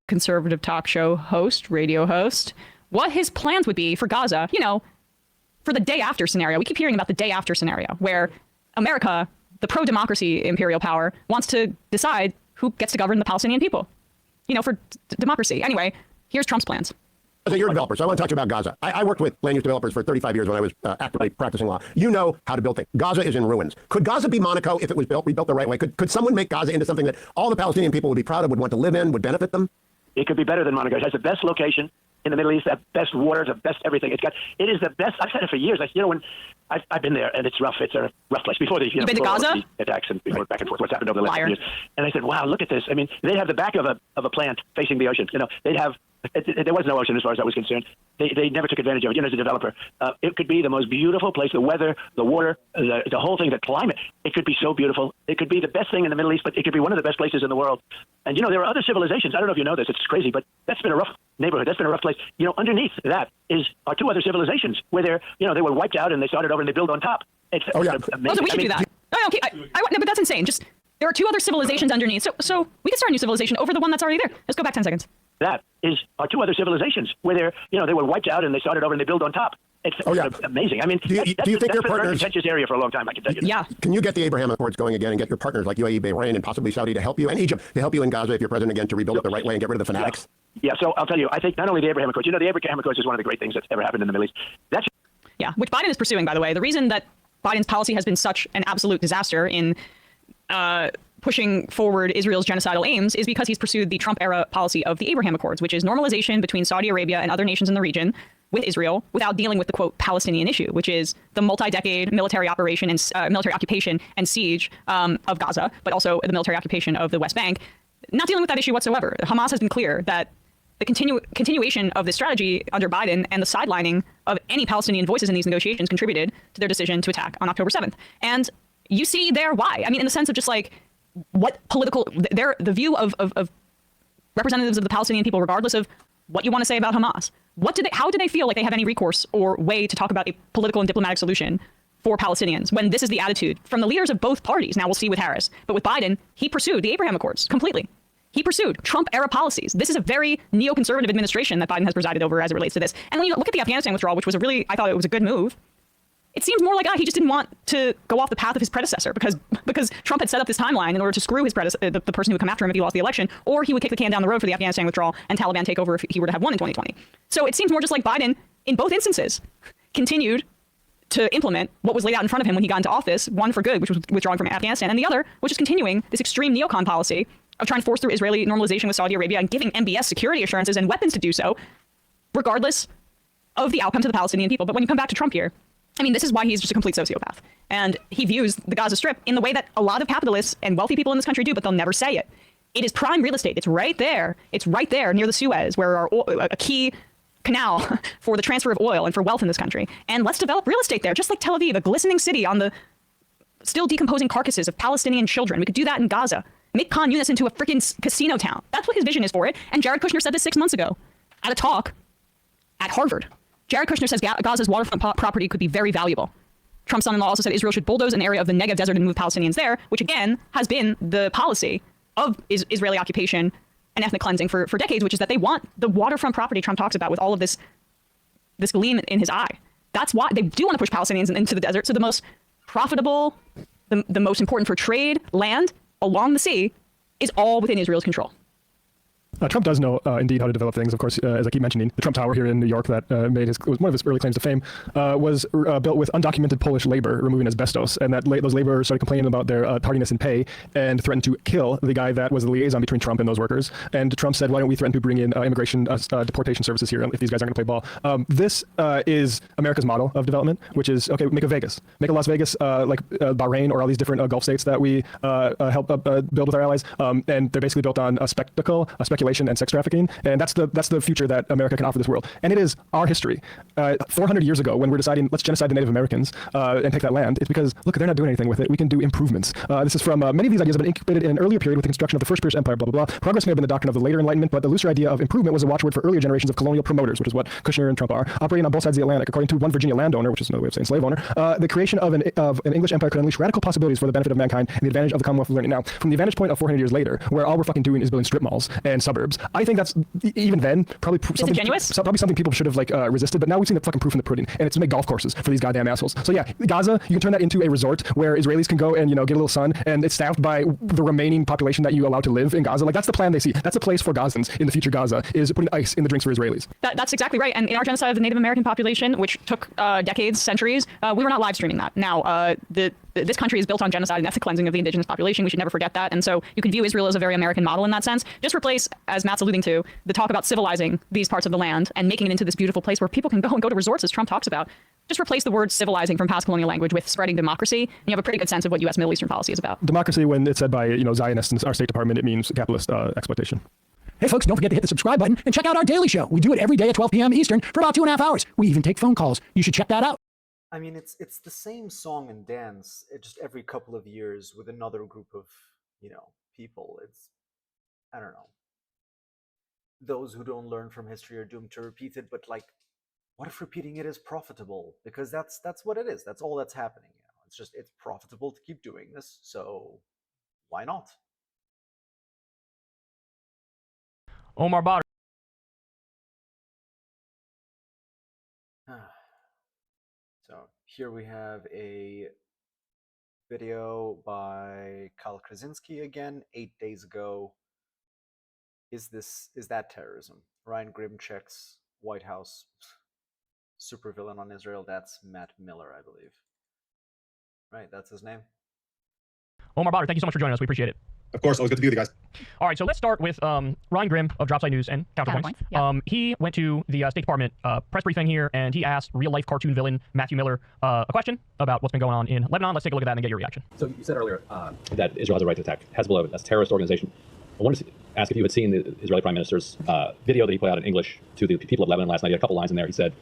conservative talk show host, radio host, what his plans would be for Gaza, you know, for the day after scenario. We keep hearing about the day after scenario, where America, the pro-democracy imperial power, wants to decide who gets to govern the Palestinian people, you know, for democracy. Anyway, here's Trump's plans. As you're a developer, so I want to talk to you about Gaza. I worked with land use developers for 35 years when I was actively practicing law. You know how to build things. Gaza is in ruins. Could Gaza be Monaco if it was rebuilt the right way? Could someone make Gaza into something that all the Palestinian people would be proud of, would want to live in, would benefit them? It could be better than Monaco. It has the best location. in the Middle East, the best water, the best everything. It is the best. I've said it for years. Like, when I've been there, and it's rough. It's a rough place. Before the been to Gaza? Attacks and before back and forth, what's happened over the last years. And I said, wow, look at this. I mean, they'd have the back of a plant facing the ocean. They'd have. There was no ocean as far as I was concerned. They never took advantage of it. As a developer, it could be the most beautiful place. The weather, the water, the whole thing, the climate. It could be so beautiful. It could be the best thing in the Middle East, but it could be one of the best places in the world. And there are other civilizations. I don't know if you know this. It's crazy, but that's been a rough neighborhood. That's been a rough place. Underneath that are two other civilizations where they were wiped out and they started over and they build on top. It's amazing. Also, we should do that. No, okay, no, but that's insane. Just there are two other civilizations underneath. So we can start a new civilization over the one that's already there. Let's go back 10 seconds. That are two other civilizations where they were wiped out and they started over and they build on top. It's amazing. I mean, do you think your partners? Contentious area for a long time, I can tell you. Yeah. Can you get the Abraham Accords going again and get your partners like UAE, Bahrain, and possibly Saudi to help you, and Egypt to help you in Gaza if you're president again, to rebuild it the right way and get rid of the fanatics? Yeah. So I'll tell you, I think not only the Abraham Accords. The Abraham Accords is one of the great things that's ever happened in the Middle East. Yeah, which Biden is pursuing, by the way. The reason that Biden's policy has been such an absolute disaster in pushing forward Israel's genocidal aims is because he's pursued the Trump-era policy of the Abraham Accords, which is normalization between Saudi Arabia and other nations in the region with Israel without dealing with the, quote, Palestinian issue, which is the multi-decade military operation and military occupation and siege of Gaza, but also the military occupation of the West Bank. Not dealing with that issue whatsoever. Hamas has been clear that the continuation of this strategy under Biden and the sidelining of any Palestinian voices in these negotiations contributed to their decision to attack on October 7th. And you see there why. I mean, in the sense of just like what political, the view of representatives of the Palestinian people, regardless of what you want to say about Hamas, how do they feel like they have any recourse or way to talk about a political and diplomatic solution for Palestinians when this is the attitude from the leaders of both parties? Now we'll see with Harris, but with Biden, he pursued the Abraham Accords completely. He pursued Trump-era policies. This is a very neoconservative administration that Biden has presided over as it relates to this. And when you look at the Afghanistan withdrawal, which was I thought it was a good move, it seems more like he just didn't want to go off the path of his predecessor because Trump had set up this timeline in order to screw his the person who would come after him if he lost the election, or he would kick the can down the road for the Afghanistan withdrawal and Taliban takeover if he were to have won in 2020. So it seems more just like Biden, in both instances, continued to implement what was laid out in front of him when he got into office, one for good, which was withdrawing from Afghanistan, and the other, which is continuing this extreme neocon policy of trying to force through Israeli normalization with Saudi Arabia and giving MBS security assurances and weapons to do so, regardless of the outcome to the Palestinian people. But when you come back to Trump here, I mean, this is why he's just a complete sociopath. And he views the Gaza Strip in the way that a lot of capitalists and wealthy people in this country do, but they'll never say it. It is prime real estate. It's right there. It's right there near the Suez, where a key canal for the transfer of oil and for wealth in this country. And let's develop real estate there, just like Tel Aviv, a glistening city on the still decomposing carcasses of Palestinian children. We could do that in Gaza. Make Khan Yunis into a freaking casino town. That's what his vision is for it. And Jared Kushner said this 6 months ago at a talk at Harvard. Jared Kushner says Gaza's waterfront property could be very valuable. Trump's son-in-law also said Israel should bulldoze an area of the Negev desert and move Palestinians there, which again has been the policy of Israeli occupation and ethnic cleansing for decades, which is that they want the waterfront property Trump talks about with all of this gleam in his eye. That's why they do want to push Palestinians into the desert. So the most profitable, the most important for trade land along the sea is all within Israel's control. Trump does know indeed how to develop things. Of course, as I keep mentioning, the Trump Tower here in New York that was one of his early claims to fame was built with undocumented Polish labor removing asbestos, and that those laborers started complaining about their tardiness in pay and threatened to kill the guy that was the liaison between Trump and those workers. And Trump said, "Why don't we threaten to bring in immigration deportation services here if these guys aren't going to play ball?" This is America's model of development, which is okay, make a Las Vegas like Bahrain or all these different Gulf states that we help build with our allies, and they're basically built on a spectacle, a speculation, and sex trafficking, and that's the future that America can offer this world. And it is our history. 400 years ago, when we're deciding let's genocide the Native Americans and take that land, it's because look, they're not doing anything with it. We can do improvements. This is from many of these ideas have been incubated in an earlier period with the construction of the first British Empire. Blah blah blah. Progress may have been the doctrine of the later Enlightenment, but the looser idea of improvement was a watchword for earlier generations of colonial promoters, which is what Kushner and Trump are, operating on both sides of the Atlantic. According to one Virginia landowner, which is another way of saying slave owner, the creation of an English empire could unleash radical possibilities for the benefit of mankind and the advantage of the Commonwealth of learning. Now, from the vantage point of 400 years later, where all we're fucking doing is building strip malls and suburbs, I think that's even then probably something people should have resisted. But now we've seen the fucking proof in the pudding, and it's to make golf courses for these goddamn assholes. So yeah, Gaza, you can turn that into a resort where Israelis can go and get a little sun, and it's staffed by the remaining population that you allow to live in Gaza. Like that's the plan they see. That's a place for Gazans in the future. Gaza is putting ice in the drinks for Israelis. That's exactly right. And in our genocide of the Native American population, which took decades, centuries, we were not live streaming that. Now the this country is built on genocide and ethnic cleansing of the indigenous population. We should never forget that. And so you can view Israel as a very American model in that sense. Just replace, as Matt's alluding to, the talk about civilizing these parts of the land and making it into this beautiful place where people can go and go to resorts, as Trump talks about. Just replace the word civilizing from past colonial language with spreading democracy, and you have a pretty good sense of what U.S. Middle Eastern policy is about. Democracy, when it's said by Zionists in our State Department, it means capitalist exploitation. Hey folks, don't forget to hit the subscribe button and check out our daily show. We do it every day at 12 p.m. Eastern for about 2.5 hours. We even take phone calls. You should check that out. I mean, it's the same song and dance, just every couple of years with another group of, people. It's, I don't know. Those who don't learn from history are doomed to repeat it, but like, what if repeating it is profitable? Because that's what it is. That's all that's happening. It's profitable to keep doing this, so why not? Omar Badr. So here we have a video by Kyle Krasinski again, 8 days ago. Is that terrorism? Ryan Grimcheck's White House supervillain on Israel. That's Matt Miller, I believe. Right, that's his name. Omar Badr, thank you so much for joining us. We appreciate it. Of course, always good to be with you guys. All right, so let's start with Ryan Grimm of Dropside News and Counterpoints. He went to the State Department press briefing here, and he asked real-life cartoon villain Matthew Miller a question about what's been going on in Lebanon. Let's take a look at that and get your reaction. So you said earlier that Israel has a right to attack Hezbollah as a terrorist organization. I wanted to ask if you had seen the Israeli Prime Minister's video that he put out in English to the people of Lebanon last night. He had a couple lines in there. He said,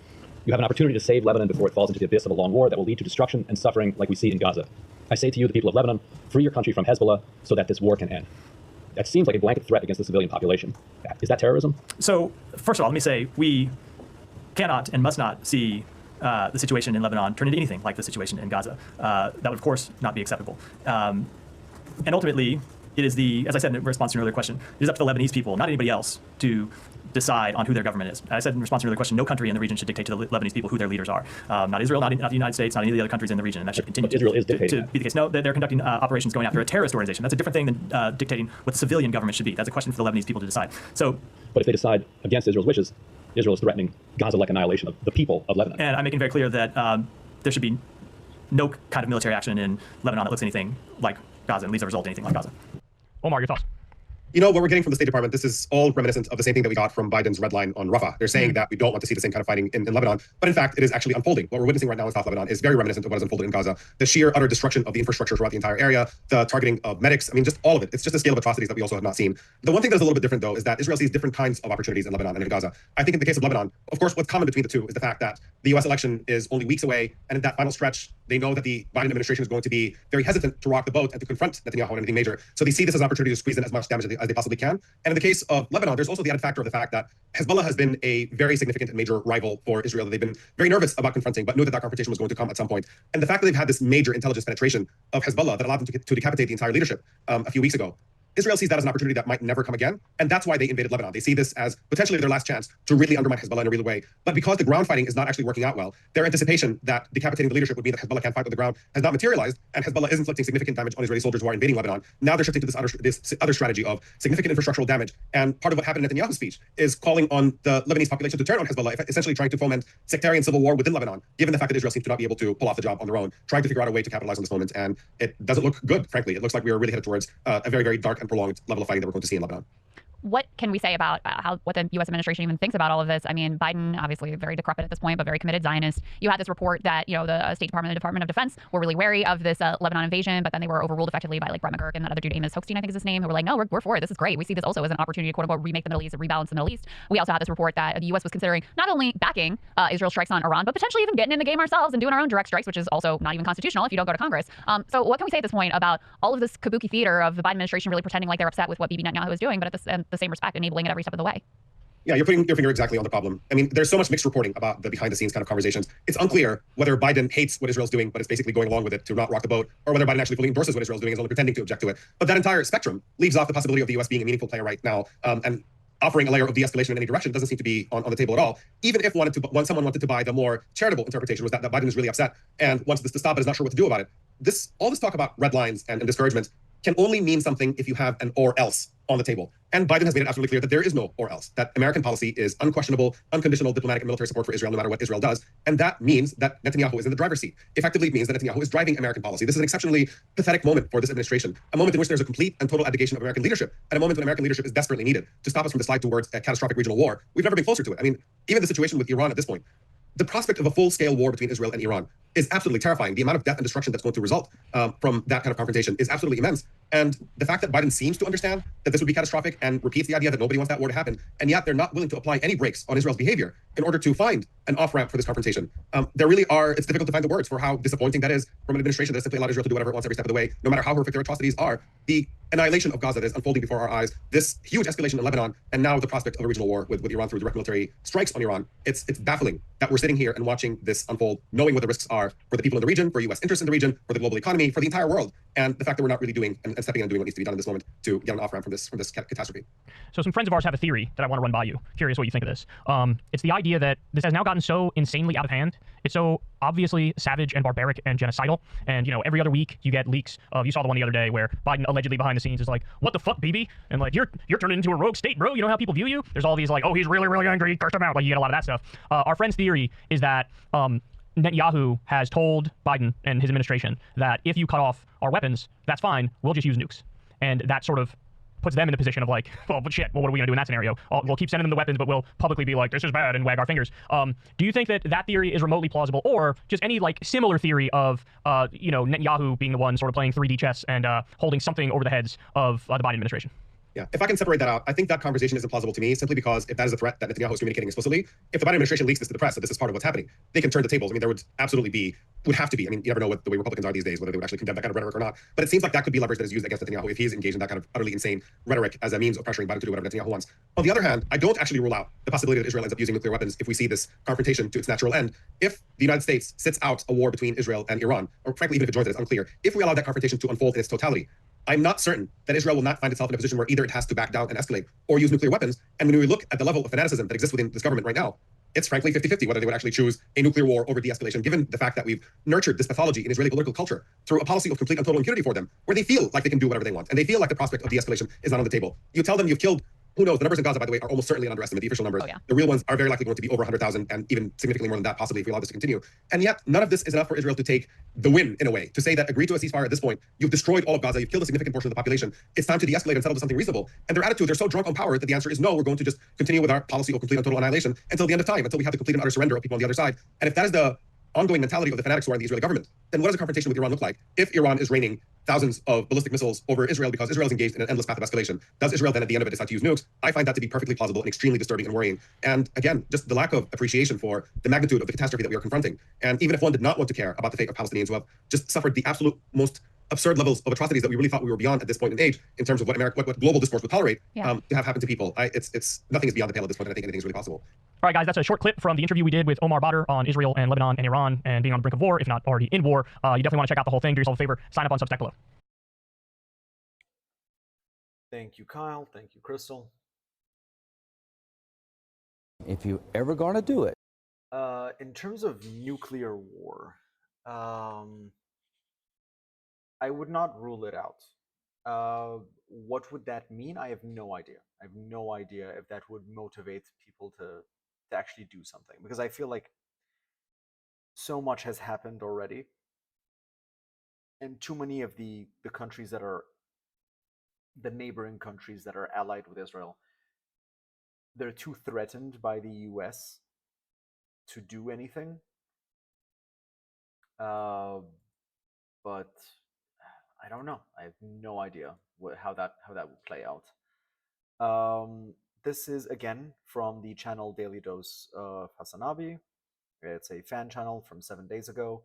"You have an opportunity to save Lebanon before it falls into the abyss of a long war that will lead to destruction and suffering like we see in Gaza. I say to you, the people of Lebanon, free your country from Hezbollah so that this war can end." That seems like a blanket threat against the civilian population. Is that terrorism? So, first of all, let me say we cannot and must not see the situation in Lebanon turn into anything like the situation in Gaza. That would, of course, not be acceptable. And ultimately, it is as I said in response to an earlier question, it is up to the Lebanese people, not anybody else, to decide on who their government is. I said in response to another question, no country in the region should dictate to the Lebanese people who their leaders are. Not Israel, not the United States, not any of the other countries in the region, and that should continue Israel is to dictating be the case. No, they're conducting operations going after a terrorist organization. That's a different thing than dictating what the civilian government should be. That's a question for the Lebanese people to decide. So, but if they decide against Israel's wishes, Israel is threatening Gaza-like annihilation of the people of Lebanon. And I'm making very clear that there should be no kind of military action in Lebanon that looks anything like Gaza and leaves a result anything like Gaza. Omar, your thoughts? What we're getting from the State Department, this is all reminiscent of the same thing that we got from Biden's red line on Rafah. They're saying that we don't want to see the same kind of fighting in Lebanon, but in fact, it is actually unfolding. What we're witnessing right now in South Lebanon is very reminiscent of what has unfolded in Gaza. The sheer utter destruction of the infrastructure throughout the entire area, the targeting of medics, just all of it. It's just a scale of atrocities that we also have not seen. The one thing that's a little bit different, though, is that Israel sees different kinds of opportunities in Lebanon and in Gaza. I think in the case of Lebanon, of course, what's common between the two is the fact that the U.S. election is only weeks away, and in that final stretch, they know that the Biden administration is going to be very hesitant to rock the boat and to confront Netanyahu on anything major. So they see this as an opportunity to squeeze in as much damage as they possibly can. And in the case of Lebanon, there's also the added factor of the fact that Hezbollah has been a very significant and major rival for Israel that they've been very nervous about confronting, but knew that confrontation was going to come at some point. And the fact that they've had this major intelligence penetration of Hezbollah that allowed them to decapitate the entire leadership a few weeks ago, Israel sees that as an opportunity that might never come again, and that's why they invaded Lebanon. They see this as potentially their last chance to really undermine Hezbollah in a real way. But because the ground fighting is not actually working out well, their anticipation that decapitating the leadership would mean that Hezbollah can't fight on the ground has not materialized, and Hezbollah is inflicting significant damage on Israeli soldiers who are invading Lebanon. Now they're shifting to this other strategy of significant infrastructural damage, and part of what happened in Netanyahu's speech is calling on the Lebanese population to turn on Hezbollah, essentially trying to foment sectarian civil war within Lebanon, given the fact that Israel seems to not be able to pull off the job on their own, trying to figure out a way to capitalize on this moment, and it doesn't look good, frankly. It looks like we are really headed towards a very, very dark and prolonged level of fighting that we're going to see in Lebanon. What can we say about what the U.S. administration even thinks about all of this? I mean, Biden, obviously very decrepit at this point, but very committed Zionist. You had this report that, the State Department and the Department of Defense were really wary of this Lebanon invasion, but then they were overruled effectively by Brett McGurk and that other dude, Amos Hochstein, I think is his name, who were like, no, we're for it. This is great. We see this also as an opportunity to, quote unquote, remake the Middle East and rebalance the Middle East. We also had this report that the U.S. was considering not only backing Israel strikes on Iran, but potentially even getting in the game ourselves and doing our own direct strikes, which is also not even constitutional if you don't go to Congress. So what can we say at this point about all of this kabuki theater of the Biden administration really pretending like they're upset with what Bibi Netanyahu is doing, but at the same respect, enabling it every step of the way? Yeah, you're putting your finger exactly on the problem. I mean, there's so much mixed reporting about the behind-the-scenes kind of conversations. It's unclear whether Biden hates what Israel's doing, but is basically going along with it to not rock the boat, or whether Biden actually fully endorses what Israel's doing and is only pretending to object to it. But that entire spectrum leaves off the possibility of the U.S. being a meaningful player right now, and offering a layer of de-escalation in any direction doesn't seem to be on the table at all. Even if someone wanted to buy the more charitable interpretation was that Biden is really upset and wants this to stop but is not sure what to do about it. All this talk about red lines and discouragement can only mean something if you have an or else on the table. And Biden has made it absolutely clear that there is no or else, that American policy is unquestionable, unconditional diplomatic and military support for Israel, no matter what Israel does. And that means that Netanyahu is in the driver's seat. Effectively, it means that Netanyahu is driving American policy. This is an exceptionally pathetic moment for this administration, a moment in which there's a complete and total abdication of American leadership, and a moment when American leadership is desperately needed to stop us from the slide towards a catastrophic regional war. We've never been closer to it. I mean, even the situation with Iran at this point, the prospect of a full-scale war between Israel and Iran is absolutely terrifying. The amount of death and destruction that's going to result from that kind of confrontation is absolutely immense. And the fact that Biden seems to understand that this would be catastrophic and repeats the idea that nobody wants that war to happen, and yet they're not willing to apply any brakes on Israel's behavior in order to find an off-ramp for this confrontation. There really are, it's difficult to find the words for how disappointing that is from an administration that has simply allowed Israel to do whatever it wants every step of the way, no matter how horrific their atrocities are. The annihilation of Gaza that is unfolding before our eyes, this huge escalation in Lebanon, and now the prospect of a regional war with Iran through direct military strikes on Iran. It's baffling that we're sitting here and watching this unfold, knowing what the risks are for the people in the region, for U.S. interests in the region, for the global economy, for the entire world, and the fact that we're not really doing and stepping in and doing what needs to be done in this moment to get an off-ramp from this catastrophe. So some friends of ours have a theory that I want to run by you. Curious what you think of this. It's the idea that this has now gotten so insanely out of hand. It's so obviously savage and barbaric and genocidal. And, you know, every other week you get leaks of, you saw the one the other day where Biden allegedly behind the scenes is like, what the fuck, BB? And like, you're turning into a rogue state, bro. You know how people view you? There's all these like, oh, he's really, really angry. Curse him out. Like, you get a lot of that stuff. Our friend's theory is that Netanyahu has told Biden and his administration that if you cut off our weapons, that's fine. We'll just use nukes. And that sort of puts them in the position of like, well, but shit, well, what are we going to do in that scenario? We'll keep sending them the weapons, but we'll publicly be like, this is bad, and wag our fingers. Do you think that that theory is remotely plausible, or just any like similar theory of, you know, Netanyahu being the one sort of playing 3D chess and holding something over the heads of the Biden administration? Yeah, if I can separate that out, I think that conversation is implausible to me, simply because if that is a threat that Netanyahu is communicating explicitly, if the Biden administration leaks this to the press, that this is part of what's happening, they can turn the tables. I mean, there would absolutely have to be. I mean, you never know what the way Republicans are these days, whether they would actually condemn that kind of rhetoric or not. But it seems like that could be leverage that is used against Netanyahu if he's engaged in that kind of utterly insane rhetoric as a means of pressuring Biden to do whatever Netanyahu wants. On the other hand, I don't actually rule out the possibility that Israel ends up using nuclear weapons if we see this confrontation to its natural end. If the United States sits out a war between Israel and Iran, or frankly, even if it joins it, it's unclear. If we allow that confrontation to unfold in its totality, I'm not certain that Israel will not find itself in a position where either it has to back down and escalate or use nuclear weapons. And when we look at the level of fanaticism that exists within this government right now, it's frankly 50-50 whether they would actually choose a nuclear war over de-escalation, given the fact that we've nurtured this pathology in Israeli political culture through a policy of complete and total impunity for them, where they feel like they can do whatever they want, and they feel like the prospect of de-escalation is not on the table. You tell them you've killed, who knows, the numbers in Gaza, by the way, are almost certainly an underestimate. The official numbers, the real ones are very likely going to be over 100,000 and even significantly more than that, possibly, if we allow this to continue. And yet, none of this is enough for Israel to take the win, in a way, to say that agree to a ceasefire at this point. You've destroyed all of Gaza. You've killed a significant portion of the population. It's time to de-escalate and settle to something reasonable. And their attitude, they're so drunk on power that the answer is no, we're going to just continue with our policy of complete and total annihilation until the end of time, until we have the complete and utter surrender of people on the other side. And if that is the ongoing mentality of the fanatics who are in the Israeli government, then what does a confrontation with Iran look like? If Iran is raining thousands of ballistic missiles over Israel because Israel is engaged in an endless path of escalation, does Israel then at the end of it decide to use nukes? I find that to be perfectly plausible and extremely disturbing and worrying. And again, just the lack of appreciation for the magnitude of the catastrophe that we are confronting. And even if one did not want to care about the fate of Palestinians who have just suffered the absolute most absurd levels of atrocities that we really thought we were beyond at this point in age, in terms of what global discourse would tolerate, to have happened to people, it's nothing is beyond the pale at this point, and I think anything is really possible. All right, guys, that's a short clip from the interview we did with Omar Badr on Israel and Lebanon and Iran and being on the brink of war, if not already in war. You definitely want to check out the whole thing. Do yourself a favor, sign up on Substack below. Thank you, Kyle. Thank you, Crystal. If you're ever going to do it. In terms of nuclear war, I would not rule it out. What would that mean? I have no idea. I have no idea if that would motivate people to actually do something, because I feel like so much has happened already, and too many of the countries that are the neighboring countries that are allied with Israel, they're too threatened by the US to do anything. But I don't know. I have no idea how that would play out. This is again from the channel Daily Dose of HasanAbi. It's a fan channel from 7 days ago.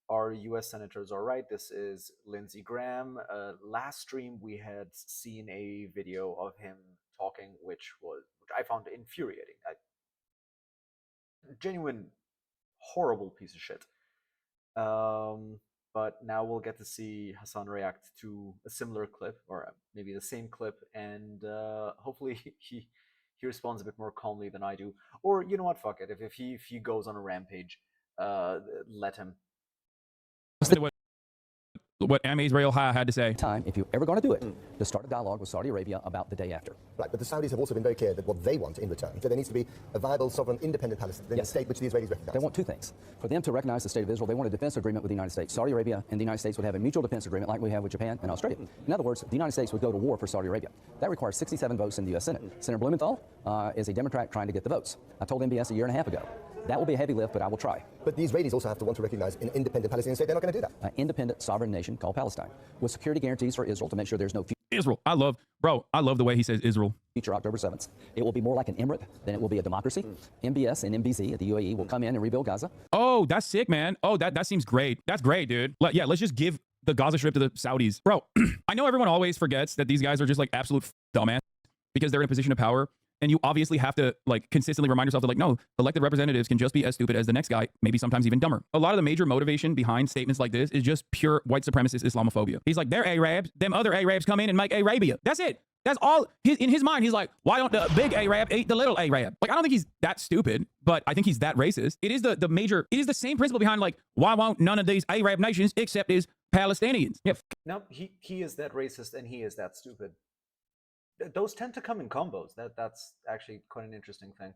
Are U.S. senators all right? This is Lindsey Graham. Last stream we had seen a video of him talking, which I found infuriating. A genuine horrible piece of shit. But now we'll get to see Hasan react to a similar clip, or maybe the same clip, and hopefully he responds a bit more calmly than I do. Or you know what? Fuck it. If he goes on a rampage, let him. what Israel had to say. Time, if you're ever going to do it, to start a dialogue with Saudi Arabia about the day after. Right, but the Saudis have also been very clear that what they want in return, that there needs to be a viable, sovereign, independent Palestinian state which the Israelis recognize. They want two things. For them to recognize the state of Israel, they want a defense agreement with the United States. Saudi Arabia and the United States would have a mutual defense agreement like we have with Japan and Australia. In other words, the United States would go to war for Saudi Arabia. That requires 67 votes in the U.S. Senate. Senator Blumenthal is a Democrat trying to get the votes. I told MBS a year and a half ago. That will be a heavy lift, but I will try. But the Israelis also have to want to recognize an independent Palestinian state. They're not going to do that. An independent sovereign nation called Palestine, with security guarantees for Israel to make sure there's no Israel. I love the way he says Israel. Future October 7th. It will be more like an emirate than it will be a democracy. MBS and MBZ at the UAE will come in and rebuild Gaza. Oh, that's sick, man. Oh, that seems great. That's great, dude. Yeah, let's just give the Gaza Strip to the Saudis. Bro, I know everyone always forgets that these guys are just like absolute dumbass because they're in a position of power. And you obviously have to like consistently remind yourself that like, no, elected representatives can just be as stupid as the next guy, maybe sometimes even dumber. A lot of the major motivation behind statements like this is just pure white supremacist Islamophobia. He's like, they're Arabs, them other Arabs come in and make Arabia. That's it. That's all. In his mind, he's like, why don't the big Arab eat the little Arab? Like, I don't think he's that stupid, but I think he's that racist. It is it is the same principle behind like, why won't none of these Arab nations accept his Palestinians? Yeah. No, he is that racist and he is that stupid. Those tend to come in combos. That's actually quite an interesting thing.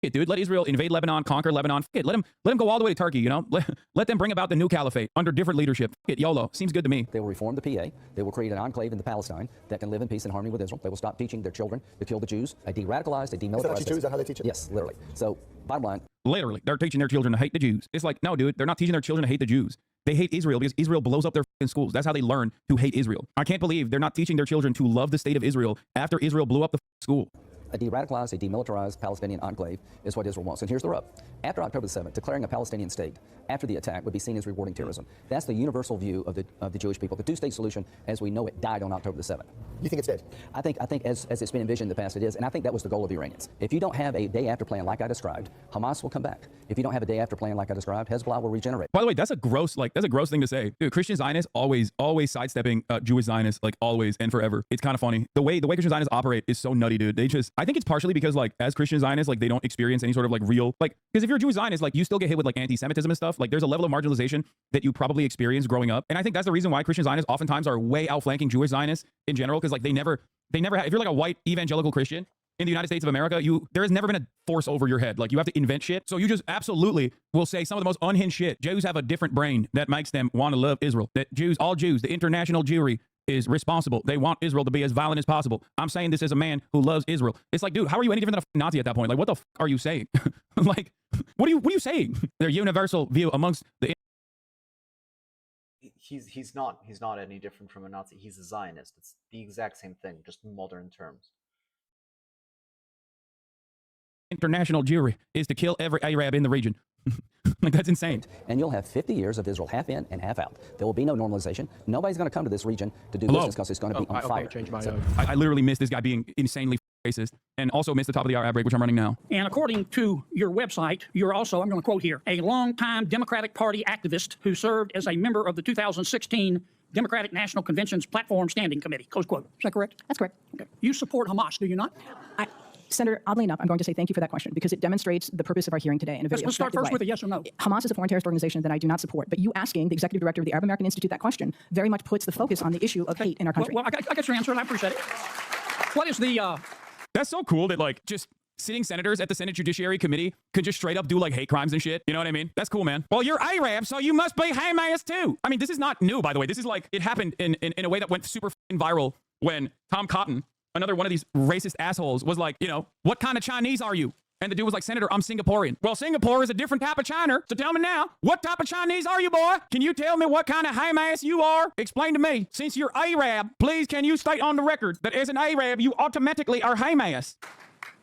Dude, let Israel invade Lebanon, conquer Lebanon. Let them go all the way to Turkey, you know? Let them bring about the new caliphate under different leadership. YOLO. Seems good to me. They will reform the PA. They will create an enclave in the Palestine that can live in peace and harmony with Israel. They will stop teaching their children to kill the Jews, a de-radicalized, a demilitarized. Is that how they teach it? Yes, literally. So, bottom line. Literally, they're teaching their children to hate the Jews. It's like, no, dude, they're not teaching their children to hate the Jews. They hate Israel because Israel blows up their schools. That's how they learn to hate Israel. I can't believe they're not teaching their children to love the state of Israel after Israel blew up the school. A de-radicalized, a demilitarized Palestinian enclave is what Israel wants. And here's the rub. After October the 7th, declaring a Palestinian state after the attack would be seen as rewarding terrorism. That's the universal view of the Jewish people. The two-state solution, as we know it, died on October the 7th. You think it's dead? I think as it's been envisioned in the past, it is. And I think that was the goal of the Iranians. If you don't have a day-after plan like I described, Hamas will come back. If you don't have a day-after plan like I described, Hezbollah will regenerate. By the way, that's a gross thing to say. Dude, Christian Zionists always sidestepping Jewish Zionists, like always and forever. It's kind of funny. The way Christian Zionists operate is so nutty, dude. I think it's partially because like as Christian Zionists, like they don't experience any sort of like real, like, because if you're a Jewish Zionist, like you still get hit with like anti-Semitism and stuff. Like there's a level of marginalization that you probably experienced growing up. And I think that's the reason why Christian Zionists oftentimes are way outflanking Jewish Zionists in general. Cause like they never have, if you're like a white evangelical Christian in the United States of America, there has never been a force over your head. Like you have to invent shit. So you just absolutely will say some of the most unhinged shit. Jews have a different brain that makes them want to love Israel. That all Jews, the international Jewry is responsible. They want Israel to be as violent as possible. I'm saying this as a man who loves Israel. It's like, dude, how are you any different than a Nazi at that point? Like, what the are you saying? Like, what are you saying? Their universal view amongst the. He's not any different from a Nazi. He's a Zionist. It's the exact same thing, just modern terms. International Jewry is to kill every Arab in the region. Like, that's insane. And you'll have 50 years of Israel half in and half out. There will be no normalization. Nobody's going to come to this region to do business because it's going to be on fire. I literally missed this guy being insanely racist and also missed the top of the hour ad break, which I'm running now. And according to your website, you're also, I'm going to quote here, a longtime Democratic Party activist who served as a member of the 2016 Democratic National Convention's Platform Standing Committee. Close quote. Is that correct? That's correct. Okay. You support Hamas, do you not? Senator, oddly enough, I'm going to say thank you for that question because it demonstrates the purpose of our hearing today in a very Let's start first way. with a yes or no. Hamas is a foreign terrorist organization that I do not support, but you asking the executive director of the Arab American Institute that question very much puts the focus on the issue of hate in our country. Well, I got your answer and I appreciate it. What is the... That's so cool that like just sitting senators at the Senate Judiciary Committee could just straight up do like hate crimes and shit. You know what I mean? That's cool, man. Well, you're Arab, so you must be Hamas too. I mean, this is not new, by the way. This is like, it happened in a way that went super viral when Tom Cotton, another one of these racist assholes, was like, you know, what kind of Chinese are you? And the dude was like, Senator, I'm Singaporean. Well, Singapore is a different type of China. So tell me now, what type of Chinese are you, boy? Can you tell me what kind of Hamas you are? Explain to me. Since you're Arab, please can you state on the record that as an Arab, you automatically are Hamas?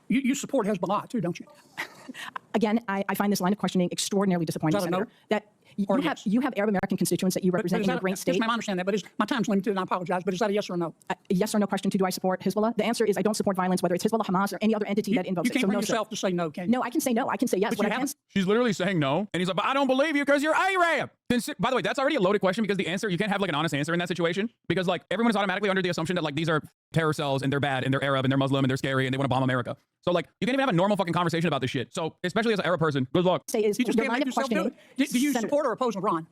You support Hezbollah too, don't you? Again, I find this line of questioning extraordinarily disappointing, Senator. No? That you have Arab American constituents that you represent in your great state. I understand that, but my time's limited and I apologize, but is that a yes or no? A yes or no question to do I support Hezbollah? The answer is I don't support violence, whether it's Hezbollah, Hamas, or any other entity that invokes it. You can't bring yourself to say no, can you? No, I can say no. I can say yes. She's literally saying no. And he's like, but I don't believe you because you're Arab. By the way, that's already a loaded question because the answer, you can't have like an honest answer in that situation because like everyone is automatically under the assumption that like these are terror cells and they're bad and they're Arab and they're Muslim and they're scary and they want to bomb America. So like you can't even have a normal fucking conversation about this shit. So especially as an Arab person, good luck. Say is you just can't make yourself do it. Do you support or oppose Iran?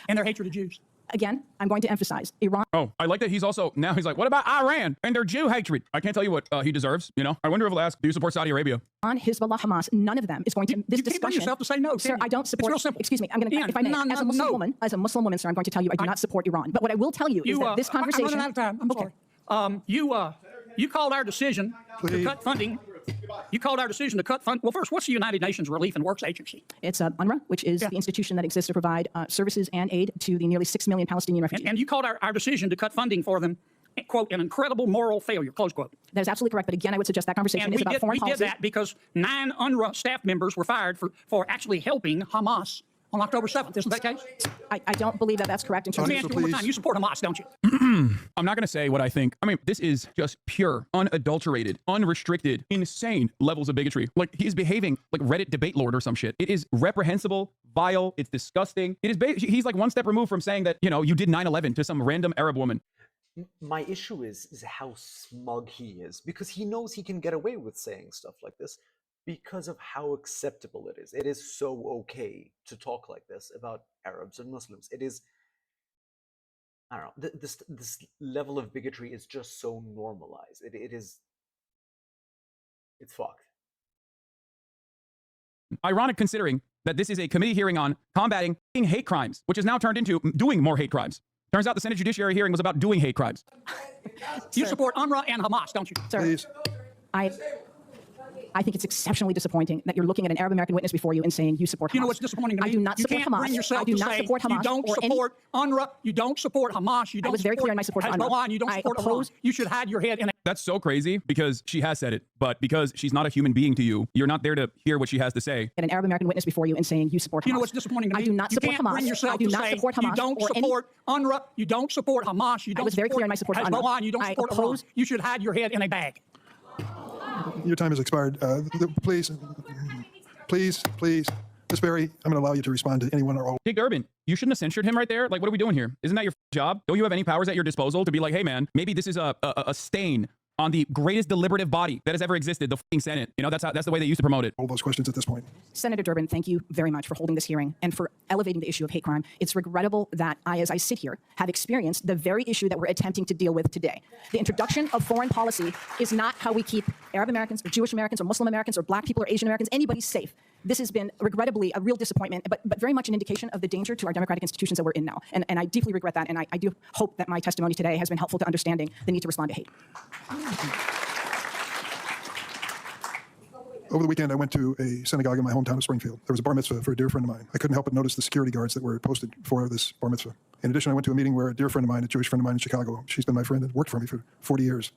and their hatred of Jews. Again, I'm going to emphasize Iran. Oh, I like that he's also, now he's like, what about Iran and their Jew hatred? I can't tell you what he deserves, you know? I wonder if he'll ask, do you support Saudi Arabia? On Hezbollah, Hamas, none of them is going to, this you can't bring discussion. yourself to say no, Sir, I don't support, it's real simple. excuse me, I'm going to, if I may, as a Muslim woman, sir, I'm going to tell you I do not support Iran. But what I will tell you is that this conversation. I'm running out of time, I'm sorry. You called our decision to cut funding. You called our decision to cut fund. Well, first, what's the United Nations Relief and Works Agency? It's UNRWA, which is the institution that exists to provide services and aid to the nearly 6 million Palestinian refugees. And you called our decision to cut funding for them, quote, an incredible moral failure, close quote. That is absolutely correct. But again, I would suggest that conversation is about foreign policy. We did that because 9 UNRWA staff members were fired for actually helping Hamas on October 7th. Isn't that the case? I don't believe that that's correct in terms of... One more time. You support Hamas, don't you? I'm not going to say what I think. I mean, this is just pure, unadulterated, unrestricted, insane levels of bigotry. Like, he's behaving like Reddit debate lord or some shit. It is reprehensible, vile, it's disgusting. It is he's like one step removed from saying that, you know, you did 9/11 to some random Arab woman. My issue is how smug he is, because he knows he can get away with saying stuff like this because of how acceptable it is. It is so okay to talk like this about Arabs and Muslims. It is, I don't know, this level of bigotry is just so normalized. It's fucked. Ironic considering that this is a committee hearing on combating hate crimes, which has now turned into doing more hate crimes. Turns out the Senate Judiciary hearing was about doing hate crimes. You support UNRWA and Hamas, don't you? Sir, please. I think it's exceptionally disappointing that you're looking at an Arab American witness before you and saying you support Hamas. You know what's disappointing to me? I do not support Hamas. I do not support Hamas. You don't support UNRWA. You don't support Hamas. You don't. I was very clear in my support for UNRWA. You don't support Iran. You should hide your head in. That's so crazy because she has said it, but because she's not a human being to you, you're not there to hear what she has to say. An Arab American witness before you and saying you support Hamas. You know what's disappointing to me? I do not support Hamas. I do not support Hamas. You don't support UNRWA. You don't support Hamas. You don't. I was very clear in my support for UNRWA. You don't support Iran. You should hide your head in a bag. Your time has expired. Please, Ms. Berry, I'm going to allow you to respond to anyone or all. Dick Durbin, you shouldn't have censured him right there. Like, what are we doing here? Isn't that your job? Don't you have any powers at your disposal to be like, hey, man, maybe this is a stain on the greatest deliberative body that has ever existed, the fucking Senate. You know, that's the way they used to promote it. All those questions at this point. Senator Durbin, thank you very much for holding this hearing and for elevating the issue of hate crime. It's regrettable that as I sit here, have experienced the very issue that we're attempting to deal with today. The introduction of foreign policy is not how we keep Arab Americans or Jewish Americans or Muslim Americans or Black people or Asian Americans, anybody safe. This has been regrettably a real disappointment, but very much an indication of the danger to our democratic institutions that we're in now. And I deeply regret that, and I do hope that my testimony today has been helpful to understanding the need to respond to hate. Over the weekend, I went to a synagogue in my hometown of Springfield. There was a bar mitzvah for a dear friend of mine. I couldn't help but notice the security guards that were posted for this bar mitzvah. In addition, I went to a meeting where a dear friend of mine, a Jewish friend of mine in Chicago, she's been my friend and worked for me for 40 years,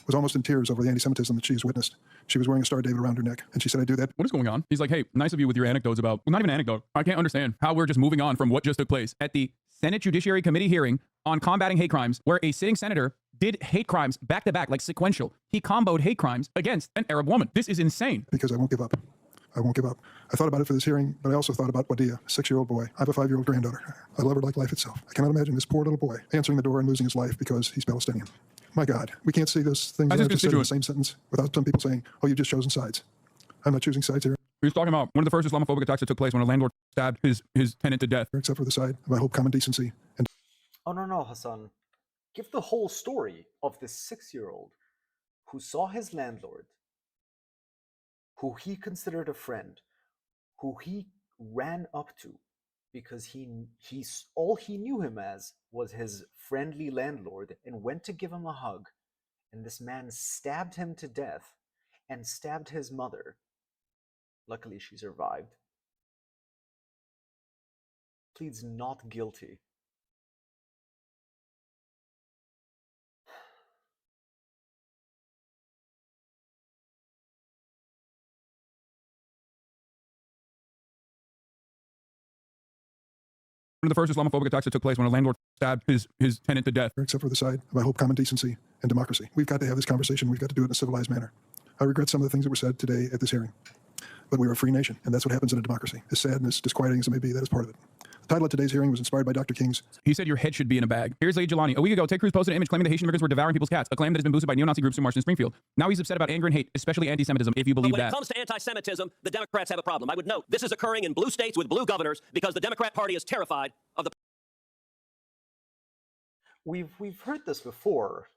was almost in tears over the anti-Semitism that she has witnessed. She was wearing a Star of David around her neck, and she said, I do that. What is going on? He's like, hey, nice of you with your anecdotes about, well, not even an anecdote. I can't understand how we're just moving on from what just took place at the Senate Judiciary Committee hearing on combating hate crimes, where a sitting senator did hate crimes back to back, like sequential. He comboed hate crimes against an Arab woman. This is insane. Because I won't give up. I won't give up. I thought about it for this hearing, but I also thought about Wadia, a 6-year-old boy. I have a 5-year-old granddaughter. I love her like life itself. I cannot imagine this poor little boy answering the door and losing his life because he's Palestinian. My God, we can't see those things that I just said in the same sentence without some people saying, oh, you've just chosen sides. I'm not choosing sides here. He was talking about one of the first Islamophobic attacks that took place when a landlord stabbed his tenant to death. Except for the side of, I hope, common decency. And oh, no, Hasan. Give the whole story of this 6-year-old who saw his landlord, who he considered a friend, who he ran up to because he's all he knew him as was his friendly landlord, and went to give him a hug, and this man stabbed him to death and stabbed his mother. Luckily, she survived. Pleads not guilty. One of the first Islamophobic attacks that took place when a landlord stabbed his tenant to death. Except for the side of, I hope, common decency and democracy. We've got to have this conversation. We've got to do it in a civilized manner. I regret some of the things that were said today at this hearing. But we're a free nation, and that's what happens in a democracy. As sad and as disquieting as it may be, that is part of it. The title of today's hearing was inspired by Dr. King's. He said your head should be in a bag. Here's Lady Jelani. A week ago, Ted Cruz posted an image claiming the Haitian immigrants were devouring people's cats, a claim that has been boosted by neo-Nazi groups who marched in Springfield. Now he's upset about anger and hate, especially anti-Semitism, if you believe that. But when it comes to anti-Semitism, the Democrats have a problem. I would note this is occurring in blue states with blue governors because the Democrat Party is terrified of the we've heard this before.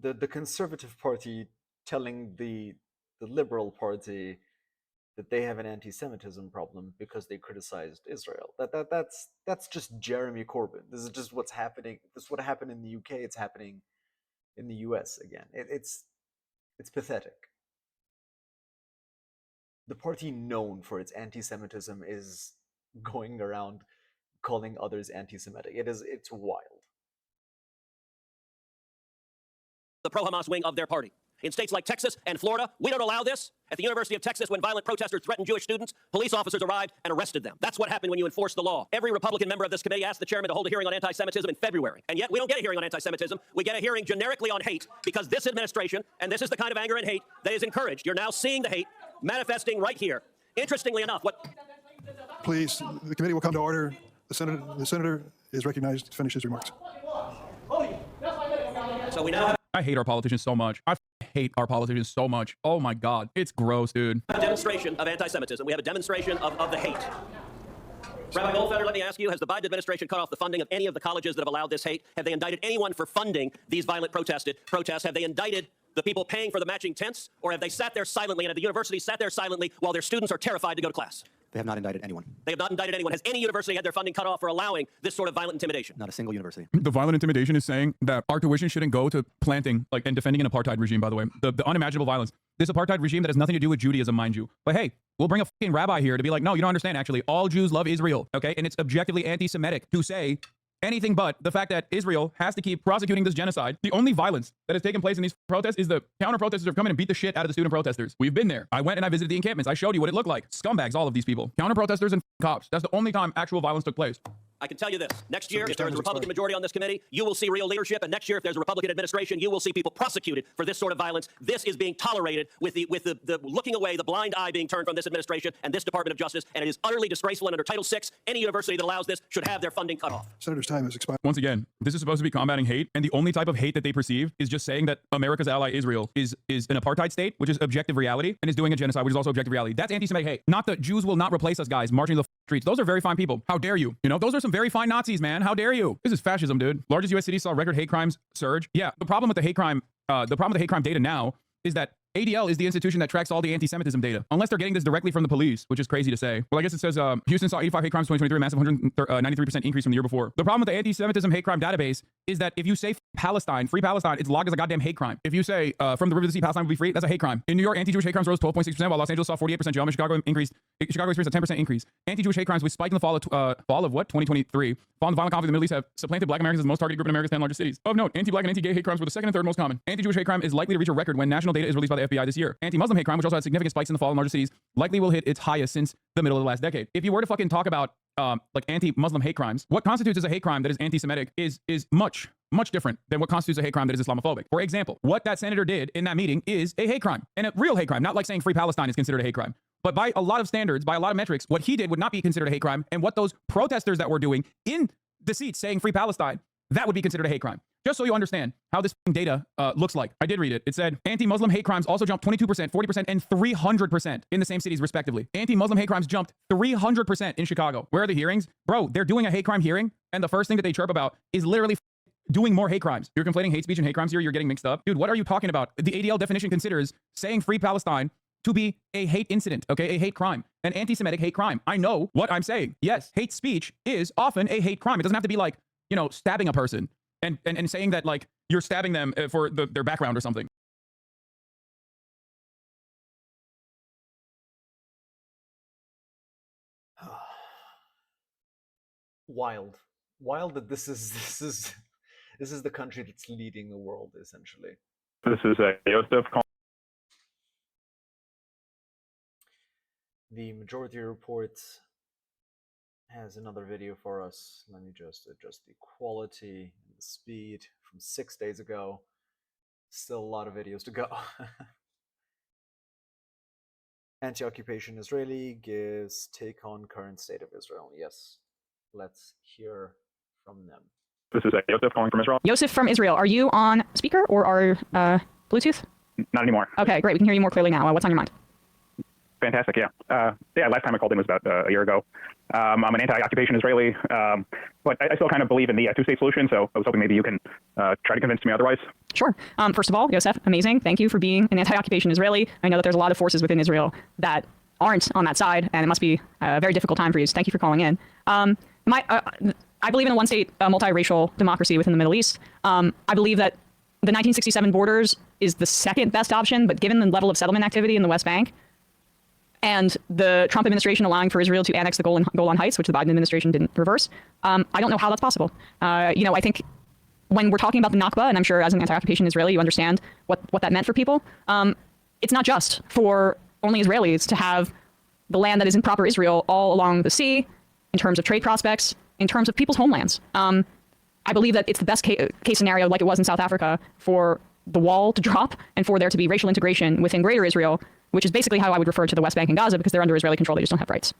The Conservative Party telling the Liberal Party that they have an anti-Semitism problem because they criticized Israel. That's just Jeremy Corbyn. This is just what's happening. This is what happened in the UK. It's happening in the US again. It's pathetic. The party known for its anti-Semitism is going around calling others anti-Semitic. It's wild. The pro-Hamas wing of their party. In states like Texas and Florida, we don't allow this. At the University of Texas, when violent protesters threatened Jewish students, police officers arrived and arrested them. That's what happened when you enforce the law. Every Republican member of this committee asked the chairman to hold a hearing on anti-Semitism in February. And yet we don't get a hearing on anti-Semitism. We get a hearing generically on hate because this administration, and this is the kind of anger and hate that is encouraged. You're now seeing the hate manifesting right here. Interestingly enough, what... Please, the committee will come to order. The senator is recognized to finish his remarks. So we now have... I hate our politicians so much. I hate our politicians so much. Oh my God. It's gross, dude. A demonstration of anti-Semitism. We have a demonstration of the hate. Rabbi Goldfeder, let me ask you, has the Biden administration cut off the funding of any of the colleges that have allowed this hate? Have they indicted anyone for funding these violent protests? Have they indicted the people paying for the matching tents? Or have they sat there silently and have the university sat there silently while their students are terrified to go to class? They have not indicted anyone. They have not indicted anyone. Has any university had their funding cut off for allowing this sort of violent intimidation? Not a single university. The violent intimidation is saying that our tuition shouldn't go to planting, and defending an apartheid regime, by the way. The unimaginable violence. This apartheid regime that has nothing to do with Judaism, mind you. But hey, we'll bring a fucking rabbi here to be like, no, you don't understand, actually. All Jews love Israel, okay? And it's objectively anti-Semitic to say anything but the fact that Israel has to keep prosecuting this genocide. The only violence that has taken place in these protests is the counter-protesters have come in and beat the shit out of the student protesters. We've been there. I went and I visited the encampments. I showed you what it looked like. Scumbags, all of these people. Counter-protesters and cops. That's the only time actual violence took place. I can tell you this. Next year, if there's a Republican majority on this committee, you will see real leadership. And next year, if there's a Republican administration, you will see people prosecuted for this sort of violence. This is being tolerated with the looking away, the blind eye being turned from this administration and this Department of Justice. And it is utterly disgraceful. And under Title VI, any university that allows this should have their funding cut off. Senator's time has expired. Once again, this is supposed to be combating hate. And the only type of hate that they perceive is just saying that America's ally Israel is an apartheid state, which is objective reality, and is doing a genocide, which is also objective reality. That's anti-Semitic hate. Not that Jews will not replace us, guys, marching the streets. Those are very fine people. How dare you? You know, those are some very fine Nazis, man. How dare you? This is fascism, dude. Largest U.S. cities saw record hate crimes surge. Yeah, the problem with the hate crime data now is that ADL is the institution that tracks all the anti-Semitism data, unless they're getting this directly from the police, which is crazy to say. Well, I guess it says Houston saw 85 hate crimes in 2023, a massive 193% increase from the year before. The problem with the anti-Semitism hate crime database is that if you say Palestine, free Palestine, it's logged as a goddamn hate crime. If you say from the river to the sea, Palestine will be free, that's a hate crime. In New York, anti-Jewish hate crimes rose 12.6%, while Los Angeles saw 48% jump, and Chicago experienced a 10% increase. Anti-Jewish hate crimes, which spiked in the fall of what? 2023. Following the violent conflict in the Middle East, have supplanted Black Americans as the most targeted group in America's 10 largest cities. Of note, anti-Black and anti-gay hate crimes were the second and third most common. Anti-Jewish hate crime is likely to reach a record when national data is released by the FBI this year. Anti-Muslim hate crime, which also had significant spikes in the fall in larger cities, likely will hit its highest since the middle of the last decade. If you were to fucking talk about like anti-Muslim hate crimes, what constitutes as a hate crime that is anti-Semitic is much different than what constitutes a hate crime that is Islamophobic. For example, what that senator did in that meeting is a hate crime, and a real hate crime, not like saying free Palestine is considered a hate crime. But by a lot of standards, by a lot of metrics, what he did would not be considered a hate crime, and what those protesters that were doing in the seats saying free Palestine, that would be considered a hate crime. Just so you understand how this data looks like. I did read it. It said anti-Muslim hate crimes also jumped 22%, 40%, and 300% in the same cities, respectively. Anti-Muslim hate crimes jumped 300% in Chicago. Where are the hearings? Bro, they're doing a hate crime hearing, and the first thing that they chirp about is literally doing more hate crimes. You're conflating hate speech and hate crimes here. You're getting mixed up. Dude, what are you talking about? The ADL definition considers saying free Palestine to be a hate incident, okay? A hate crime, an anti-Semitic hate crime. I know what I'm saying. Yes, hate speech is often a hate crime. It doesn't have to be like, you know, stabbing a person and saying that like you're stabbing them for their background or something. Wild that this is the country that's leading the world, essentially. This is Joseph. The Majority Report has another video for us. Let me just adjust the quality and the speed from 6 days ago. Still a lot of videos to go. Anti-occupation Israeli gives take on current state of Israel. Yes, let's hear from them. This is Joseph calling from Israel. Joseph from Israel, are you on speaker or Bluetooth? Not anymore. Okay, great. We can hear you more clearly now. What's on your mind? Fantastic. Yeah. Yeah. Last time I called in was about a year ago. I'm an anti-occupation Israeli, but I still kind of believe in the two-state solution. So I was hoping maybe you can try to convince me otherwise. Sure. First of all, Yosef, amazing. Thank you for being an anti-occupation Israeli. I know that there's a lot of forces within Israel that aren't on that side, and it must be a very difficult time for you. So thank you for calling in. I believe in a one-state multiracial democracy within the Middle East. I believe that the 1967 borders is the second best option, but given the level of settlement activity in the West Bank and the Trump administration allowing for Israel to annex the Golan Heights, which the Biden administration didn't reverse, I don't know how that's possible. I think when we're talking about the Nakba, and I'm sure as an anti-occupation Israeli, you understand what that meant for people, it's not just for only Israelis to have the land that is in proper Israel all along the sea, in terms of trade prospects, in terms of people's homelands. I believe that it's the best case scenario, like it was in South Africa, for the wall to drop and for there to be racial integration within Greater Israel, which is basically how I would refer to the West Bank and Gaza, because they're under Israeli control. They just don't have rights.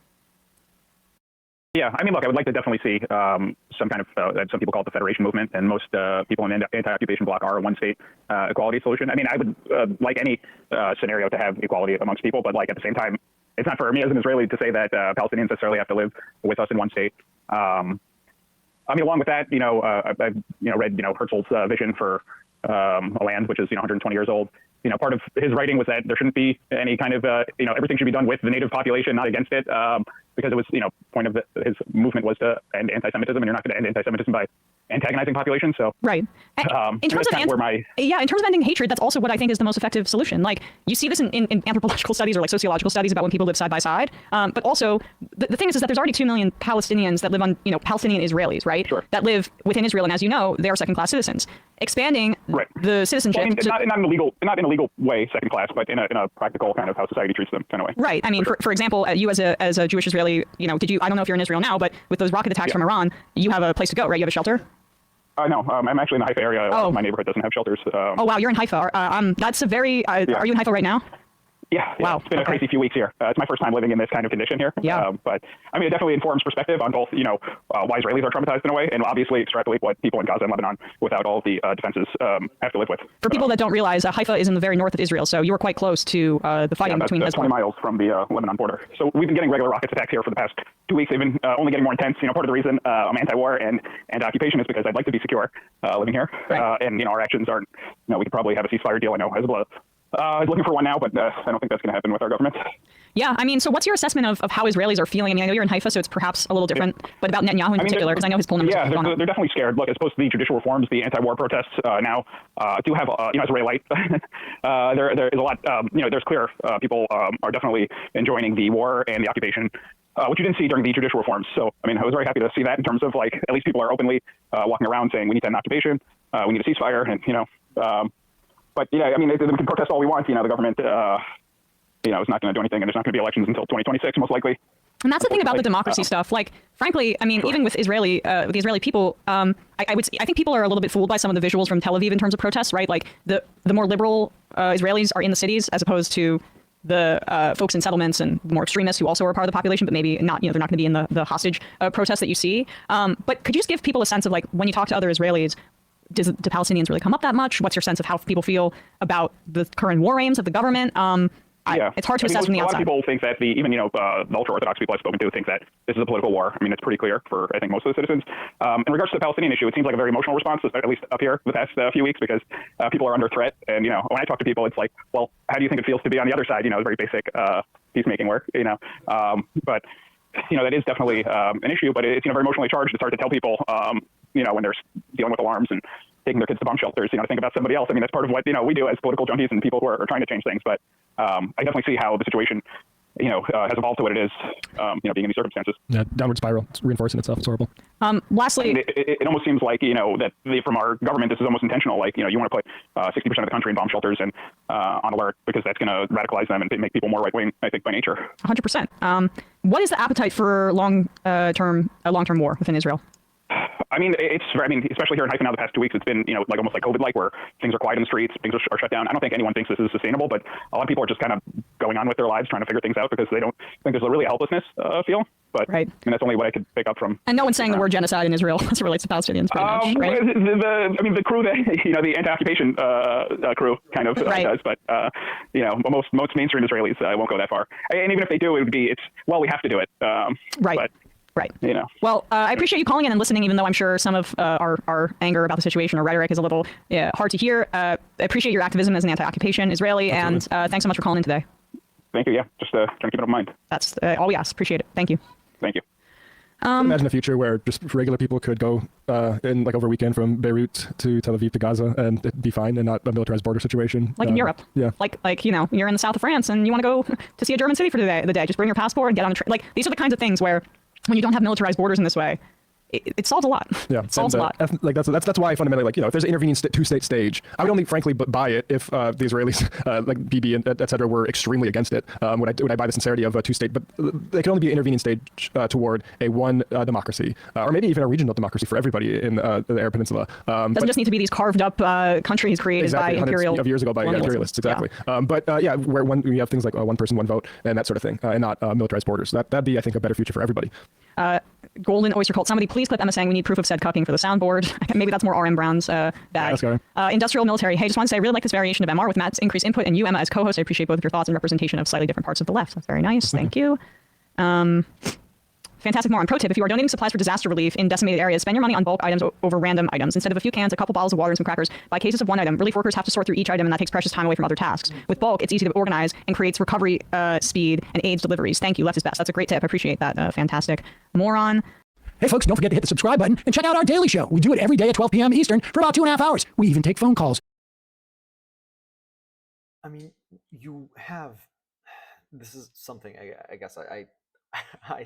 Yeah, I mean, look, I would like to definitely see some kind of, some people call it the federation movement, and most people in the anti-occupation bloc are a one-state equality solution. I mean, I would like any scenario to have equality amongst people, but like at the same time, it's not for me as an Israeli to say that Palestinians necessarily have to live with us in one state. I mean, along with that, I've read Herzl's vision for a land which is 120 years old. Part of his writing was that there shouldn't be any kind of everything should be done with the native population, not against it, because it was point of his movement was to end anti-Semitism, and you're not going to end anti-Semitism by antagonizing populations. So right. In terms of in terms of ending hatred, that's also what I think is the most effective solution. Like you see this in anthropological studies or like sociological studies about when people live side by side. But also the thing is that there's already 2 million Palestinians that live on Palestinian Israelis, right? Sure. That live within Israel, and as you know, they are second-class citizens. Expanding the citizenship, well, not in a legal way, second class, but in a practical kind of how society treats them kind of way. Right. I mean, for example, you as a Jewish Israeli, did you? I don't know if you're in Israel now, but with those rocket attacks from Iran, you have a place to go, right? You have a shelter. No, I'm actually in the Haifa area. Oh. My neighborhood doesn't have shelters. Oh wow, you're in Haifa. That's a very. Are you in Haifa right now? Yeah. Wow. It's been a crazy few weeks here. It's my first time living in this kind of condition here. Yeah. But I mean, it definitely informs perspective on both, why Israelis are traumatized in a way, and obviously extrapolate what people in Gaza and Lebanon, without all the defenses, have to live with. For people that don't realize, Haifa is in the very north of Israel, so you were quite close to the fighting between Hezbollah. 20 miles from the Lebanon border. So we've been getting regular rocket attacks here for the past 2 weeks. They've been only getting more intense. Part of the reason I'm anti-war and occupation is because I'd like to be secure living here. Right. And our actions aren't. We could probably have a ceasefire deal. I know Hezbollah is looking for one now, but I don't think that's going to happen with our government. Yeah, I mean, so what's your assessment of how Israelis are feeling? I mean, I know you're in Haifa, so it's perhaps a little different, but about Netanyahu in particular, because I know his poll numbers have gone up. They're definitely scared. Look, as opposed to the judicial reforms, the anti-war protests now do have, as a ray light, there is a lot, there's clear people are definitely enjoining the war and the occupation, which you didn't see during the judicial reforms. So, I mean, I was very happy to see that in terms of, at least people are openly walking around saying we need to end occupation, we need a ceasefire, and, but yeah, I mean, we can protest all we want. The government, is not going to do anything, and there's not going to be elections until 2026, most likely. And that's the thing about the democracy stuff. Like, frankly, I mean, even with the Israeli people, I think people are a little bit fooled by some of the visuals from Tel Aviv in terms of protests, right? Like the more liberal Israelis are in the cities as opposed to the folks in settlements and more extremists who also are part of the population, but maybe not. They're not going to be in the hostage protests that you see. But could you just give people a sense of when you talk to other Israelis? Do Palestinians really come up that much? What's your sense of how people feel about the current war aims of the government? It's hard to assess from the outside. A lot of people think that the ultra-Orthodox people I've spoken to think that this is a political war. I mean, it's pretty clear for, I think, most of the citizens. In regards to the Palestinian issue, it seems like a very emotional response, at least up here the past few weeks, because people are under threat. And, when I talk to people, it's like, well, how do you think it feels to be on the other side? Very basic peacemaking work, But, that is definitely an issue, but it's, very emotionally charged. It's hard to tell people, when they're dealing with alarms and taking their kids to bomb shelters, to think about somebody else. I mean, that's part of what, we do as political junkies and people who are trying to change things. But I definitely see how the situation, has evolved to what it is, being in these circumstances. Yeah, downward spiral. It's reinforcing itself. It's horrible. Lastly, I mean, it almost seems like, that from our government, this is almost intentional. Like, you want to put 60% of the country in bomb shelters and on alert because that's going to radicalize them and make people more right-wing, I think, by nature. 100%. What is the appetite for long-term war within Israel? I mean, especially here in Haifa now the past 2 weeks, it's been, like almost like COVID-like, where things are quiet in the streets, things are shut down. I don't think anyone thinks this is sustainable, but a lot of people are just kind of going on with their lives, trying to figure things out because they don't think there's a really helplessness feel. But right. I mean, that's only what I could pick up from. And no one's saying the word genocide in Israel as it relates to Palestinians, pretty much, right? The crew that, the anti-occupation crew kind of does, but, most mainstream Israelis won't go that far. And even if they do, we have to do it. Right. But, right. Well, I appreciate you calling in and listening, even though I'm sure some of our anger about the situation or rhetoric is a little hard to hear. I appreciate your activism as an anti-occupation Israeli, absolutely. and thanks so much for calling in today. Thank you. Yeah, just trying to keep it in mind. That's all we ask. Appreciate it. Thank you. Thank you. Imagine a future where just regular people could go in over a weekend from Beirut to Tel Aviv to Gaza and it'd be fine and not a militarized border situation. Like in Europe. Yeah. Like you're in the south of France and you want to go to see a German city for the day. Just bring your passport and get on a train. Like, these are the kinds of things where when you don't have militarized borders in this way, it solves a lot. Yeah, it solves a lot. That's why fundamentally, if there's an intervening two-state stage, I would only frankly buy it if the Israelis, like Bibi and et cetera, were extremely against it. Would I buy the sincerity of a two-state? But they can only be an intervening stage toward a one democracy, or maybe even a regional democracy for everybody in the Arab Peninsula. Doesn't just need to be these carved up countries created by imperial of years ago by imperialists, exactly. Yeah. Where we have things like one person, one vote, and that sort of thing, and not militarized borders. That'd be, I think, a better future for everybody. Golden Oyster Cult. Somebody please clip Emma saying we need proof of said cucking for the soundboard. Maybe that's more RM Brown's bag. Industrial Military. Hey, just want to say I really like this variation of MR with Matt's increased input and you, Emma, as co-host. I appreciate both of your thoughts and representation of slightly different parts of the left. That's very nice. Thank you. Fantastic moron. Pro tip, if you are donating supplies for disaster relief in decimated areas, spend your money on bulk items over random items. Instead of a few cans, a couple bottles of water and some crackers, buy cases of one item. Relief workers have to sort through each item and that takes precious time away from other tasks. With bulk, it's easy to organize and creates recovery speed and aids deliveries. Thank you. Left is best. That's a great tip. I appreciate that. Fantastic. Moron. Hey folks, don't forget to hit the subscribe button and check out our daily show. We do it every day at 12 p.m. Eastern for about 2.5 hours. We even take phone calls. I mean, you have, this is something I guess I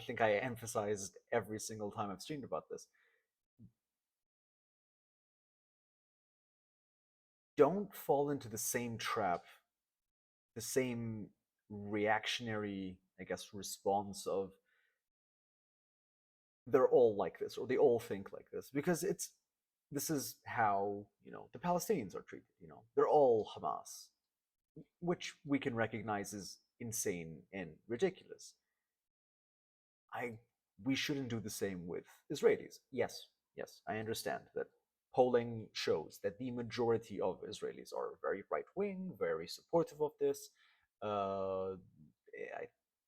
think I emphasized every single time I've streamed about this. Don't fall into the same trap, the same reactionary, I guess, response of they're all like this or they all think like this, because this is how, the Palestinians are treated. They're all Hamas, which we can recognize as insane and ridiculous. We shouldn't do the same with Israelis. Yes, I understand that polling shows that the majority of Israelis are very right-wing, very supportive of this. I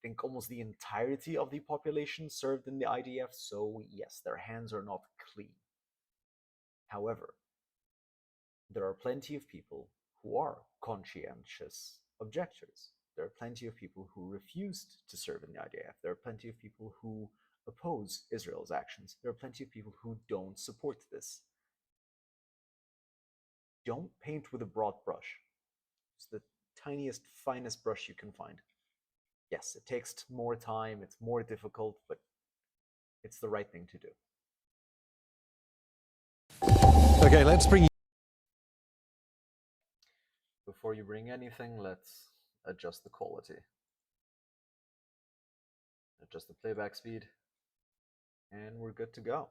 think almost the entirety of the population served in the IDF, so yes, their hands are not clean. However, there are plenty of people who are conscientious objectors. There are plenty of people who refused to serve in the IDF. There are plenty of people who oppose Israel's actions. There are plenty of people who don't support this. Don't paint with a broad brush. It's the tiniest, finest brush you can find. Yes, it takes more time, it's more difficult, but it's the right thing to do. Okay, let's bring you... Before you bring anything, let's adjust the quality. Adjust the playback speed. And we're good to go.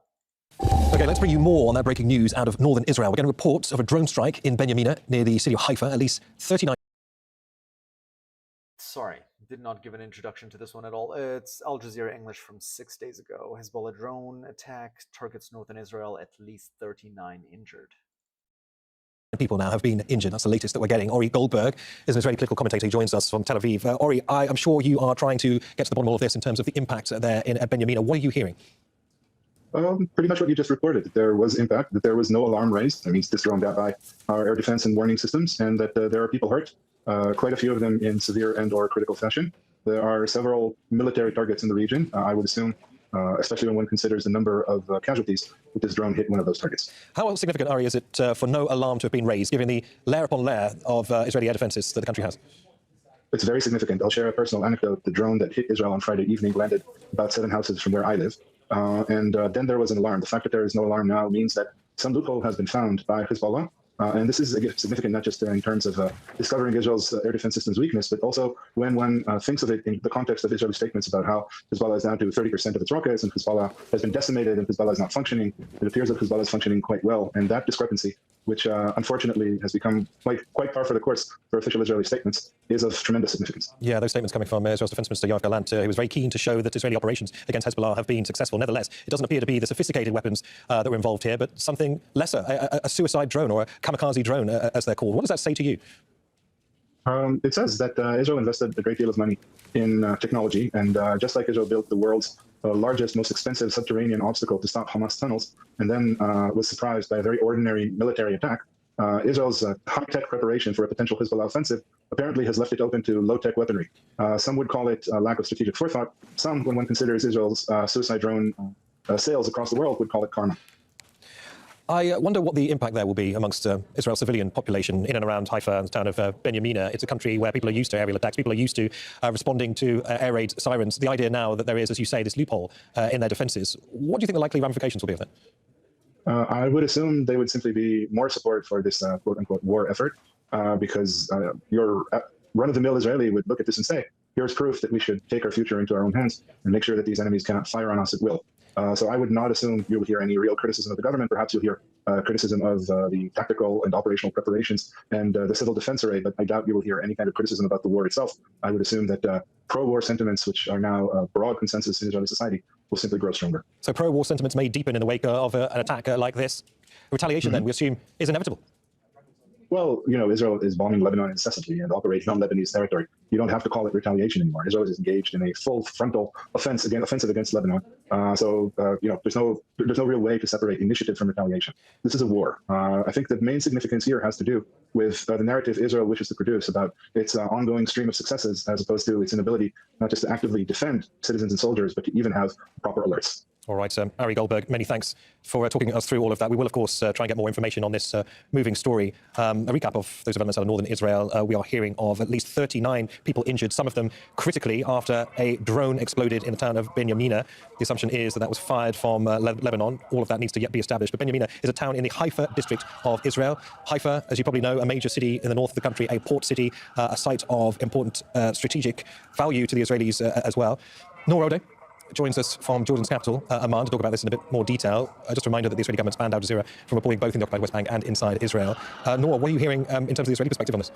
Okay, let's bring you more on that breaking news out of northern Israel. We're getting reports of a drone strike in Benyamina near the city of Haifa. At least 39... Sorry, did not give an introduction to this one at all. It's Al Jazeera English from 6 days ago. Hezbollah drone attack targets northern Israel, at least 39 injured. People now have been injured. That's the latest that we're getting. Ori Goldberg is an Israeli political commentator. He joins us from Tel Aviv. Ori, I'm sure you are trying to get to the bottom of all of this in terms of the impact there in Benyamina. What are you hearing? Pretty much what you just reported. There was impact, that there was no alarm raised. That means this drone got by our air defense and warning systems, and that there are people hurt, quite a few of them in severe and or critical fashion. There are several military targets in the region, I would assume, especially when one considers the number of casualties that this drone hit one of those targets. How significant, Ari, is it for no alarm to have been raised, given the layer upon layer of Israeli air defenses that the country has? It's very significant. I'll share a personal anecdote. The drone that hit Israel on Friday evening landed about 7 houses from where I live. And then there was an alarm. The fact that there is no alarm now means that some loophole has been found by Hezbollah And this is again, significant not just in terms of discovering Israel's air defense system's weakness, but also when one thinks of it in the context of Israeli statements about how Hezbollah is down to 30% of its rockets and Hezbollah has been decimated and Hezbollah is not functioning. It appears that Hezbollah is functioning quite well. And that discrepancy, which unfortunately has become quite par for the course for official Israeli statements, is of tremendous significance. Yeah, those statements coming from Israel's Defense Minister Yoav Gallant, who was very keen to show that Israeli operations against Hezbollah have been successful. Nevertheless, it doesn't appear to be the sophisticated weapons that were involved here, but something lesser, a suicide drone or a kamikaze drone, as they're called. What does that say to you? It says that Israel invested a great deal of money in technology, and just like Israel built the world's largest, most expensive subterranean obstacle to stop Hamas tunnels, and then was surprised by a very ordinary military attack, Israel's high-tech preparation for a potential Hezbollah offensive apparently has left it open to low-tech weaponry. Some would call it a lack of strategic forethought. Some, when one considers Israel's suicide drone sales across the world, would call it karma. I wonder what the impact there will be amongst Israel's civilian population in and around Haifa and the town of Benyamina. It's a country where people are used to aerial attacks. People are used to responding to air raid sirens. The idea now that there is, as you say, this loophole in their defenses. What do you think the likely ramifications will be of that? I would assume they would simply be more support for this quote-unquote war effort, because your run-of-the-mill Israeli would look at this and say, here's proof that we should take our future into our own hands and make sure that these enemies cannot fire on us at will. So I would not assume you'll hear any real criticism of the government. Perhaps you'll hear criticism of the tactical and operational preparations and the civil defense array, but I doubt you will hear any kind of criticism about the war itself. I would assume that pro-war sentiments, which are now broad consensus in Israeli society, will simply grow stronger. So pro-war sentiments may deepen in the wake of an attack like this. Retaliation, then, we assume, is inevitable. Well, you know, Israel is bombing Lebanon incessantly and operating on Lebanese territory. You don't have to call it retaliation anymore. Israel is engaged in a full frontal offensive against Lebanon. You know, there's no real way to separate initiative from retaliation. This is a war. I think the main significance here has to do with the narrative Israel wishes to produce about its ongoing stream of successes, as opposed to its inability not just to actively defend citizens and soldiers, but to even have proper alerts. All right, Ari Goldberg, many thanks for talking us through all of that. We will, of course, try and get more information on this moving story. A recap of those developments out of northern Israel. We are hearing of at least 39 people injured, some of them critically, after a drone exploded in the town of Benyamina. The assumption is that was fired from Lebanon. All of that needs to yet be established. But Benyamina is a town in the Haifa district of Israel. Haifa, as you probably know, a major city in the north of the country, a port city, a site of important strategic value to the Israelis as well. Noor Odeh joins us from Jordan's capital, Amman, to talk about this in a bit more detail. Just a reminder that the Israeli government's banned Al Jazeera from reporting both in the occupied West Bank and inside Israel. Noor, what are you hearing in terms of the Israeli perspective on this?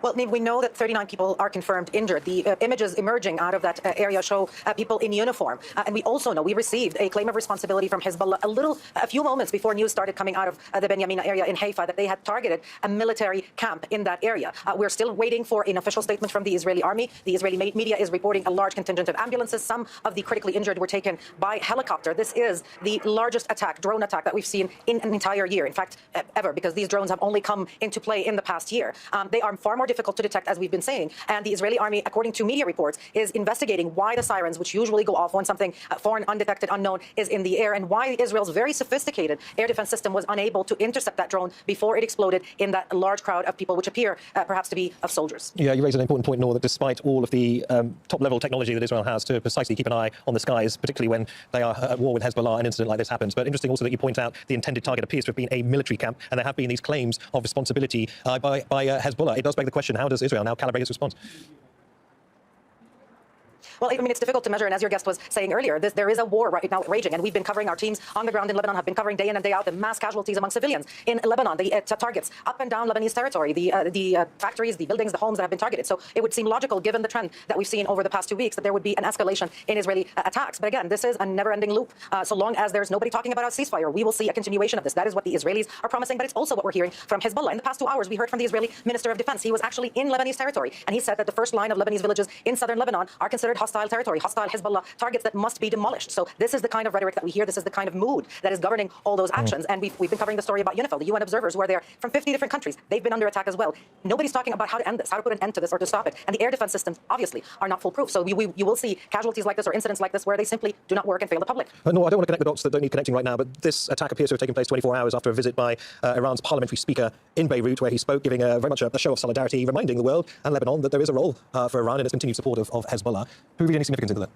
Well, Niamh, we know that 39 people are confirmed injured. The images emerging out of that area show people in uniform. And we also know we received a claim of responsibility from Hezbollah a few moments before news started coming out of the Benyamina area in Haifa that they had targeted a military camp in that area. We're still waiting for an official statement from the Israeli army. The Israeli media is reporting a large contingent of ambulances. Some of the critically injured were taken by helicopter. This is the largest drone attack that we've seen in an entire year, in fact, ever, because these drones have only come into play in the past year. They are far more difficult to detect, as we've been saying, and the Israeli army, according to media reports, is investigating why the sirens, which usually go off when something foreign, undetected, unknown is in the air, and why Israel's very sophisticated air defense system was unable to intercept that drone before it exploded in that large crowd of people, which appear perhaps to be of soldiers. Yeah, you raise an important point, Noor, that despite all of the top-level technology that Israel has to precisely keep an eye on the skies, particularly when they are at war with Hezbollah, an incident like this happens. But interesting also that you point out the intended target appears to have been a military camp, and there have been these claims of responsibility by Hezbollah. It does beg the question, how does Israel now calibrate its response? Well, I mean, it's difficult to measure, and as your guest was saying earlier, there is a war right now raging, and we've been covering, our teams on the ground in Lebanon have been covering day in and day out the mass casualties among civilians in Lebanon, the targets up and down Lebanese territory, the factories, the buildings, the homes that have been targeted. So it would seem logical, given the trend that we've seen over the past 2 weeks, that there would be an escalation in Israeli attacks. But again, this is a never-ending loop. So long as there's nobody talking about a ceasefire, we will see a continuation of this. That is what the Israelis are promising, but it's also what we're hearing from Hezbollah. In the past 2 hours, we heard from the Israeli Minister of Defense. He was actually in Lebanese territory, and he said that the first line of Lebanese villages in southern Lebanon are considered hostile territory, hostile Hezbollah targets that must be demolished. So this is the kind of rhetoric that we hear. This is the kind of mood that is governing all those actions. And we've been covering the story about UNIFIL, the UN observers who are there from 50 different countries. They've been under attack as well. Nobody's talking about how to end this, how to put an end to this or to stop it. And the air defense systems, obviously, are not foolproof. So you will see casualties like this or incidents like this where they simply do not work and fail the public. No, I don't want to connect the dots that don't need connecting right now, but this attack appears to have taken place 24 hours after a visit by Iran's parliamentary speaker in Beirut, where he spoke, giving very much a show of solidarity, reminding the world and Lebanon that there is a role for Iran in its continued support of Hezbollah. Who read any significance into that?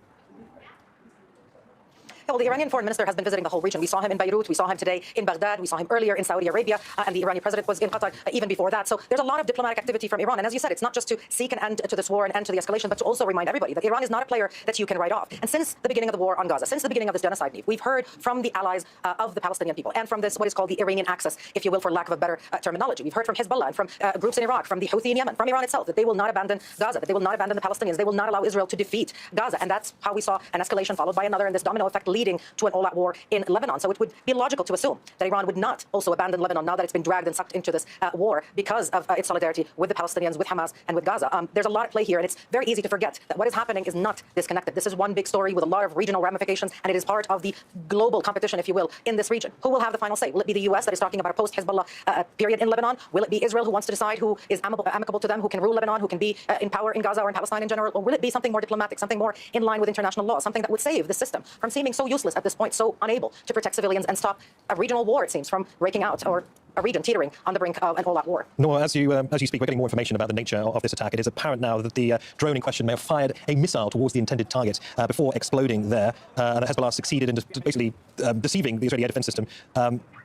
Well, the Iranian foreign minister has been visiting the whole region. We saw him in Beirut. We saw him today in Baghdad. We saw him earlier in Saudi Arabia. And the Iranian president was in Qatar even before that. So there's a lot of diplomatic activity from Iran. And as you said, it's not just to seek an end to this war and end to the escalation, but to also remind everybody that Iran is not a player that you can write off. And since the beginning of the war on Gaza, since the beginning of this genocide, we've heard from the allies of the Palestinian people and from this, what is called the Iranian axis, if you will, for lack of a better terminology. We've heard from Hezbollah and from groups in Iraq, from the Houthi in Yemen, from Iran itself, that they will not abandon Gaza, that they will not abandon the Palestinians. They will not allow Israel to defeat Gaza. And that's how we saw an escalation followed by another, and this domino effect leading to an all-out war in Lebanon. So it would be logical to assume that Iran would not also abandon Lebanon now that it's been dragged and sucked into this war because of its solidarity with the Palestinians, with Hamas, and with Gaza. There's a lot at play here, and it's very easy to forget that what is happening is not disconnected. This is one big story with a lot of regional ramifications, and it is part of the global competition, if you will, in this region. Who will have the final say? Will it be the U.S. that is talking about a post-Hezbollah period in Lebanon? Will it be Israel who wants to decide who is amicable to them, who can rule Lebanon, who can be in power in Gaza or in Palestine in general? Or will it be something more diplomatic, something more in line with international law, something that would save the system from seeming so useless at this point, so unable to protect civilians and stop a regional war, it seems, from breaking out, or a region teetering on the brink of an all-out war? Noor, as you speak, we're getting more information about the nature of this attack. It is apparent now that the drone in question may have fired a missile towards the intended target before exploding there, and that Hezbollah succeeded in basically deceiving the Israeli air defense system,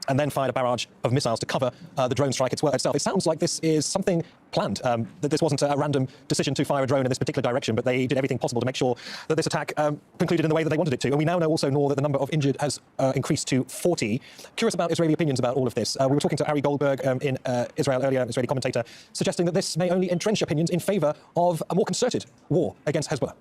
and then fired a barrage of missiles to cover the drone strike itself. It sounds like this is something planned, that this wasn't a random decision to fire a drone in this particular direction, but they did everything possible to make sure that this attack concluded in the way that they wanted it to. And we now know also, Noor, that the number of injured has increased to 40. Curious about Israeli opinions about all of this. We were talking to Ari Goldberg in Israel earlier, an Israeli commentator, suggesting that this may only entrench opinions in favor of a more concerted war against Hezbollah.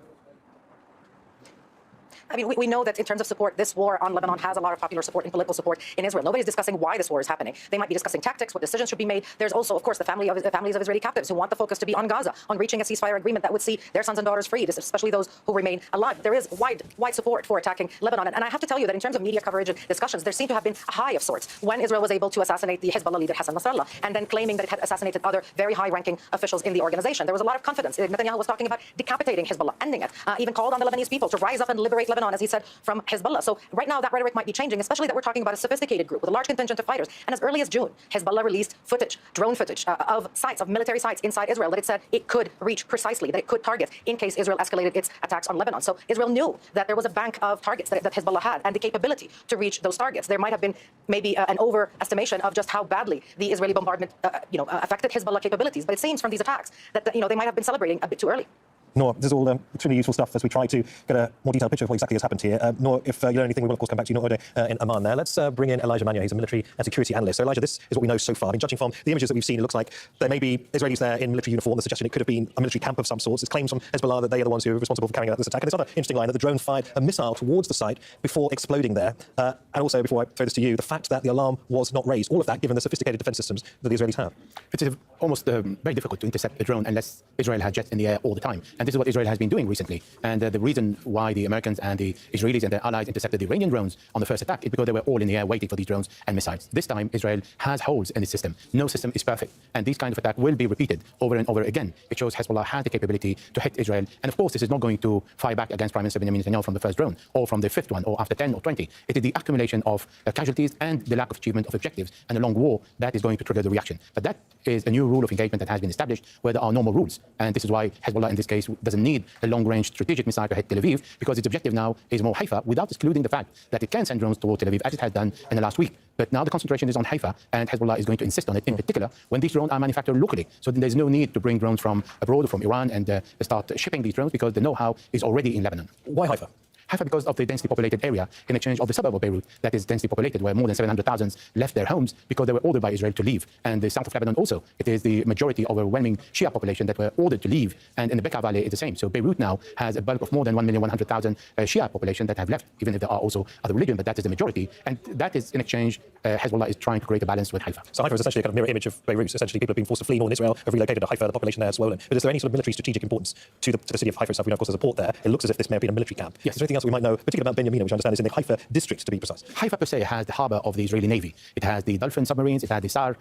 I mean, we know that in terms of support, this war on Lebanon has a lot of popular support and political support in Israel. Nobody's discussing why this war is happening. They might be discussing tactics, what decisions should be made. There's also, of course, the families of Israeli captives who want the focus to be on Gaza, on reaching a ceasefire agreement that would see their sons and daughters freed, especially those who remain alive. There is wide support for attacking Lebanon. And I have to tell you that in terms of media coverage and discussions, there seemed to have been a high of sorts when Israel was able to assassinate the Hezbollah leader, Hassan Nasrallah, and then claiming that it had assassinated other very high-ranking officials in the organization. There was a lot of confidence. Netanyahu was talking about decapitating Hezbollah, ending it, even called on the Lebanese people to rise up and liberate Lebanon, as he said, from Hezbollah. So right now that rhetoric might be changing, especially that we're talking about a sophisticated group with a large contingent of fighters. And as early as June, Hezbollah released footage, drone footage of sites, of military sites inside Israel that it said it could reach precisely, that it could target in case Israel escalated its attacks on Lebanon. So Israel knew that there was a bank of targets that Hezbollah had and the capability to reach those targets. There might have been maybe an overestimation of just how badly the Israeli bombardment affected Hezbollah capabilities. But it seems from these attacks that they might have been celebrating a bit too early. Noor, this is all extremely useful stuff as we try to get a more detailed picture of what exactly has happened here. Noor, if you know anything, we will, of course, come back to you, Noor, in Amman there. Let's bring in Elijah Mania. He's a military and security analyst. So, Elijah, this is what we know so far. I mean, judging from the images that we've seen, it looks like there may be Israelis there in military uniform. The suggestion it could have been a military camp of some sorts. There's claims from Hezbollah that they are the ones who are responsible for carrying out this attack. And this other interesting line that the drone fired a missile towards the site before exploding there. And also, before I throw this to you, the fact that the alarm was not raised. All of that given the sophisticated defense systems that the Israelis have. It is almost very difficult to intercept a drone unless Israel has jets in the air all the time. And this is what Israel has been doing recently. And the reason why the Americans and the Israelis and their allies intercepted the Iranian drones on the first attack is because they were all in the air waiting for these drones and missiles. This time, Israel has holes in the system. No system is perfect. And these kinds of attacks will be repeated over and over again. It shows Hezbollah has the capability to hit Israel. And of course, this is not going to fire back against Prime Minister Benjamin Netanyahu from the first drone or from the fifth one or after 10 or 20. It is the accumulation of casualties and the lack of achievement of objectives and a long war that is going to trigger the reaction. But that is a new rule of engagement that has been established where there are normal rules. And this is why Hezbollah in this case doesn't need a long-range strategic missile to hit Tel Aviv, because its objective now is more Haifa, without excluding the fact that it can send drones toward Tel Aviv, as it has done in the last week. But now the concentration is on Haifa, and Hezbollah is going to insist on it, in particular, when these drones are manufactured locally. So there's no need to bring drones from abroad or from Iran and start shipping these drones, because the know-how is already in Lebanon. Why Haifa? Haifa because of the densely populated area in exchange of the suburb of Beirut that is densely populated, where more than 700,000 left their homes because they were ordered by Israel to leave. And the south of Lebanon also, it is the majority overwhelming Shia population that were ordered to leave. And in the Bekaa Valley, it's the same. So Beirut now has a bulk of more than 1,100,000 Shia population that have left, even if there are also other religions, but that is the majority. And that is in exchange, Hezbollah is trying to create a balance with Haifa. So Haifa is essentially a kind of mirror image of Beirut. Essentially, people have been forced to flee northern Israel, have relocated to Haifa, the population there has swollen. But is there any sort of military strategic importance to the city of Haifa itself? We know, of course, there's a port there. It looks as if this may have been a military camp. Yes. Is there anything else we might know, particularly about Benyamina, which I understand is in the Haifa district, to be precise? Haifa per se has the harbor of the Israeli Navy. It has the Dolphin submarines, it has the SAR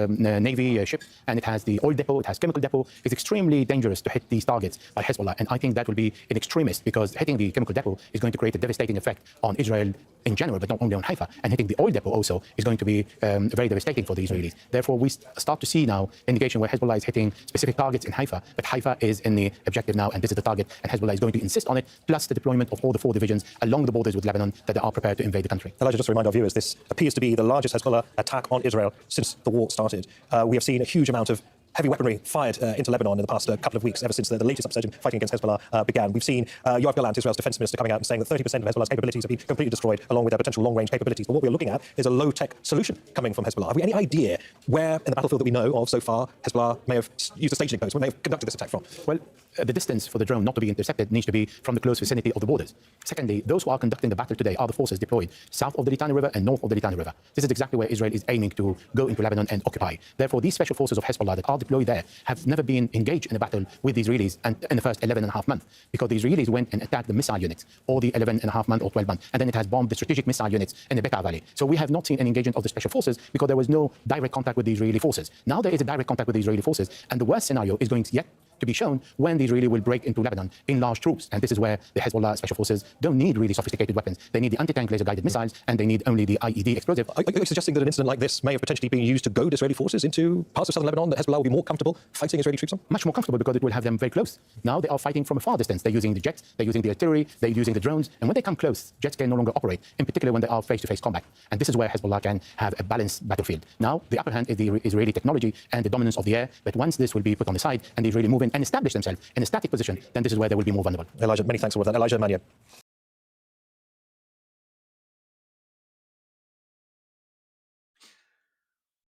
Navy ship, and it has the oil depot, it has chemical depot. It's extremely dangerous to hit these targets by Hezbollah, and I think that will be an extremist, because hitting the chemical depot is going to create a devastating effect on Israel in general, but not only on Haifa. And hitting the oil depot also is going to be very devastating for the Israelis. Therefore, we start to see now indication where Hezbollah is hitting specific targets in Haifa, but Haifa is in the objective now, and this is the target, and Hezbollah is going to insist on it, plus the deployment of all the 4 divisions along the borders with Lebanon that are prepared to invade the country. Elijah, just to remind our viewers, this appears to be the largest Hezbollah attack on Israel since the war started. We have seen a huge amount of heavy weaponry fired into Lebanon in the past couple of weeks, ever since the latest upsurge in fighting against Hezbollah began. We've seen Yoav Gallant, Israel's defense minister, coming out and saying that 30% of Hezbollah's capabilities have been completely destroyed, along with their potential long-range capabilities. But what we're looking at is a low-tech solution coming from Hezbollah. Have we any idea where, in the battlefield that we know of so far, Hezbollah may have used a staging post, where they may have conducted this attack from? Well, the distance for the drone not to be intercepted needs to be from the close vicinity of the borders. Secondly, those who are conducting the battle today are the forces deployed south of the Litani River and north of the Litani River. This is exactly where Israel is aiming to go into Lebanon and occupy. Therefore, these special forces of Hezbollah that are deployed there have never been engaged in a battle with the Israelis in the first 11 and a half months, because the Israelis went and attacked the missile units, or the 11 and a half month or 12 months, and then it has bombed the strategic missile units in the Bekaa Valley. So we have not seen an engagement of the special forces because there was no direct contact with the Israeli forces. Now there is a direct contact with the Israeli forces, and the worst scenario is going to yet to be shown when the Israeli will break into Lebanon in large troops. And this is where the Hezbollah special forces don't need really sophisticated weapons. They need the anti-tank laser-guided missiles, and they need only the IED explosive. Are you suggesting that an incident like this may have potentially been used to goad Israeli forces into parts of southern Lebanon that Hezbollah will be more comfortable fighting Israeli troops on? Much more comfortable, because it will have them very close. Now they are fighting from a far distance. They're using the jets, they're using the artillery, they're using the drones, and when they come close, jets can no longer operate, in particular when they are face-to-face combat. And this is where Hezbollah can have a balanced battlefield. Now, the upper hand is the Israeli technology and the dominance of the air, but once this will be put on the side and the Israeli move in and establish themselves in a static position, then this is where they will be more vulnerable. Elijah, many thanks for that. Elijah Mania.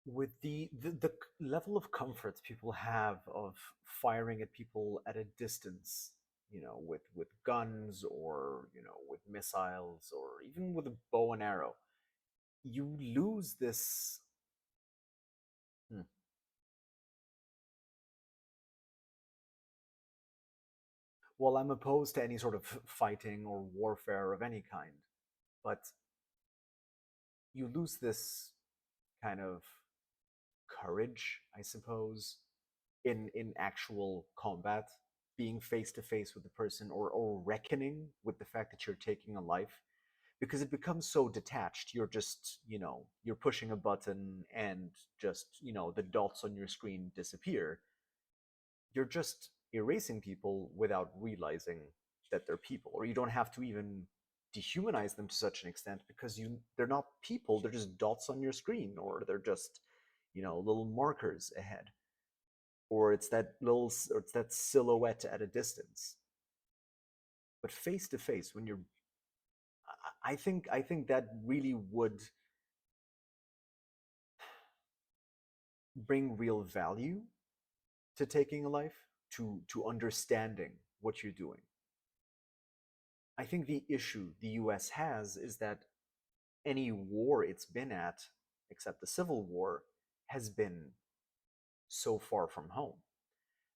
With the level of comfort people have of firing at people at a distance, you know, with guns, or, you know, with missiles, or even with a bow and arrow, you lose this. Well, I'm opposed to any sort of fighting or warfare of any kind, but you lose this kind of courage, I suppose, in actual combat, being face to face with the person, or reckoning with the fact that you're taking a life, because it becomes so detached. You're just, you know, you're pushing a button and just, you know, the dots on your screen disappear. You're just erasing people without realizing that they're people, or you don't have to even dehumanize them to such an extent, because they're not people, they're just dots on your screen, or they're just, you know, little markers ahead, or it's that silhouette at a distance. But face to face, when you're, I think that really would bring real value to taking a life, to understanding what you're doing. I think the issue the US has is that any war it's been at, except the Civil War, has been so far from home.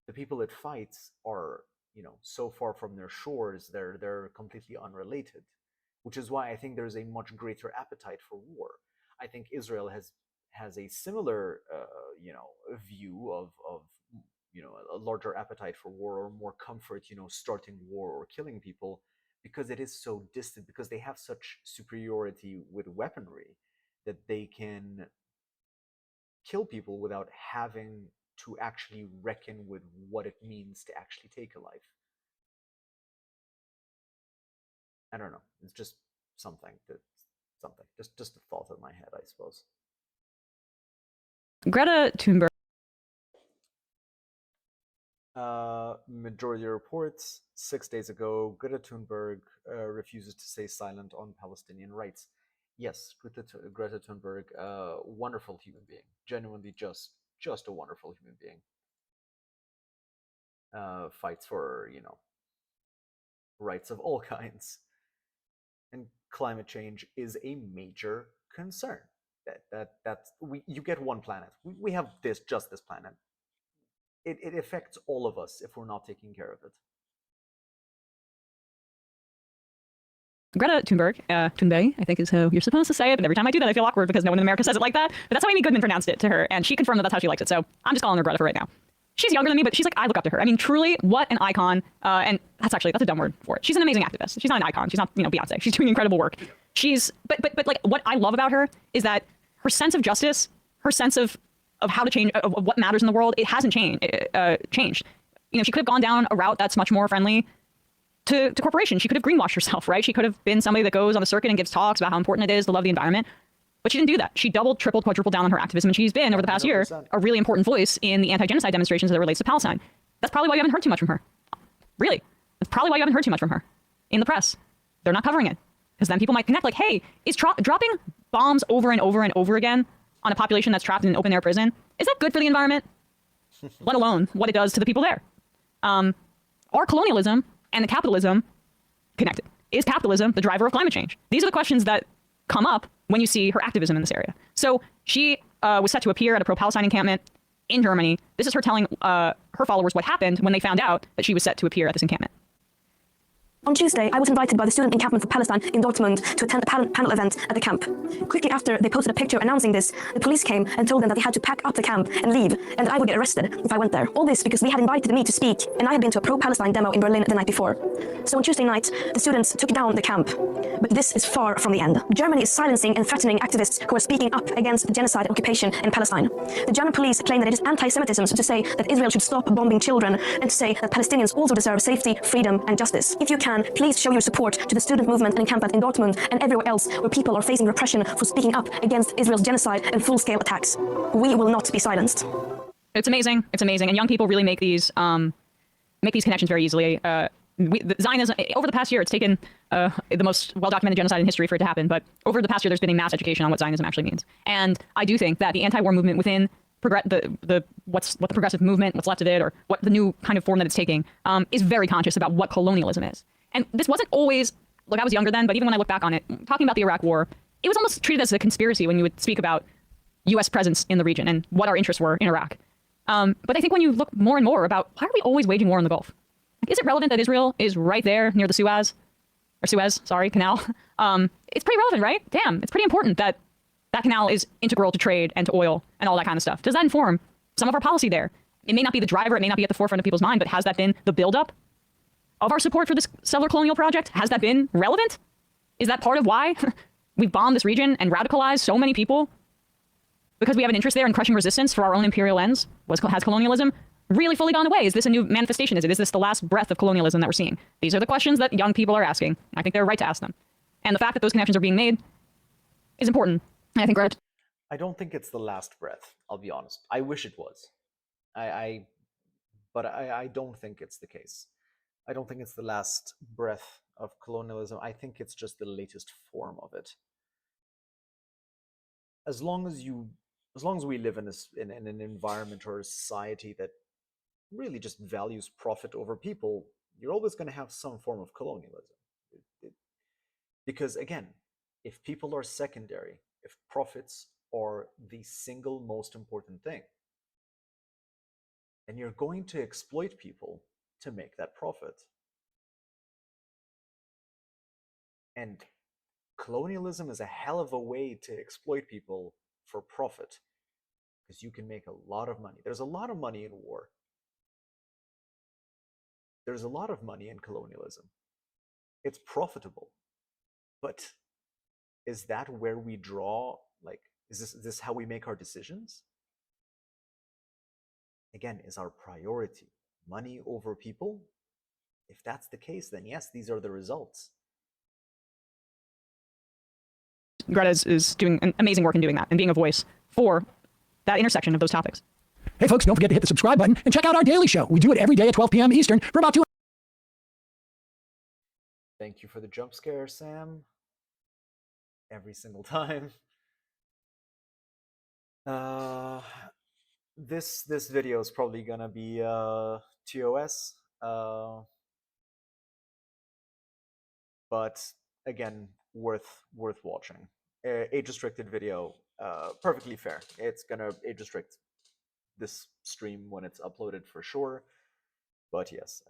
The people it fights are, you know, so far from their shores, they're completely unrelated, which is why I think there's a much greater appetite for war. I think Israel has a similar, you know, view of you know, a larger appetite for war, or more comfort, you know, starting war or killing people, because it is so distant, because they have such superiority with weaponry that they can kill people without having to actually reckon with what it means to actually take a life. I don't know. It's just something, just a thought in my head, I suppose. Greta Thunberg. Majority reports 6 days ago, Greta Thunberg refuses to stay silent on Palestinian rights. Yes, Greta Thunberg, wonderful human being, genuinely just a wonderful human being. Fights for, you know, rights of all kinds, and climate change is a major concern. You get one planet. We have just this planet. It affects all of us if we're not taking care of it. Greta Thunberg, Thunberg, I think is how you're supposed to say it, but every time I do that I feel awkward because no one in America says it like that. But that's how Amy Goodman pronounced it to her, and she confirmed that that's how she likes it, so I'm just calling her Greta for right now. She's younger than me, but she's like, I look up to her. I mean, truly, what an icon, and that's a dumb word for it. She's an amazing activist. She's not an icon. She's not, you know, Beyonce. She's doing incredible work. But like, what I love about her is that her sense of justice, her sense of how to change, of what matters in the world, it hasn't changed. You know, she could have gone down a route that's much more friendly to corporations. She could have greenwashed herself, right? She could have been somebody that goes on the circuit and gives talks about how important it is to love the environment. But she didn't do that. She doubled, tripled, quadrupled down on her activism, and she's been, over the past year, a really important voice in the anti-genocide demonstrations as it relates to Palestine. That's probably why you haven't heard too much from her. Really. That's probably why you haven't heard too much from her in the press. They're not covering it. Because then people might connect, like, hey, is dropping bombs over and over and over again on a population that's trapped in an open-air prison, is that good for the environment? Let alone what it does to the people there. Are colonialism and the capitalism connected? Is capitalism the driver of climate change? These are the questions that come up when you see her activism in this area. So she was set to appear at a pro-Palestine encampment in Germany. This is her telling her followers what happened when they found out that she was set to appear at this encampment. On Tuesday, I was invited by the Student Encampment for Palestine in Dortmund to attend a panel event at the camp. Quickly after they posted a picture announcing this, the police came and told them that they had to pack up the camp and leave, and that I would get arrested if I went there. All this because they had invited me to speak, and I had been to a pro-Palestine demo in Berlin the night before. So on Tuesday night, the students took down the camp. But this is far from the end. Germany is silencing and threatening activists who are speaking up against the genocide and occupation in Palestine. The German police claim that it is anti-Semitism to say that Israel should stop bombing children, and to say that Palestinians also deserve safety, freedom, and justice. If you can, please show your support to the student movement and encampment in Dortmund and everywhere else where people are facing repression for speaking up against Israel's genocide and full-scale attacks. We will not be silenced. It's amazing. It's amazing. And young people really make these connections very easily. Zionism, over the past year, it's taken the most well-documented genocide in history for it to happen. But over the past year, there's been a mass education on what Zionism actually means. And I do think that the anti-war movement within what the progressive movement, what's left of it, or what the new kind of form that it's taking, is very conscious about what colonialism is. And this wasn't always, look, I was younger then, but even when I look back on it, talking about the Iraq War, it was almost treated as a conspiracy when you would speak about U.S. presence in the region and what our interests were in Iraq. But I think when you look more and more about why are we always waging war in the Gulf? Like, is it relevant that Israel is right there near the Suez Canal? It's pretty relevant, right? Damn, it's pretty important that that canal is integral to trade and to oil and all that kind of stuff. Does that inform some of our policy there? It may not be the driver, it may not be at the forefront of people's mind, but has that been the buildup of our support for this settler colonial project? Has that been relevant? Is that part of why we've bombed this region and radicalized so many people? Because we have an interest there in crushing resistance for our own imperial ends? Has colonialism really fully gone away? Is this a new manifestation? Is this the last breath of colonialism that we're seeing? These are the questions that young people are asking. I think they're right to ask them. And the fact that those connections are being made is important. And I think we're... I don't think it's the last breath, I'll be honest. I wish it was. But I don't think it's the case. I don't think it's the last breath of colonialism. I think it's just the latest form of it. As long as we live in an environment or a society that really just values profit over people, you're always going to have some form of colonialism. Because again, if people are secondary, if profits are the single most important thing, and you're going to exploit people to make that profit. And colonialism is a hell of a way to exploit people for profit, because you can make a lot of money. There's a lot of money in war. There's a lot of money in colonialism. It's profitable. But is that where we draw, like, is this how we make our decisions? Again, is our priority money over people? If that's the case, then yes, these are the results. Greta is doing an amazing work in doing that and being a voice for that intersection of those topics. Hey, folks, don't forget to hit the subscribe button and check out our daily show. We do it every day at 12 p.m. Eastern for about 2 hours. Thank you for the jump scare, Sam. Every single time. This video is probably gonna be TOS, but again, worth watching. Age restricted video, perfectly fair. It's gonna age restrict this stream when it's uploaded for sure. But yes,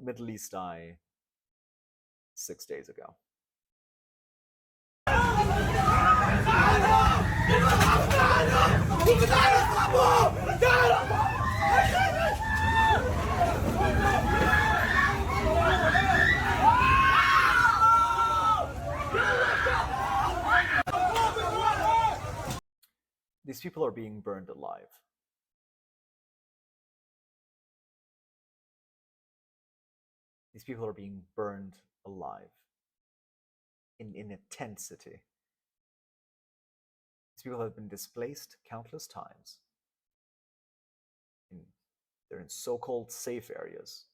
Middle East Eye 6 days ago. These people are being burned alive. These people are being burned alive in a tent city. These people have been displaced countless times. They're in so-called safe areas.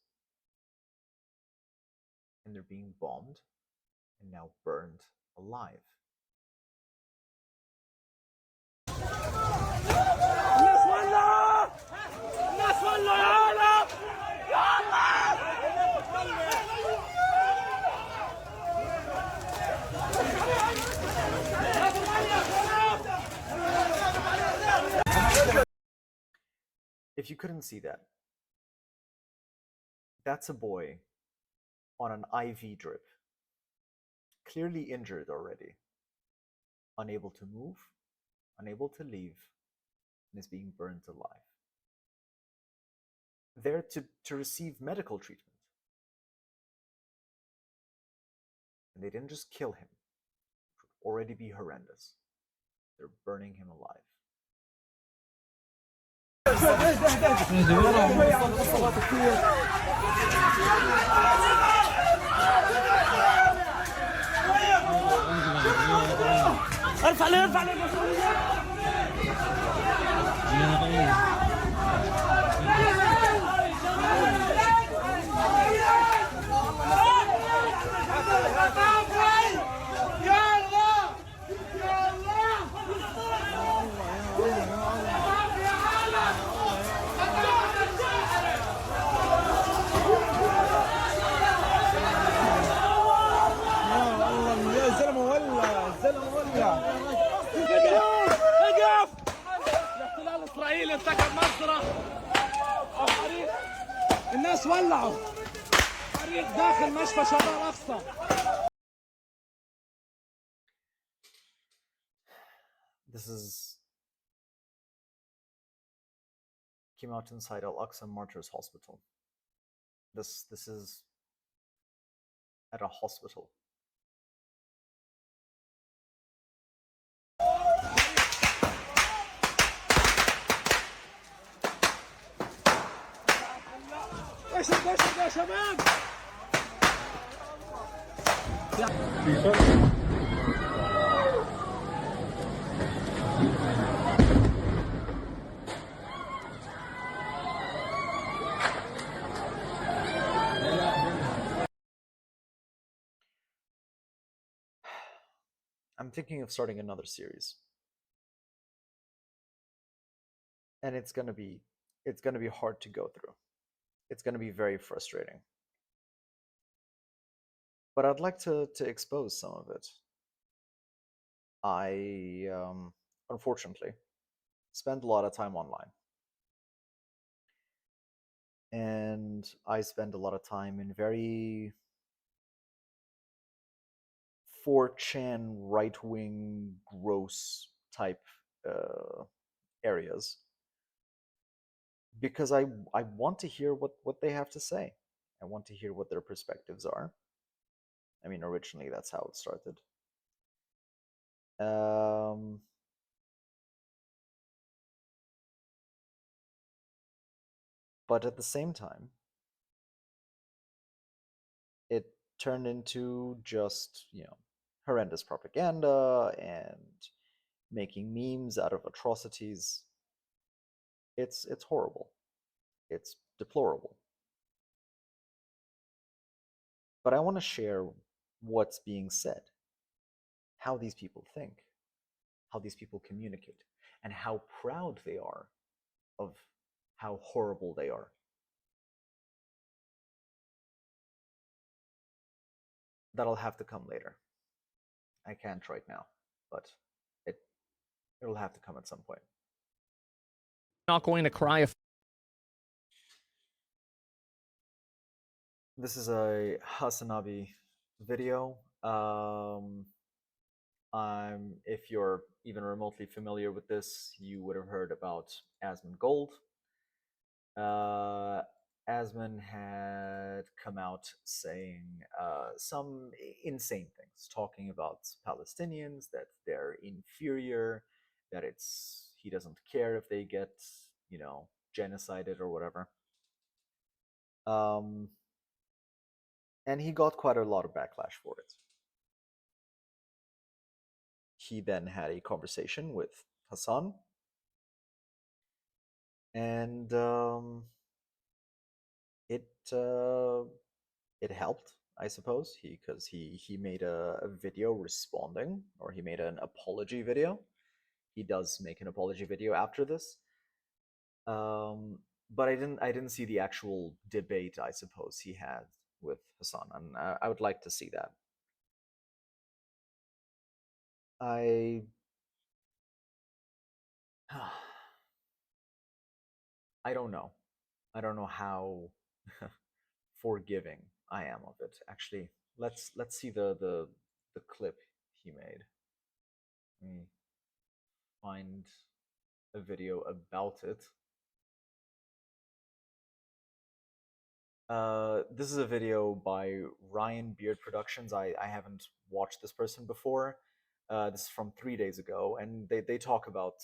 And they're being bombed and now burned alive. If you couldn't see that, that's a boy on an IV drip, clearly injured already, unable to move, unable to leave, and is being burnt alive. There to receive medical treatment. And they didn't just kill him, it would already be horrendous. They're burning him alive. ارفع لي ارفع لي المسؤولية. ارتكب مسرح حريق الناس ولعوا حريق داخل مشفى شرق الاقصى. This came out inside Al-Aqsa Martyrs Hospital. This is at a hospital. يا شباب. I'm thinking of starting another series. And it's gonna be hard to go through. It's going to be very frustrating. But I'd like to expose some of it. I, unfortunately, spend a lot of time online. And I spend a lot of time in very 4chan, right-wing, gross type areas. Because I want to hear what they have to say. I want to hear what their perspectives are. I mean, originally that's how it started. But at the same time, it turned into just, horrendous propaganda and making memes out of atrocities. It's horrible. It's deplorable. But I want to share what's being said, how these people think, how these people communicate, and how proud they are of how horrible they are. That'll have to come later. I can't right now, but it'll have to come at some point. Not going to cry if this is a HasanAbi video. If you're even remotely familiar with this, you would have heard about Asmon Gold. Asmon had come out saying some insane things, talking about Palestinians, that they're inferior, that he doesn't care if they get, genocided or whatever. And he got quite a lot of backlash for it. He then had a conversation with Hasan, and it helped, I suppose, because he made a video responding, or he made an apology video. He does make an apology video after this, but I didn't see the actual debate, I suppose, he had with Hasan, and I would like to see that. I don't know. I don't know how forgiving I am of it. Actually, let's see the clip he made. Let me find a video about it. This is a video by Ryan Beard Productions. I haven't watched this person before. This is from 3 days ago, and they talk about.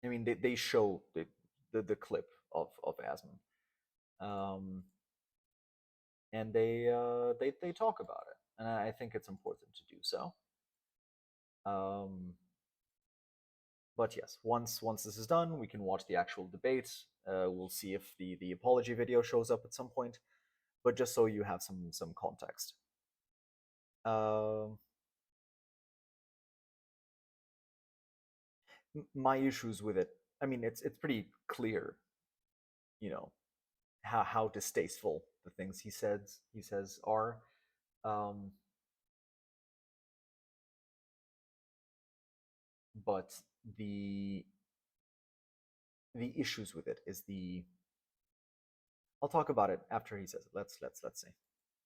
I mean, they show the clip of Asman, and they talk about it, and I think it's important to do so. But yes, once this is done, we can watch the actual debate. We'll see if the apology video shows up at some point, but just so you have some context. My issues with it, I mean, it's pretty clear, you know, how distasteful the things he says are. But the issues with it is I'll talk about it after he says it. Let's see.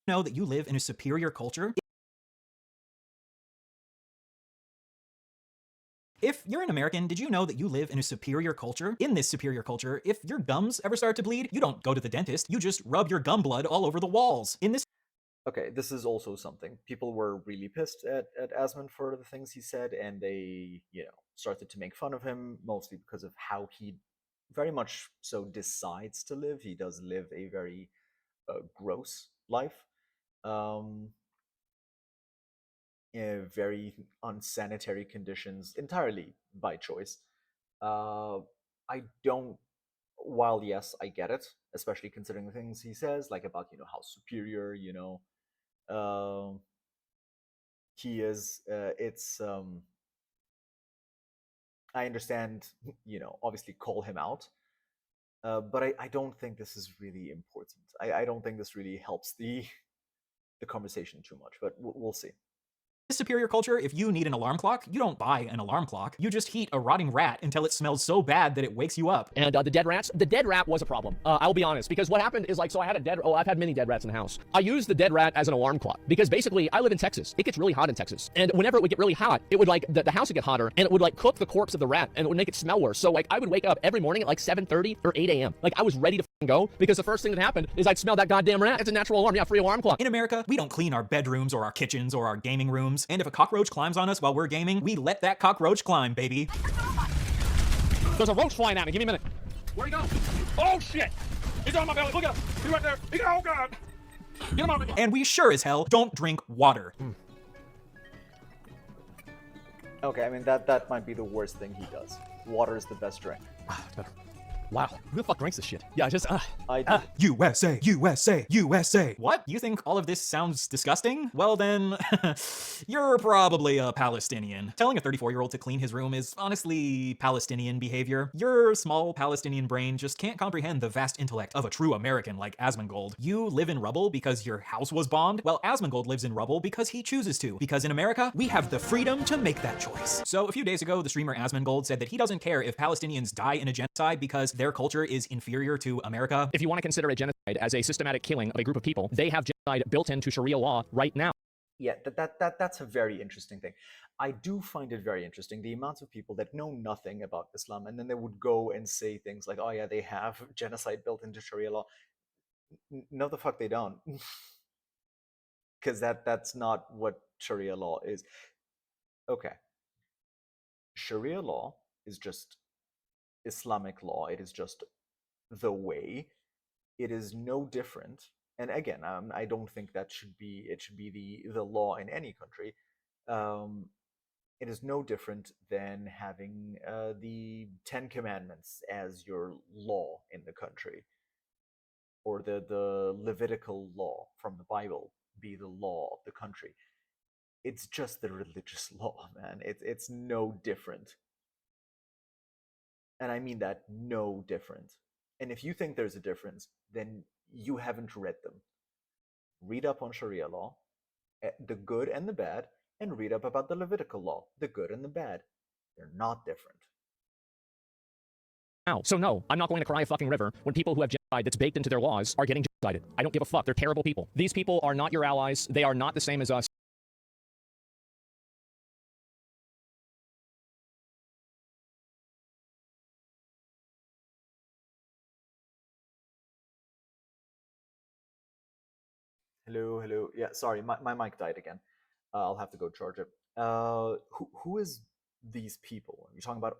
Know that you live in a superior culture. If you're an American, did you know that you live in a superior culture? In this superior culture, if your gums ever start to bleed, you don't go to the dentist, you just rub your gum blood all over the walls. In this Okay, this is also something. People were really pissed at Asman for the things he said, and they, you know, started to make fun of him, mostly because of how he very much so decides to live. He does live a very gross life. Very unsanitary conditions, entirely by choice. I don't, while yes, I get it, especially considering the things he says, like about, you know, how superior, you know, he is. I understand, you know, obviously call him out, but I don't think this is really important. I don't think this really helps the conversation too much, but we'll see. superior culture, if you need an alarm clock, you don't buy an alarm clock. You just heat a rotting rat until it smells so bad that it wakes you up. And the dead rat was a problem. I will be honest, because what happened is, like, so I had I've had many dead rats in the house. I used the dead rat as an alarm clock because basically I live in Texas. It gets really hot in Texas. And whenever it would get really hot, it would, like, the house would get hotter and it would, like, cook the corpse of the rat and it would make it smell worse. So, like, I would wake up every morning at like 7:30 or 8 a.m. Like, I was ready to go because the first thing that happened is I'd smell that goddamn rat. It's a natural alarm. Yeah, free alarm clock. In America, we don't clean our bedrooms or our kitchens or our gaming rooms. And if a cockroach climbs on us while we're gaming, we let that cockroach climb, baby. There's a roach flying at me. Give me a minute. Where'd he go? Oh, shit. He's on my belly. Look at him. He's right there. Oh, God. Get him out of here. And we sure as hell don't drink water. Okay, I mean, that might be the worst thing he does. Water is the best drink. Wow, who the fuck drinks this shit? Yeah, just, I do. USA, USA, USA. What? You think all of this sounds disgusting? Well then, you're probably a Palestinian. Telling a 34-year-old to clean his room is honestly Palestinian behavior. Your small Palestinian brain just can't comprehend the vast intellect of a true American like Asmongold. You live in rubble because your house was bombed? Well, Asmongold lives in rubble because he chooses to. Because in America, we have the freedom to make that choice. So a few days ago, the streamer Asmongold said that he doesn't care if Palestinians die in a genocide because their culture is inferior to America. If you want to consider a genocide as a systematic killing of a group of people, they have genocide built into Sharia law right now. Yeah, that's a very interesting thing. I do find it very interesting, the amount of people that know nothing about Islam, and then they would go and say things like, oh yeah, they have genocide built into Sharia law. No, the fuck they don't. Because that's not what Sharia law is. Okay. Sharia law is just Islamic law. It is just the way. it is no different. And again, I don't think that should be the law in any country. It is no different than having the Ten Commandments as your law in the country, or the Levitical law from the Bible be the law of the country. It's just the religious law, man. It's no different. And I mean that no different. And if you think there's a difference, then you haven't read them. Read up on Sharia law, the good and the bad, and read up about the Levitical law, the good and the bad. They're not different. So no, I'm not going to cry a fucking river when people who have genocide that's baked into their laws are getting genocided. I don't give a fuck. They're terrible people. These people are not your allies. They are not the same as us. Hello. Yeah, sorry, my mic died again. I'll have to go charge it. Who is these people? Are you talking about?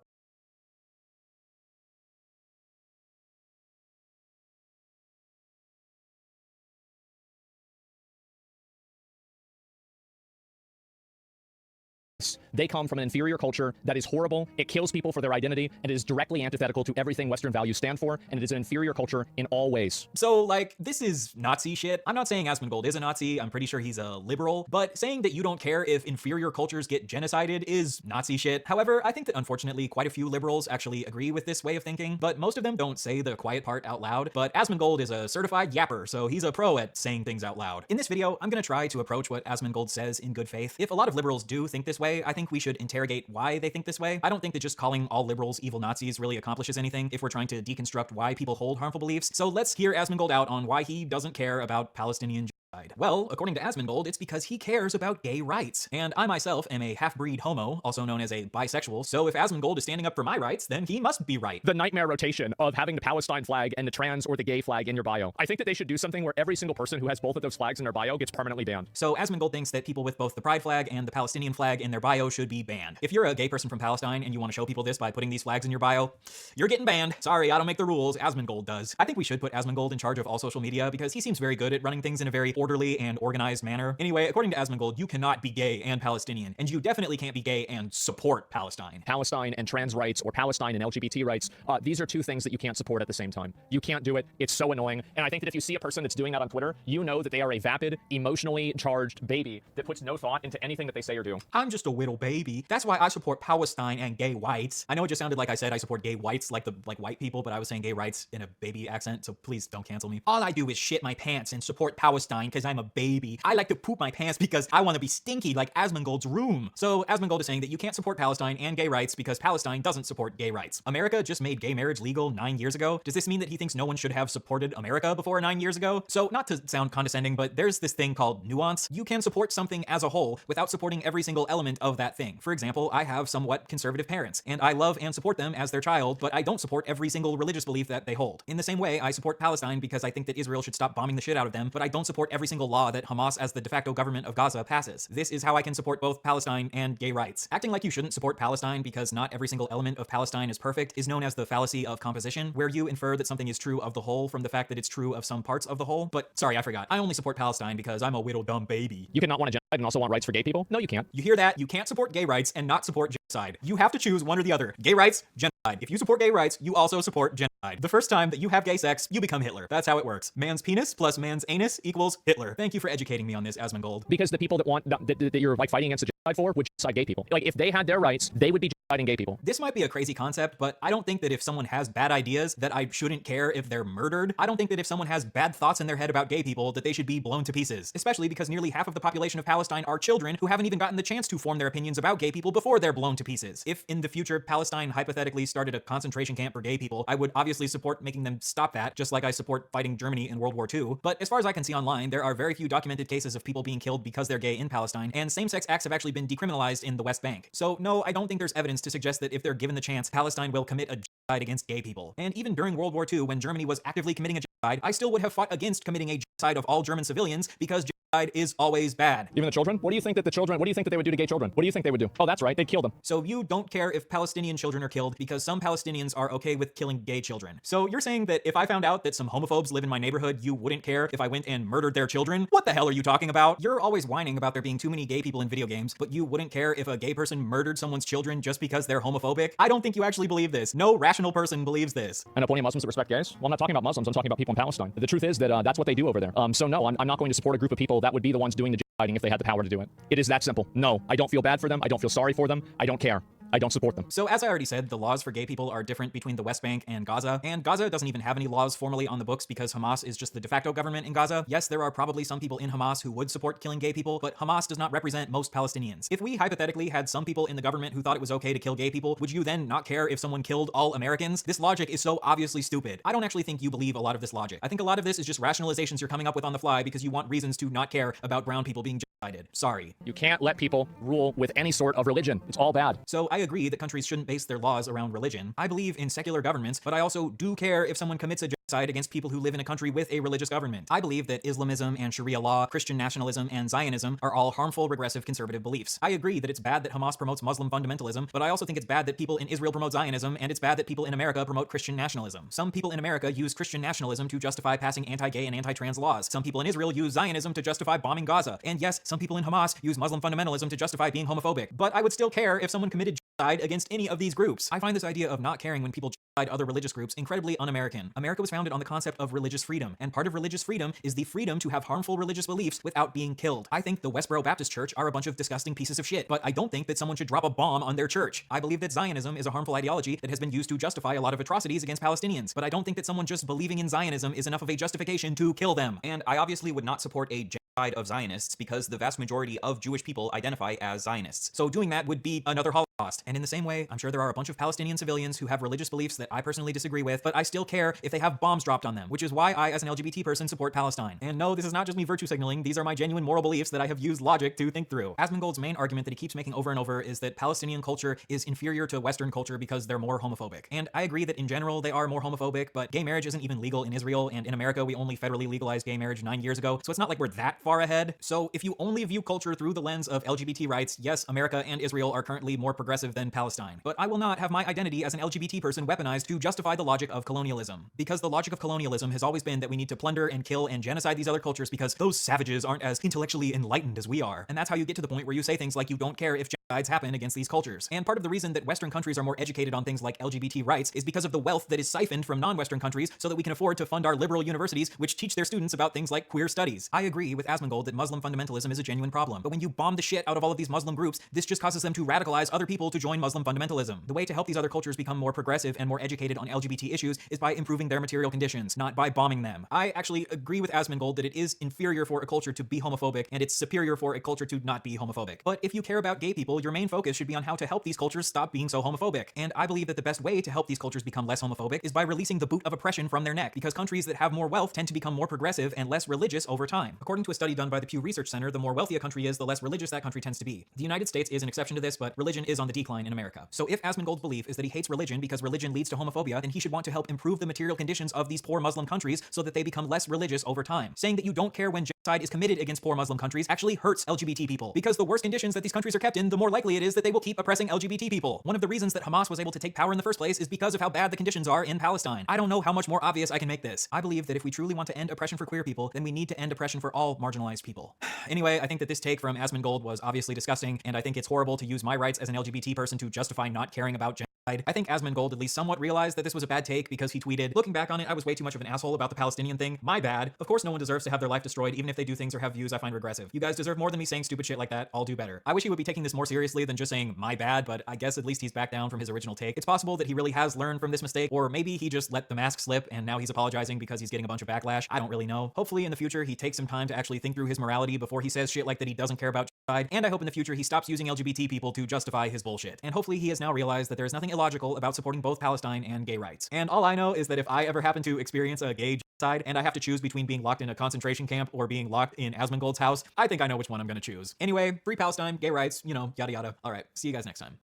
They come from an inferior culture that is horrible. It kills people for their identity, and it is directly antithetical to everything Western values stand for, and it is an inferior culture in all ways. So, like, this is Nazi shit. I'm not saying Asmongold is a Nazi. I'm pretty sure he's a liberal. But saying that you don't care if inferior cultures get genocided is Nazi shit. However, I think that unfortunately quite a few liberals actually agree with this way of thinking, but most of them don't say the quiet part out loud. But Asmongold is a certified yapper, so he's a pro at saying things out loud. In this video, I'm gonna try to approach what Asmongold says in good faith. If a lot of liberals do think this way, I think we should interrogate why they think this way. I don't think that just calling all liberals evil Nazis really accomplishes anything if we're trying to deconstruct why people hold harmful beliefs. So let's hear Asmongold out on why he doesn't care about Palestinian genocide. Well, according to Asmongold, it's because he cares about gay rights. And I myself am a half-breed homo, also known as a bisexual, so if Asmongold is standing up for my rights, then he must be right. The nightmare rotation of having the Palestine flag and the trans or the gay flag in your bio. I think that they should do something where every single person who has both of those flags in their bio gets permanently banned. So Asmongold thinks that people with both the pride flag and the Palestinian flag in their bio should be banned. If you're a gay person from Palestine and you want to show people this by putting these flags in your bio, you're getting banned. Sorry, I don't make the rules, Asmongold does. I think we should put Asmongold in charge of all social media because he seems very good at running things in a very orderly and organized manner. Anyway, according to Asmongold, you cannot be gay and Palestinian, and you definitely can't be gay and support Palestine. Palestine and trans rights, or Palestine and LGBT rights, these are two things that you can't support at the same time. You can't do it. It's so annoying. And I think that if you see a person that's doing that on Twitter, you know that they are a vapid, emotionally charged baby that puts no thought into anything that they say or do. I'm just a little baby. That's why I support Palestine and gay whites. I know it just sounded like I said I support gay whites, like white people, but I was saying gay rights in a baby accent, so please don't cancel me. All I do is shit my pants and support Palestine because I'm a baby. I like to poop my pants because I want to be stinky like Asmongold's room. So Asmongold is saying that you can't support Palestine and gay rights because Palestine doesn't support gay rights. America just made gay marriage legal 9 years ago. Does this mean that he thinks no one should have supported America before 9 years ago? So not to sound condescending, but there's this thing called nuance. You can support something as a whole without supporting every single element of that thing. For example, I have somewhat conservative parents, and I love and support them as their child, but I don't support every single religious belief that they hold. In the same way, I support Palestine because I think that Israel should stop bombing the shit out of them, but I don't support every single law that Hamas as the de facto government of Gaza passes. This is how I can support both Palestine and gay rights. Acting like you shouldn't support Palestine because not every single element of Palestine is perfect is known as the fallacy of composition, where you infer that something is true of the whole from the fact that it's true of some parts of the whole. But sorry, I forgot. I only support Palestine because I'm a little dumb baby. You cannot want to genocide and also want rights for gay people? No, you can't. You hear that? You can't support gay rights and not support genocide. You have to choose one or the other. Gay rights, genocide. If you support gay rights, you also support genocide. The first time that you have gay sex, you become Hitler. That's how it works. Man's penis plus man's anus equals Hitler. Thank you for educating me on this, Asmongold. Because the people that want that you're like fighting against the genocide for would genocide gay people. Like if they had their rights, they would be genociding gay people. This might be a crazy concept, but I don't think that if someone has bad ideas that I shouldn't care if they're murdered. I don't think that if someone has bad thoughts in their head about gay people that they should be blown to pieces, especially because nearly half of the population of Palestine are children who haven't even gotten the chance to form their opinions about gay people before they're blown to pieces. If in the future Palestine hypothetically started a concentration camp for gay people, I would obviously support making them stop that, just like I support fighting Germany in World War II. But as far as I can see online, there are very few documented cases of people being killed because they're gay in Palestine, and same-sex acts have actually been decriminalized in the West Bank. So no, I don't think there's evidence to suggest that if they're given the chance, Palestine will commit a genocide against gay people. And even during World War II, when Germany was actively committing a genocide, I still would have fought against committing a genocide of all German civilians because genocide is always bad. Even the children? What do you think that they would do to gay children? What do you think they would do? Oh, that's right, they'd kill them. So you don't care if Palestinian children are killed because some Palestinians are okay with killing gay children. So you're saying that if I found out that some homophobes live in my neighborhood, you wouldn't care if I went and murdered their children? What the hell are you talking about? You're always whining about there being too many gay people in video games, but you wouldn't care if a gay person murdered someone's children just because they're homophobic? I don't think you actually believe this. No rational person believes this. I know plenty of Muslims that respect gays. Well, I'm not talking about Muslims, I'm talking about people in Palestine. The truth is that that's what they do over there. So no, I'm not going to support a group of people that would be the ones doing the genociding if they had the power to do it. It is that simple. No, I don't feel bad for them. I don't feel sorry for them. I don't care. I don't support them. So as I already said, the laws for gay people are different between the West Bank and Gaza doesn't even have any laws formally on the books because Hamas is just the de facto government in Gaza. Yes, there are probably some people in Hamas who would support killing gay people, but Hamas does not represent most Palestinians. If we hypothetically had some people in the government who thought it was okay to kill gay people, would you then not care if someone killed all Americans? This logic is so obviously stupid. I don't actually think you believe a lot of this logic. I think a lot of this is just rationalizations you're coming up with on the fly because you want reasons to not care about brown people being genocided. Sorry. You can't let people rule with any sort of religion. It's all bad. So I agree that countries shouldn't base their laws around religion. I believe in secular governments, but I also do care if someone commits a genocide against people who live in a country with a religious government. I believe that Islamism and Sharia law, Christian nationalism, and Zionism are all harmful, regressive, conservative beliefs. I agree that it's bad that Hamas promotes Muslim fundamentalism, but I also think it's bad that people in Israel promote Zionism, and it's bad that people in America promote Christian nationalism. Some people in America use Christian nationalism to justify passing anti-gay and anti-trans laws. Some people in Israel use Zionism to justify bombing Gaza. And yes, some people in Hamas use Muslim fundamentalism to justify being homophobic. But I would still care if someone committed genocide against any of these groups. I find this idea of not caring when people genocide other religious groups incredibly un-American. America was founded on the concept of religious freedom, and part of religious freedom is the freedom to have harmful religious beliefs without being killed. I think the Westboro Baptist Church are a bunch of disgusting pieces of shit, but I don't think that someone should drop a bomb on their church. I believe that Zionism is a harmful ideology that has been used to justify a lot of atrocities against Palestinians, but I don't think that someone just believing in Zionism is enough of a justification to kill them. And I obviously would not support a genocide of Zionists because the vast majority of Jewish people identify as Zionists. So doing that would be another Holocaust. And in the same way, I'm sure there are a bunch of Palestinian civilians who have religious beliefs that I personally disagree with, but I still care if they have bombs dropped on them, which is why I, as an LGBT person, support Palestine. And no, this is not just me virtue signaling, these are my genuine moral beliefs that I have used logic to think through. Asmongold's main argument that he keeps making over and over is that Palestinian culture is inferior to Western culture because they're more homophobic. And I agree that in general they are more homophobic, but gay marriage isn't even legal in Israel, and in America we only federally legalized gay marriage 9 years ago, so it's not like we're that far ahead. So if you only view culture through the lens of LGBT rights, yes, America and Israel are currently more progressive than Palestine. But I will not have my identity as an LGBT person weaponized to justify the logic of colonialism. Because the logic of colonialism has always been that we need to plunder and kill and genocide these other cultures because those savages aren't as intellectually enlightened as we are. And that's how you get to the point where you say things like you don't care if genocides happen against these cultures. And part of the reason that Western countries are more educated on things like LGBT rights is because of the wealth that is siphoned from non-Western countries so that we can afford to fund our liberal universities which teach their students about things like queer studies. I agree with Asmongold that Muslim fundamentalism is a genuine problem, but when you bomb the shit out of all of these Muslim groups, this just causes them to radicalize other people to join Muslim fundamentalism. The way to help these other cultures become more progressive and more educated on LGBT issues is by improving their material conditions, not by bombing them. I actually agree with Asmongold that it is inferior for a culture to be homophobic and it's superior for a culture to not be homophobic. But if you care about gay people, your main focus should be on how to help these cultures stop being so homophobic. And I believe that the best way to help these cultures become less homophobic is by releasing the boot of oppression from their neck, because countries that have more wealth tend to become more progressive and less religious over time. According to a study done by the Pew Research Center, the more wealthy a country is, the less religious that country tends to be. The United States is an exception to this, but religion is on the decline in America. So if Asmongold's belief is that he hates religion because religion leads to homophobia, then he should want to help improve the material conditions of these poor Muslim countries so that they become less religious over time. Saying that you don't care when genocide is committed against poor Muslim countries actually hurts LGBT people, because the worse conditions that these countries are kept in, the more likely it is that they will keep oppressing LGBT people. One of the reasons that Hamas was able to take power in the first place is because of how bad the conditions are in Palestine. I don't know how much more obvious I can make this. I believe that if we truly want to end oppression for queer people, then we need to end oppression for all marginalized people. Anyway, I think that this take from Asmongold was obviously disgusting, and I think it's horrible to use my rights as an LGBT person to justify not caring about genocide. I think Asmongold at least somewhat realized that this was a bad take because he tweeted, "Looking back on it, I was way too much of an asshole about the Palestinian thing. My bad. Of course no one deserves to have their life destroyed even if they do things or have views I find regressive. You guys deserve more than me saying stupid shit like that. I'll do better." I wish he would be taking this more seriously than just saying my bad, but I guess at least he's back down from his original take. It's possible that he really has learned from this mistake, or maybe he just let the mask slip and now he's apologizing because he's getting a bunch of backlash. I don't really know. Hopefully in the future he takes some time to actually think through his morality before he says shit like that he doesn't care about genocide, and I hope in the future he stops using LGBT people to justify his bullshit. And hopefully he has now realized that there is nothing illogical about supporting both Palestine and gay rights. And all I know is that if I ever happen to experience a gay genocide and I have to choose between being locked in a concentration camp or being locked in Asmongold's house, I think I know which one I'm gonna choose. Anyway, free Palestine, gay rights, you know, yada yada. All right, see you guys next time.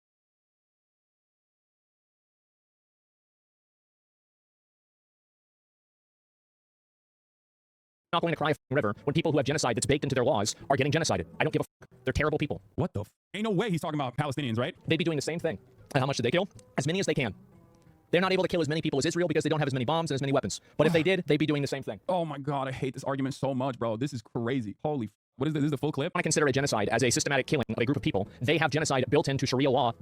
not going to cry a river when people who have genocide that's baked into their laws are getting genocided. I don't give a fuck. They're terrible people. What the Ain't no way he's talking about Palestinians, right? They'd be doing the same thing. And how much do they kill? As many as they can. They're not able to kill as many people as Israel because they don't have as many bombs and as many weapons. But if they did, they'd be doing the same thing. Oh my God, I hate this argument so much, bro. This is crazy. Holy, what is this? This is the full clip? I consider a genocide as a systematic killing of a group of people. They have genocide built into Sharia law.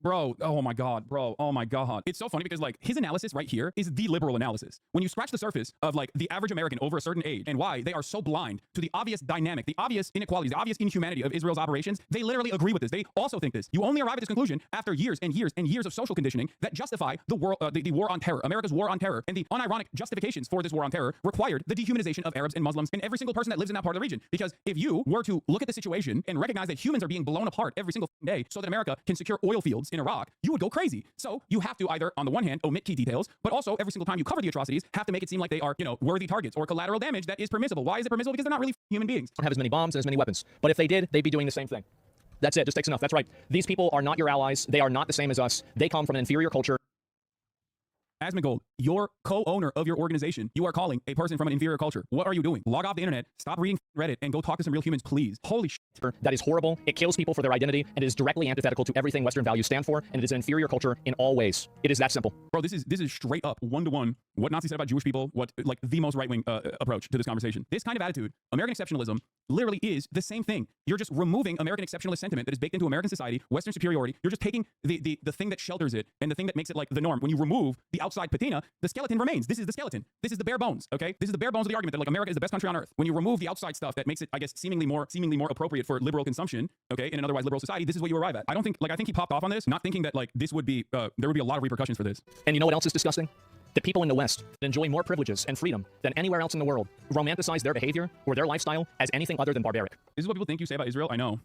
Bro, oh my God, bro, oh my God. It's so funny because like his analysis right here is the liberal analysis. When you scratch the surface of like the average American over a certain age and why they are so blind to the obvious dynamic, the obvious inequalities, the obvious inhumanity of Israel's operations, they literally agree with this. They also think this. You only arrive at this conclusion after years and years and years of social conditioning that justify the war, the war on terror, America's war on terror, and the unironic justifications for this war on terror required the dehumanization of Arabs and Muslims and every single person that lives in that part of the region. Because if you were to look at the situation and recognize that humans are being blown apart every single day so that America can secure oil fields in Iraq, you would go crazy. So you have to either, on the one hand, omit key details, but also every single time you cover the atrocities, have to make it seem like they are, you know, worthy targets or collateral damage that is permissible. Why is it permissible? Because they're not really human beings. Don't have as many bombs and as many weapons. But if they did, they'd be doing the same thing. That's it. Just takes enough. That's right. These people are not your allies. They are not the same as us. They come from an inferior culture. Asmongold, your co-owner of your organization, you are calling a person from an inferior culture. What are you doing? Log off the internet, stop reading Reddit, and go talk to some real humans, please. Holy shit. That is horrible. It kills people for their identity, and it is directly antithetical to everything Western values stand for, and it is an inferior culture in all ways. It is that simple. Bro, this is straight up one-to-one what Nazis said about Jewish people, what like the most right-wing approach to this conversation. This kind of attitude, American exceptionalism, literally is the same thing. You're just removing American exceptionalist sentiment that is baked into American society, Western superiority. You're just taking the thing that shelters it and the thing that makes it like the norm. When you remove the outside patina, the skeleton remains. This is the skeleton. This is the bare bones, okay? This is the bare bones of the argument that like America is the best country on earth. When you remove the outside stuff that makes it, I guess, seemingly more appropriate for liberal consumption, okay, in an otherwise liberal society, this is what you arrive at. I think he popped off on this, not thinking that like this would be, there would be a lot of repercussions for this. And you know what else is disgusting? The people in the West that enjoy more privileges and freedom than anywhere else in the world romanticize their behavior or their lifestyle as anything other than barbaric. This is what people think you say about Israel. I know.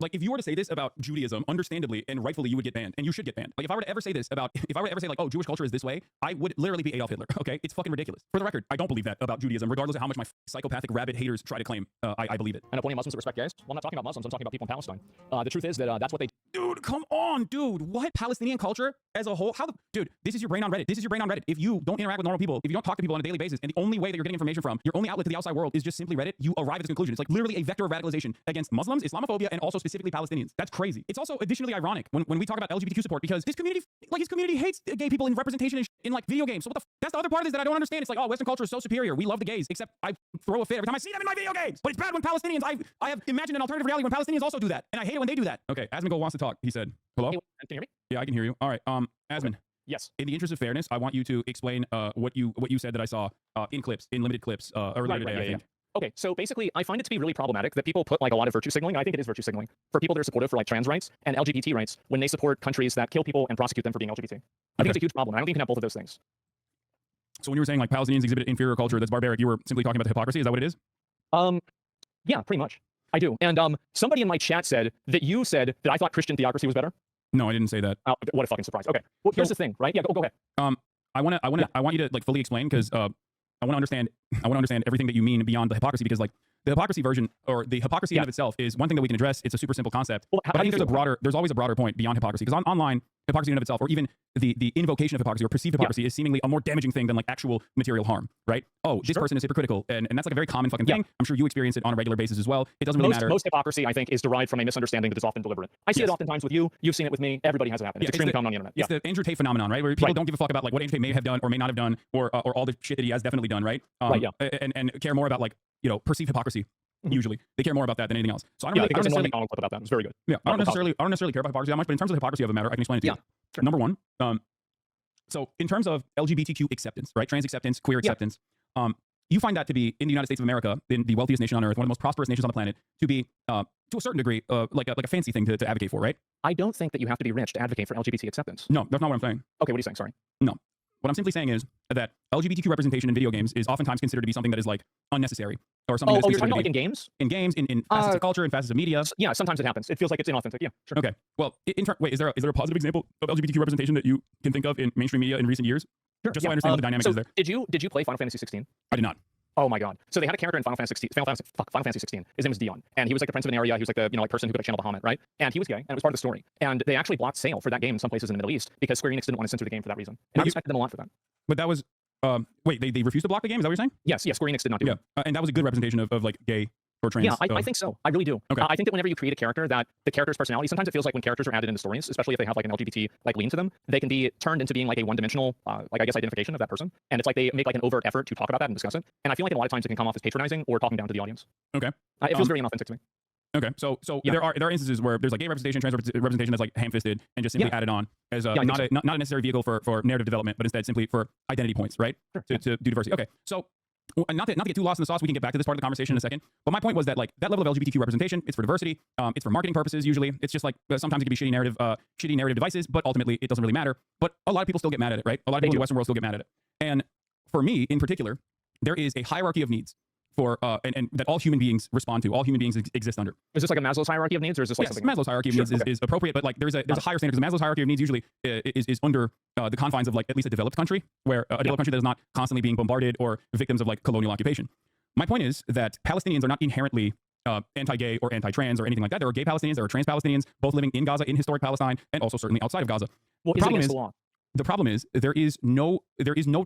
Like if you were to say this about Judaism, understandably and rightfully, you would get banned, and you should get banned. Like if I were to ever say this about, if I were to ever say like, oh, Jewish culture is this way, I would literally be Adolf Hitler. Okay, it's fucking ridiculous. For the record, I don't believe that about Judaism, regardless of how much my psychopathic rabid haters try to claim. I believe it. And plenty of Muslims that respect gays. Well, I'm not talking about Muslims. I'm talking about people in Palestine. The truth is that that's what they. Dude, come on, dude. What Palestinian culture as a whole? Dude, this is your brain on Reddit. This is your brain on Reddit. If you don't interact with normal people, if you don't talk to people on a daily basis, and the only way that you're getting information from, your only outlet to the outside world is just simply Reddit, you arrive at this conclusion. It's like literally a vector of radicalization against Muslims, Islamophobia, and also specifically Palestinians. That's crazy. It's also additionally ironic when we talk about LGBTQ support because his community hates gay people in representation in like video games. So what the that's the other part of this that I don't understand. It's like, oh, Western culture is so superior. We love the gays, except I throw a fit every time I see them in my video games. But it's bad when Palestinians, I have imagined an alternative reality when Palestinians also do that. And I hate it when they do that. Okay, Asmongold wants to talk. He said, hello? Hey, can you hear me? Yeah, I can hear you. All right, Asmon. Okay. Yes. In the interest of fairness, I want you to explain what you said that I saw in limited clips earlier today, I think. Okay, so basically, I find it to be really problematic that people put like a lot of virtue signaling. I think it is virtue signaling for people that are supportive for like trans rights and LGBT rights when they support countries that kill people and prosecute them for being LGBT. I think it's a huge problem. I don't think you can have both of those things. So when you were saying like Palestinians exhibit inferior culture that's barbaric, you were simply talking about the hypocrisy. Is that what it is? Yeah, pretty much. I do. And somebody in my chat said that you said that I thought Christian theocracy was better. No, I didn't say that. Oh, what a fucking surprise. Okay. Well, here's the thing, right? Yeah, go ahead. I want you to like fully explain because I want to understand everything that you mean beyond the hypocrisy because like the hypocrisy version or the hypocrisy in of itself is one thing that we can address. It's a super simple concept. Well, but I think there's always a broader point beyond hypocrisy because online hypocrisy in of itself or even the invocation of hypocrisy or perceived hypocrisy is seemingly a more damaging thing than like actual material harm, right? Oh, this person is hypocritical and that's like a very common fucking thing. I'm sure you experience it on a regular basis as well. It doesn't really matter. Most hypocrisy, I think, is derived from a misunderstanding that is often deliberate. I see it oftentimes with you. You've seen it with me. Everybody has it happen. It's extremely common on the internet. It's the Andrew Tate phenomenon, right? Where people don't give a fuck about like what Andrew Tate may have done or may not have done or all the shit that he has definitely done, right? And care more about like, you know, perceived hypocrisy. Usually, they care more about that than anything else. So I don't really. There's a McDonald clip about that. It's very good. Yeah, I don't necessarily care about hypocrisy that much, but in terms of the hypocrisy of the matter, I can explain it to you. Sure. Number one, so in terms of LGBTQ acceptance, right, trans acceptance, queer acceptance, you find that to be in the United States of America, in the wealthiest nation on earth, one of the most prosperous nations on the planet, to be to a certain degree like a fancy thing to advocate for, right? I don't think that you have to be rich to advocate for LGBT acceptance. No, that's not what I'm saying. Okay, what are you saying? Sorry. No. What I'm simply saying is that LGBTQ representation in video games is oftentimes considered to be something that is like unnecessary or something that's you're talking about like in games? In games, in facets of culture, in facets of media. Yeah, sometimes it happens. It feels like it's inauthentic. Yeah, sure. Okay. Well, wait, is there a positive example of LGBTQ representation that you can think of in mainstream media in recent years? Sure. Just so I understand what the dynamic is there. Did you play Final Fantasy 16? I did not. Oh my god! So they had a character in Final Fantasy 16. His name was Dion, and he was like the prince of an area. He was like the like person who could like channel Bahamut, right? And he was gay, and it was part of the story. And they actually blocked sale for that game in some places in the Middle East because Square Enix didn't want to censor the game for that reason. And I respected them a lot for that. But that was Wait, they refused to block the game? Is that what you're saying? Yes, Square Enix did not do it. And that was a good representation of like gay or trans. Yeah, I think so. I really do. Okay. I think that whenever you create a character, that the character's personality, sometimes it feels like when characters are added into stories, especially if they have like an LGBT like lean to them, they can be turned into being like a one-dimensional, like I guess identification of that person. And it's like they make like an overt effort to talk about that and discuss it. And I feel like a lot of times it can come off as patronizing or talking down to the audience. Okay. It feels very inauthentic to me. Okay, so there are instances where there's like gay representation, trans representation that's like ham-fisted and just simply added on as not a necessary vehicle for narrative development, but instead simply for identity points, right? To do diversity. Okay, so not to get too lost in the sauce, we can get back to this part of the conversation in a second. But my point was that like that level of LGBTQ representation, it's for diversity, it's for marketing purposes usually. It's just like sometimes it can be shitty narrative devices, but ultimately it doesn't really matter. But a lot of people still get mad at it, right? A lot of people in the Western world still get mad at it. And for me in particular, there is a hierarchy of needs for and that all human beings respond to, all human beings exist under. Is this like a Maslow's hierarchy of needs, or is this like something Maslow's hierarchy of needs is appropriate, but like there's a higher standard, because Maslow's hierarchy of needs usually is under the confines of like at least a developed country, where a developed country that is not constantly being bombarded or victims of like colonial occupation. My point is that Palestinians are not inherently anti-gay or anti-trans or anything like that. There are gay Palestinians, there are trans Palestinians, both living in Gaza, in historic Palestine, and also certainly outside of Gaza. Well, the problem is there is no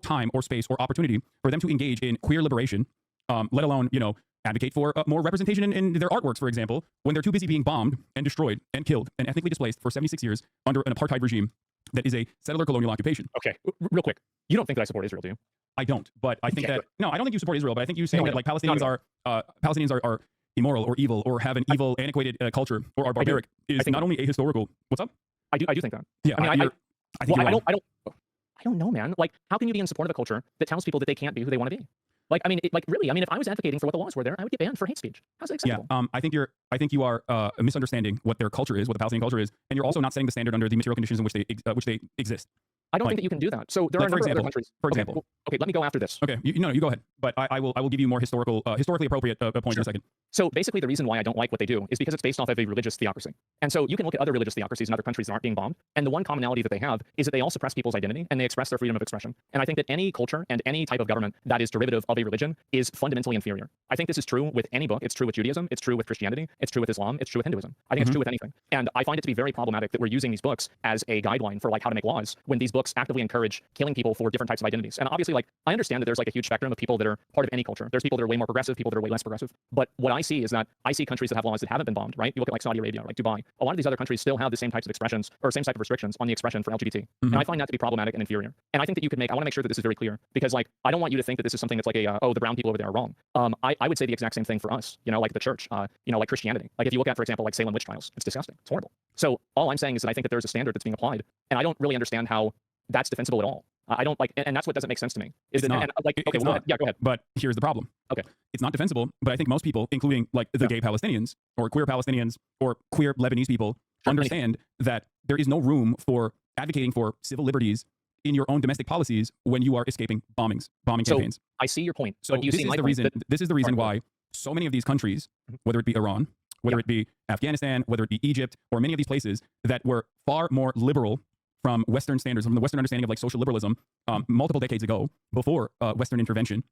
time or space or opportunity for them to engage in queer liberation, let alone, you know, advocate for more representation in their artworks, for example, when they're too busy being bombed and destroyed and killed and ethnically displaced for 76 years under an apartheid regime that is a settler colonial occupation. Okay, real quick. You don't think that I support Israel, do you? I don't, but I think that, no, I don't think you support Israel, but I think you saying that like Palestinians are immoral or evil or have an evil, antiquated culture or are barbaric is not only ahistorical. What's up? I do think that. Yeah, I mean, I don't know, man. Like, how can you be in support of a culture that tells people that they can't be who they want to be? Like, I mean, really, I mean, if I was advocating for what the laws were there, I would get banned for hate speech. How's that acceptable? Yeah, I think you are misunderstanding what their culture is, what the Palestinian culture is, and you're also not setting the standard under the material conditions in which they exist. I don't think that you can do that. So there are a number of other countries. For example. Okay, okay, let me go after this. Okay, you go ahead. But I will give you more historically appropriate points in a second. So basically, the reason why I don't like what they do is because it's based off of a religious theocracy. And so you can look at other religious theocracies in other countries that aren't being bombed, and the one commonality that they have is that they all suppress people's identity and they express their freedom of expression. And I think that any culture and any type of government that is derivative of a religion is fundamentally inferior. I think this is true with any book. It's true with Judaism. It's true with Christianity. It's true with Islam. It's true with Hinduism. I think it's true with anything. And I find it to be very problematic that we're using these books as a guideline for like how to make laws when these books actively encourage killing people for different types of identities. And obviously, like, I understand that there's like a huge spectrum of people that are part of any culture. There's people that are way more progressive, people that are way less progressive. But what I see is that I see countries that have laws that haven't been bombed, right? You look at like Saudi Arabia, like Dubai. A lot of these other countries still have the same types of expressions or same type of restrictions on the expression for LGBT. And I find that to be problematic and inferior. And I think that you could I want to make sure that this is very clear, because like, I don't want you to think that this is something that's like the brown people over there are wrong. I would say the exact same thing for us, you know, like the church, you know, like Christianity. Like if you look at, for example, like Salem witch trials, it's disgusting. It's horrible. So all I'm saying is that I think that there's a standard that's being applied, and I don't really understand how that's defensible at all. I don't like, and that's what doesn't make sense to me. It's not. Okay, well, go ahead. Yeah, go ahead. But here's the problem. Okay. It's not defensible, but I think most people, including like the gay Palestinians or queer Palestinians or queer Lebanese people, understand that there is no room for advocating for civil liberties in your own domestic policies when you are escaping bombing campaigns. I see your point. So this is the reason why so many of these countries, whether it be Iran, whether it be Afghanistan, whether it be Egypt, or many of these places that were far more liberal from Western standards, from the Western understanding of like social liberalism multiple decades ago, before Western intervention,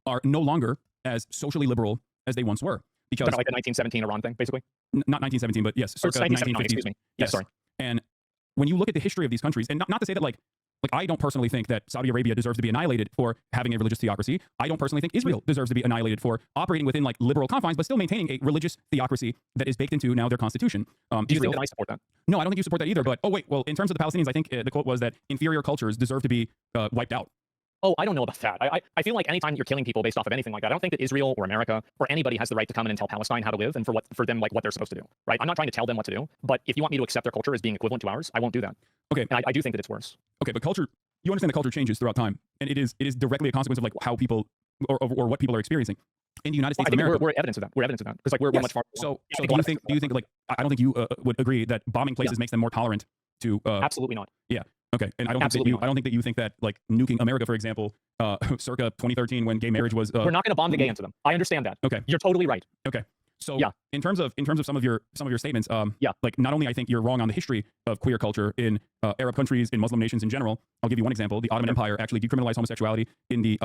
are no longer as socially liberal as they once were. Because like the 1917 Iran thing, basically? Not 1917, but yes, circa 1950s. Excuse me. Yes, sorry. And when you look at the history of these countries, and not to say that like I don't personally think that Saudi Arabia deserves to be annihilated for having a religious theocracy. I don't personally think Israel deserves to be annihilated for operating within like liberal confines, but still maintaining a religious theocracy that is baked into now their constitution. Do you think that I support that? No, I don't think you support that either. But in terms of the Palestinians, I think the quote was that inferior cultures deserve to be wiped out. Oh, I don't know about that. I feel like anytime you're killing people based off of anything like that, I don't think that Israel or America or anybody has the right to come in and tell Palestine how to live and for them like what they're supposed to do, right? I'm not trying to tell them what to do, but if you want me to accept their culture as being equivalent to ours, I won't do that. Okay. And I do think that it's worse. Okay, but culture, you understand that culture changes throughout time, and it is directly a consequence of like how people or what people are experiencing. In the United States of America, we're evidence of that. We're evidence of that because like we're much far. So do you think like I don't think you would agree that bombing places makes them more tolerant to? Absolutely not. Yeah. Okay, and I don't think that you think that like nuking America, for example, circa 2013 when gay marriage was. We're not going to bomb the gay into them. I understand that. Okay, you're totally right. Okay, so in terms of some of your statements, like not only I think you're wrong on the history of queer culture in Arab countries, in Muslim nations in general. I'll give you one example. The Ottoman Empire actually decriminalized homosexuality in the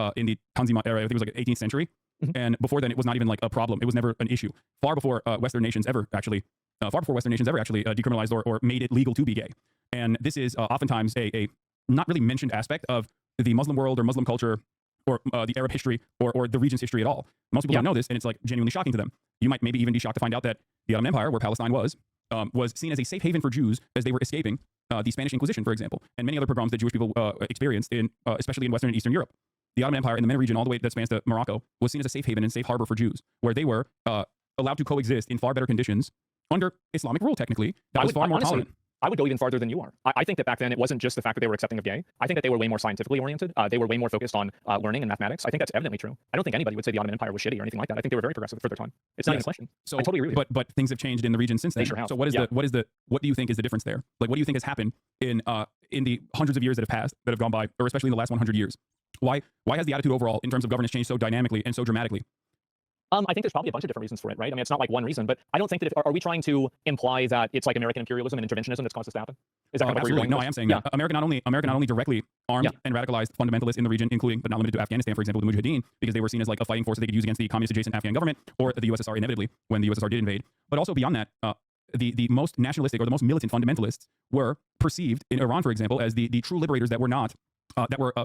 Tanzimat era. I think it was like 18th century, and before then it was not even like a problem. It was never an issue. Far before Western nations ever actually decriminalized or made it legal to be gay. And this is oftentimes a not really mentioned aspect of the Muslim world or Muslim culture or the Arab history or the region's history at all. Most people don't know this, and it's like genuinely shocking to them. You might maybe even be shocked to find out that the Ottoman Empire, where Palestine was seen as a safe haven for Jews as they were escaping the Spanish Inquisition, for example, and many other pogroms that Jewish people experienced in, especially in Western and Eastern Europe. The Ottoman Empire in the MENA region, all the way that spans to Morocco, was seen as a safe haven and safe harbor for Jews, where they were allowed to coexist in far better conditions under Islamic rule, technically. That was far more tolerant. I would go even farther than you are. I think that back then it wasn't just the fact that they were accepting of gay. I think that they were way more scientifically oriented. They were way more focused on learning and mathematics. I think that's evidently true. I don't think anybody would say the Ottoman Empire was shitty or anything like that. I think they were very progressive for their time. It's not even a question. So, I totally agree with you. But things have changed in the region since then. They sure have. So what do you think is the difference there? Like, what do you think has happened in the hundreds of years that have passed, that have gone by, or especially in the last 100 years? Why has the attitude overall in terms of governance changed so dynamically and so dramatically? I think there's probably a bunch of different reasons for it, right? I mean, it's not like one reason, but I don't think that are we trying to imply that it's like American imperialism and interventionism that's caused this to happen? Is that kind of where you're going? No, I am saying that. America not only directly armed and radicalized fundamentalists in the region, including but not limited to Afghanistan, for example, the Mujahideen, because they were seen as like a fighting force that they could use against the communist-adjacent Afghan government or the USSR inevitably when the USSR did invade. But also beyond that, the most nationalistic or the most militant fundamentalists were perceived in Iran, for example, as the true liberators that were not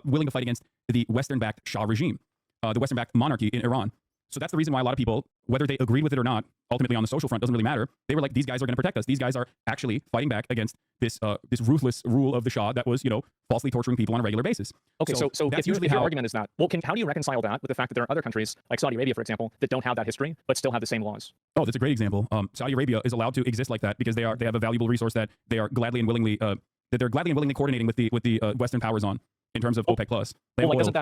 willing to fight against the Western-backed Shah regime, the Western-backed monarchy in Iran. So that's the reason why a lot of people, whether they agreed with it or not, ultimately on the social front, doesn't really matter. They were like, these guys are going to protect us. These guys are actually fighting back against this ruthless rule of the Shah that was, falsely torturing people on a regular basis. Okay, so if your argument is that, well, how do you reconcile that with the fact that there are other countries, like Saudi Arabia, for example, that don't have that history, but still have the same laws? Oh, that's a great example. Saudi Arabia is allowed to exist like that because they have a valuable resource that they are gladly and willingly coordinating with the Western powers on. In terms of OPEC plus,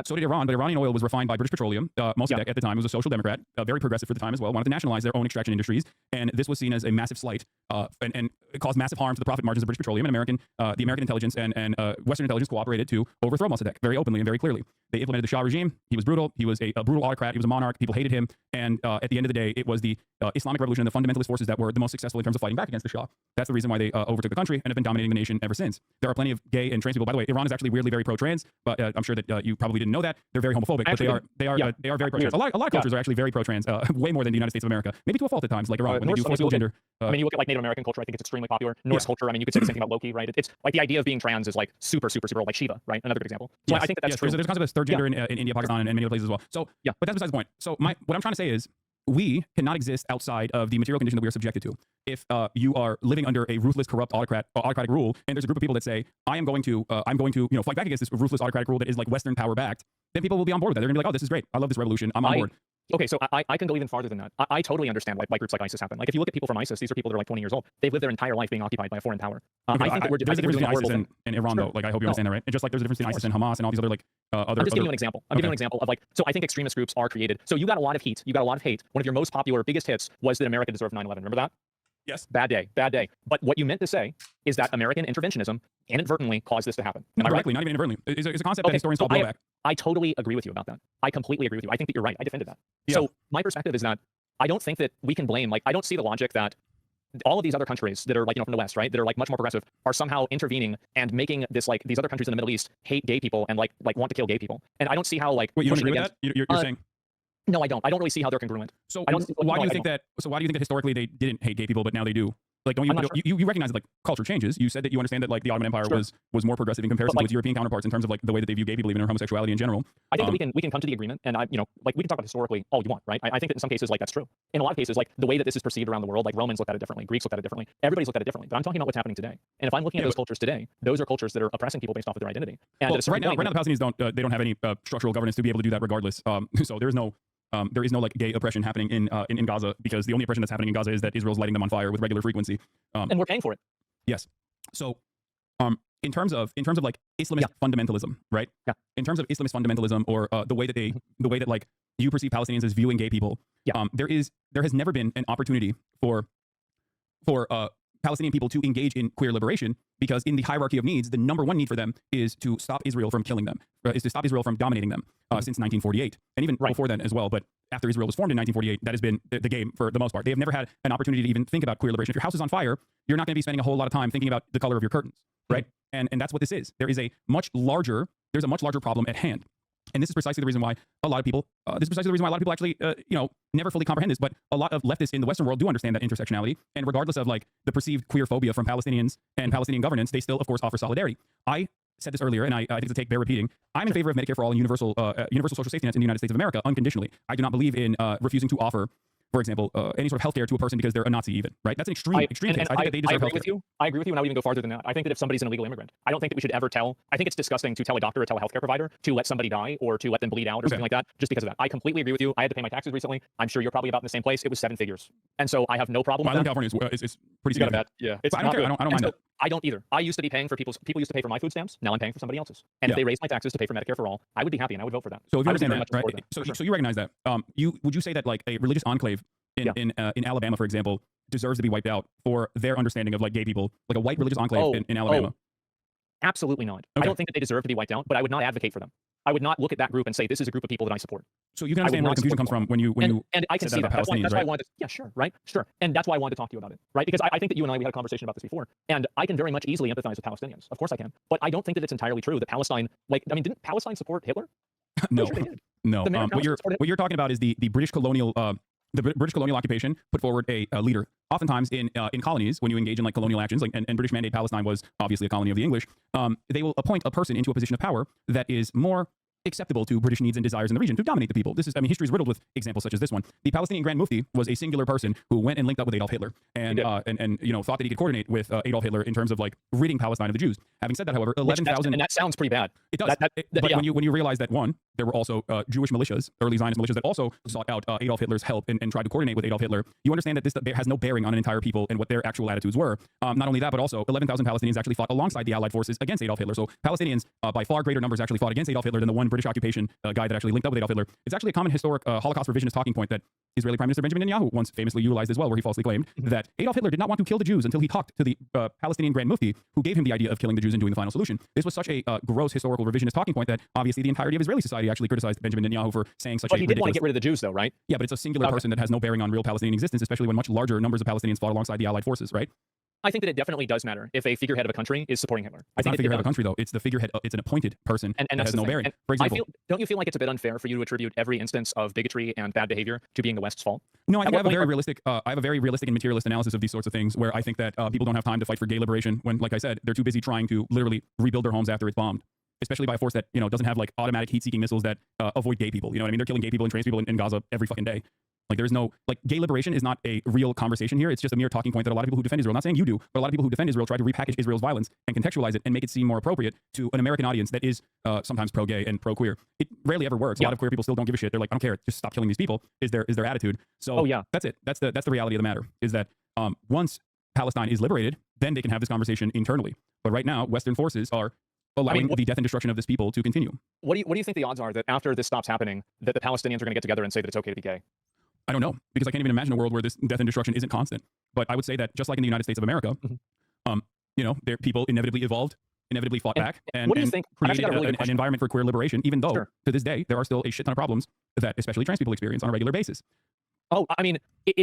so did Iran, but Iranian oil was refined by British Petroleum. Mossadegh at the time was a social democrat, very progressive for the time as well, wanted to nationalize their own extraction industries, and this was seen as a massive slight and it caused massive harm to the profit margins of British Petroleum. And the American intelligence and Western intelligence cooperated to overthrow Mossadegh very openly and very clearly. They implemented the Shah regime. He was brutal. He was a brutal autocrat. He was a monarch. People hated him. And at the end of the day, it was the Islamic Revolution and the fundamentalist forces that were the most successful in terms of fighting back against the Shah. That's the reason why they overtook the country and have been dominating the nation ever since. There are plenty of gay and trans people. By the way, Iran is actually weirdly very pro-trans, but I'm sure that you probably didn't know that. They're very homophobic, actually, but they are very pro-trans. A lot of cultures are actually very pro-trans, way more than the United States of America. Maybe to a fault at times, like Iran, when they do forcible gender. I mean, you look at like Native American culture. I think it's extremely popular. Norse culture. I mean, you could say the same thing about Loki, right? It's like the idea of being trans is like super old, like Shiva, right? Another good example. So I think that's true. There's a concept of third gender in India, Pakistan, and many other places as well. So but that's besides the point. So what I'm trying to say is, we cannot exist outside of the material condition that we are subjected to. If you are living under a ruthless, corrupt, autocratic rule, and there's a group of people that say, I'm going to fight back against this ruthless, autocratic rule that is like Western power backed, then people will be on board with that. They're gonna be like, oh, this is great. I love this revolution. I'm on board. Okay, so I can go even farther than that. I totally understand why groups like ISIS happen. Like if you look at people from ISIS, these are people that are like 20 years old. They've lived their entire life being occupied by a foreign power. I think that there's a difference between ISIS and Iran, though. Like I hope you understand that, right? And just like there's a difference between ISIS and Hamas and all these other I'm just giving you an example. I'm giving you an example of so I think extremist groups are created. So you got a lot of heat. You got a lot of hate. One of your most popular, biggest hits was that America deserved 9/11. Remember that? Yes. Bad day. But what you meant to say is that American interventionism inadvertently caused this to happen. Not directly, not even inadvertently. It's a concept that historians call blowback. I totally agree with you about that. I completely agree with you. I think that you're right. I defended that. So my perspective is that I don't think that we can blame, I don't see the logic that all of these other countries that are from the West, right, that are much more progressive, are somehow intervening and making this these other countries in the Middle East hate gay people and want to kill gay people. And I don't see how Wait, you don't agree with that? You're saying? No, I don't. I don't really see how they're congruent. So why do you think that historically they didn't hate gay people, but now they do? Like, don't you recognize that culture changes? You said that you understand that the Ottoman Empire was more progressive in comparison to its European counterparts in terms of the way that they view gay people, even or homosexuality in general. I think that we can come to the agreement, and we can talk about historically all you want, right? I think that in some cases that's true. In a lot of cases, the way that this is perceived around the world, Romans looked at it differently, Greeks looked at it differently, everybody's looked at it differently. But I'm talking about what's happening today. And if I'm looking at those cultures today, those are cultures that are oppressing people based off of their identity. And right now the Palestinians don't have any structural governance to be able to do that regardless. So there is no gay oppression happening in Gaza, because the only oppression that's happening in Gaza is that Israel's lighting them on fire with regular frequency. And we're paying for it. Yes. So in terms of Islamist fundamentalism, right? Yeah. In terms of Islamist fundamentalism, or the way that you perceive Palestinians as viewing gay people, there has never been an opportunity for Palestinian people to engage in queer liberation, because in the hierarchy of needs, the number one need for them is to stop Israel from killing them, is to stop Israel from dominating them since 1948, and even before then as well. But after Israel was formed in 1948, that has been the game for the most part. They have never had an opportunity to even think about queer liberation. If your house is on fire, you're not going to be spending a whole lot of time thinking about the color of your curtains, right? And that's what this is. There's a much larger problem at hand. And this is precisely the reason why a lot of people, actually, never fully comprehend this. But a lot of leftists in the Western world do understand that intersectionality. And regardless of the perceived queer phobia from Palestinians and Palestinian governance, they still, of course, offer solidarity. I said this earlier, and I think it's a take bear repeating. I'm in favor of Medicare for all and universal social safety nets in the United States of America unconditionally. I do not believe in refusing to offer, for example, any sort of healthcare to a person because they're a Nazi even, right? That's an extreme case. I think that they deserve healthcare. I agree with you, and I would even go farther than that. I think that if somebody's an illegal immigrant, I don't think that we should ever I think it's disgusting to tell a doctor or tell a healthcare provider to let somebody die or to let them bleed out or something like that just because of that. I completely agree with you. I had to pay my taxes recently. I'm sure you're probably about in the same place. It was 7 figures. And so I have no problem with that. California is pretty significant. Yeah. It's I don't care. I don't mind that. I don't either. I used to be paying for people used to pay for my food stamps. Now I'm paying for somebody else's. And if they raise my taxes to pay for Medicare for all, I would be happy and I would vote for that. So if you understand that, right? So you recognize that. Would you say that like a religious enclave in Alabama, for example, deserves to be wiped out for their understanding of like gay people, like a white religious enclave in Alabama? Absolutely not. I don't think that they deserve to be wiped out, but I would not advocate for them. I would not look at that group and say this is a group of people that I support. So you can understand where the confusion comes from when you and I can see that. That's why I wanted to, sure. And that's why I wanted to talk to you about it, right? Because I think that you and we had a conversation about this before, and I can very much easily empathize with Palestinians. Of course I can, but I don't think that it's entirely true that Palestine, didn't Palestine support Hitler? No, sure they did. No. What you're talking about is the British colonial. The British colonial occupation put forward a leader. Oftentimes in colonies, when you engage in like colonial actions, and British Mandate Palestine was obviously a colony of the English, they will appoint a person into a position of power that is more acceptable to British needs and desires in the region to dominate the people. This is, history is riddled with examples such as this one. The Palestinian Grand Mufti was a singular person who went and linked up with Adolf Hitler and thought that he could coordinate with Adolf Hitler in terms of like ridding Palestine of the Jews. Having said that, however, 11,000 and that sounds pretty bad. It does. But when you realize that one, there were also Jewish militias, early Zionist militias that also sought out Adolf Hitler's help and tried to coordinate with Adolf Hitler. You understand that this has no bearing on an entire people and what their actual attitudes were. Not only that, but also 11,000 Palestinians actually fought alongside the Allied forces against Adolf Hitler. So Palestinians, by far greater numbers, actually fought against Adolf Hitler than the one British occupation guy that actually linked up with Adolf Hitler. It's actually a common historic Holocaust revisionist talking point that Israeli Prime Minister Benjamin Netanyahu once famously utilized as well, where he falsely claimed that Adolf Hitler did not want to kill the Jews until he talked to the Palestinian Grand Mufti, who gave him the idea of killing the Jews and doing the final solution. This was such a gross historical revisionist talking point that obviously the entirety of Israeli society actually criticized Benjamin Netanyahu for saying such a ridiculous... But he did want to get rid of the Jews, though, right? Yeah, but it's a singular person that has no bearing on real Palestinian existence, especially when much larger numbers of Palestinians fought alongside the Allied forces, right? I think that it definitely does matter if a figurehead of a country is supporting Hitler. It's not a figurehead of a country, though. It's the figurehead. It's an appointed person and that has no bearing. For example, don't you feel like it's a bit unfair for you to attribute every instance of bigotry and bad behavior to being the West's fault? No, I think I have a very realistic. I have a very realistic and materialist analysis of these sorts of things, where I think that people don't have time to fight for gay liberation when, like I said, they're too busy trying to literally rebuild their homes after it's bombed. Especially by a force that doesn't have like automatic heat-seeking missiles that avoid gay people. You know what I mean? They're killing gay people and trans people in Gaza every fucking day. Like there's no gay liberation is not a real conversation here. It's just a mere talking point that a lot of people who defend Israel, not saying you do, but a lot of people who defend Israel try to repackage Israel's violence and contextualize it and make it seem more appropriate to an American audience that is sometimes pro-gay and pro-queer. It rarely ever works. A lot of queer people still don't give a shit. They're like, I don't care. Just stop killing these people. Is their attitude. So that's it. That's the reality of the matter. Is that once Palestine is liberated, then they can have this conversation internally. But right now, Western forces are allowing the death and destruction of this people to continue. What do you think the odds are that after this stops happening, that the Palestinians are going to get together and say that it's okay to be gay? I don't know, because I can't even imagine a world where this death and destruction isn't constant. But I would say that just like in the United States of America, people inevitably evolved, inevitably fought back, and created an environment for queer liberation, even though to this day, there are still a shit ton of problems that especially trans people experience on a regular basis. Oh, I mean,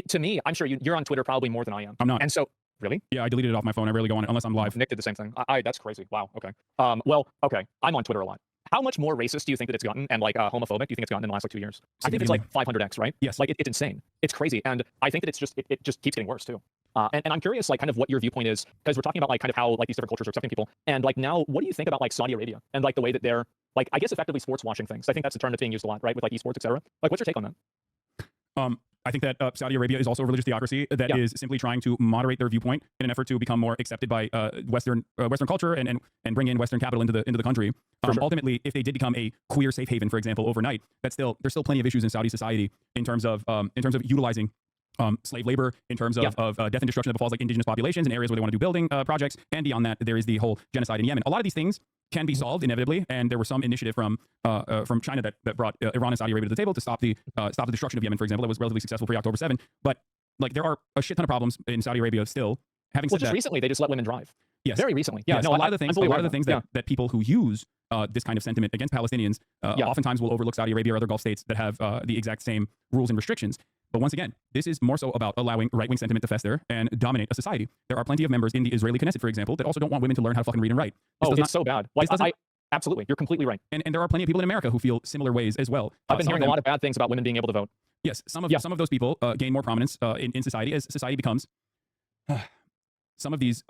to me, I'm sure you're on Twitter probably more than I am. I'm not. And so, really? Yeah, I deleted it off my phone. I rarely go on it unless I'm live. Nick did the same thing. That's crazy. Wow. Okay. Okay. I'm on Twitter a lot. How much more racist do you think that it's gotten and homophobic do you think it's gotten in the last 2 years? I think it's like 500x, right? Yes. It's insane. It's crazy. And I think that it just keeps getting worse too. And I'm curious, kind of what your viewpoint is, because we're talking about kind of how these different cultures are accepting people. And now, what do you think about Saudi Arabia and the way that they're I guess effectively sports washing things? I think that's a term that's being used a lot, right? With esports, et cetera. What's your take on that? I think that Saudi Arabia is also a religious theocracy that is simply trying to moderate their viewpoint in an effort to become more accepted by Western culture and bring in Western capital into the country. Ultimately, if they did become a queer safe haven, for example, overnight, there's still plenty of issues in Saudi society in terms of utilizing slave labor, in terms of death and destruction that befalls indigenous populations in areas where they want to do building projects, and beyond that, there is the whole genocide in Yemen. A lot of these things can be solved inevitably, and there was some initiative from China that brought Iran and Saudi Arabia to the table to stop the destruction of Yemen, for example. That was relatively successful pre-October 7. But there are a shit ton of problems in Saudi Arabia still. Having said that, recently they just let women drive. Yes. Very recently. Yeah. Yes, No, a lot of the things that people who use this kind of sentiment against Palestinians oftentimes will overlook Saudi Arabia or other Gulf states that have the exact same rules and restrictions. But once again, this is more so about allowing right-wing sentiment to fester and dominate a society. There are plenty of members in the Israeli Knesset, for example, that also don't want women to learn how to fucking read and write. It's so bad. Absolutely. You're completely right. And there are plenty of people in America who feel similar ways as well. I've been hearing a lot of bad things about women being able to vote. Yes. Some of those people gain more prominence in society as society becomes... some of these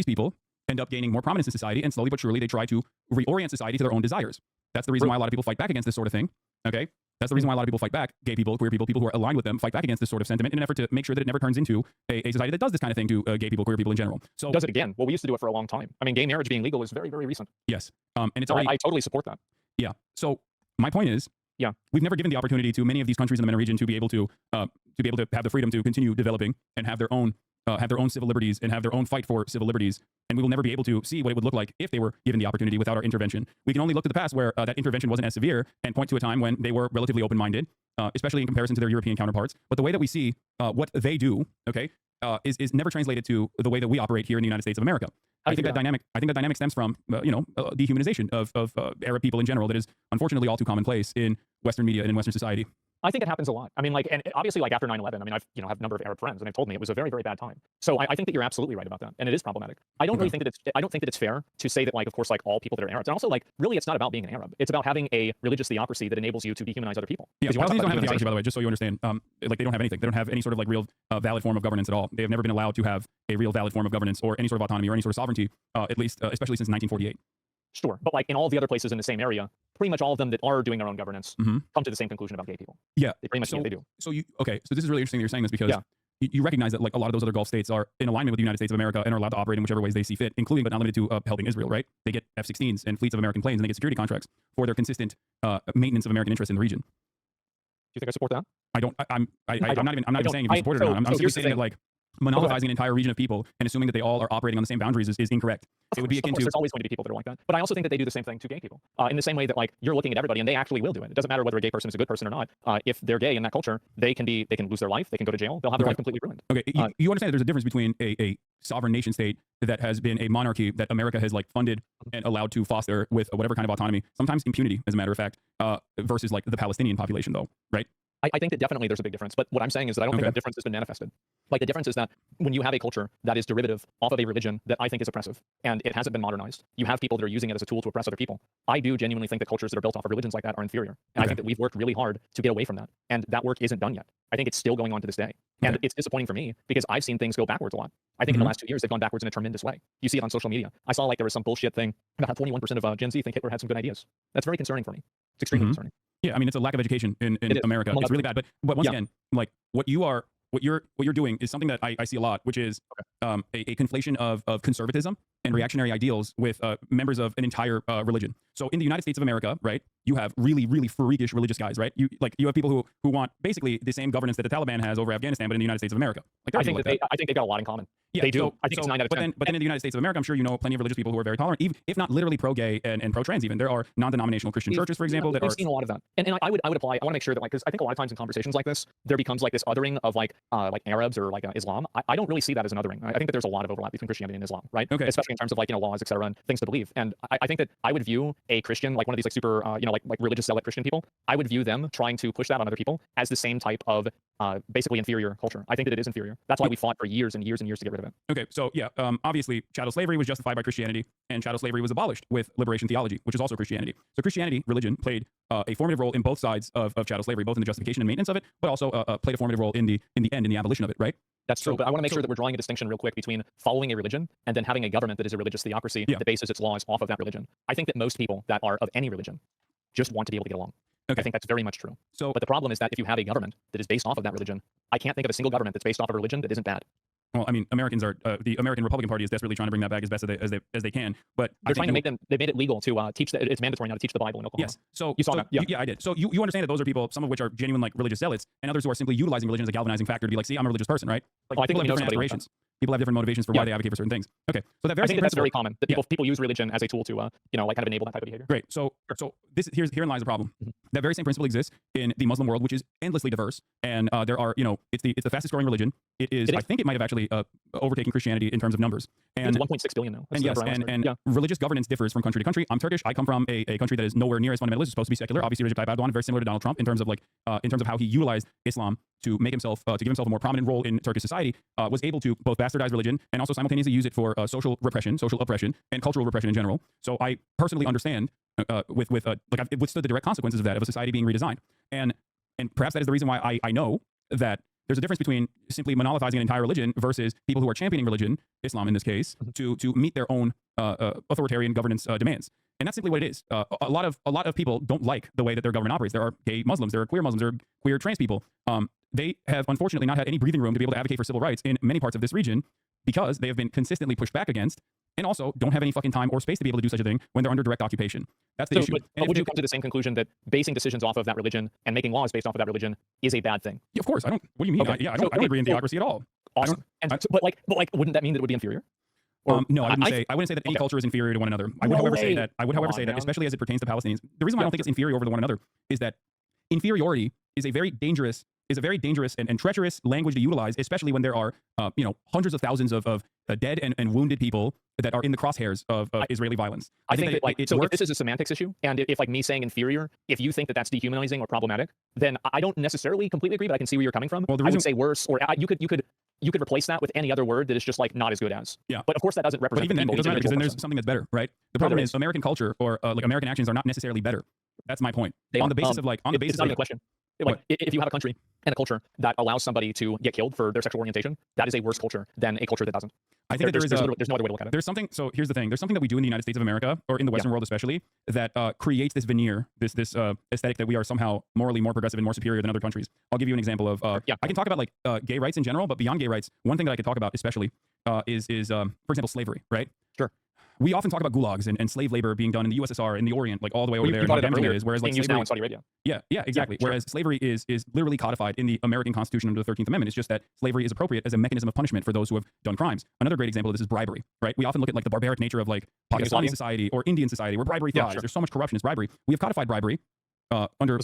people end up gaining more prominence in society, and slowly but surely they try to reorient society to their own desires. That's the reason why a lot of people fight back against this sort of thing. Okay? That's the reason why a lot of people fight back. Gay people, queer people, people who are aligned with them fight back against this sort of sentiment in an effort to make sure that it never turns into a society that does this kind of thing to gay people, queer people in general. So does it again. Well, we used to do it for a long time. I mean, gay marriage being legal is very, very recent. Yes. And it's already... I totally support that. Yeah. So my point is, we've never given the opportunity to many of these countries in the MENA region to be able to have the freedom to continue developing and have their own civil liberties and have their own fight for civil liberties. And we will never be able to see what it would look like if they were given the opportunity without our intervention. We can only look to the past where that intervention wasn't as severe and point to a time when they were relatively open-minded, especially in comparison to their European counterparts. But the way that we see what they do, okay, is never translated to the way that we operate here in the United States of America. I think that dynamic stems from dehumanization of Arab people in general that is unfortunately all too commonplace in Western media and in Western society. I think it happens a lot. I mean, like, and obviously, like after 9/11, I mean, I've have a number of Arab friends, and they've told me it was a very, very bad time. So I think that you're absolutely right about that, and it is problematic. I don't really think that it's fair to say that, like, of course, like all people that are Arabs, and also like really, it's not about being an Arab. It's about having a religious theocracy that enables you to dehumanize other people. Yeah, Palestinians don't have a theocracy, by the way, just so you understand. Like they don't have anything. They don't have any sort of like real valid form of governance at all. They have never been allowed to have a real valid form of governance or any sort of autonomy or any sort of sovereignty, at least, especially since 1948. Sure, but like in all of the other places in the same area, pretty much all of them that are doing their own governance come to the same conclusion about gay people. Yeah, they pretty much do what they do. So so this is really interesting that you're saying this because you recognize that like a lot of those other Gulf states are in alignment with the United States of America and are allowed to operate in whichever ways they see fit, including but not limited to helping Israel, right? They get F-16s and fleets of American planes, and they get security contracts for their consistent maintenance of American interests in the region. Do you think I support that? I don't. I'm not even saying if you support it or not. I'm simply saying that like monopolizing an entire region of people and assuming that they all are operating on the same boundaries is incorrect. It would be akin to... There's always going to be people that are like that. But I also think that they do the same thing to gay people. In the same way that like you're looking at everybody and they actually will do it. It doesn't matter whether a gay person is a good person or not. If they're gay in that culture, they can lose their life. They can go to jail. They'll have their life completely ruined. Okay, you understand that there's a difference between a sovereign nation state that has been a monarchy that America has like funded and allowed to foster with whatever kind of autonomy, sometimes impunity, as a matter of fact, versus like the Palestinian population, though, right? I think that definitely there's a big difference, but what I'm saying is that I don't think that difference has been manifested. Like the difference is that when you have a culture that is derivative off of a religion that I think is oppressive, and it hasn't been modernized, you have people that are using it as a tool to oppress other people. I do genuinely think that cultures that are built off of religions like that are inferior. And I think that we've worked really hard to get away from that. And that work isn't done yet. I think it's still going on to this day. And it's disappointing for me because I've seen things go backwards a lot. I think in the last 2 years, they've gone backwards in a tremendous way. You see it on social media. I saw like there was some bullshit thing about how 21% of Gen Z think Hitler had some good ideas. That's very concerning for me. It's extremely concerning. Yeah, I mean, it's a lack of education in America. It's really bad. But once again, like what you're doing is something that I see a lot, which is a conflation of conservatism and reactionary ideals with members of an entire religion. So in the United States of America, right, you have really, really freakish religious guys, right? You have people who want basically the same governance that the Taliban has over Afghanistan, but in the United States of America. Like, I think they've got a lot in common. Yeah, they do. I think it's 9 out of 10. But then in the United States of America, I'm sure you know plenty of religious people who are very tolerant, even if not literally pro-gay and pro-trans even. There are non-denominational Christian churches, for example, that are... We've seen a lot of that. And I would apply, I want to make sure that, like, because I think a lot of times in conversations like this, there becomes like this othering of like Arabs or like Islam. I don't really see that as an othering. I think that there's a lot of overlap between Christianity and Islam, right? Okay. Especially in terms of like, laws, et cetera, and things to believe. And I think that I would view a Christian, like one of these like super, like religious zealot Christian people, I would view them trying to push that on other people as the same type of basically inferior culture. I think that it is inferior. That's why we fought for years and years and years to get rid of it. Okay, so yeah, obviously chattel slavery was justified by Christianity, and chattel slavery was abolished with liberation theology, which is also Christianity. So Christianity, religion, played a formative role in both sides of chattel slavery, both in the justification and maintenance of it, but also played a formative role in the end, in the abolition of it, right? That's true, but I want to make sure that we're drawing a distinction real quick between following a religion and then having a government that is a religious theocracy that bases its laws off of that religion. I think that most people that are of any religion just want to be able to get along. Okay. I think that's very much true. But the problem is that if you have a government that is based off of that religion, I can't think of a single government that's based off of a religion that isn't bad. Well, I mean, Americans are the American Republican Party is desperately trying to bring that back as best as they can. But they're trying to make them. They made it legal to teach that it's mandatory now to teach the Bible in Oklahoma. Yes. So you saw that? Yeah, I did. So you understand that those are people, some of which are genuine like religious zealots, and others who are simply utilizing religion as a galvanizing factor to be like, see, I'm a religious person, right? Like, I think people have different aspirations. People have different motivations for why they advocate for certain things. Okay, so that very I think that's very common. That people use religion as a tool to like kind of enable that type of behavior. Great. So herein lies the problem. That very same principle exists in the Muslim world, which is endlessly diverse, and there are it's the fastest growing religion. It is. I think it might have actually overtaken Christianity in terms of numbers. And it's 1.6 billion now. And yes, and religious governance differs from country to country. I'm Turkish. I come from a country that is nowhere near as fundamentalist. It's supposed to be secular. Obviously, Recep Tayyip Erdogan, very similar to Donald Trump in terms of how he utilized Islam to make himself to give himself a more prominent role in Turkish society, was able to both bastardize religion and also simultaneously use it for social repression, social oppression, and cultural repression in general. So I personally understand I've withstood the direct consequences of that, of a society being redesigned, and perhaps that is the reason why I know that there's a difference between simply monopolizing an entire religion versus people who are championing religion, Islam in this case, to meet their own authoritarian governance demands. And that's simply what it is. A lot of people don't like the way that their government operates. There are gay Muslims, there are queer Muslims, there are queer trans people. They have unfortunately not had any breathing room to be able to advocate for civil rights in many parts of this region because they have been consistently pushed back against, and also don't have any fucking time or space to be able to do such a thing when they're under direct occupation. That's the issue. But would you come to the same conclusion that basing decisions off of that religion and making laws based off of that religion is a bad thing? Yeah, of course. I don't. What do you mean? Okay. I don't agree in theocracy at all. Awesome. But wouldn't that mean that it would be inferior? No, I wouldn't say that any culture is inferior to one another. I would, however, say that, especially as it pertains to Palestinians, the reason why I don't think it's inferior over to one another is that inferiority is a very dangerous and treacherous language to utilize, especially when there are hundreds of thousands of dead and wounded people that are in the crosshairs of Israeli violence. I think that if this is a semantics issue, and if me saying inferior, if you think that that's dehumanizing or problematic, then I don't necessarily completely agree, but I can see where you're coming from. Well, I would say worse, or you could replace that with any other word that is just like not as good as. Yeah. But of course that doesn't represent. But even then, it doesn't matter because then there's something that's better, right? The problem is American culture or like American actions are not necessarily better. That's my point. On the basis of it's not even a question. Like, if you have a country and a culture that allows somebody to get killed for their sexual orientation, that is a worse culture than a culture that doesn't. I think there's no other way to look at it. There's something. So here's the thing. There's something that we do in the United States of America, or in the Western world especially, that creates this veneer, this aesthetic that we are somehow morally more progressive and more superior than other countries. I'll give you an example of. I can talk about like gay rights in general, but beyond gay rights, one thing that I could talk about especially is for example, slavery. Right. Sure. We often talk about gulags and slave labor being done in the USSR, in the Orient, like all the way over there. Whereas like slavery in Saudi Arabia. Yeah, exactly. Yeah, sure. Whereas slavery is literally codified in the American Constitution under the 13th Amendment. It's just that slavery is appropriate as a mechanism of punishment for those who have done crimes. Another great example of this is bribery, right? We often look at like the barbaric nature of like Pakistani society or Indian society where bribery thrives. There's so much corruption, it's bribery. We have codified bribery under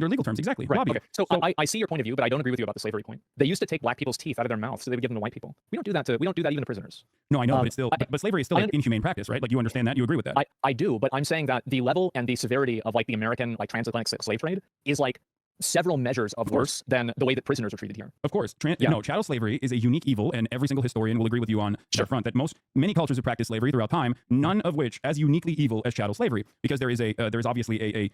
legal terms, exactly. Right. Lobbying. Okay. So I see your point of view, but I don't agree with you about the slavery point. They used to take black people's teeth out of their mouths, so they would give them to white people. We don't do that even to prisoners. No, I know, but it's still, but slavery is still like inhumane practice, right? Like you understand that, you agree with that? I do, but I'm saying that the level and the severity of like the American like transatlantic slave trade is like several measures of worse than the way that prisoners are treated here. Of course. Chattel slavery is a unique evil, and every single historian will agree with you on that front, that many cultures have practiced slavery throughout time, none of which as uniquely evil as chattel slavery, because there is there's obviously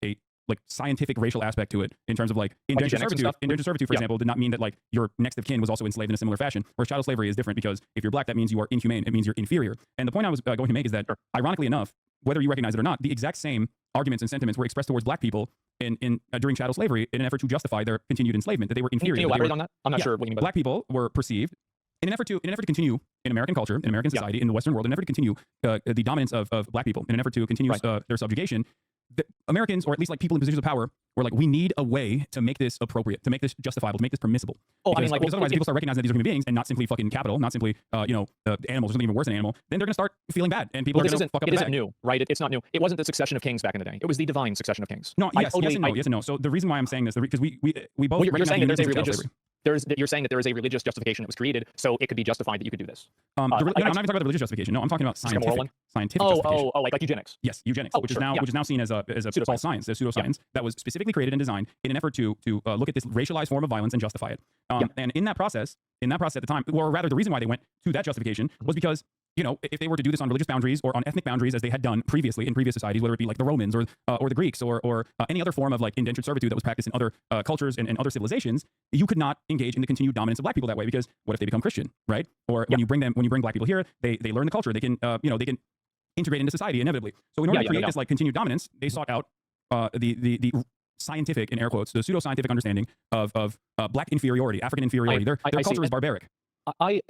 a like scientific racial aspect to it in terms of like indentured servitude. Indentured servitude, for example, did not mean that like your next of kin was also enslaved in a similar fashion. Whereas chattel slavery is different because if you're black, that means you are inhumane. It means you're inferior. And the point I was going to make is that, ironically enough, whether you recognize it or not, the exact same arguments and sentiments were expressed towards black people during chattel slavery in an effort to justify their continued enslavement, that they were inferior. Can you elaborate on that? I'm not sure what you mean by black people were perceived in an effort to continue in American culture, in American society, in the Western world, in an effort to continue the dominance of black people, in an effort to continue their subjugation. The Americans, or at least like people in positions of power, were like, we need a way to make this appropriate, to make this justifiable, to make this permissible. Because otherwise people start recognizing that these are human beings and not simply fucking capital, not simply animals, or something even worse than animal. Then they're going to start feeling bad, and people are going to fuck up the bag. It isn't new, right? It's not new. It wasn't the succession of kings back in the day. It was the divine succession of kings. No, yes and no. So the reason why I'm saying this, because we both you're saying that there's a religious. slavery. You're saying that there is a religious justification that was created, so it could be justified that you could do this. I'm not even talking about the religious justification. No, I'm talking about scientific justification. Like eugenics. Yes, eugenics, which is now seen as a false science, a pseudoscience that was specifically created and designed in an effort to look at this racialized form of violence and justify it. And in that process at the time, or rather the reason why they went to that justification was because, if they were to do this on religious boundaries or on ethnic boundaries as they had done previously in previous societies, whether it be like the Romans or the Greeks or any other form of like indentured servitude that was practiced in other cultures and other civilizations, you could not engage in the continued dominance of black people that way, because what if they become Christian, right? Or when you bring black people here, they learn the culture, they can integrate into society inevitably. So in order to create this like continued dominance, they sought out the scientific, in air quotes, the pseudoscientific understanding of black inferiority, African inferiority. Their culture is barbaric. I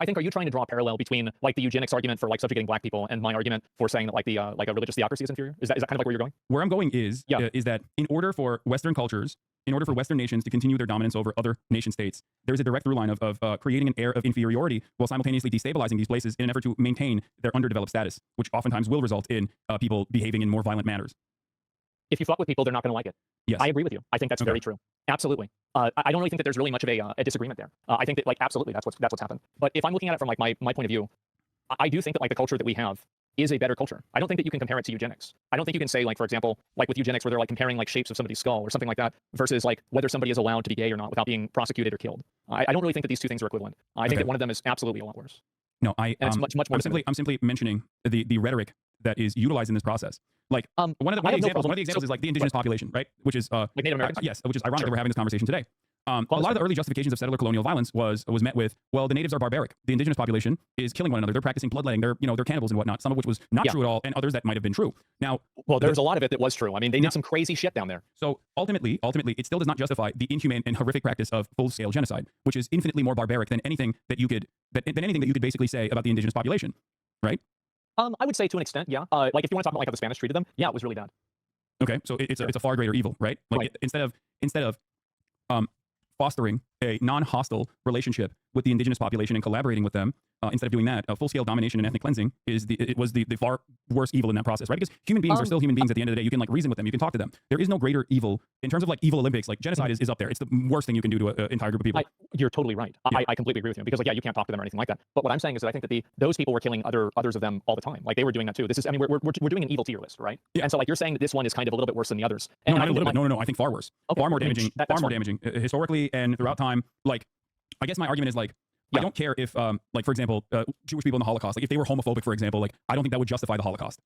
think, are you trying to draw a parallel between like the eugenics argument for like subjugating black people and my argument for saying that like the like a religious theocracy is inferior? Is that kind of like where you're going? Where I'm going is that in order for Western cultures, in order for Western nations to continue their dominance over other nation states, there's a direct through line of creating an air of inferiority while simultaneously destabilizing these places in an effort to maintain their underdeveloped status, which oftentimes will result in people behaving in more violent manners. If you fuck with people, they're not going to like it. Yes. I agree with you. I think that's very true. Absolutely. I don't really think that there's really much of a disagreement there. I think that like absolutely that's what's happened. But if I'm looking at it from like my point of view, I do think that like the culture that we have is a better culture. I don't think that you can compare it to eugenics. I don't think you can say like, for example, like with eugenics where they're like comparing like shapes of somebody's skull or something like that versus like whether somebody is allowed to be gay or not without being prosecuted or killed. I don't really think that these two things are equivalent. I think that one of them is absolutely a lot worse. No, it's much more. I'm simply mentioning the rhetoric that is utilized in this process. Like one of the examples is like the indigenous population, right? Which is like Native Americans. Yes, which is ironic that we're having this conversation today. A lot of the early justifications of settler colonial violence was met with, well, the natives are barbaric. The indigenous population is killing one another. They're practicing bloodletting. They're cannibals and whatnot. Some of which was not true at all, and others that might have been true. Now, well, there's a lot of it that was true. I mean, they did some crazy shit down there. So ultimately, it still does not justify the inhumane and horrific practice of full-scale genocide, which is infinitely more barbaric than anything that you could basically say about the indigenous population, right? I would say to an extent, yeah. Like if you want to talk about like how the Spanish treated them, yeah, it was really bad. Okay, so it's a far greater evil, right? Like instead of fostering a non-hostile relationship with the indigenous population and collaborating with them, instead of doing that, full-scale domination and ethnic cleansing was the far worse evil in that process, right? Because human beings are still human beings at the end of the day. You can like reason with them, you can talk to them. There is no greater evil in terms of like evil Olympics. Like genocide is up there. It's the worst thing you can do to an entire group of people. You're totally right. Yeah. I completely agree with you because like, yeah, you can't talk to them or anything like that. But what I'm saying is that I think that those people were killing others of them all the time. Like they were doing that too. This is, I mean, we're doing an evil tier list, right? Yeah. And so like you're saying that this one is kind of a little bit worse than the others. And no, not a little bit. No. I think far worse. Okay. Far more damaging. Far more damaging historically and throughout time. Like, I guess my argument is like, I don't care if, like, for example, Jewish people in the Holocaust, like if they were homophobic, for example, like I don't think that would justify the Holocaust.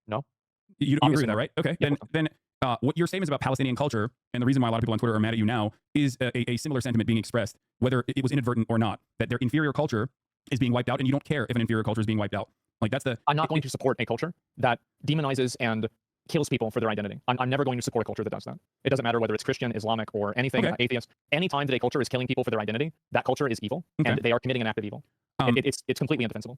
No. You agree with that, right? Okay. Yeah. Then what your statements about Palestinian culture and the reason why a lot of people on Twitter are mad at you now is a similar sentiment being expressed, whether it was inadvertent or not, that their inferior culture is being wiped out, and you don't care if an inferior culture is being wiped out. Like that's the. I'm not going to support a culture that demonizes and kills people for their identity. I'm never going to support a culture that does that. It doesn't matter whether it's Christian, Islamic, or anything, atheist. Anytime that a culture is killing people for their identity, that culture is evil, and they are committing an act of evil. It's completely indefensible.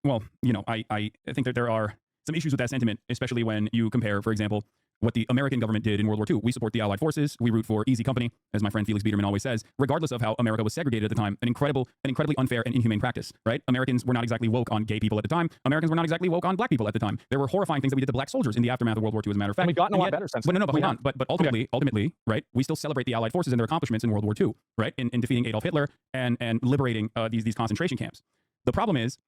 Well, you know, I think that there are some issues with that sentiment, especially when you compare, for example, what the American government did in World War II. We support the Allied forces. We root for easy company, as my friend Felix Biederman always says, regardless of how America was segregated at the time. An incredibly unfair and inhumane practice, right? Americans were not exactly woke on gay people at the time. Americans were not exactly woke on black people at the time. There were horrifying things that we did to black soldiers in the aftermath of World War II, as a matter of fact. And we've gotten a lot better since then. But hold on. But ultimately, right, we still celebrate the Allied forces and their accomplishments in World War II, right? In defeating Adolf Hitler and liberating these concentration camps. The problem is,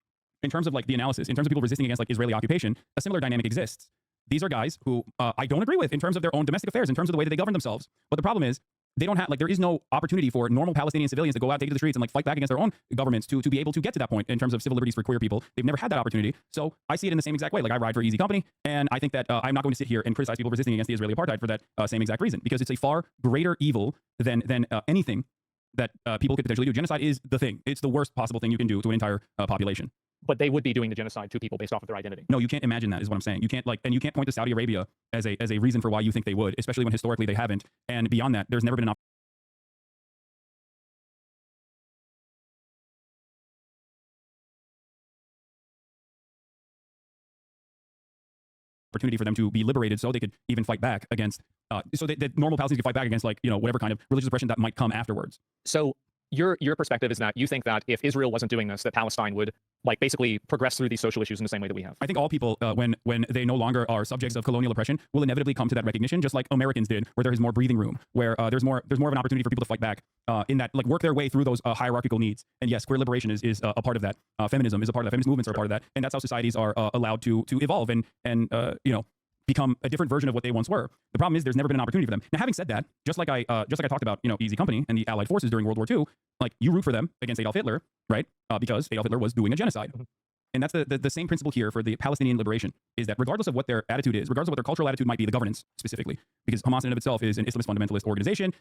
in terms of like the analysis, in terms of people resisting against like Israeli occupation, a similar dynamic exists. These are guys who I don't agree with in terms of their own domestic affairs, in terms of the way that they govern themselves. But the problem is, they don't have, like, there is no opportunity for normal Palestinian civilians to go out, take to the streets, and like fight back against their own governments to be able to get to that point in terms of civil liberties for queer people. They've never had that opportunity. So I see it in the same exact way. Like I ride for easy company, and I think that I'm not going to sit here and criticize people resisting against the Israeli apartheid for that same exact reason, because it's a far greater evil than anything that people could potentially do. Genocide is the thing. It's the worst possible thing you can do to an entire population. But they would be doing the genocide to people based off of their identity. No, you can't imagine that, is what I'm saying. You can't and you can't point to Saudi Arabia as a reason for why you think they would, especially when historically they haven't. And beyond that, there's never been an opportunity for them to be liberated so they could even fight back against, so that normal Palestinians could fight back against, like, you know, whatever kind of religious oppression that might come afterwards. So your perspective is that you think that if Israel wasn't doing this, that Palestine would like basically progress through these social issues in the same way that we have. I think all people, when they no longer are subjects of colonial oppression, will inevitably come to that recognition, just like Americans did, where there is more breathing room, where there's more of an opportunity for people to fight back, in that, like, work their way through those hierarchical needs. And yes, queer liberation is a part of that. Feminism is a part of that. Feminist movements are a part of that, and that's how societies are allowed to evolve and you know, become a different version of what they once were. The problem is there's never been an opportunity for them. Now, having said that, just like I talked about, you know, Easy Company and the Allied forces during World War II, like, you root for them against Adolf Hitler, right? Because Adolf Hitler was doing a genocide. And that's the same principle here for the Palestinian liberation, is that regardless of what their attitude is, regardless of what their cultural attitude might be, the governance specifically, because Hamas in and of itself is an Islamist fundamentalist organization.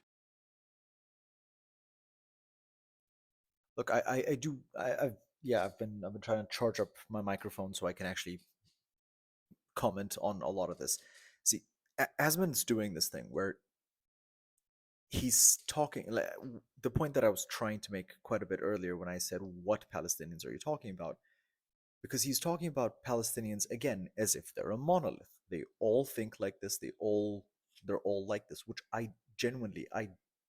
Look, I've been trying to charge up my microphone so I can actually comment on a lot of this. See, Asman's doing this thing where he's talking, the point that I was trying to make quite a bit earlier when I said, what Palestinians are you talking about? Because he's talking about Palestinians again as if they're a monolith. They all think like this. They're all like this, which I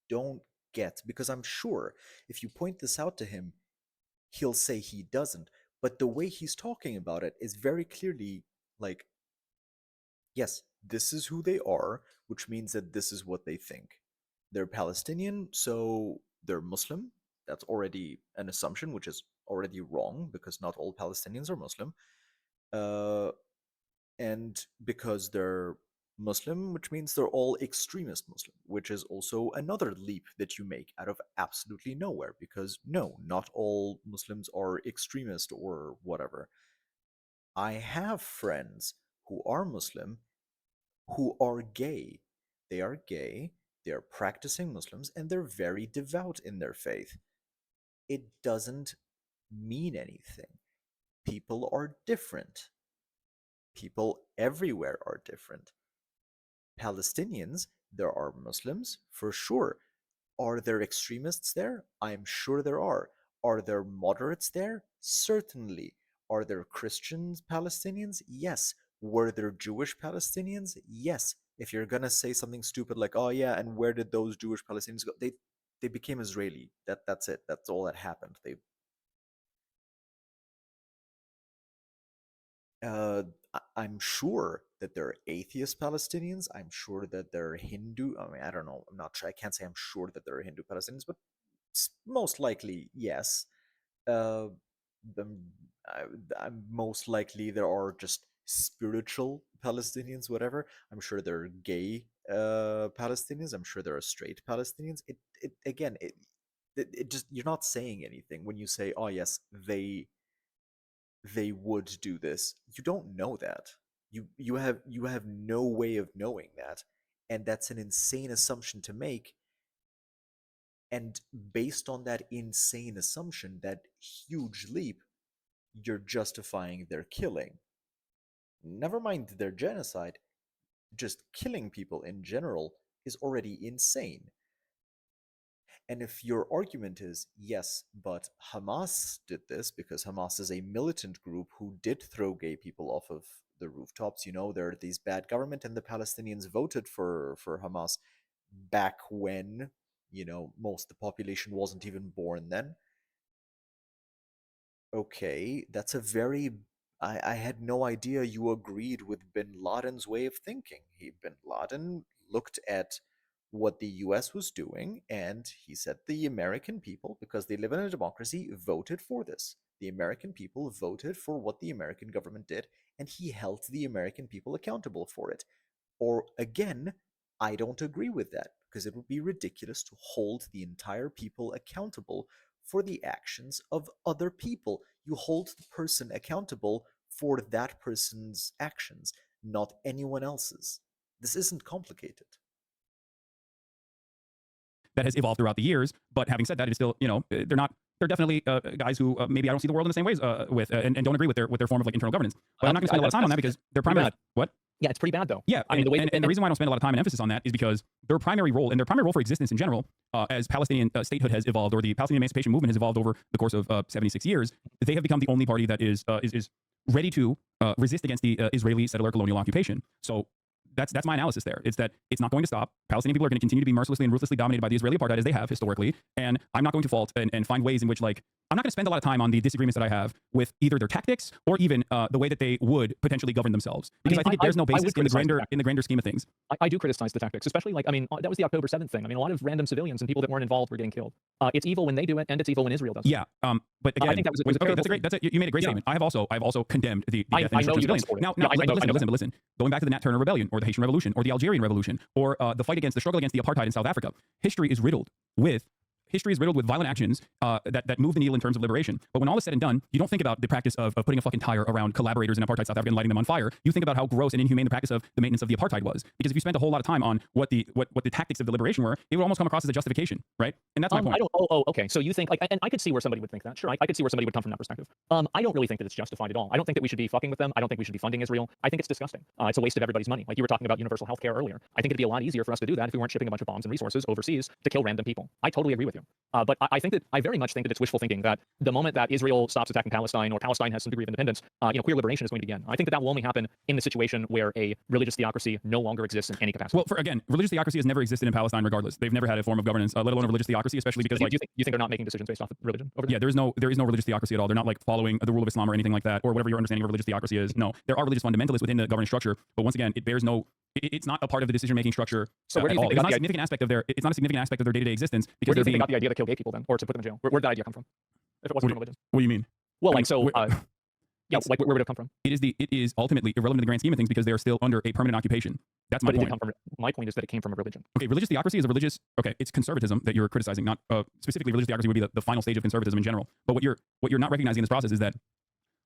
don't get, because I'm sure if you point this out to him, he'll say he doesn't. But the way he's talking about it is very clearly like, yes, this is who they are, which means that this is what they think. They're Palestinian, so they're Muslim. That's already an assumption, which is already wrong, because not all Palestinians are Muslim. And because they're Muslim, which means they're all extremist Muslim, which is also another leap that you make out of absolutely nowhere, because no, not all Muslims are extremist or whatever. I have friends who are Muslim who are gay. They are gay, They're practicing Muslims and they're very devout in their faith. It doesn't mean anything. People are different. People everywhere are different. Palestinians, there are Muslims, for sure. Are there extremists there? I'm sure there are. Are there moderates there? Certainly. Are there Christian Palestinians? Yes. Were there Jewish Palestinians? Yes. If you're gonna say something stupid like, oh yeah, and where did those Jewish Palestinians go? They became Israeli. That's it. That's all that happened. I'm sure that there are atheist Palestinians. I'm sure that there are Hindu. I mean, I don't know. I'm not sure. I can't say I'm sure that there are Hindu Palestinians, but most likely, yes. I'm most likely there are just spiritual Palestinians, whatever. I'm sure there are gay Palestinians. I'm sure there are straight Palestinians. It just, you're not saying anything when you say, oh yes, they would do this. You don't know that. You have no way of knowing that, and that's an insane assumption to make. And based on that insane assumption, that huge leap, you're justifying their killing. Never mind their genocide, just killing people in general is already insane. And if your argument is, yes, but Hamas did this because Hamas is a militant group who did throw gay people off of the rooftops, you know, they're these bad government, and the Palestinians voted for Hamas back when, you know, most of the population wasn't even born then. Okay, that's a very... I had no idea you agreed with bin Laden's way of thinking. Bin Laden looked at what the US was doing, and he said the American people, because they live in a democracy, voted for this. The American people voted for what the American government did, and he held the American people accountable for it. Or again, I don't agree with that, because it would be ridiculous to hold the entire people accountable for the actions of other people. You hold the person accountable for that person's actions, not anyone else's. This isn't complicated. That has evolved throughout the years. But having said that, it's still, you know, they're definitely guys who maybe I don't see the world in the same ways with and don't agree with their form of like internal governance. But I'm not going to spend a lot of time on that because their primary... What? Yeah, it's pretty bad though. Yeah, I mean, and the reason why I don't spend a lot of time and emphasis on that is because their primary role for existence in general, as Palestinian statehood has evolved, or the Palestinian emancipation movement has evolved over the course of 76 years, they have become the only party that is ready to resist against the Israeli settler colonial occupation. So that's my analysis there. It's that it's not going to stop. Palestinian people are going to continue to be mercilessly and ruthlessly dominated by the Israeli apartheid as they have historically. And I'm not going to fault and find ways in which, like, I'm not going to spend a lot of time on the disagreements that I have with either their tactics or even the way that they would potentially govern themselves. Because I think there's no basis in the grander scheme of things. I do criticize the tactics, especially like, I mean, that was the October 7th thing. I mean, a lot of random civilians and people that weren't involved were getting killed. It's evil when they do it, and it's evil when Israel does it. Yeah, but again, I think that was okay. That's a great. You made a great statement. I've also condemned the death and destruction of civilians. Now, listen. Going back to the Nat Turner Rebellion, or the Haitian Revolution, or the Algerian Revolution, or the struggle against the apartheid in South Africa, history is riddled with violent actions that move the needle in terms of liberation. But when all is said and done, you don't think about the practice of putting a fucking tire around collaborators in apartheid South Africa and lighting them on fire. You think about how gross and inhumane the practice of the maintenance of the apartheid was. Because if you spent a whole lot of time on what the tactics of the liberation were, it would almost come across as a justification, right? And that's my point. Okay. So you think, like, and I could see where somebody would think that. Sure, I could see where somebody would come from that perspective. I don't really think that it's justified at all. I don't think that we should be fucking with them. I don't think we should be funding Israel. I think it's disgusting. It's a waste of everybody's money. Like you were talking about universal health care earlier. I think it'd be a lot easier for us to do that if we weren't shipping a bunch of bombs and resources overseas to kill random people. I totally agree with you. But I very much think that it's wishful thinking that the moment that Israel stops attacking Palestine, or Palestine has some degree of independence, queer liberation is going to begin. I think that will only happen in the situation where a religious theocracy no longer exists in any capacity. Well, again, religious theocracy has never existed in Palestine regardless. They've never had a form of governance, let alone a religious theocracy, especially because you think they're not making decisions based off of religion over there? Yeah, there is no religious theocracy at all. They're not like following the rule of Islam or anything like that, or whatever your understanding of religious theocracy is. No, there are religious fundamentalists within the governance structure, but once again, it's not a part of the decision-making structure. So where do you think it's not a significant aspect of their day-to-day existence. Because where do you think they got the idea to kill gay people then, or to put them in jail? Where did that idea come from? If it wasn't from religion. What do you mean? Well, like, so, yeah, like, where would it come from? It is ultimately irrelevant to the grand scheme of things because they are still under a permanent occupation. That's my point. My point is that it came from a religion. Okay, religious theocracy is it's conservatism that you're criticizing, not specifically religious theocracy would be the final stage of conservatism in general. But what you're not recognizing in this process is that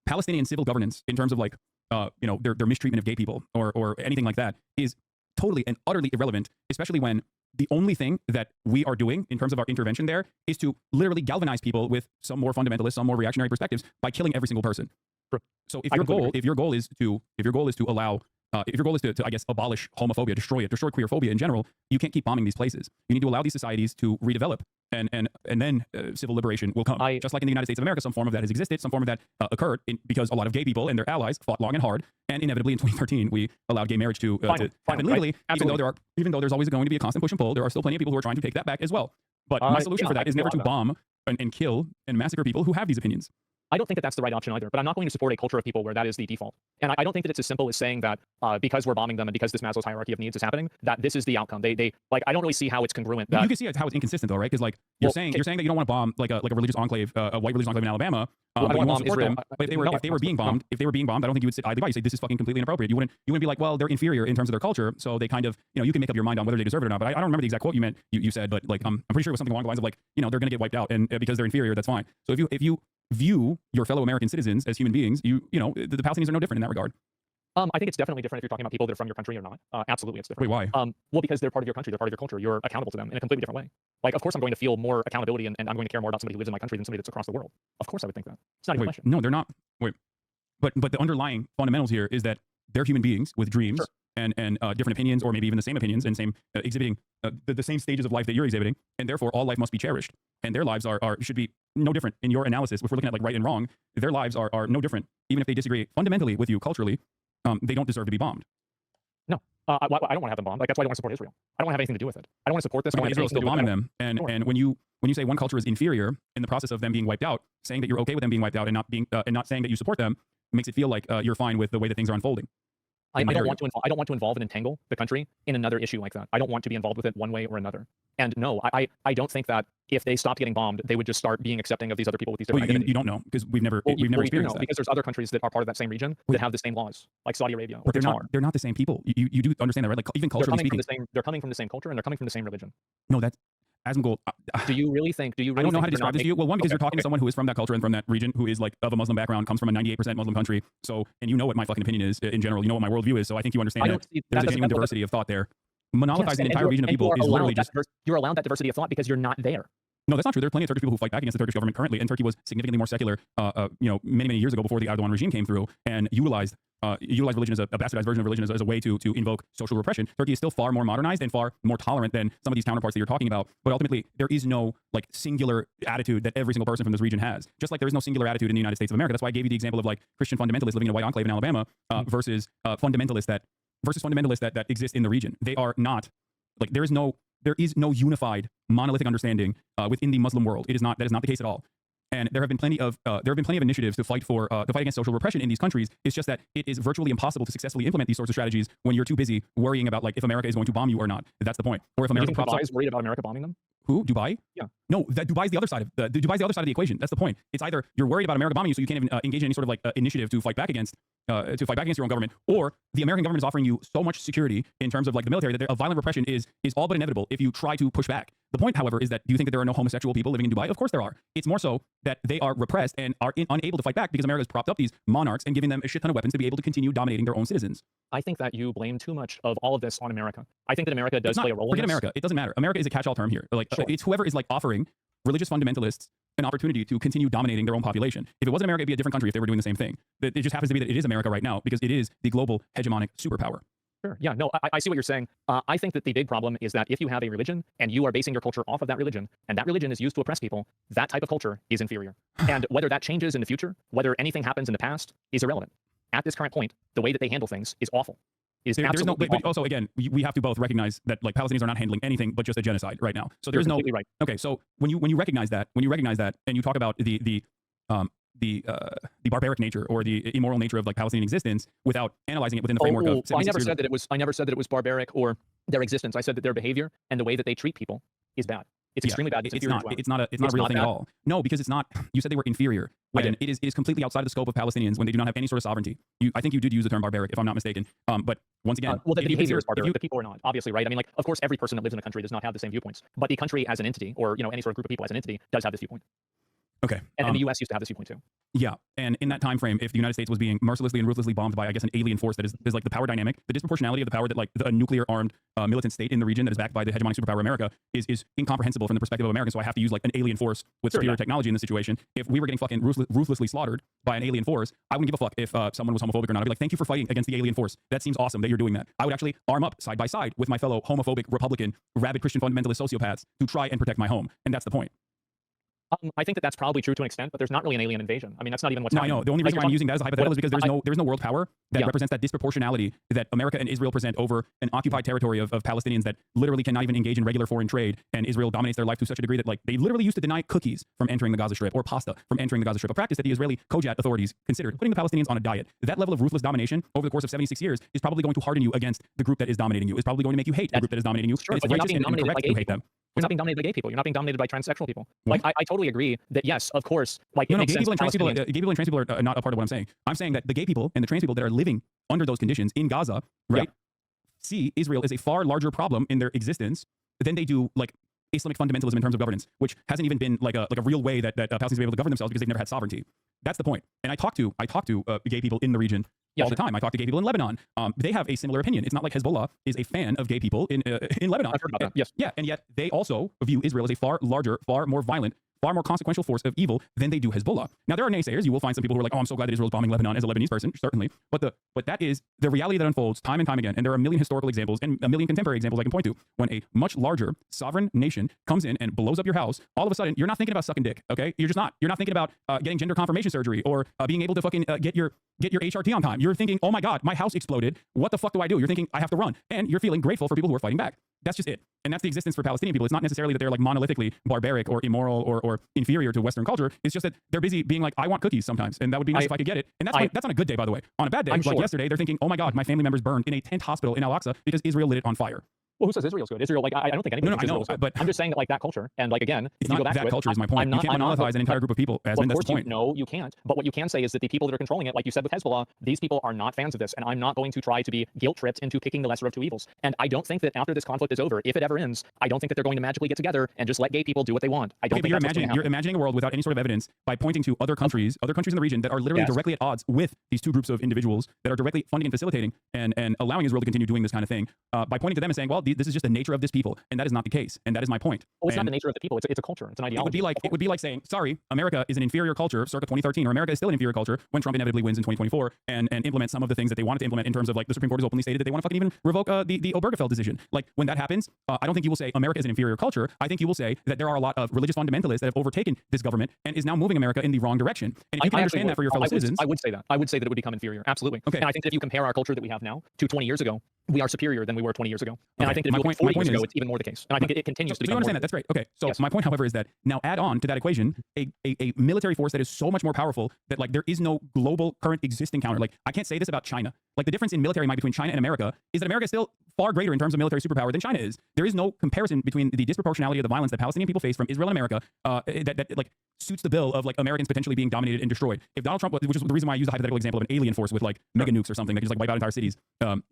Palestinian civil governance, in terms of like, their mistreatment of gay people or anything like that, is totally and utterly irrelevant, especially when the only thing that we are doing in terms of our intervention there is to literally galvanize people with some more fundamentalist, some more reactionary perspectives by killing every single person. So if your goal is to allow if your goal is to, I guess, abolish homophobia, destroy queerphobia in general, you can't keep bombing these places. You need to allow these societies to redevelop, and then civil liberation will come. Just like in the United States of America, some form of that has existed, some form of that occurred because a lot of gay people and their allies fought long and hard, and inevitably in 2013 we allowed gay marriage to happen legally. Right. Even though there's always going to be a constant push and pull, there are still plenty of people who are trying to take that back as well. But my solution for that is never to bomb and kill and massacre people who have these opinions. I don't think that that's the right option either, but I'm not going to support a culture of people where that is the default. And I don't think that it's as simple as saying that because we're bombing them and because this Maslow's hierarchy of needs is happening, that this is the outcome. They like, I don't really see how it's congruent. That, you can see how it's inconsistent though, right? Because like you're saying that you don't want to bomb like a religious enclave, a white religious enclave in Alabama. But you won't support them. But if they were being bombed, I don't think you would sit idly by. You say this is fucking completely inappropriate. You wouldn't be like, well, they're inferior in terms of their culture, so they kind of, you can make up your mind on whether they deserve it or not. But I don't remember the exact quote you said, but like I'm pretty sure it was something along the lines of like, they're going to get wiped out, and because they're inferior, that's fine. So if you view your fellow American citizens as human beings, the Palestinians are no different in that regard. I think it's definitely different if you're talking about people that are from your country or not. Absolutely, it's different. Wait, why? Well, because they're part of your country, they're part of your culture. You're accountable to them in a completely different way. Like, of course, I'm going to feel more accountability, and I'm going to care more about somebody who lives in my country than somebody that's across the world. Of course, I would think that. It's not even a question. No, they're not. Wait, but the underlying fundamentals here is that they're human beings with dreams. Sure. And different opinions, or maybe even the same opinions, and same exhibiting the same stages of life that you're exhibiting, and therefore all life must be cherished, and their lives should be no different in your analysis. If we're looking at like right and wrong, their lives are no different, even if they disagree fundamentally with you culturally. They don't deserve to be bombed. No, I don't want to have them bombed. Like, that's why I don't want to support Israel. I don't want to have anything to do with it. I don't want to support this. But Israel's still bombing them, and when you say one culture is inferior in the process of them being wiped out, saying that you're okay with them being wiped out and not saying that you support them makes it feel like you're fine with the way that things are unfolding. I don't want to involve and entangle the country in another issue like that. I don't want to be involved with it one way or another. And no, I don't think that if they stopped getting bombed, they would just start being accepting of these other people with these different identities. You don't know, because we've never experienced that. Because there's other countries that are part of that same region that have the same laws, like Saudi Arabia or Qatar. They're not the same people. You do understand that, right? Like, even culturally speaking, they're coming from the same culture, and they're coming from the same religion. No, that's Asmongold. Do you really think? I don't know how to describe this to you. Well, one, because you're talking to someone who is from that culture and from that region, who is like of a Muslim background, comes from a 98% Muslim country. So, and you know what my fucking opinion is in general. You know what my worldview is. So I think you understand that there's a genuine diversity of thought there. Monopolizing an entire region of people is literally just... You're allowed that diversity of thought because you're not there. No, that's not true. There are plenty of Turkish people who fight back against the Turkish government currently, and Turkey was significantly more secular, many years ago before the Erdogan regime came through, and utilized religion as a bastardized version of religion as a way to invoke social repression. Turkey is still far more modernized and far more tolerant than some of these counterparts that you're talking about. But ultimately, there is no like singular attitude that every single person from this region has. Just like there is no singular attitude in the United States of America. That's why I gave you the example of like Christian fundamentalists living in a white enclave in Alabama versus fundamentalists that exist in the region. They are not like there is no unified monolithic understanding within the Muslim world. That is not the case at all. And there have been plenty of initiatives to fight against social repression in these countries. It's just that it is virtually impossible to successfully implement these sorts of strategies when you're too busy worrying about like if America is going to bomb you or not. That's the point. Or if America is worried about America bombing them. Who? Dubai? Yeah. No, that Dubai's the other side of the equation. That's the point. It's either you're worried about America bombing you, so you can't even engage in any sort of like initiative to fight back against your own government, or the American government is offering you so much security in terms of like the military that a violent repression is all but inevitable if you try to push back. The point, however, is that do you think that there are no homosexual people living in Dubai? Of course there are. It's more so that they are repressed and are unable to fight back because America has propped up these monarchs and giving them a shit ton of weapons to be able to continue dominating their own citizens. I think that you blame too much of all of this on America. I think that America does play a role in this. Forget America. It doesn't matter. America is a catch-all term here. Like it's whoever is like offering religious fundamentalists an opportunity to continue dominating their own population. If it wasn't America, it'd be a different country if they were doing the same thing. It just happens to be that it is America right now because it is the global hegemonic superpower. Sure. Yeah, no, I see what you're saying. I think that the big problem is that if you have a religion and you are basing your culture off of that religion, and that religion is used to oppress people, that type of culture is inferior. And whether that changes in the future, whether anything happens in the past, is irrelevant. At this current point, the way that they handle things is awful. But also, again, we have to both recognize that like Palestinians are not handling anything but just a genocide right now. So there's no right. Okay, so when you recognize that, and you talk about the barbaric nature or the immoral nature of like Palestinian existence without analyzing it within the framework of I never said that it was barbaric or their existence. I said that their behavior and the way that they treat people is bad. It's extremely bad. It's not a real thing at all. No, because it's not. You said they were inferior. When it is completely outside of the scope of Palestinians when they do not have any sort of sovereignty. I think you did use the term barbaric, if I'm not mistaken. But once again, well, the behavior is barbaric. The people are not, obviously, right? I mean, like, of course, every person that lives in a country does not have the same viewpoints, but the country as an entity, or any sort of group of people as an entity, does have this viewpoint. Okay. And the U.S. used to have this viewpoint too. Yeah, and in that time frame, if the United States was being mercilessly and ruthlessly bombed by, I guess, an alien force that is like the power dynamic, the disproportionality of the power that like a nuclear-armed militant state in the region that is backed by the hegemonic superpower America is incomprehensible from the perspective of Americans. So I have to use like an alien force with superior technology in this situation. If we were getting fucking ruthlessly slaughtered by an alien force, I wouldn't give a fuck if someone was homophobic or not. I'd be like, thank you for fighting against the alien force. That seems awesome that you're doing that. I would actually arm up side by side with my fellow homophobic, Republican, rabid Christian fundamentalist sociopaths to try and protect my home, and that's the point. I think that that's probably true to an extent, but there's not really an alien invasion. I mean, that's not even what's no, happening. I know. The only reason why I'm using that as a hypothetical is because there's no world power that represents that disproportionality that America and Israel present over an occupied territory of Palestinians that literally cannot even engage in regular foreign trade, and Israel dominates their life to such a degree that like they literally used to deny cookies from entering the Gaza Strip or pasta from entering the Gaza Strip, a practice that the Israeli Kojat authorities considered putting the Palestinians on a diet. That level of ruthless domination over the course of 76 years is probably going to harden you against the group that is dominating you. It's probably going to make you hate the group that is dominating you. Sure, and it's but you're not righteous being and dominated correct by to gay hate them. You're not being dominated by gay people. You're not being dominated by transsexual people. Like, I totally agree that, yes, of course, like, No, gay people and trans people are not a part of what I'm saying. I'm saying that the gay people and the trans people that are living under those conditions in Gaza, right, see Israel as a far larger problem in their existence than they do, like, Islamic fundamentalism in terms of governance, which hasn't even been like a real way that Palestinians are able to govern themselves because they've never had sovereignty. That's the point. And I talk to gay people in the region all the time. I talk to gay people in Lebanon. They have a similar opinion. It's not like Hezbollah is a fan of gay people in Lebanon. I've heard about that. Yes. Yeah, and yet they also view Israel as a far larger, far more violent, far more consequential force of evil than they do Hezbollah. Now, there are naysayers. You will find some people who are like, oh, I'm so glad that Israel's bombing Lebanon as a Lebanese person, certainly. But that is the reality that unfolds time and time again. And there are a million historical examples and a million contemporary examples I can point to when a much larger sovereign nation comes in and blows up your house. All of a sudden, you're not thinking about sucking dick, okay? You're just not. You're not thinking about getting gender confirmation surgery or being able to fucking get your HRT on time. You're thinking, oh my God, my house exploded. What the fuck do I do? You're thinking, I have to run. And you're feeling grateful for people who are fighting back. That's just it. And that's the existence for Palestinian people. It's not necessarily that they're like monolithically barbaric or immoral or inferior to Western culture. It's just that they're busy being like, I want cookies sometimes. And that would be nice if I could get it. And that's on a good day, by the way. On a bad day, like yesterday, they're thinking, oh my God, my family members burned in a tent hospital in Al-Aqsa because Israel lit it on fire. Well, who says Israel's good? Israel, like, I don't think anybody thinks Israel's good. But I'm just saying that, like, that culture, and like, again, it's not that culture is my point. You can't monolithize an entire group of people. As in, that's the point. No, you can't. But what you can say is that the people that are controlling it, like you said with Hezbollah, these people are not fans of this, and I'm not going to try to be guilt-tripped into picking the lesser of two evils. And I don't think that after this conflict is over, if it ever ends, I don't think that they're going to magically get together and just let gay people do what they want. I don't think that's what's going to happen. You're imagining a world without any sort of evidence by pointing to other countries in the region that are literally directly at odds with these two groups of individuals that are directly funding and facilitating and allowing Israel to continue doing this kind of thing by pointing to them and saying, well, this is just the nature of this people, and that is not the case, and that is my point. Well, it's not the nature of the people. It's a culture. It's an ideology. It would be like saying, sorry, America is an inferior culture circa 2013, or America is still an inferior culture when Trump inevitably wins in 2024 and implements some of the things that they wanted to implement in terms of like the Supreme Court has openly stated that they want to fucking even revoke the Obergefell decision. Like when that happens, I don't think you will say America is an inferior culture. I think you will say that there are a lot of religious fundamentalists that have overtaken this government and is now moving America in the wrong direction. And if you can understand that for your fellow citizens, I would say that. I would say that it would become inferior. Absolutely. Okay. And I think that if you compare our culture that we have now to 20 years ago, we are superior than we were 20 years ago. And I think that 40 years ago, it's even more the case. And I think it continues to become you understand that. That's great. Okay. So my point, however, is that now add on to that equation a military force that is so much more powerful that like there is no global current existing counter. Like I can't say this about China. Like the difference in military might between China and America is that America is still far greater in terms of military superpower than China is. There is no comparison between the disproportionality of the violence that Palestinian people face from Israel and America that like suits the bill of like Americans potentially being dominated and destroyed. If Donald Trump, which is the reason why I use the hypothetical example of an alien force with like mega nukes or something that can just like wipe out entire cities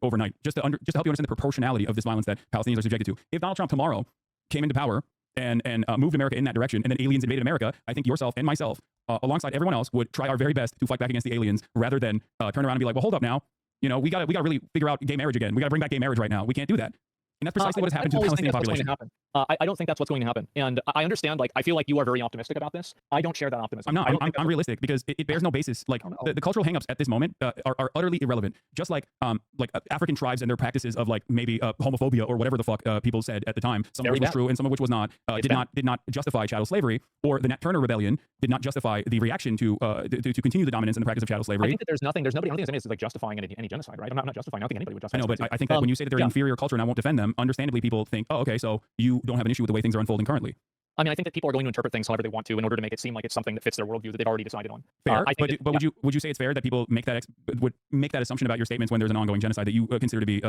overnight, just to help you understand the proportionality of this violence that Palestinians are subjected to. If Donald Trump tomorrow came into power and moved America in that direction, and then aliens invaded America, I think yourself and myself, alongside everyone else, would try our very best to fight back against the aliens, rather than turn around and be like, well, hold up now, you know, we got to really figure out gay marriage again. We got to bring back gay marriage right now. We can't do that. And that's precisely what has happened to the Palestinian population. I don't think that's what's going to happen. And I understand, like, I feel like you are very optimistic about this. I don't share that optimism. I'm realistic because it bears no basis. Like the cultural hangups at this moment are utterly irrelevant. Just like African tribes and their practices of like maybe homophobia or whatever the fuck people said at the time, some of which was true and some of which was not, did not justify chattel slavery, or the Nat Turner Rebellion did not justify the reaction to continue the dominance and the practice of chattel slavery. I think that there's nobody, I don't think there's like justifying any genocide, right? I'm not justifying. I don't think anybody would justify. I know, but I think that when you say that they're an inferior culture and I won't defend them, understandably people think, oh, okay, so you don't have an issue with the way things are unfolding currently. I mean, I think that people are going to interpret things however they want to in order to make it seem like it's something that fits their worldview that they've already decided on. Fair, would you say it's fair that people make that make that assumption about your statements when there's an ongoing genocide that you consider to be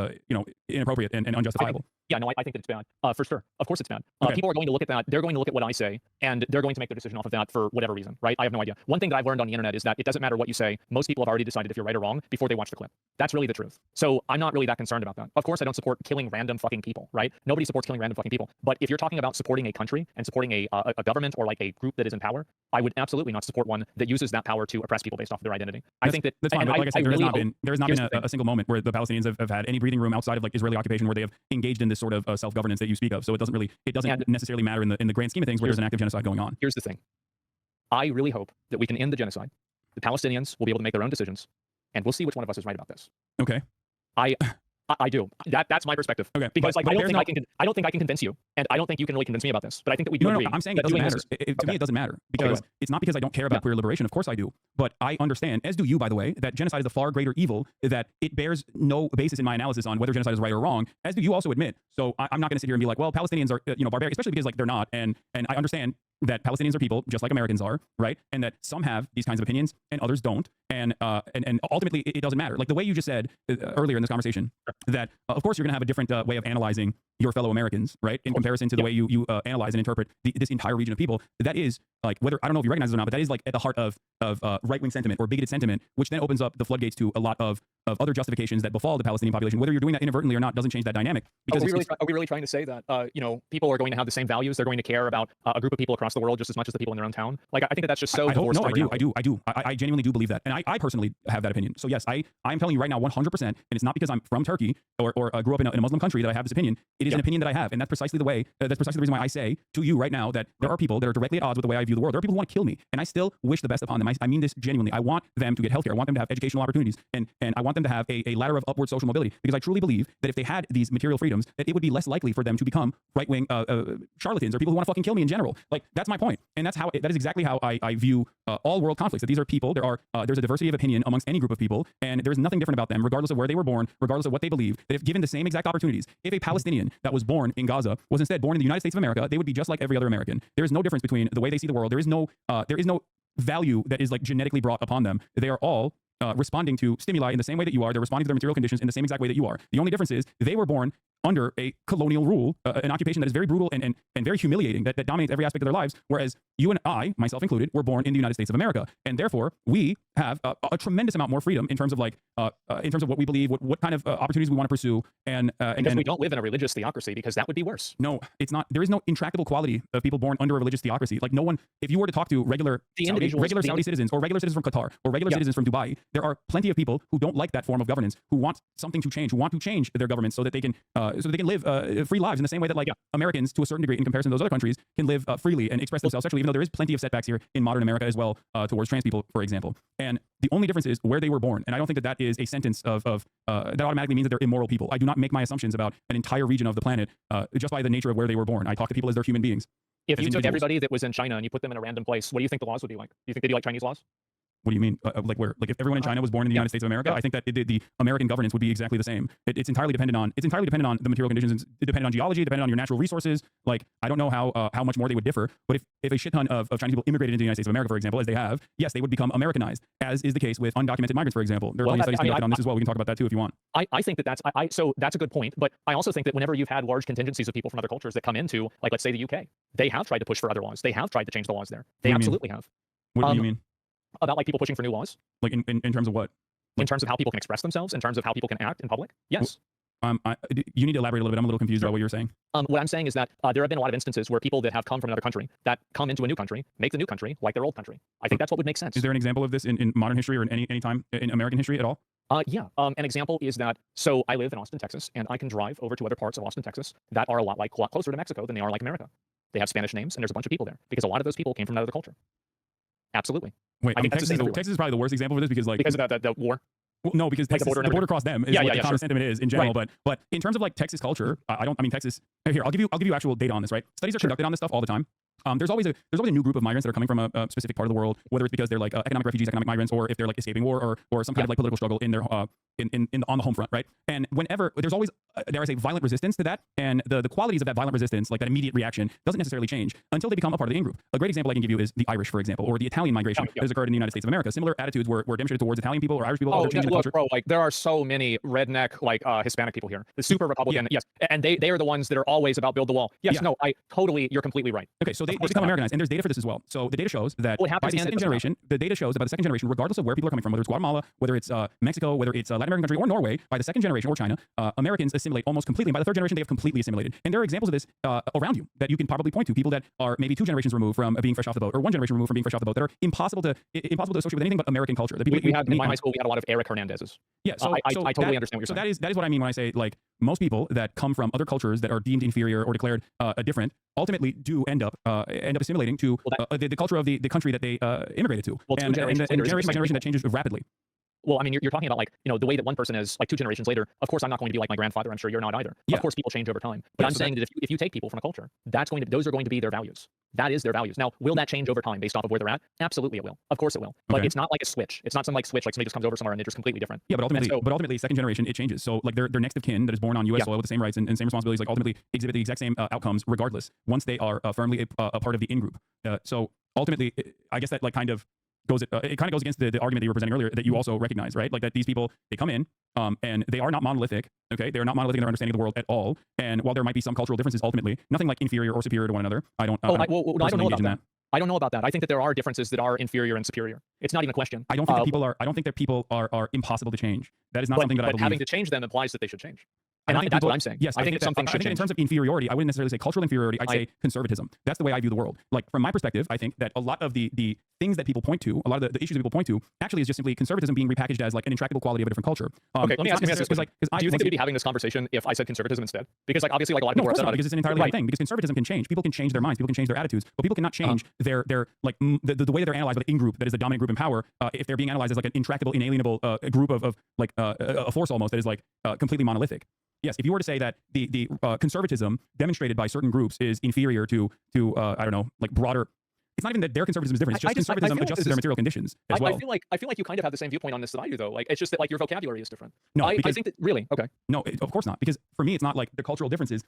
inappropriate and unjustifiable? I think that it's bad. For sure, of course it's bad. People are going to look at that. They're going to look at what I say, and they're going to make their decision off of that for whatever reason, right? I have no idea. One thing that I've learned on the internet is that it doesn't matter what you say. Most people have already decided if you're right or wrong before they watch the clip. That's really the truth. So I'm not really that concerned about that. Of course, I don't support killing random fucking people, right? Nobody supports killing random fucking people. But if you're talking about supporting a country and supporting supporting a government or like a group that is in power, I would absolutely not support one that uses that power to oppress people based off of their identity. I think that that's fine. But like I said, there has not been a single moment where the Palestinians have had any breathing room outside of like Israeli occupation where they have engaged in this sort of self-governance that you speak of. So it doesn't necessarily matter in the grand scheme of things where there's an active genocide going on. Here's the thing. I really hope that we can end the genocide. The Palestinians will be able to make their own decisions, and we'll see which one of us is right about this. Okay. I do. That's my perspective. Okay. Because like I don't think I can convince you, and I don't think you can really convince me about this. But I think that we do agree. No, I'm saying it doesn't matter. To me, it doesn't matter because it's not because I don't care about queer liberation. Of course I do. But I understand, as do you, by the way, that genocide is a far greater evil, that it bears no basis in my analysis on whether genocide is right or wrong, as do you also admit. So I'm not going to sit here and be like, well, Palestinians are barbaric, especially because like they're not. And I understand that Palestinians are people just like Americans are, right? And that some have these kinds of opinions and others don't. And ultimately, it doesn't matter. Like the way you just said earlier in this conversation, that of course you're going to have a different way of analyzing your fellow Americans, right? In comparison to the way you analyze and interpret this entire region of people. That is like, whether, I don't know if you recognize it or not, but that is like at the heart of right-wing sentiment or bigoted sentiment, which then opens up the floodgates to a lot of other justifications that befall the Palestinian population. Whether you're doing that inadvertently or not doesn't change that dynamic. Because are we really trying to say that people are going to have the same values? They're going to care about a group of people across the world just as much as the people in their own town? Like I think that's just so. I do. I genuinely do believe that, and I personally have that opinion. So yes, I'm telling you right now, 100%, and it's not because I'm from Turkey or grew up in a Muslim country that I have this opinion. It is an opinion that I have, and that's precisely the reason why I say to you right now that there are people that are directly at odds with the way I view the world. There are people who want to kill me, and I still wish the best upon them. I mean this genuinely. I want them to get healthcare. I want them to have educational opportunities, and I want them to have a ladder of upward social mobility, because I truly believe that if they had these material freedoms, that it would be less likely for them to become right-wing charlatans or people who want to fucking kill me in general. Like that's my point, and that is exactly how I view all world conflicts. That these are people. There's a diversity of opinion amongst any group of people, and there's nothing different about them, regardless of where they were born, regardless of what they believe. That if given the same exact opportunities, if a Palestinian that was born in Gaza was instead born in the United States of America, they would be just like every other American. There is no difference between the way they see the world. There is no value that is like genetically brought upon them. They are all responding to stimuli in the same way that you are. They're responding to their material conditions in the same exact way that you are. The only difference is they were born under a colonial rule, an occupation that is very brutal and very humiliating, that dominates every aspect of their lives, whereas you and I, myself included, were born in the United States of America. And therefore, we have a tremendous amount more freedom in terms of what we believe, what kind of opportunities we want to pursue. And we don't live in a religious theocracy, because that would be worse. No, it's not. There is no intractable quality of people born under a religious theocracy. Like no one, if you were to talk to regular Saudi citizens or regular citizens from Qatar or regular citizens from Dubai, there are plenty of people who don't like that form of governance, who want something to change, who want to change their government so that they can live free lives in the same way that Americans, to a certain degree, in comparison to those other countries, can live freely and express themselves sexually, even though there is plenty of setbacks here in modern America as well towards trans people, for example. And the only difference is where they were born. And I don't think that is a sentence that automatically means that they're immoral people. I do not make my assumptions about an entire region of the planet just by the nature of where they were born. I talk to people as they're human beings. If you took everybody that was in China and you put them in a random place, what do you think the laws would be like? Do you think they'd be like Chinese laws? What do you mean? Like where? Like if everyone in China was born in the United States of America, I think that the American governance would be exactly the same. It's entirely dependent on the material conditions. It's dependent on geology, dependent on your natural resources. Like I don't know how much more they would differ. But if a shit ton of Chinese people immigrated into the United States of America, for example, as they have, yes, they would become Americanized, as is the case with undocumented migrants, for example. There are plenty of studies conducted on this as well. We can talk about that too if you want. I think so that's a good point. But I also think that whenever you've had large contingencies of people from other cultures that come into, like let's say the UK, they have tried to push for other laws. They have tried to change the laws there. They absolutely have. What do you mean? About like people pushing for new laws? Like in terms of what? In terms of how people can express themselves, in terms of how people can act in public? Yes. You need to elaborate a little bit. I'm a little confused about what you're saying. What I'm saying is that there have been a lot of instances where people that have come from another country, that come into a new country, make the new country like their old country. I think that's what would make sense. Is there an example of this in modern history or in any time in American history at all? Yeah. An example is that, so I live in Austin, Texas, and I can drive over to other parts of Austin, Texas that are a lot closer to Mexico than they are like America. They have Spanish names, and there's a bunch of people there because a lot of those people came from another culture. Absolutely. Wait, Texas is probably the worst example for this because of the war. Well, no, because Texas, the border across them is what the common sentiment is in general. Right. But in terms of like Texas culture, Texas. Here, I'll give you actual data on this. Right, studies are conducted on this stuff all the time. There's always a new group of migrants that are coming from a specific part of the world, whether it's because they're like economic refugees, economic migrants, or if they're like escaping war or some kind of like political struggle in their on the home front, right? And whenever there's always there is a violent resistance to that, and the qualities of that violent resistance, like that immediate reaction, doesn't necessarily change until they become a part of the in-group. A great example I can give you is the Irish, for example, or the Italian migration that has occurred in the United States of America. Similar attitudes were demonstrated towards Italian people or Irish people. Bro, like there are so many redneck Hispanic people here. The super Republican, yes, and they are the ones that are always about build the wall. Yes, no, you're completely right. Okay, so they become Americanized, and there's data for this as well. So the data shows that by the second generation, regardless of where people are coming from, whether it's Guatemala, whether it's Mexico, whether it's a Latin American country or Norway, by the second generation or China, Americans assimilate almost completely. And by the third generation, they have completely assimilated. And there are examples of this around you that you can probably point to. People that are maybe 2 generations removed from being fresh off the boat, or 1 generation removed from being fresh off the boat, that are impossible to associate with anything but American culture. The people we had in my high school, we had a lot of Eric Hernandez's. Yeah, I totally understand what you're saying. So that is what I mean when I say, like, most people that come from other cultures that are deemed inferior or declared different ultimately do end up assimilating to the culture of the country that they immigrated to. Well, and generation by generation, that changes rapidly. Well, I mean, you're talking about, like, you know, the way that one person is, like, 2 generations later. Of course, I'm not going to be like my grandfather. I'm sure you're not either. Yeah. Of course, people change over time. But I'm saying that if you take people from a culture, those are going to be their values. That is their values. Now, will that change over time based off of where they're at? Absolutely, it will. Of course, it will. But it's not like a switch. It's not some like switch, like somebody just comes over somewhere and they're just completely different. Yeah, but ultimately, second generation, it changes. So, like, their next of kin that is born on U.S. soil with the same rights and same responsibilities, like, ultimately exhibit the exact same outcomes regardless, once they are firmly a part of the in-group. So ultimately, I guess that, like, kind of goes against the argument that you were presenting earlier that you also recognize, right? Like, that these people, they come in and they are not monolithic. Okay, they are not monolithic in their understanding of the world at all. And while there might be some cultural differences, ultimately nothing like inferior or superior to one another. I don't know about that. I don't know about that. I think that there are differences that are inferior and superior. It's not even a question. I don't think that people are impossible to change. That is not something that I believe. But having to change them implies that they should change. And that's what I'm saying. Yes, I think something should change. In terms of inferiority, I wouldn't necessarily say cultural inferiority. I'd say conservatism. That's the way I view the world. Like, from my perspective, I think that a lot of the things that people point to, a lot of the issues that people point to, actually is just simply conservatism being repackaged as, like, an intractable quality of a different culture. Okay, let me ask you this. Do you think we'd be having this conversation if I said conservatism instead? Because, like, obviously, like, a lot of people are upset about it. Because it's an entirely different thing. Because conservatism can change. People can change their minds. People can change their attitudes. But people cannot change their like the way that they're analyzed by the in-group that is the dominant group in power. If they're being analyzed as, like, an intractable, inalienable group of like a force almost that is, like, completely monolithic. Yes, if you were to say that the conservatism demonstrated by certain groups is inferior to I don't know, like, broader. It's not even that their conservatism is different. It's just conservatism adjusts to their material conditions as well. I feel like you kind of have the same viewpoint on this that I do, though. Like, it's just that, like, your vocabulary is different. No, I think that really. Okay. No, of course not. Because for me, it's not like the cultural differences.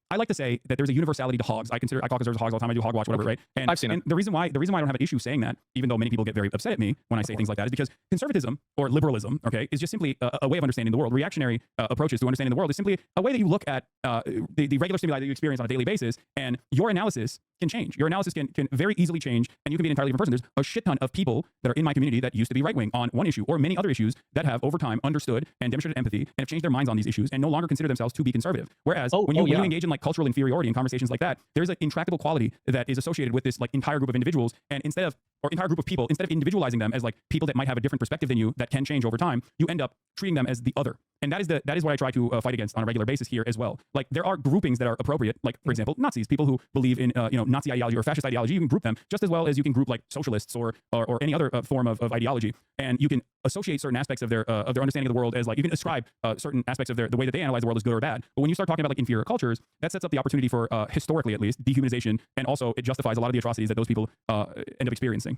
I like to say that there's a universality to hogs. I call conservatives hogs all the time. I do hog watch, whatever, right? And I've seen it. And the reason why I don't have an issue saying that, even though many people get very upset at me when I say things like that, is because conservatism or liberalism, okay, is just simply a way of understanding the world. Reactionary approaches to understanding the world is simply a way that you look at the regular stimuli that you experience on a daily basis, and your analysis can change. Your analysis can very easily change, and you can be an entirely different person. There's a shit ton of people that are in my community that used to be right-wing on one issue or many other issues that have over time understood and demonstrated empathy and have changed their minds on these issues and no longer consider themselves to be conservative. Whereas when you engage in, like, cultural inferiority and conversations like that, there's an intractable quality that is associated with this, like, entire group of individuals, and entire group of people, instead of individualizing them as, like, people that might have a different perspective than you that can change over time, you end up treating them as the other. And that is what I try to fight against on a regular basis here as well. Like, there are groupings that are appropriate, like, for example, Nazis, people who believe in Nazi ideology or fascist ideology. You can group them just as well as you can group, like, socialists or any other form of ideology, and you can associate certain aspects of their understanding of the world as, like, you can ascribe certain aspects of the way that they analyze the world as good or bad. But when you start talking about, like, inferior cultures, that sets up the opportunity for historically at least dehumanization, and also it justifies a lot of the atrocities that those people end up experiencing.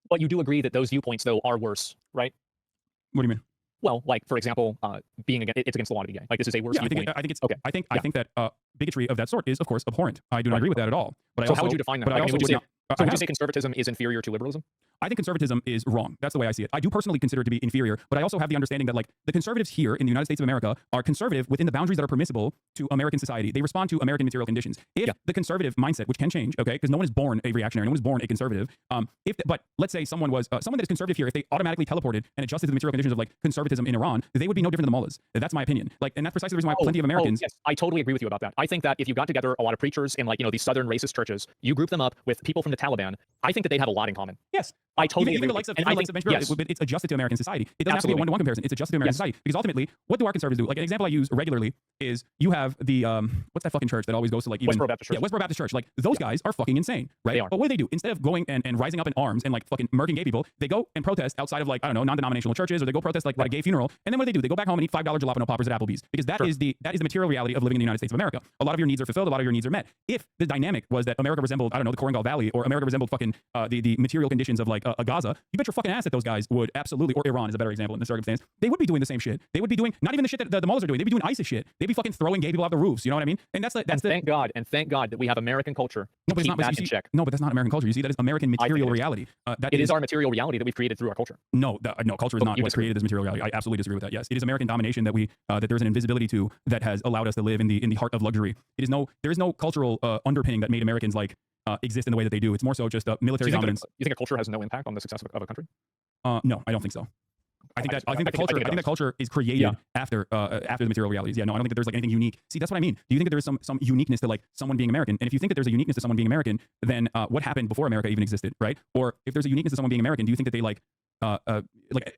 But you do agree that those viewpoints, though, are worse, right? What do you mean? Well, like, for example, it's against the law to be gay. Like, this is a worse viewpoint. I think it's okay. I think that bigotry of that sort is, of course, abhorrent. I do not agree with that at all. But how would you define that? Would you say conservatism is inferior to liberalism? I think conservatism is wrong. That's the way I see it. I do personally consider it to be inferior, but I also have the understanding that, like, the conservatives here in the United States of America are conservative within the boundaries that are permissible to American society. They respond to American material conditions. If the conservative mindset, which can change, okay, because no one is born a reactionary, no one is born a conservative. But let's say someone was someone that is conservative here, if they automatically teleported and adjusted to the material conditions of, like, conservatism in Iran, they would be no different than the mullahs. That's my opinion. Like, and that's precisely the reason why plenty of Americans. Yes, I totally agree with you about that. I think that if you got together a lot of preachers in, like, these southern racist churches, you group them up with people from the Taliban, I think that they'd have a lot in common. Yes. I totally agree. Even the likes of it's adjusted to American society. It doesn't have to be a one-to-one comparison. It's adjusted to American society. Because ultimately, what do our conservatives do? Like, an example I use regularly is you have the what's that fucking church that always goes to, like, even Westboro Baptist Church. Yeah, Westboro Baptist Church. Like, those guys are fucking insane, right? They are. But what do? Instead of going and rising up in arms and, like, fucking murking gay people, they go and protest outside of, like, I don't know, non-denominational churches, or they go protest, like, at a gay funeral. And then what do? They go back home and eat $5 jalapeno poppers at Applebee's, because that is the material reality of living in the United States of America. A lot of your needs are fulfilled. A lot of your needs are met. If the dynamic was that America resembled, I don't know, the Korengal Valley, or America resembled fucking the material conditions of, like, a Gaza, you bet your fucking ass that those guys would absolutely, or Iran is a better example in this circumstance, they would be doing the same shit. They would be doing not even the shit that the mullahs are doing. They'd be doing ISIS shit. They'd be fucking throwing gay people out the roofs. You know what I mean? And thank God that we have American culture to keep that in check. No, but that's not American culture. You see, that is American material reality. It is our material reality that we've created through our culture. No, culture is not what created this material reality. I absolutely disagree with that. Yes, it is American domination that that there's an invisibility to that has allowed us to live in the heart of luxury. There is no cultural underpinning that made Americans, like, exist in the way that they do. It's more so just military dominance. You think a culture has no impact on the success of a country? No, I don't think so. I think that culture is created after the material realities. Yeah, no, I don't think that there's like anything unique. See, that's what I mean. Do you think that there's some uniqueness to like someone being American? And if you think that there's a uniqueness to someone being American, then what happened before America even existed, right? Or if there's a uniqueness to someone being American, do you think that they like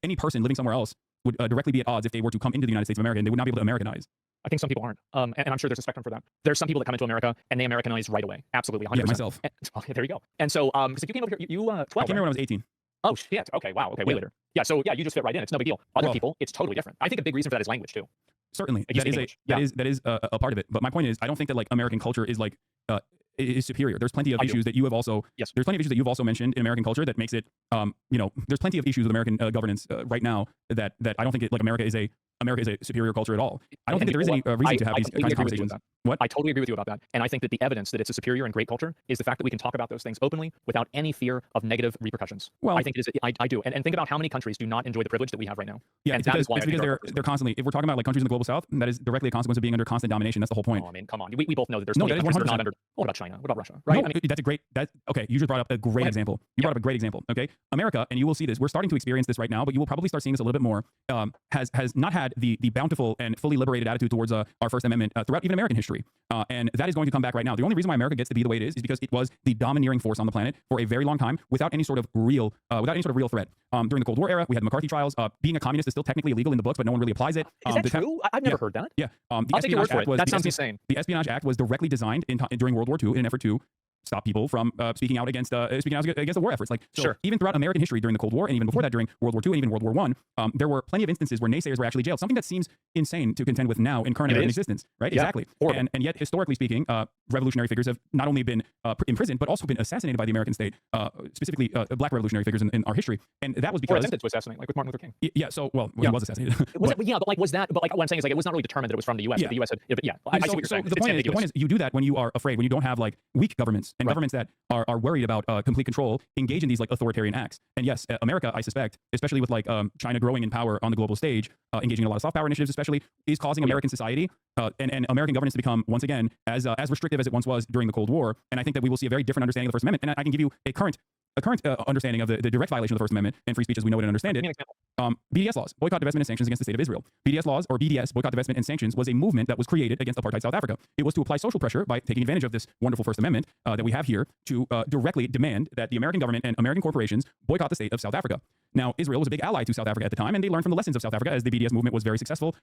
any person living somewhere else would directly be at odds if they were to come into the United States of America and they would not be able to Americanize? I think some people aren't, and I'm sure there's a spectrum for that. There's some people that come into America and they Americanize right away. Absolutely, 100%. Yeah, myself. And, there you go. And so, because if you came over here, you 12. I came here when I was 18. Oh shit. Okay. Wow. Okay. Way later. Yeah. So yeah, you just fit right in. It's no big deal. Other people, it's totally different. I think a big reason for that is language too. Certainly, that is a part of it. But my point is, I don't think that like American culture is like is superior. There's plenty of issues that you have also. Yes. There's plenty of issues that you've also mentioned in American culture that makes it. There's plenty of issues with American governance right now that I don't think it, like America is a superior culture at all. I don't think that there is any reason to have these kinds of conversations. What? I totally agree with you about that. And I think that the evidence that it's a superior and great culture is the fact that we can talk about those things openly without any fear of negative repercussions. Well, I think it is. I do. And think about how many countries do not enjoy the privilege that we have right now. Yeah, and it's because they're constantly. If we're talking about like countries in the global south, that is directly a consequence of being under constant domination. That's the whole point. Oh, I mean, come on. We both know that there's plenty of countries that are not under. What about China? What about Russia? Right? No, I mean, that's a great. Okay. You just brought up a great example. You brought up a great example. Okay, America, and you will see this. We're starting to experience this right now, but you will probably start seeing this a little bit more. Has not had the bountiful and fully liberated attitude towards our First Amendment throughout even American history, and that is going to come back right now. The only reason why America gets to be the way it is because it was the domineering force on the planet for a very long time without any sort of real threat. During the Cold War era, we had McCarthy trials. Being a communist is still technically illegal in the books, but no one really applies it. Is that true? I've never heard that. Yeah. I'll take your word for it. That sounds insane. The Espionage Act was directly designed during World War II in an effort to stop people from speaking out against the war efforts. Even throughout American history during the Cold War and even before that during World War II and even World War I, there were plenty of instances where naysayers were actually jailed. Something that seems insane to contend with now in current American existence, right? Yeah. Exactly. And yet, historically speaking, revolutionary figures have not only been imprisoned but also been assassinated by the American state, specifically black revolutionary figures in our history. And that was because or attempted to assassinate, like with Martin Luther King. Yeah. So he was assassinated. But what I'm saying is like it was not really determined that it was from the U.S. But the U.S. had. But I see what you're saying. The point is, you do that when you are afraid, when you don't have like weak governments and governments that are worried about complete control, engage in these like authoritarian acts. And yes, America, I suspect, especially with like China growing in power on the global stage, engaging in a lot of soft power initiatives, especially, is causing American society and American governance to become once again as restrictive as it once was during the Cold War. And I think that we will see a very different understanding of the First Amendment. And I can give you a current understanding of the direct violation of the First Amendment and free speech as we know it and understand it. BDS laws, boycott, divestment, and sanctions against the state of Israel. BDS laws, or BDS, boycott, divestment, and sanctions, was a movement that was created against apartheid South Africa. It was to apply social pressure by taking advantage of this wonderful First Amendment that we have here to directly demand that the American government and American corporations boycott the state of South Africa. Now, Israel was a big ally to South Africa at the time, and they learned from the lessons of South Africa as the BDS movement was very successful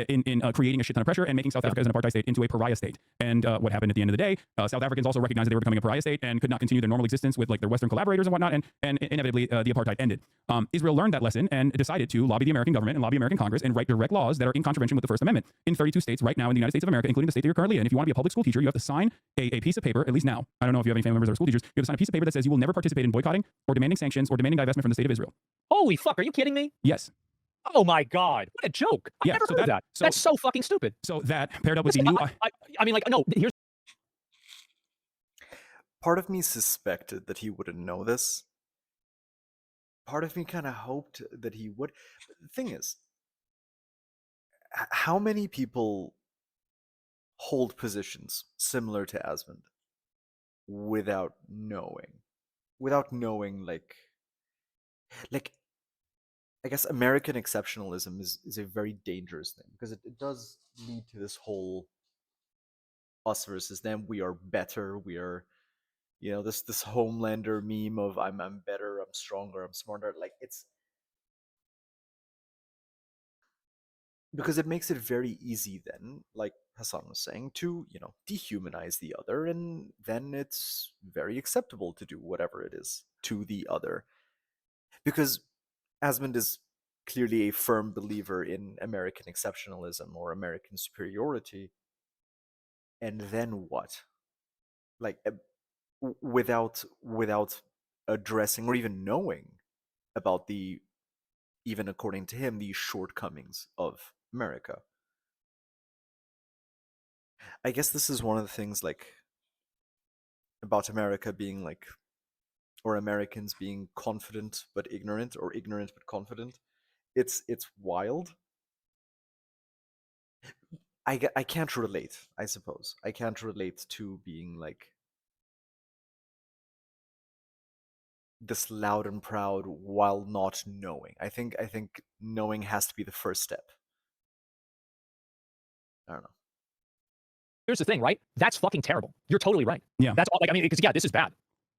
in creating a shit ton of pressure and making South Africa as an apartheid state into a pariah state. And what happened at the end of the day, South Africans also recognized that they were becoming a pariah state and could not continue their normal existence with like their Western collaborators and whatnot, and inevitably the apartheid ended. Israel learned that lesson and decided to lobby the American government and lobby American Congress and write direct laws that are in contravention with the First Amendment in 32 states right now in the United States of America, including the state that you're currently in. If you want to be a public school teacher, you have to sign a piece of paper, at least now. I don't know if you have any family members that are school teachers. You have to sign a piece of paper that says you will never participate in boycotting or demanding sanctions or demanding divestment from the state of Israel. Holy fuck, are you kidding me? Yes. Oh my God, what a joke. I've never heard of that. That's so fucking stupid. So that paired up with the new... I mean, like, no, here's... Part of me suspected that he wouldn't know this. Part of me kind of hoped that he would. The thing is, how many people hold positions similar to Asmund without knowing? Without knowing, like I guess American exceptionalism is a very dangerous thing because it does lead to this whole us versus them. We are better. We are, this Homelander meme of I'm better, I'm stronger, I'm smarter. Like it's because it makes it very easy then, like Hasan was saying, to dehumanize the other, and then it's very acceptable to do whatever it is to the other. Because Asmund is clearly a firm believer in American exceptionalism or American superiority. And then what? Like, without addressing or even knowing about the, even according to him, the shortcomings of America. I guess this is one of the things, like, about America being like, or Americans being confident but ignorant, or ignorant but confident. It's wild. I can't relate, I suppose. I can't relate to being like this loud and proud while not knowing. I think knowing has to be the first step. I don't know. Here's the thing, right? That's fucking terrible. You're totally right. Yeah. That's all, like, I mean, because yeah, this is bad.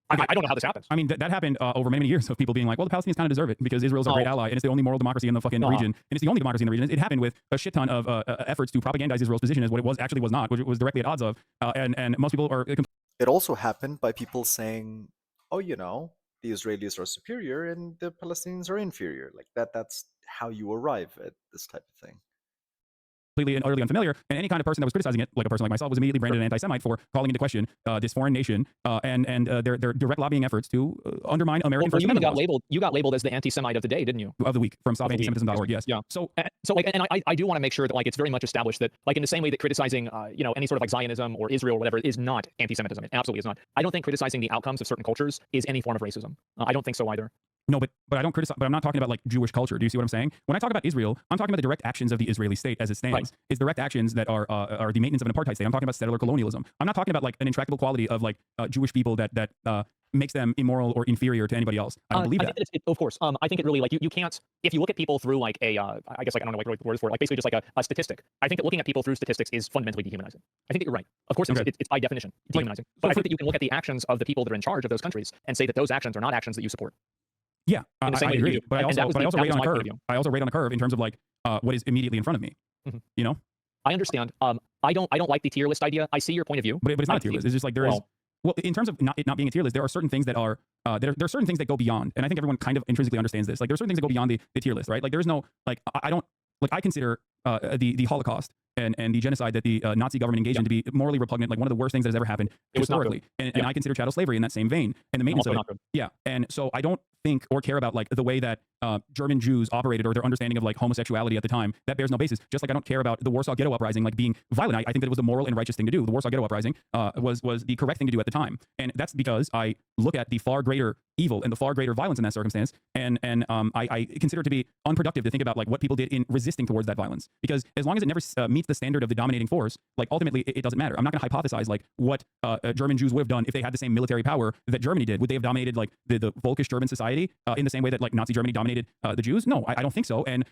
I don't know how this happens. I mean, that happened over many, many years of people being like, well, the Palestinians kind of deserve it because Israel's a great ally and it's the only moral democracy in the fucking region. And it's the only democracy in the region. It happened with a shit ton of efforts to propagandize Israel's position as what it was actually was not, which it was directly at odds of. And most people are... It also happened by people saying, oh, you know, the Israelis are superior and the Palestinians are inferior. Like that's how you arrive at this type of thing. Completely and utterly unfamiliar, and any kind of person that was criticizing it, like a person like myself, was immediately branded an anti-Semite for calling into question this foreign nation and their direct lobbying efforts to undermine American First Amendment laws. You got labeled as the anti-Semite of the day, didn't you? Of the week from StopAntisemitism.org. Yes. Yeah. So like, and I do want to make sure that like it's very much established that like in the same way that criticizing you know, any sort of like Zionism or Israel or whatever is not anti-Semitism. It absolutely is not. I don't think criticizing the outcomes of certain cultures is any form of racism. I don't think so either. No, but I don't criticize. But I'm not talking about like Jewish culture. Do you see what I'm saying? When I talk about Israel, I'm talking about the direct actions of the Israeli state as it stands. Right. It's direct actions that are the maintenance of an apartheid state. I'm talking about settler colonialism. I'm not talking about like an intractable quality of like Jewish people that makes them immoral or inferior to anybody else. I don't believe that. Of course. I think it really like you can't, if you look at people through like a I guess like I don't know what the word is for it, like basically just like a statistic. I think that looking at people through statistics is fundamentally dehumanizing. I think that you're right. Of course, it's by definition dehumanizing. But I think that you can look at the actions of the people that are in charge of those countries and say that those actions are not actions that you support. Yeah, I agree. But I also rate on a curve. I also rate on a curve in terms of like what is immediately in front of me. You know. I understand. I don't like the tier list idea. I see your point of view. But it's not a tier list. It's just like there is. Well, in terms of it not being a tier list, there are certain things that are there are certain things that go beyond, and I think everyone kind of intrinsically understands this. Like there are certain things that go beyond the tier list, right? Like there's no like I don't like I consider the Holocaust and the genocide that the Nazi government engaged in to be morally repugnant, like one of the worst things that has ever happened historically. And I consider chattel slavery in that same vein and the maintenance of it. Yeah, and so I don't think or care about like the way that German Jews operated or their understanding of like homosexuality at the time. That bears no basis. Just like I don't care about the Warsaw Ghetto Uprising like being violent. I think that it was a moral and righteous thing to do. The Warsaw Ghetto Uprising was the correct thing to do at the time, and that's because I look at the far greater evil and the far greater violence in that circumstance, and I consider it to be unproductive to think about like what people did in resisting towards that violence, because as long as it never meets the standard of the dominating force, like ultimately it doesn't matter. I'm not going to hypothesize like what German Jews would have done if they had the same military power that Germany did. Would they have dominated like the Volkish German society in the same way that like Nazi Germany dominated the Jews? No, I don't think so, and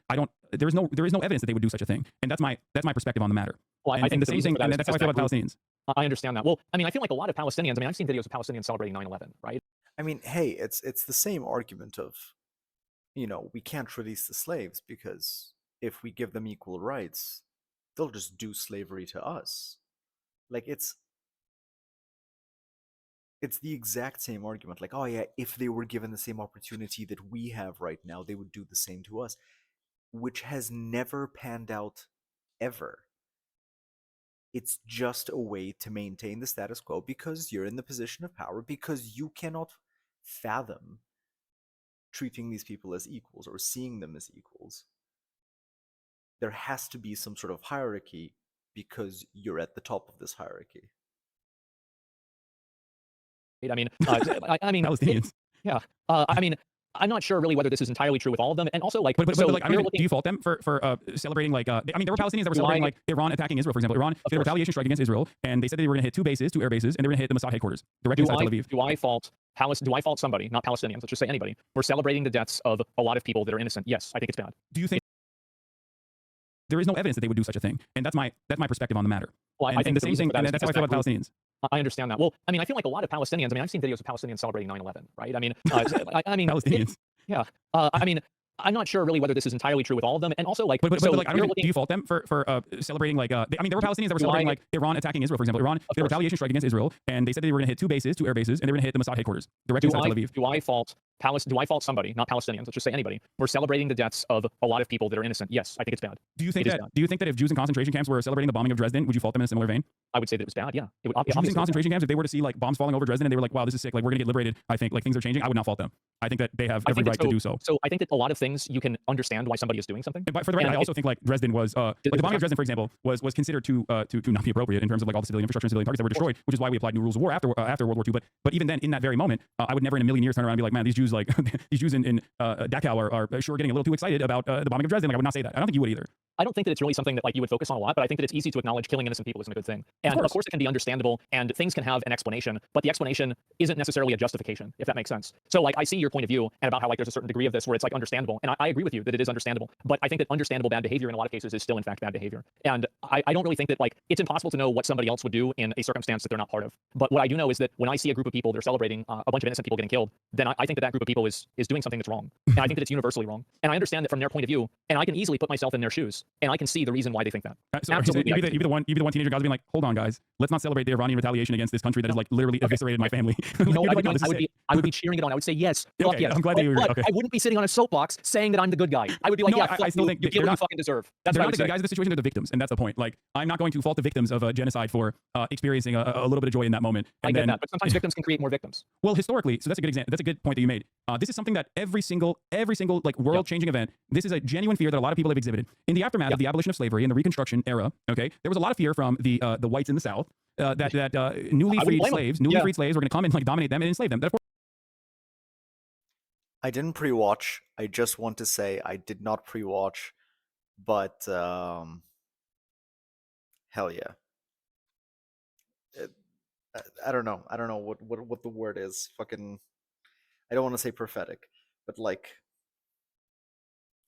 there is no evidence that they would do such a thing, and that's my perspective on the matter. Well, I think the same thing, and that's how I feel about Palestinians. I understand that. Well, I mean, I feel like a lot of Palestinians. I mean, I've seen videos of Palestinians celebrating 9/11, right? I mean, hey, it's the same argument of, you know, we can't release the slaves because if we give them equal rights, they'll just do slavery to us. Like it's the exact same argument. Like, oh yeah, if they were given the same opportunity that we have right now, they would do the same to us, which has never panned out ever. It's just a way to maintain the status quo because you're in the position of power, because you cannot fathom treating these people as equals or seeing them as equals. There has to be some sort of hierarchy because you're at the top of this hierarchy. I mean, Palestinians. Yeah. I mean, I'm not sure really whether this is entirely true with all of them, and also like, but like, I mean, do you fault them for celebrating like? I mean, there were Palestinians that were celebrating like Iran attacking Israel, for example. Iran did a retaliation strike against Israel, and they said they were going to hit 2 bases, 2 air bases, and they were going to hit the Mossad headquarters directly inside Tel Aviv. Do I fault somebody, not Palestinians, let's just say anybody, for celebrating the deaths of a lot of people that are innocent? Yes, I think it's bad. Do you think there is no evidence that they would do such a thing? And that's my perspective on the matter. Well, I think the same thing, and that's how I feel about Palestinians. I understand that. Well, I mean, I feel like a lot of Palestinians. I mean, I've seen videos of Palestinians celebrating 9/11, right? I mean, Palestinians. Yeah. I mean, I'm not sure really whether this is entirely true with all of them, and also like, but like, do you fault them for celebrating like? I mean, there were Palestinians that were celebrating like Iran attacking Israel, for example. Iran did a retaliation strike against Israel, and they said they were going to hit 2 bases, 2 air bases, and they were going to hit the Mossad headquarters directly inside Tel Aviv. Do I fault somebody, not Palestinians, let's just say anybody, for celebrating the deaths of a lot of people that are innocent? Yes, I think it's bad. Do you think that if Jews in concentration camps were celebrating the bombing of Dresden, would you fault them in a similar vein? I would say that it was bad. Yeah. Jews in concentration camps, if they were to see like bombs falling over Dresden and they were like, wow, this is sick, like we're gonna get liberated, I think like things are changing, I would not fault them. I think that they have every right to do so. So I think that a lot of things you can understand why somebody is doing something. But for the record, I also think like Dresden was like the bombing of Dresden, for example, was considered to not be appropriate in terms of like all the civilian infrastructure and civilian targets that were destroyed, which is why we applied new rules of war after World War II. But even then, in that very moment, I would never in a million years turn around and be like, man, these Jews Jews like these Jews in Dachau are sure getting a little too excited about the bombing of Dresden. Like, I would not say that. I don't think you would either. I don't think that it's really something that like you would focus on a lot, but I think that it's easy to acknowledge killing innocent people isn't a good thing. And of course it can be understandable and things can have an explanation, but the explanation isn't necessarily a justification, if that makes sense. So like I see your point of view and about how like there's a certain degree of this where it's like understandable. And I agree with you that it is understandable, but I think that understandable bad behavior in a lot of cases is still in fact bad behavior. And I don't really think that like it's impossible to know what somebody else would do in a circumstance that they're not part of. But what I do know is that when I see a group of people, they're celebrating a bunch of innocent people getting killed, then I think that that group of people is doing something that's wrong. And I think that it's universally wrong. And I understand that from their point of view, and I can easily put myself in their shoes, and I can see the reason why they think that. So Absolutely. you'd be the one teenager in Gaza being like, hold on, guys, let's not celebrate the Iranian retaliation against this country that has like literally eviscerated my family. No, I would be cheering it on. I would say yes. Fuck Okay, yes. I'm glad that you were okay. I wouldn't be sitting on a soapbox saying that I'm the good guy. I would be like, No, yeah, I still think you get what you fucking deserve. That's they're what I not would the say. guys in the situation, they're the victims, and that's the point. Like, I'm not going to fault the victims of genocide for experiencing a little bit of joy in that moment. I get that, but sometimes victims can create more victims. Well, historically, so that's a good example. That's a good point that you made. This is something that every single like world-changing event. This is a genuine fear that a lot of people have exhibited in the aftermath of the abolition of slavery and the Reconstruction era. Okay, there was a lot of fear from the whites in the South that newly freed slaves were going to come and like dominate them and enslave them. That, of course, I didn't pre-watch. I just want to say I did not pre-watch, but hell yeah. I don't know. I don't know what the word is. Fucking. I don't want to say prophetic, but like,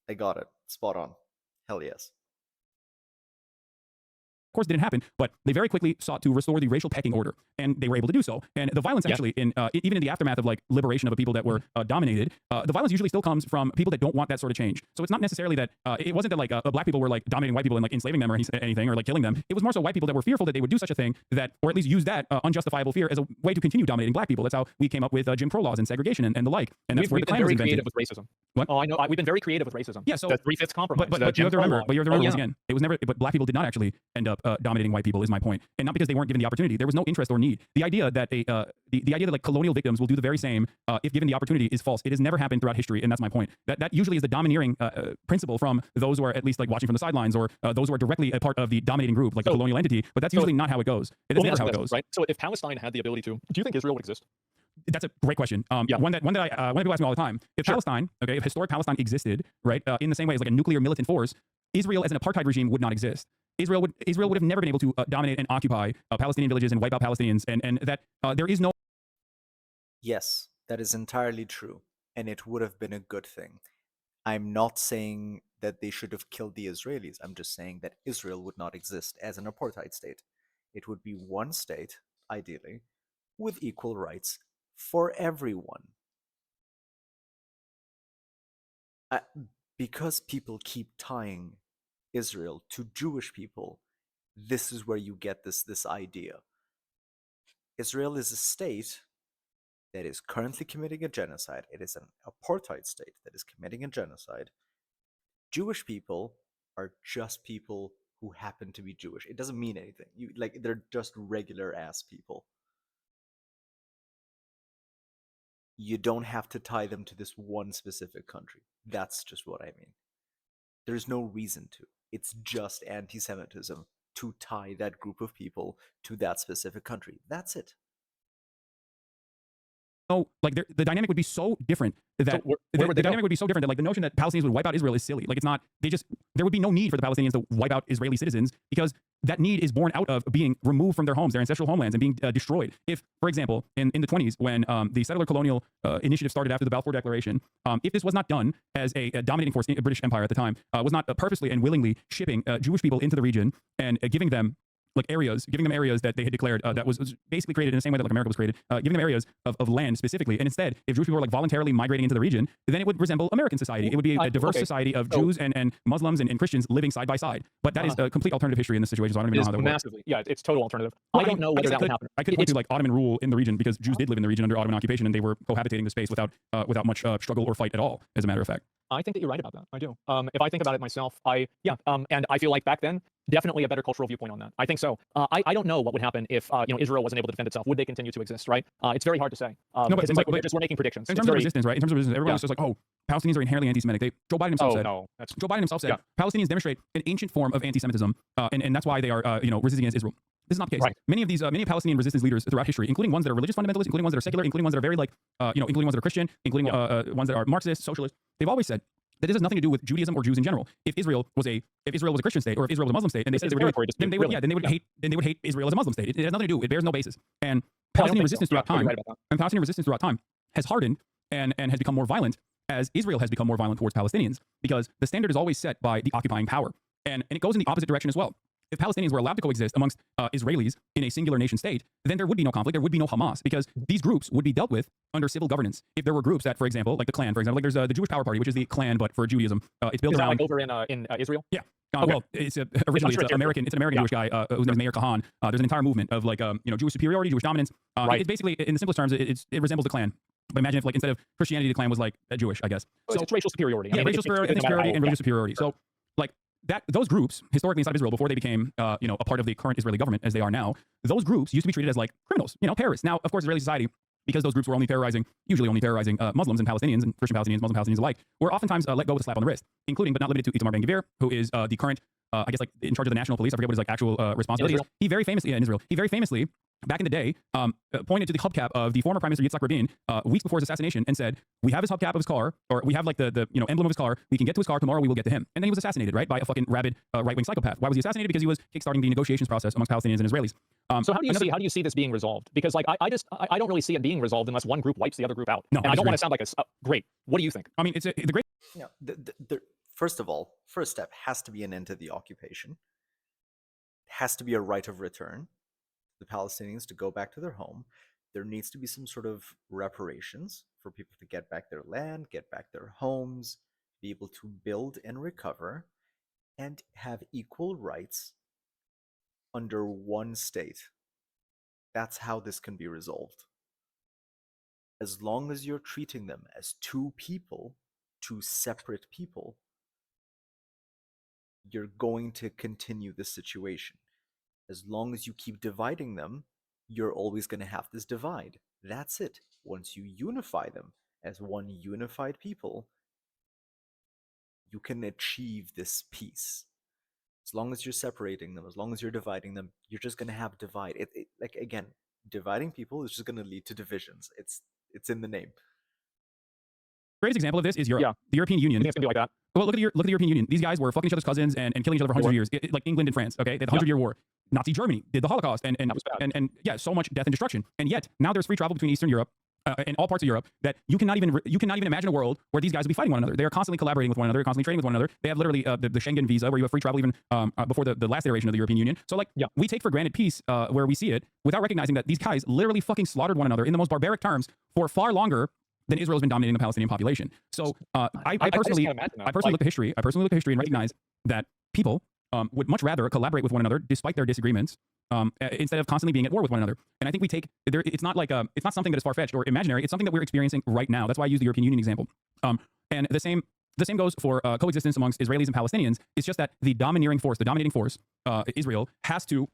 I got it. Spot on. Hell yes. of course, didn't happen, but they very quickly sought to restore the racial pecking order, and they were able to do so. And the violence actually, even in the aftermath of like liberation of a people that were dominated, the violence usually still comes from people that don't want that sort of change. So it's not necessarily that it wasn't that like black people were like dominating white people and like enslaving them or anything or like killing them. It was more so white people that were fearful that they would do such a thing, that or at least use that unjustifiable fear as a way to continue dominating black people. That's how we came up with Jim Crow laws and segregation and the like. And that's where the Klan was invented. We've been very creative with racism. What? Oh, I know. We've been very creative with racism. Yeah, so the 3/5 compromise. But you have to remember. But you have to remember once again, it was never. But black people did not actually end up dominating white people. Is my point, and not because they weren't given the opportunity. There was no interest or need. The idea that the idea that like colonial victims will do the very same if given the opportunity is false. It has never happened throughout history, and that's my point. That usually is the domineering principle from those who are at least like watching from the sidelines, or those who are directly a part of the dominating group, like the colonial entity. But that's usually not how it goes. It is never how it goes. Right. So if Palestine had the ability to, do you think Israel would exist? That's a great question. One that people ask me all the time. If Palestine, if historic Palestine existed, right, in the same way as like a nuclear militant force, Israel as an apartheid regime would not exist. Israel would have never been able to dominate and occupy Palestinian villages and wipe out Palestinians, and that there is no. Yes, that is entirely true, and it would have been a good thing. I'm not saying that they should have killed the Israelis. I'm just saying that Israel would not exist as an apartheid state. It would be one state, ideally, with equal rights for everyone. Because people keep tying Israel to Jewish people, this is where you get this idea. Israel is a state that is currently committing a genocide. It is an apartheid state that is committing a genocide. Jewish people are just people who happen to be Jewish. It doesn't mean anything. They're just regular ass people. You don't have to tie them to this one specific country. That's just what I mean. There's no reason to. It's just anti-Semitism to tie that group of people to that specific country. That's it. Oh, like the dynamic would be so different that the dynamic would be so different that like the notion that Palestinians would wipe out Israel is silly. Like it's not. There would be no need for the Palestinians to wipe out Israeli citizens, because that need is born out of being removed from their homes, their ancestral homelands, and being destroyed. If, for example, in the 20s, when the settler colonial initiative started after the Balfour Declaration, if this was not done as a dominating force in the British Empire at the time, was not purposely and willingly shipping Jewish people into the region and giving them areas that they had declared that was basically created in the same way that like America was created, giving them areas of land specifically. And instead, if Jewish people were like voluntarily migrating into the region, then it would resemble American society. It would be a diverse society of Jews and Muslims and Christians living side by side. But that is a complete alternative history in this situation, so I don't even know how that works. Massively. Yeah, it's total alternative. I don't know whether that would happen. I could point to like Ottoman rule in the region, because Jews did live in the region under Ottoman occupation, and they were cohabitating the space without much struggle or fight at all, as a matter of fact. I think that you're right about that. I do. If I think about it myself, and I feel like back then, definitely a better cultural viewpoint on that. I think so. I don't know what would happen if Israel wasn't able to defend itself. Would they continue to exist? Right? It's very hard to say. No, but we're making predictions. In terms of resistance, right? In terms of resistance, everyone's just like, oh, Palestinians are inherently anti-Semitic. Joe Biden himself said Palestinians demonstrate an ancient form of anti-Semitism, and that's why they are resisting against Israel. This is not the case. Right. Many of Palestinian resistance leaders throughout history, including ones that are religious fundamentalists, including ones that are secular, including ones that are very including ones that are Christian, including ones that are Marxist, socialist, they've always said that this has nothing to do with Judaism or Jews in general. If Israel was a Christian state, or if Israel was a Muslim state, and they said they were doing it, then they would hate Israel as a Muslim state. It has nothing to do. It bears no basis. And Palestinian resistance throughout time, has hardened and has become more violent as Israel has become more violent towards Palestinians, because the standard is always set by the occupying power, and it goes in the opposite direction as well. If Palestinians were allowed to coexist amongst Israelis in a singular nation state, then there would be no conflict, there would be no Hamas, because these groups would be dealt with under civil governance. If there were groups that, for example, like the Klan, for example, like there's the Jewish Power Party, which is the Klan, but for Judaism, it's built around... Like over in Israel? Yeah. Okay. Well, it's originally it's an American Jewish guy whose name is Meir Kahan. There's an entire movement of Jewish superiority, Jewish dominance. It's basically, in the simplest terms, it resembles the Klan. But imagine if, like, instead of Christianity, the Klan was like Jewish, I guess. So it's racial superiority. Yeah, racial superiority and religious superiority. So, like, those groups historically inside of Israel, before they became a part of the current Israeli government as they are now, those groups used to be treated as like criminals, terrorists. Now, of course, Israeli society, because those groups were usually only terrorizing Muslims and Palestinians and Christian Palestinians, Muslim Palestinians alike, were oftentimes let go with a slap on the wrist, including but not limited to Itamar Ben-Gvir, who is the current, I guess, like in charge of the national police. I forget what his like actual responsibility is. He very famously, back in the day, pointed to the hubcap of the former Prime Minister Yitzhak Rabin weeks before his assassination and said, "We have his hubcap of his car, or we have like the emblem of his car. We can get to his car tomorrow. We will get to him." And then he was assassinated, right, by a fucking rabid right-wing psychopath. Why was he assassinated? Because he was kickstarting the negotiations process amongst Palestinians and Israelis. So how do you see this being resolved? Because like I don't really see it being resolved unless one group wipes the other group out. No, and I don't want to sound like great. What do you think? I mean, it's the great. First of all, first step has to be an end to the occupation. Has to be a right of return. The Palestinians to go back to their home. There needs to be some sort of reparations for people to get back their land, get back their homes, be able to build and recover, and have equal rights under one state. That's how this can be resolved. As long as you're treating them as two people, two separate people, you're going to continue this situation. As long as you keep dividing them, you're always going to have this divide. That's it. Once you unify them as one unified people, you can achieve this peace. As long as you're separating them, as long as you're dividing them, you're just going to have divide. Like, again, dividing people is just going to lead to divisions. It's in the name. Greatest example of this is Europe. The European Union. It's gonna be like that. Well, look at the European Union. These guys were fucking each other's cousins and killing each other for hundreds of years, like England and France. Okay, they had the 100-year war. Nazi Germany did the Holocaust, and yeah, so much death and destruction. And yet now there's free travel between Eastern Europe and all parts of Europe that you cannot even imagine a world where these guys would be fighting one another. They are constantly collaborating with one another, constantly trading with one another. They have literally the Schengen visa, where you have free travel even before the last iteration of the European Union. So we take for granted peace where we see it without recognizing that these guys literally fucking slaughtered one another in the most barbaric terms for far longer than Israel has been dominating the Palestinian population. So I personally look at history. I personally look at history and recognize that people would much rather collaborate with one another despite their disagreements instead of constantly being at war with one another. And I think we take it's not like it's not something that is far-fetched or imaginary. It's something that we're experiencing right now. That's why I use the European Union example. And the same goes for coexistence amongst Israelis and Palestinians. It's just that the dominating force, Israel, has to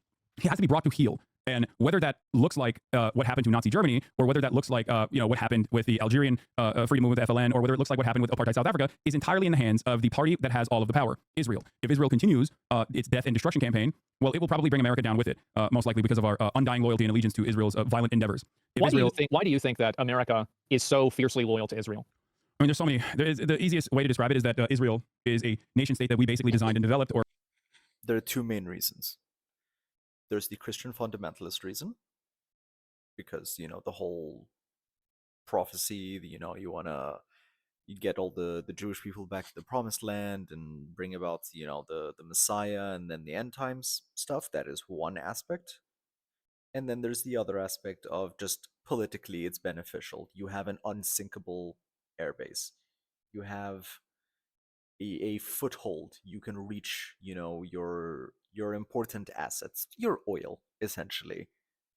be brought to heel. And whether that looks like what happened to Nazi Germany, or whether that looks like what happened with the Algerian freedom movement, the FLN, or whether it looks like what happened with apartheid South Africa, is entirely in the hands of the party that has all of the power, Israel. If Israel continues its death and destruction campaign, well, it will probably bring America down with it, most likely because of our undying loyalty and allegiance to Israel's violent endeavors. Why do you think that America is so fiercely loyal to Israel? I mean, there's so many. The easiest way to describe it is that Israel is a nation state that we basically designed and developed. Or there are two main reasons. There's the Christian fundamentalist reason, because the whole prophecy, you get all the Jewish people back to the promised land and bring about the Messiah and then the end times stuff. That is one aspect. And then there's the other aspect of just politically it's beneficial. You have an unsinkable airbase. You have a foothold. You can reach your important assets, your oil, essentially,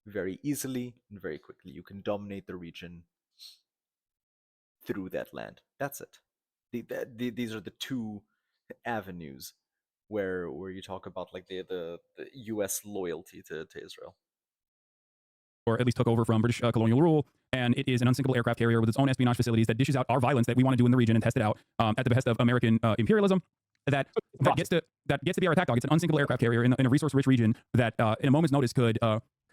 very easily and very quickly. You can dominate the region through that land. That's it. These are the two avenues where you talk about like the U.S. loyalty to Israel. Or at least took over from British colonial rule, and it is an unsinkable aircraft carrier with its own espionage facilities that dishes out our violence that we want to do in the region and test it out at the behest of American imperialism. that gets to be our attack dog. It's an unsinkable aircraft carrier in a resource-rich region that, in a moment's notice, could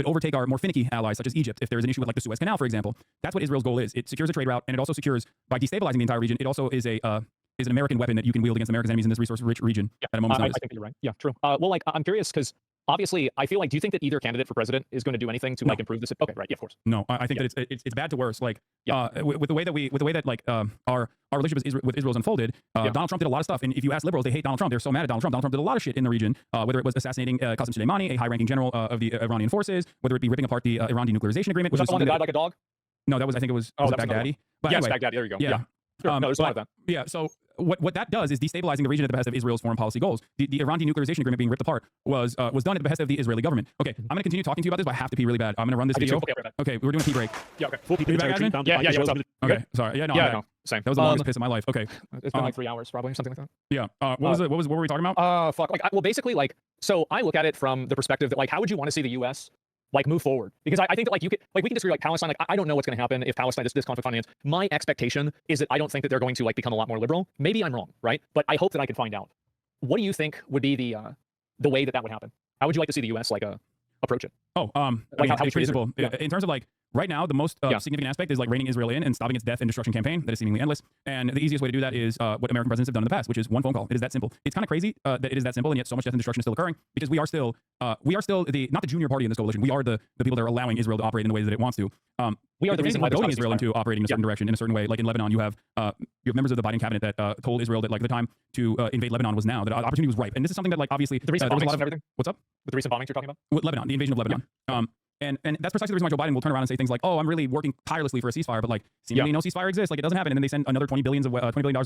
overtake our more finicky allies, such as Egypt, if there is an issue with like the Suez Canal, for example. That's what Israel's goal is. It secures a trade route, and it also secures, by destabilizing the entire region, it also is an American weapon that you can wield against America's enemies in this resource-rich region at a moment's notice. I think that you're right. Yeah, true. Well, like, I'm curious because obviously, I feel like, do you think that either candidate for president is going to do anything to like improve this? Okay, right. Yeah, of course. No, I think that it's bad to worse. Like, with the way that like our relationship with Israel is unfolded, Donald Trump did a lot of stuff, and if you ask liberals, they hate Donald Trump. They're so mad at Donald Trump. Donald Trump did a lot of shit in the region, whether it was assassinating Qasem Soleimani, a high-ranking general of the Iranian forces, whether it be ripping apart the Iran denuclearization agreement. Was that the one that died like a dog? No, that was, I think it was Baghdadi. But yes, anyway, Baghdadi. There you go. Yeah. Sure. No, there's a lot of that. Yeah. So what that does is destabilizing the region at the behest of Israel's foreign policy goals. The Iran denuclearization agreement being ripped apart was done at the behest of the Israeli government. Okay, I'm going to continue talking to you about this, but I have to pee really bad. I'm going to run this video. Okay, we're doing a pee break. Yeah. Okay. Full pee break. Yeah. What's up? Okay. Sorry. Yeah. No. Yeah. No. Same. That was the longest piss of my life. Okay. It's been like 3 hours, probably, something like that. Yeah. What were we talking about? Fuck. Like, well, basically, like, so I look at it from the perspective that, like, how would you want to see the U.S. like move forward? Because I think that like we can disagree, like Palestine, like I don't know what's going to happen if Palestine, this conflict finance. My expectation is that I don't think that they're going to like become a lot more liberal. Maybe I'm wrong, right? But I hope that I can find out. What do you think would be the way that would happen? How would you like to see the U.S. like approach it? Oh, like how pretty simple. In terms of like right now, the most significant aspect is like reining Israel in and stopping its death and destruction campaign that is seemingly endless. And the easiest way to do that is what American presidents have done in the past, which is one phone call. It is that simple. It's kind of crazy that it is that simple, and yet so much death and destruction is still occurring because we are still the not the junior party in this coalition. We are the people that are allowing Israel to operate in the way that it wants to. We are the reason why goading Israel into operating in a certain direction, in a certain way. Like in Lebanon, you have members of the Biden cabinet that told Israel that like the time to invade Lebanon was now, that the opportunity was ripe. And this is something that like obviously the recent bombings and everything. What's up? With the recent bombings you're talking about? With Lebanon, the invasion of Lebanon. And that's precisely the reason why Joe Biden will turn around and say things like, "Oh, I'm really working tirelessly for a ceasefire," but like seemingly no ceasefire exists. Like it doesn't happen, and then they send another $20 billion of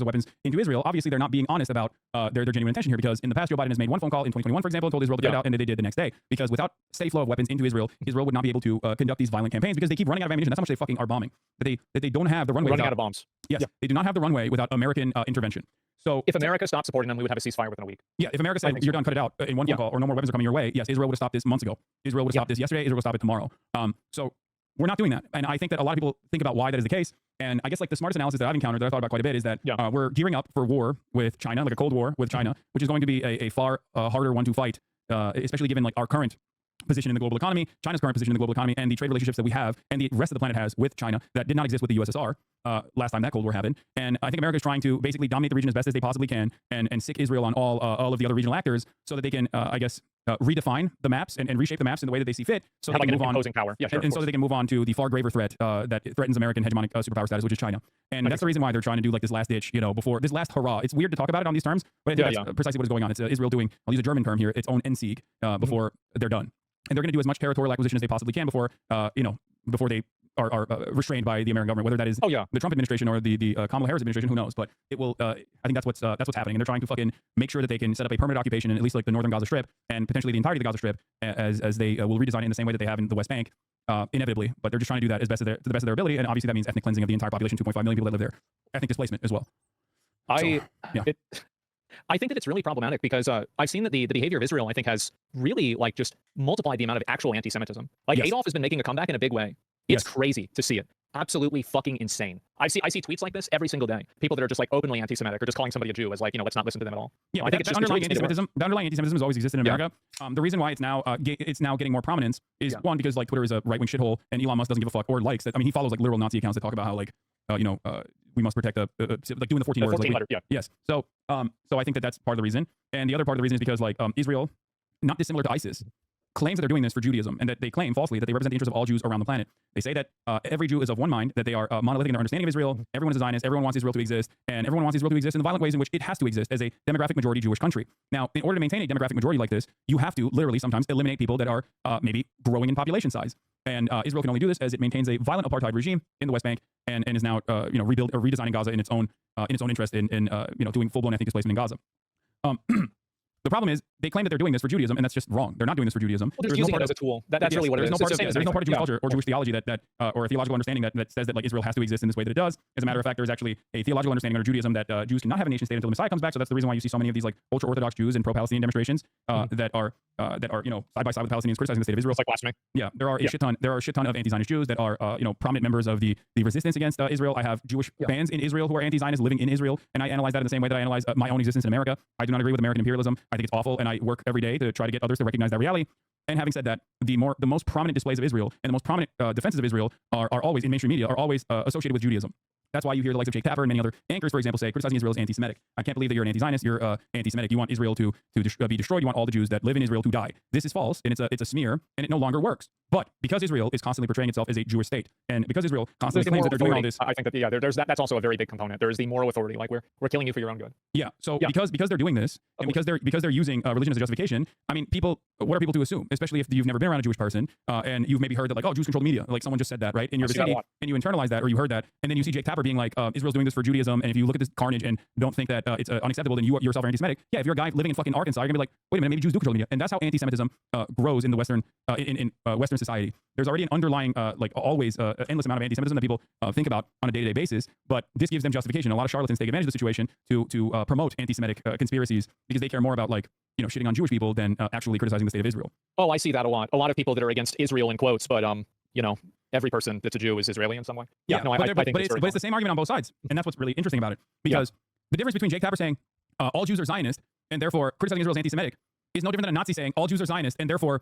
weapons into Israel. Obviously, they're not being honest about their genuine intention here, because in the past, Joe Biden has made one phone call in 2021, for example, and told Israel to get out, and they did the next day. Because without steady flow of weapons into Israel, Israel would not be able to conduct these violent campaigns because they keep running out of ammunition. That's how much they fucking are bombing. That they don't have the runway. Running out of bombs. Yes, they do not have the runway without American intervention. So if America stopped supporting them, we would have a ceasefire within a week. Yeah, if America said you're done, cut it out in one phone call, or no more weapons are coming your way, yes, Israel would have stopped this months ago. Israel would have stopped this yesterday. Israel will stop it tomorrow. So we're not doing that, and I think that a lot of people think about why that is the case. And I guess like the smartest analysis that I've encountered, that I've thought about quite a bit, is that we're gearing up for war with China, like a Cold War with China, which is going to be a far harder one to fight, especially given like our current position in the global economy, China's current position in the global economy, and the trade relationships that we have and the rest of the planet has with China that did not exist with the USSR last time that Cold War happened. And I think America is trying to basically dominate the region as best as they possibly can and sick Israel on all of the other regional actors so that they can, redefine the maps and reshape the maps in the way that they see fit, so they can move on. Imposing power. Yeah, sure, and so that they can move on to the far graver threat that threatens American hegemonic superpower status, which is China. And that's the reason why they're trying to do like this last ditch, before this last hurrah. It's weird to talk about it on these terms, but I think that's precisely what is going on. It's Israel doing, I'll use a German term here, its own Endsieg before they're done. And they're going to do as much territorial acquisition as they possibly can before they are restrained by the American government, whether that is the Trump administration or the Kamala Harris administration, who knows? But it will. I think that's what's happening, and they're trying to fucking make sure that they can set up a permanent occupation in at least like the northern Gaza Strip and potentially the entirety of the Gaza Strip, as they will redesign it in the same way that they have in the West Bank, inevitably. But they're just trying to do that to the best of their ability, and obviously that means ethnic cleansing of the entire population, 2.5 million people that live there, ethnic displacement as well. I think that it's really problematic because I've seen that the behavior of Israel, I think, has really like just multiplied the amount of actual anti-Semitism. Like Adolf has been making a comeback in a big way. It's crazy to see it. Absolutely fucking insane. I see tweets like this every single day. People that are just like openly anti-Semitic or just calling somebody a Jew as like, let's not listen to them at all. Yeah, I think the underlying anti-Semitism has always existed in America. The reason why it's now getting more prominence is one, because like Twitter is a right-wing shithole and Elon Musk doesn't give a fuck or likes it. I mean, he follows like literal Nazi accounts that talk about how like we must protect like doing the 14 words. 14 letter, Yes. So I think that's part of the reason. And the other part of the reason is because like Israel, not dissimilar to ISIS, claims that they're doing this for Judaism, and that they claim falsely that they represent the interests of all Jews around the planet. They say that every Jew is of one mind, that they are monolithic in their understanding of Israel. Everyone is a Zionist. Everyone wants Israel to exist, and everyone wants Israel to exist in the violent ways in which it has to exist as a demographic majority Jewish country. Now, in order to maintain a demographic majority like this, you have to literally sometimes eliminate people that are maybe growing in population size. And Israel can only do this as it maintains a violent apartheid regime in the West Bank and is now redesigning Gaza in its own interest in doing full blown ethnic displacement in Gaza. The problem is they claim that they're doing this for Judaism, and that's just wrong. They're not doing this for Judaism. Well, just using it as a tool. That's really what it is. There's no part of Jewish culture or Jewish theology or a theological understanding that says that like Israel has to exist in this way that it does. As a matter of fact, there's actually a theological understanding under Judaism that Jews cannot have a nation state until the Messiah comes back. So that's the reason why you see so many of these like ultra Orthodox Jews in pro-Palestinian demonstrations that are side by side with Palestinians criticizing the state of Israel. It's like blasphemy. Yeah, there are a shit ton of anti-Zionist Jews that are prominent members of the resistance against Israel. I have Jewish fans in Israel who are anti-Zionist living in Israel, and I analyze that in the same way that I analyze my own existence in America. I do not agree with American imperialism. I think it's awful, and I work every day to try to get others to recognize that reality. And having said that, the most prominent displays of Israel and the most prominent defenses of Israel are always in mainstream media are always associated with Judaism. That's why you hear the likes of Jake Tapper and many other anchors, for example, say criticizing Israel is anti-Semitic. I can't believe that you're an anti-Zionist. You're anti-Semitic. You want Israel to be destroyed. You want all the Jews that live in Israel to die. This is false, and it's a smear, and it no longer works. But because Israel is constantly portraying itself as a Jewish state, and because Israel constantly claims that they're doing all this, I think that there's that's also a very big component. There's the moral authority, like we're killing you for your own good. Yeah. So because they're doing this, and because they're using religion as a justification, I mean, what are people to assume? Especially if you've never been around a Jewish person, and you've maybe heard that like, oh, Jews control the media, like someone just said that, right? In your vicinity, and you internalize that, or you heard that, and then you see Jake Tapper being like, Israel's doing this for Judaism, and if you look at this carnage and don't think that it's unacceptable, then you yourself are anti-Semitic. Yeah, if you're a guy living in fucking Arkansas, you're gonna be like, wait a minute, maybe Jews do control the media, and that's how anti-Semitism grows in the Western Western society. There's already an underlying always endless amount of anti-Semitism that people think about on a day-to-day basis, but this gives them justification. A lot of charlatans take advantage of the situation to promote anti-Semitic conspiracies because they care more about shitting on Jewish people than actually criticizing the state of Israel. Oh, I see that a lot. A lot of people that are against Israel in quotes, but every person that's a Jew is Israeli in some way. I think it's the same argument on both sides, and that's what's really interesting about it. Because the difference between Jake Tapper saying all Jews are Zionist and therefore criticizing Israel is anti-Semitic is no different than a Nazi saying all Jews are Zionist and therefore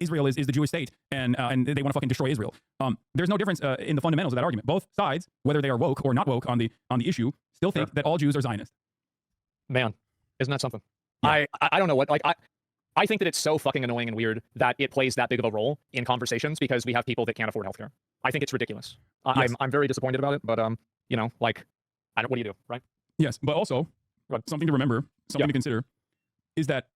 Israel is the Jewish state and they want to fucking destroy Israel. There's no difference in the fundamentals of that argument. Both sides, whether they are woke or not woke on the issue, still think that all Jews are Zionist. Man, isn't that something? Yeah. I don't know what I think that it's so fucking annoying and weird that it plays that big of a role in conversations because we have people that can't afford healthcare. I think it's ridiculous. Yes. I'm very disappointed about it, but what do you do, right? Yes, but also something to remember, something to consider, is that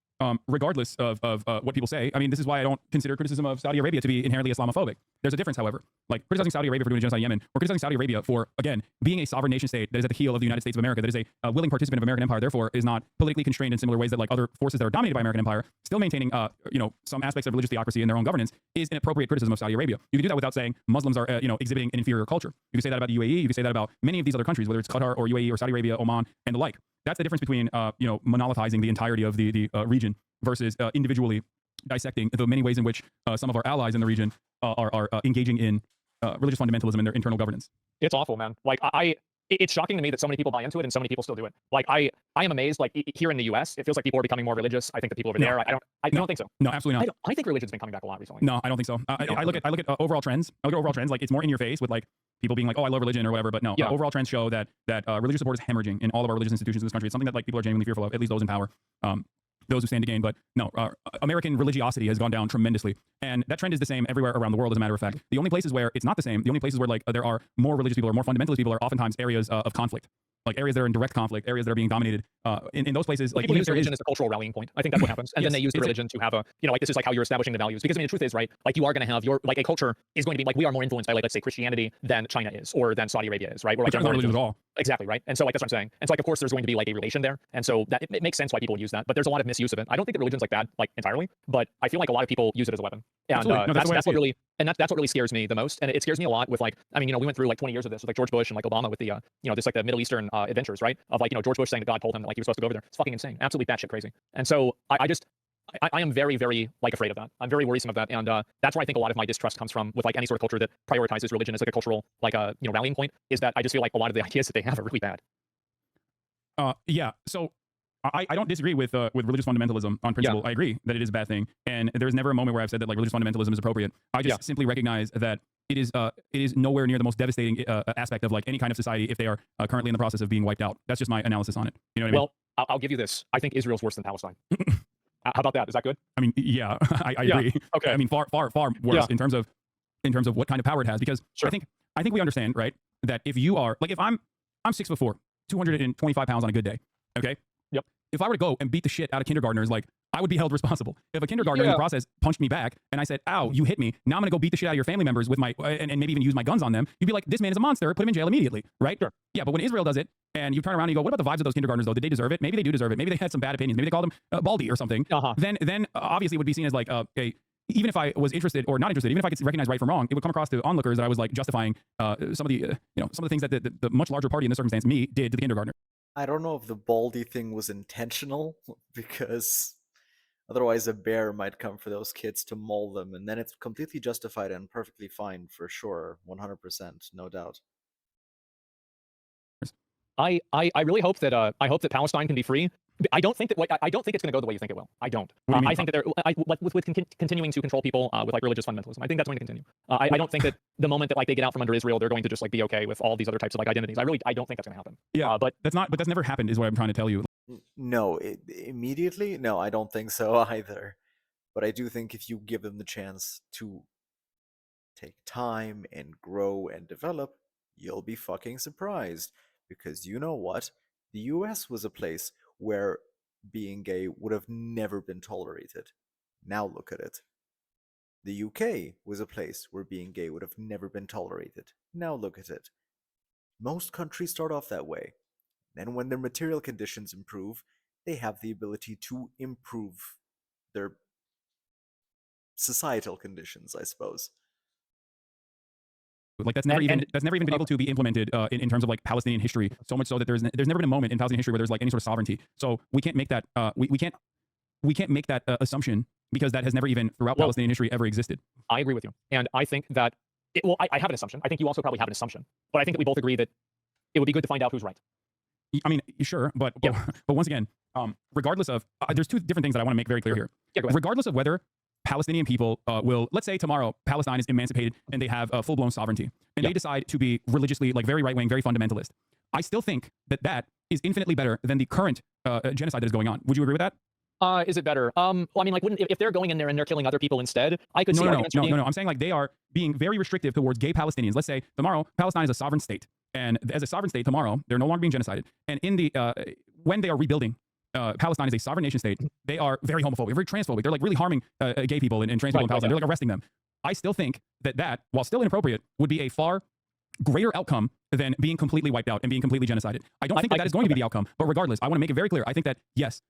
regardless of what people say, I mean, this is why I don't consider criticism of Saudi Arabia to be inherently Islamophobic. There's a difference, however. Like criticizing Saudi Arabia for doing a genocide in Yemen, or criticizing Saudi Arabia for, again, being a sovereign nation state that is at the heel of the United States of America, that is a willing participant of American empire, therefore is not politically constrained in similar ways that like other forces that are dominated by American empire, still maintaining some aspects of religious theocracy in their own governance, is an appropriate criticism of Saudi Arabia. You can do that without saying Muslims are exhibiting an inferior culture. You can say that about the UAE. You can say that about many of these other countries, whether it's Qatar or UAE or Saudi Arabia, Oman, and the like. That's the difference between monolithizing the entirety of the region versus individually dissecting the many ways in which some of our allies in the region are engaging in religious fundamentalism in their internal governance. It's awful, man. Like it's shocking to me that so many people buy into it and so many people still do it. Like I am amazed. Like here in the U.S., it feels like people are becoming more religious. I think that people over there, I don't think so. No, absolutely not. I think religion's been coming back a lot recently. No, I don't think so. I look at overall trends. I look at overall trends. Like it's more in your face with like people being like, oh, I love religion or whatever. But no, overall trends show that religious support is hemorrhaging in all of our religious institutions in this country. It's something that like people are genuinely fearful of, at least those in power. Those who stand to gain, but no, American religiosity has gone down tremendously, and that trend is the same everywhere around the world. As a matter of fact, the only places where it's not the same, the only places where like there are more religious people or more fundamentalist people are oftentimes areas of conflict, like areas that are in direct conflict, areas that are being dominated. In those places, like people use religion as a cultural rallying point. I think that's what happens, and then they use the religion to have a like this is like how you're establishing the values. Because I mean, the truth is, right? Like you are going to have a culture is going to be like we are more influenced by like let's say Christianity than China is or than Saudi Arabia is, right? We're like not religion at all. Exactly, right? And so like that's what I'm saying. And so like of course there's going to be like a relation there, and so that it makes sense why people use that. But there's a lot of misuse of it. I don't think that religion's like bad like entirely, but I feel like a lot of people use it as a weapon, and that's what really that's what really scares me the most. And it scares me a lot with like I mean we went through like 20 years of this with like George Bush and like Obama with the this like the Middle Eastern adventures, right? Of like George Bush saying that God told him that like he was supposed to go over there. It's fucking insane, absolutely batshit crazy. And so I am very, very like afraid of that. I'm very worrisome of that, and that's where I think a lot of my distrust comes from with like any sort of culture that prioritizes religion as like a cultural like rallying point. Is that I just feel like a lot of the ideas that they have are really bad. Yeah. So I don't disagree with religious fundamentalism on principle. I agree that it is a bad thing, and there's never a moment where I've said that like religious fundamentalism is appropriate. I just simply recognize that it is nowhere near the most devastating aspect of like any kind of society if they are currently in the process of being wiped out. That's just my analysis on it. You know what I mean? Well, I'll give you this. I think Israel's worse than Palestine. How about that? Is that good? I mean, yeah, I agree. Okay. I mean, far worse in terms of what kind of power it has. Because I think we understand, right, that if you are like if I'm 6'4", 225 pounds on a good day, okay. Yep. If I were to go and beat the shit out of kindergartners, like I would be held responsible. If a kindergartner in the process punched me back and I said, "Ow, you hit me," now I'm gonna go beat the shit out of your family members with my and maybe even use my guns on them. You'd be like, "This man is a monster. Put him in jail immediately," right? Sure. Yeah, but when Israel does it, and you turn around and you go, what about the vibes of those kindergartners though? Did they deserve it? Maybe they do deserve it. Maybe they had some bad opinions. Maybe they called them baldy or something. Then obviously it would be seen as like even if I was interested or not interested, even if I could recognize right from wrong, it would come across to onlookers that I was like justifying some of the some of the things that the much larger party in this circumstance, me, did to the kindergartner. I don't know if the baldy thing was intentional, because otherwise a bear might come for those kids to maul them, and then it's completely justified and perfectly fine for sure, 100%, no doubt. I really hope that Palestine can be free. I don't think that I don't think it's going to go the way you think it will. I don't. I think that with continuing to control people with like religious fundamentalism, I think that's going to continue. I don't think that the moment that like they get out from under Israel, they're going to just like be okay with all these other types of like identities. I don't think that's going to happen. Yeah, but that's never happened, is what I'm trying to tell you. No, immediately? No, I don't think so either. But I do think if you give them the chance to take time and grow and develop, you'll be fucking surprised. Because you know what? The US was a place where being gay would have never been tolerated. Now look at it. The UK was a place where being gay would have never been tolerated. Now look at it. Most countries start off that way. Then when their material conditions improve, they have the ability to improve their societal conditions, I suppose. Like that's never even been able to be implemented in terms of like Palestinian history. So much so that there's never been a moment in Palestinian history where there's like any sort of sovereignty. So we can't make that we can't make that assumption, because that has never even throughout Palestinian history ever existed. I agree with you, and I think that I have an assumption. I think you also probably have an assumption, but I think that we both agree that it would be good to find out who's right. I mean, sure, but once again, regardless of there's two different things that I want to make very clear here. Yeah, go ahead. Regardless of whether Palestinian people will, let's say tomorrow, Palestine is emancipated and they have full-blown sovereignty, and they decide to be religiously, like very right-wing, very fundamentalist. I still think that is infinitely better than the current genocide that is going on. Would you agree with that? Is it better? Well, I mean, like, if they're going in there and they're killing other people instead, I could see arguments. No. I'm saying like they are being very restrictive towards gay Palestinians. Let's say tomorrow Palestine is a sovereign state, and as a sovereign state tomorrow, they're no longer being genocided. And in the when they are rebuilding Palestine as a sovereign nation state, they are very homophobic, very transphobic. They're like really harming gay people and trans people in Palestine. They're like arresting them. I still think that while still inappropriate, would be a far greater outcome than being completely wiped out and being completely genocided. I don't think that is going to be the outcome. But regardless, I want to make it very clear. I think that yes,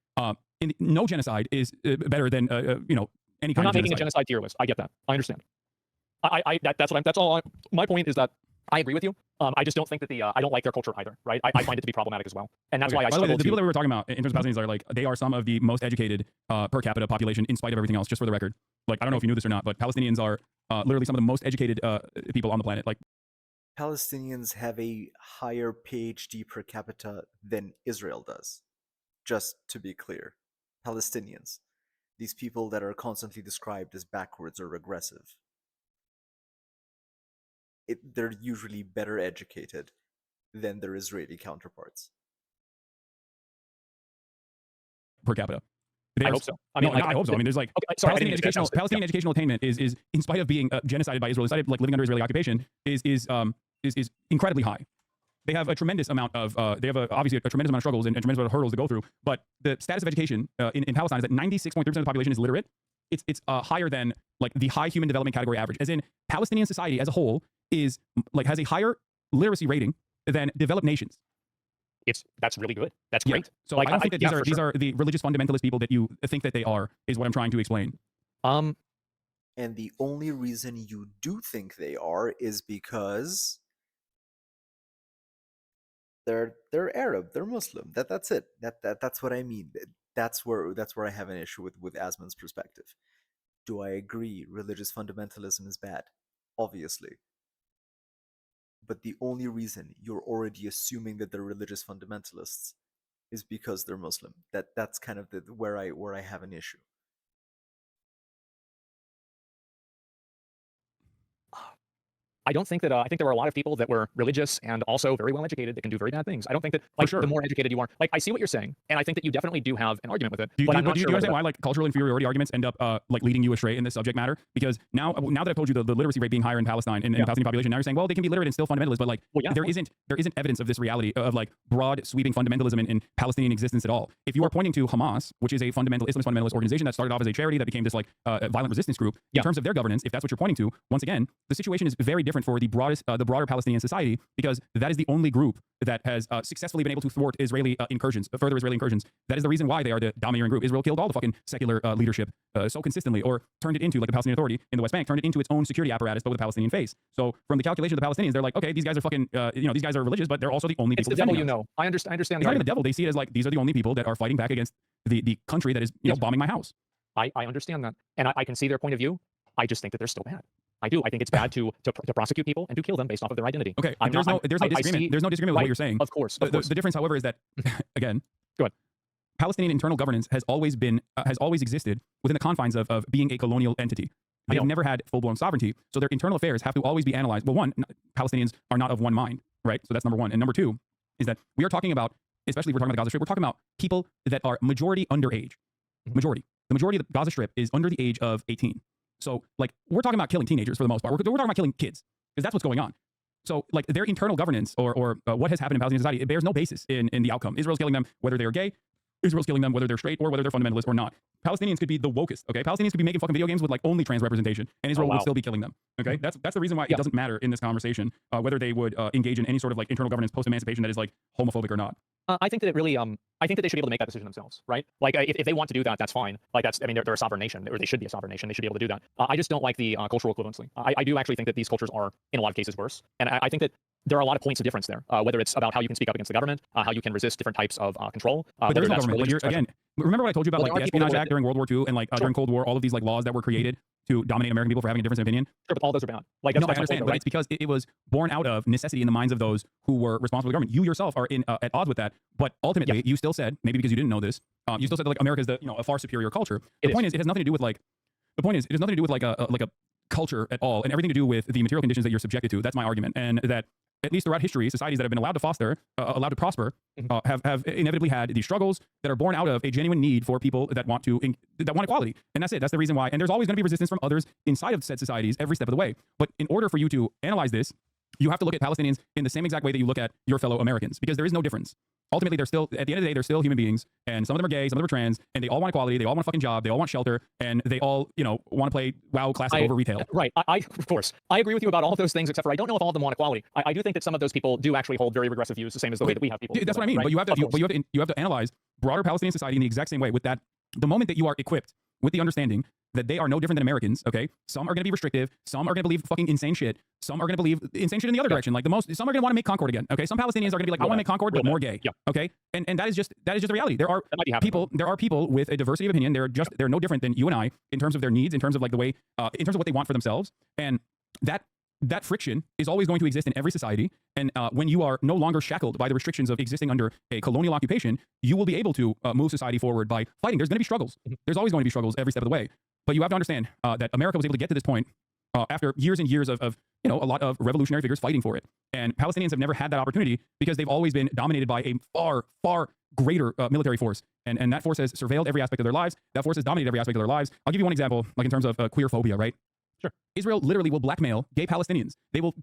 no genocide is better than any kind of genocide. I'm not making a genocide tier list. I get that. I understand. That's all. My point is that I agree with you. I just don't think that I don't like their culture either, right? I find it to be problematic as well, and that's why I struggle. The people that we were talking about in terms of Palestinians are like they are some of the most educated per capita population in spite of everything else. Just for the record, like I don't know if you knew this or not, but Palestinians are literally some of the most educated people on the planet. Like Palestinians have a higher PhD per capita than Israel does. Just to be clear, Palestinians, these people that are constantly described as backwards or regressive, they're usually better educated than their Israeli counterparts. Per capita. I hope so. I mean, I hope so. I mean, there's like Palestinian educational attainment is in spite of being genocided by Israel, in spite of like living under Israeli occupation, is incredibly high. They have a tremendous amount of obviously a tremendous amount of struggles and a tremendous amount of hurdles to go through. But the status of education in Palestine is that 96.3% of the population is literate. It's higher than like the high human development category average. As in, Palestinian society as a whole is like has a higher literacy rating than developed nations. That's really good. That's great. So like, I don't think that these are the religious fundamentalist people that you think that they are, is what I'm trying to explain. And the only reason you do think they are is because they're Arab, they're Muslim. That's it. That's what I mean. That's where I have an issue with Asman's perspective. Do I agree religious fundamentalism is bad? Obviously. But the only reason you're already assuming that they're religious fundamentalists is because they're Muslim. That's kind of where I have an issue. I don't think that I think there were a lot of people that were religious and also very well educated that can do very bad things. I don't think that like the more educated you are, like I see what you're saying, and I think that you definitely do have an argument with it. Do you I'm not sure understand why like cultural inferiority arguments end up like leading you astray in this subject matter? Because now that I've told you the literacy rate being higher in Palestine in the Palestinian population, now you're saying, well, they can be literate and still fundamentalist, but like there isn't evidence of this reality of like broad sweeping fundamentalism in Palestinian existence at all. If you are pointing to Hamas, which is a Islamist fundamentalist organization that started off as a charity that became this like violent resistance group, in terms of their governance, if that's what you're pointing to, once again, the situation is very different different for the broader Palestinian society, because that is the only group that has successfully been able to thwart Israeli incursions, further Israeli incursions. That is the reason why they are the domineering group. Israel killed all the fucking secular leadership so consistently, or turned it into, like the Palestinian Authority in the West Bank, turned it into its own security apparatus, but with a Palestinian face. So from the calculation of the Palestinians, they're like, okay, these guys are fucking, these guys are religious, but they're also the only It's people the devil, defending us. I understand. It's not even the devil. They see it as like, these are the only people that are fighting back against the country that is bombing my house. I understand that, and I can see their point of view. I just think that they're still bad. I do. I think it's bad to prosecute people and to kill them based off of their identity. Okay, there's no disagreement. There's no disagreement with what you're saying. Of course. The difference, however, is that again, go ahead. Palestinian internal governance has always existed within the confines of being a colonial entity. They have never had full-blown sovereignty, so their internal affairs have to always be analyzed. Well, one, Palestinians are not of one mind, right? So that's number one. And number two is that we are talking about, especially if we're talking about the Gaza Strip, we're talking about people that are majority underage. Majority. The majority of the Gaza Strip is under the age of 18. So, like, we're talking about killing teenagers for the most part. We're talking about killing kids, because that's what's going on. So, like, their internal governance or what has happened in Palestinian society, it bears no basis in the outcome. Israel's killing them whether they're gay. Israel's killing them whether they're straight or whether they're fundamentalist or not. Palestinians could be the wokest, okay? Palestinians could be making fucking video games with like only trans representation, and Israel would still be killing them, okay? That's the reason why it doesn't matter in this conversation whether they would engage in any sort of like internal governance post-emancipation that is like homophobic or not. I think that it really, I think that they should be able to make that decision themselves, right? Like, if they want to do that, that's fine. Like, I mean, they're a sovereign nation, or they should be a sovereign nation. They should be able to do that. I just don't like the cultural equivalency. I do actually think that these cultures are, in a lot of cases, worse. And I think that there are a lot of points of difference there, whether it's about how you can speak up against the government, how you can resist different types of control. But there's no government. Like, again, remember what I told you about like the Espionage Act during World War II and like during Cold War, all of these like laws that were created to dominate American people for having a difference of opinion? Sure, but all those are bad. Like, no, I understand, but it's because it was born out of necessity in the minds of those who were responsible for the government. You yourself are at odds with that, but ultimately you still said, maybe because you didn't know this, you still said that like America is a far superior culture. The point is, it has nothing to do with like, it has nothing to do with like a culture at all, and everything to do with the material conditions that you're subjected to. That's my argument, and that at least throughout history, societies that have been allowed to foster, allowed to prosper, have inevitably had these struggles that are born out of a genuine need for people that want equality. And that's it. That's the reason why. And there's always going to be resistance from others inside of said societies every step of the way. But in order for you to analyze this, you have to look at Palestinians in the same exact way that you look at your fellow Americans, because there is no difference. Ultimately, they're still, at the end of the day, they're still human beings, and some of them are gay, some of them are trans, and they all want equality, they all want a fucking job, they all want shelter, and they all, want to play WoW Classic over retail. Right. I of course. I agree with you about all of those things, except for I don't know if all of them want equality. I do think that some of those people do actually hold very regressive views, the same as the way that we have people. That's what I mean. Right? But you have to analyze broader Palestinian society in the exact same way. With that, the moment that you are equipped with the understanding that they are no different than Americans, okay? Some are going to be restrictive. Some are going to believe fucking insane shit. Some are going to believe insane shit in the other direction. Like some are going to want to make Concord again, okay? Some Palestinians are going to be like, I want to make Concord, but more gay, okay? And that is just the reality. There are people with a diversity of opinion. They're no different than you and I in terms of their needs, in terms of like the way, in terms of what they want for themselves, and that friction is always going to exist in every society. And when you are no longer shackled by the restrictions of existing under a colonial occupation, you will be able to move society forward by fighting. There's going to be struggles. There's always going to be struggles every step of the way. But you have to understand that America was able to get to this point after years and years of a lot of revolutionary figures fighting for it. And Palestinians have never had that opportunity because they've always been dominated by a far, far greater military force. And that force has surveilled every aspect of their lives. That force has dominated every aspect of their lives. I'll give you one example, like in terms of queer phobia, right? Sure. Israel literally will blackmail gay Palestinians. They will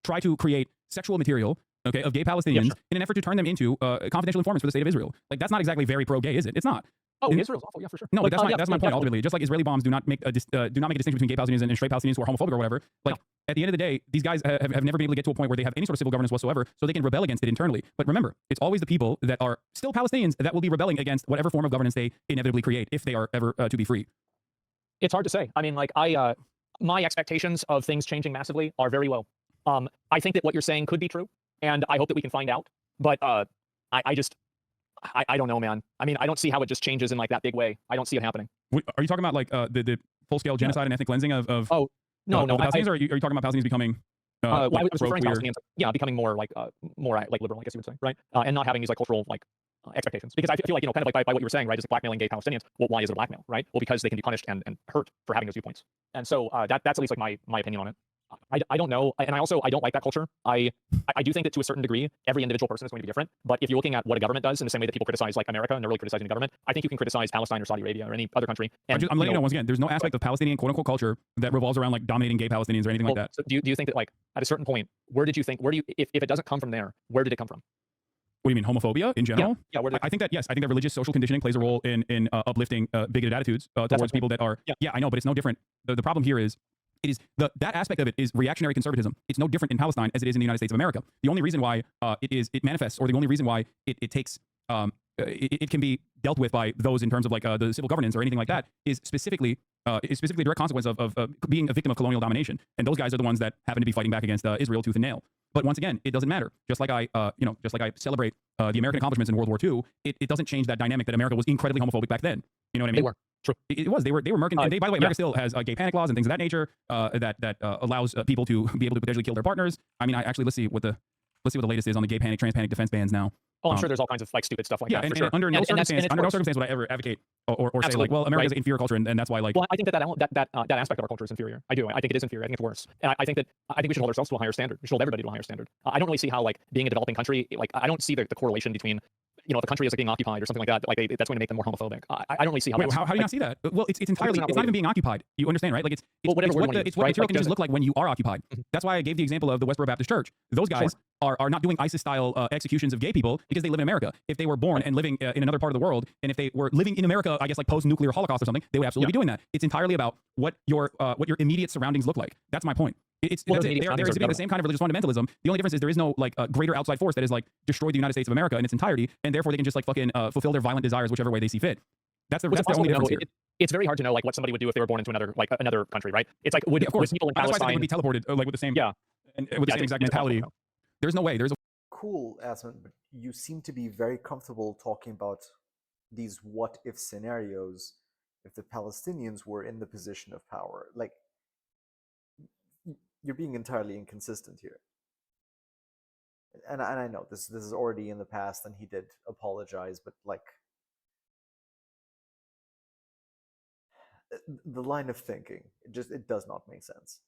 try to create sexual material, okay, of gay Palestinians in an effort to turn them into confidential informants for the state of Israel. Like, that's not exactly very pro-gay, is it? It's not. Oh, Israel's awful, yeah, for sure. No, but that's my point ultimately. Just like Israeli bombs do not make a distinction between gay Palestinians and straight Palestinians who are homophobic or whatever. Like, at the end of the day, these guys have never been able to get to a point where they have any sort of civil governance whatsoever, so they can rebel against it internally. But remember, it's always the people that are still Palestinians that will be rebelling against whatever form of governance they inevitably create if they are ever to be free. It's hard to say. I mean, like, my expectations of things changing massively are very low. I think that what you're saying could be true, and I hope that we can find out. But I don't know, man. I mean, I don't see how it just changes in like that big way. I don't see it happening. Are you talking about like the full-scale genocide and ethnic cleansing of no, Palestinians, or are you talking about Palestinians becoming I was referring to Palestinians, becoming more like liberal, I guess you would say, right? And not having these like cultural like expectations, because I feel like kind of like by what you were saying, right, is like blackmailing gay Palestinians. Well, why is it a blackmail, right? Well, because they can be punished and hurt for having those viewpoints. And so that's at least like my opinion on it. I don't know, and I don't like that culture. I do think that to a certain degree, every individual person is going to be different. But if you're looking at what a government does, in the same way that people criticize like America and they're really criticizing the government, I think you can criticize Palestine or Saudi Arabia or any other country. And I'm letting you know once again, there's no aspect of Palestinian quote unquote culture that revolves around like dominating gay Palestinians or anything like that. So do you think that like at a certain point, if it doesn't come from there, where did it come from? What do you mean, homophobia in general? Yeah, I think that, yes, I think that religious social conditioning plays a role in uplifting bigoted attitudes towards people that are, I know, but it's no different. The problem here is It is that aspect of it is reactionary conservatism. It's no different in Palestine as it is in the United States of America. The only reason why it manifests, or the only reason why it takes it can be dealt with by those in terms of like the civil governance or anything like that is specifically a direct consequence of being a victim of colonial domination. And those guys are the ones that happen to be fighting back against Israel tooth and nail. But once again, it doesn't matter. Just like I celebrate the American accomplishments in World War II, it doesn't change that dynamic that America was incredibly homophobic back then. You know what I mean? They were. True. It was. They were murking. And by the way, America still has gay panic laws and things of that nature that allows people to be able to potentially kill their partners. I mean, let's see what the latest is on the gay panic, trans panic defense bans now. Oh, I'm sure there's all kinds of like stupid stuff like that. And, for sure. under no circumstance would I ever advocate or say like, well, America's an inferior culture, and that's why like. Well, I think that aspect of our culture is inferior. I do. I think it is inferior. I think it's worse. And I think we should hold ourselves to a higher standard. We should hold everybody to a higher standard. I don't really see how like being a developing country, like I don't see the correlation between. If a country is like being occupied or something like that, like that's going to make them more homophobic. I don't really see how. Wait, how do you not see that? Well, it's entirely. It's not even being occupied. You understand, right? Like it's what material conditions look like when you are occupied. That's why I gave the example of the Westboro Baptist Church. Those guys are not doing ISIS-style executions of gay people because they live in America. If they were born and living in another part of the world, and if they were living in America, I guess like post-nuclear Holocaust or something, they would absolutely be doing that. It's entirely about what your immediate surroundings look like. That's my point. They're exhibiting the same kind of religious fundamentalism. The only difference is there is no like greater outside force that has like destroyed the United States of America in its entirety, and therefore they can just like fucking fulfill their violent desires whichever way they see fit. That's the only difference here. It's very hard to know like what somebody would do if they were born into another country, right? It's like would people in Palestine? That's why they would be teleported like with the same and with the same exact mentality. There's no way. Cool, Asman, but you seem to be very comfortable talking about these what-if scenarios if the Palestinians were in the position of power. Like, you're being entirely inconsistent here. And I know this is already in the past, and he did apologize, but like the line of thinking, it does not make sense.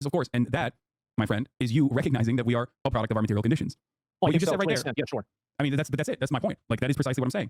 Of course, and that, my friend, is you recognizing that we are a product of our material conditions. Well, you just said right there. Yeah, sure. I mean, that's it. That's my point. Like that is precisely what I'm saying.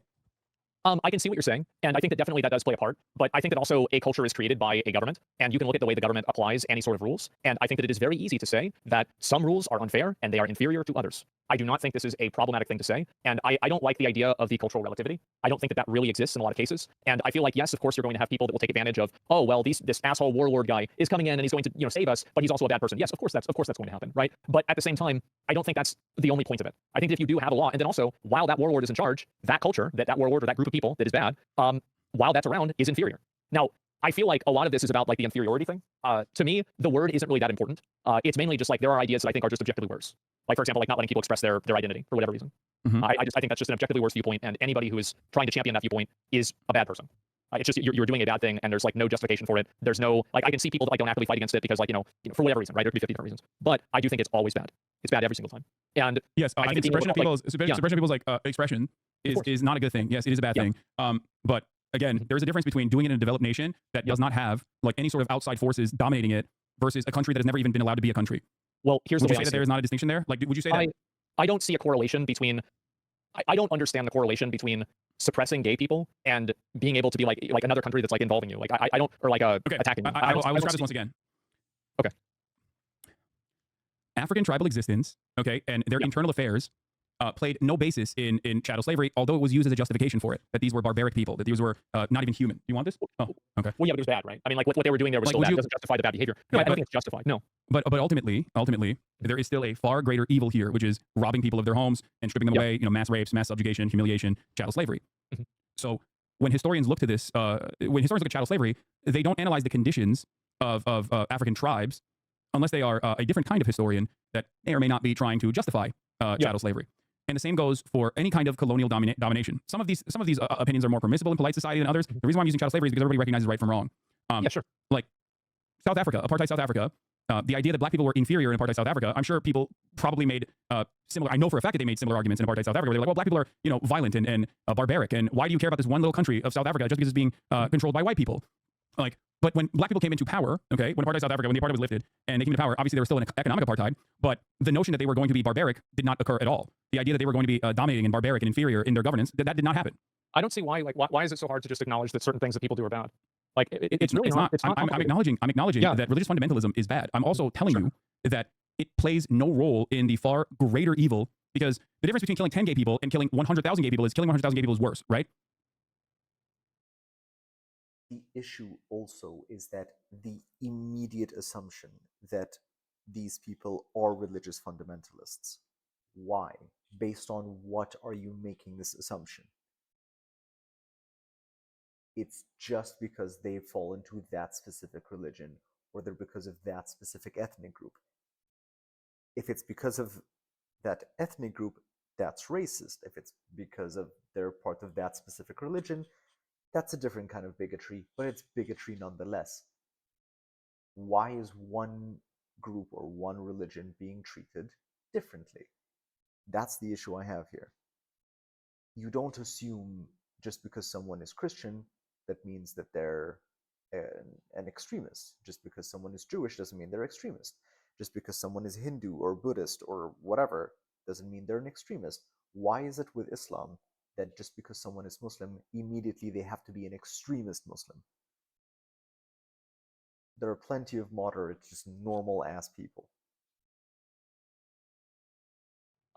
I can see what you're saying, and I think that definitely that does play a part, but I think that also a culture is created by a government, and you can look at the way the government applies any sort of rules, and I think that it is very easy to say that some rules are unfair and they are inferior to others. I do not think this is a problematic thing to say, and I don't like the idea of the cultural relativity. I don't think that really exists in a lot of cases, and I feel like, yes, of course, you're going to have people that will take advantage of, oh, well, this asshole warlord guy is coming in and he's going to save us, but he's also a bad person. Yes, of course that's going to happen, right? But at the same time, I don't think that's the only point of it. I think that if you do have a law, and then also, while that warlord is in charge, that culture, that warlord or that group of people that is bad, while that's around, is inferior. Now, I feel like a lot of this is about like the inferiority thing. To me, the word isn't really that important. It's mainly just like there are ideas that I think are just objectively worse. Like, for example, like not letting people express their identity for whatever reason. Mm-hmm. I think that's just an objectively worse viewpoint, and anybody who is trying to champion that viewpoint is a bad person. It's just you're doing a bad thing, and there's like no justification for it. There's no like I can see people that like don't actively fight against it because like for whatever reason, right? There could be 50 different reasons, but I do think it's always bad. It's bad every single time. And yes, I think suppression of people's like expression is not a good thing. Yes, it is a bad thing. But again, there's a difference between doing it in a developed nation that does not have like any sort of outside forces dominating it versus a country that has never even been allowed to be a country. Well, here's the way would you say that there is not a distinction there? Like, would you say that? I don't see a correlation between. I don't understand the correlation between suppressing gay people and being able to be like another country that's like involving you. Like I don't, or like attacking you. I will describe this once again. Okay. African tribal existence, okay, and their internal affairs played no basis in chattel slavery, although it was used as a justification for it, that these were barbaric people, that these were not even human. You want this? Oh, okay. Well, yeah, but it was bad, right? I mean, like what they were doing there was still bad. It doesn't justify the bad behavior. No, I don't think it's justified. No. But ultimately, there is still a far greater evil here, which is robbing people of their homes and stripping them away. Mass rapes, mass subjugation, humiliation, chattel slavery. Mm-hmm. So when historians look to this, when historians look at chattel slavery, they don't analyze the conditions of African tribes unless they are a different kind of historian that may or may not be trying to justify chattel slavery. And the same goes for any kind of colonial domination. Some of these opinions are more permissible in polite society than others. The reason why I'm using chattel slavery is because everybody recognizes right from wrong. Yeah, sure. Like South Africa, apartheid South Africa, the idea that black people were inferior in apartheid South Africa, I'm sure people probably made similar. I know for a fact that they made similar arguments in apartheid South Africa. Where they're like, well, black people are violent and barbaric, and why do you care about this one little country of South Africa just because it's being controlled by white people? Like, but when black people came into power, okay, when apartheid South Africa, when the apartheid was lifted and they came into power, obviously there was still an economic apartheid, but the notion that they were going to be barbaric did not occur at all. The idea that they were going to be dominating and barbaric and inferior in their governance, that did not happen. I don't see why. Like, why is it so hard to just acknowledge that certain things that people do are bad? Like, it's really not. I'm acknowledging that religious fundamentalism is bad. I'm also telling you that it plays no role in the far greater evil, because the difference between killing 10 gay people and killing 100,000 gay people is killing 100,000 gay people is worse, right? The issue also is that the immediate assumption that these people are religious fundamentalists. Why? Based on what are you making this assumption? It's just because they fall into that specific religion, or they're because of that specific ethnic group. If it's because of that ethnic group, that's racist. If it's because of they're part of that specific religion, that's a different kind of bigotry, but it's bigotry nonetheless. Why is one group or one religion being treated differently? That's the issue I have here. You don't assume just because someone is Christian, that means that they're an extremist. Just because someone is Jewish doesn't mean they're extremist. Just because someone is Hindu or Buddhist or whatever doesn't mean they're an extremist. Why is it with Islam that just because someone is Muslim, immediately they have to be an extremist Muslim? There are plenty of moderate, just normal-ass people.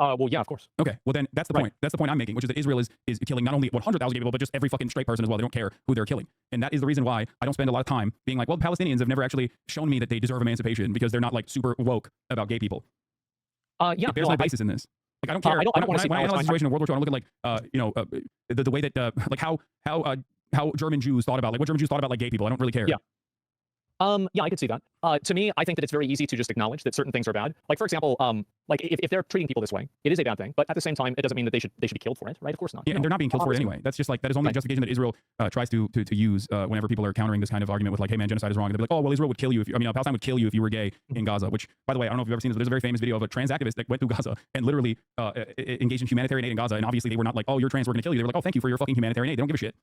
Well, yeah, of course. Okay, well then that's the point. That's the point I'm making, which is that Israel is killing not only 100,000 people, but just every fucking straight person as well. They don't care who they're killing. And that is the reason why I don't spend a lot of time being like, well, Palestinians have never actually shown me that they deserve emancipation because they're not like super woke about gay people. Yeah, there's no basis in this. Like, I don't care. I don't want to see when I analyze the situation in World War II, I look at like, the way that like how German Jews thought about like what German Jews thought about like gay people. I don't really care. Yeah. Yeah, I could see that. To me, I think that it's very easy to just acknowledge that certain things are bad. Like, for example, like if they're treating people this way, it is a bad thing. But at the same time, it doesn't mean that they should be killed for it, right? Of course not. Yeah, and they're not being killed for it anyway. That's just like that is only a justification that Israel tries to use whenever people are countering this kind of argument with like, hey man, genocide is wrong. And they're like, oh well, Israel would kill you if you, Palestine would kill you if you were gay in Gaza. Which, by the way, I don't know if you've ever seen this, but there's a very famous video of a trans activist that went through Gaza and literally engaged in humanitarian aid in Gaza. And obviously they were not like, oh, you're trans, we're gonna kill you. They were like, oh, thank you for your fucking humanitarian aid. They don't give a shit.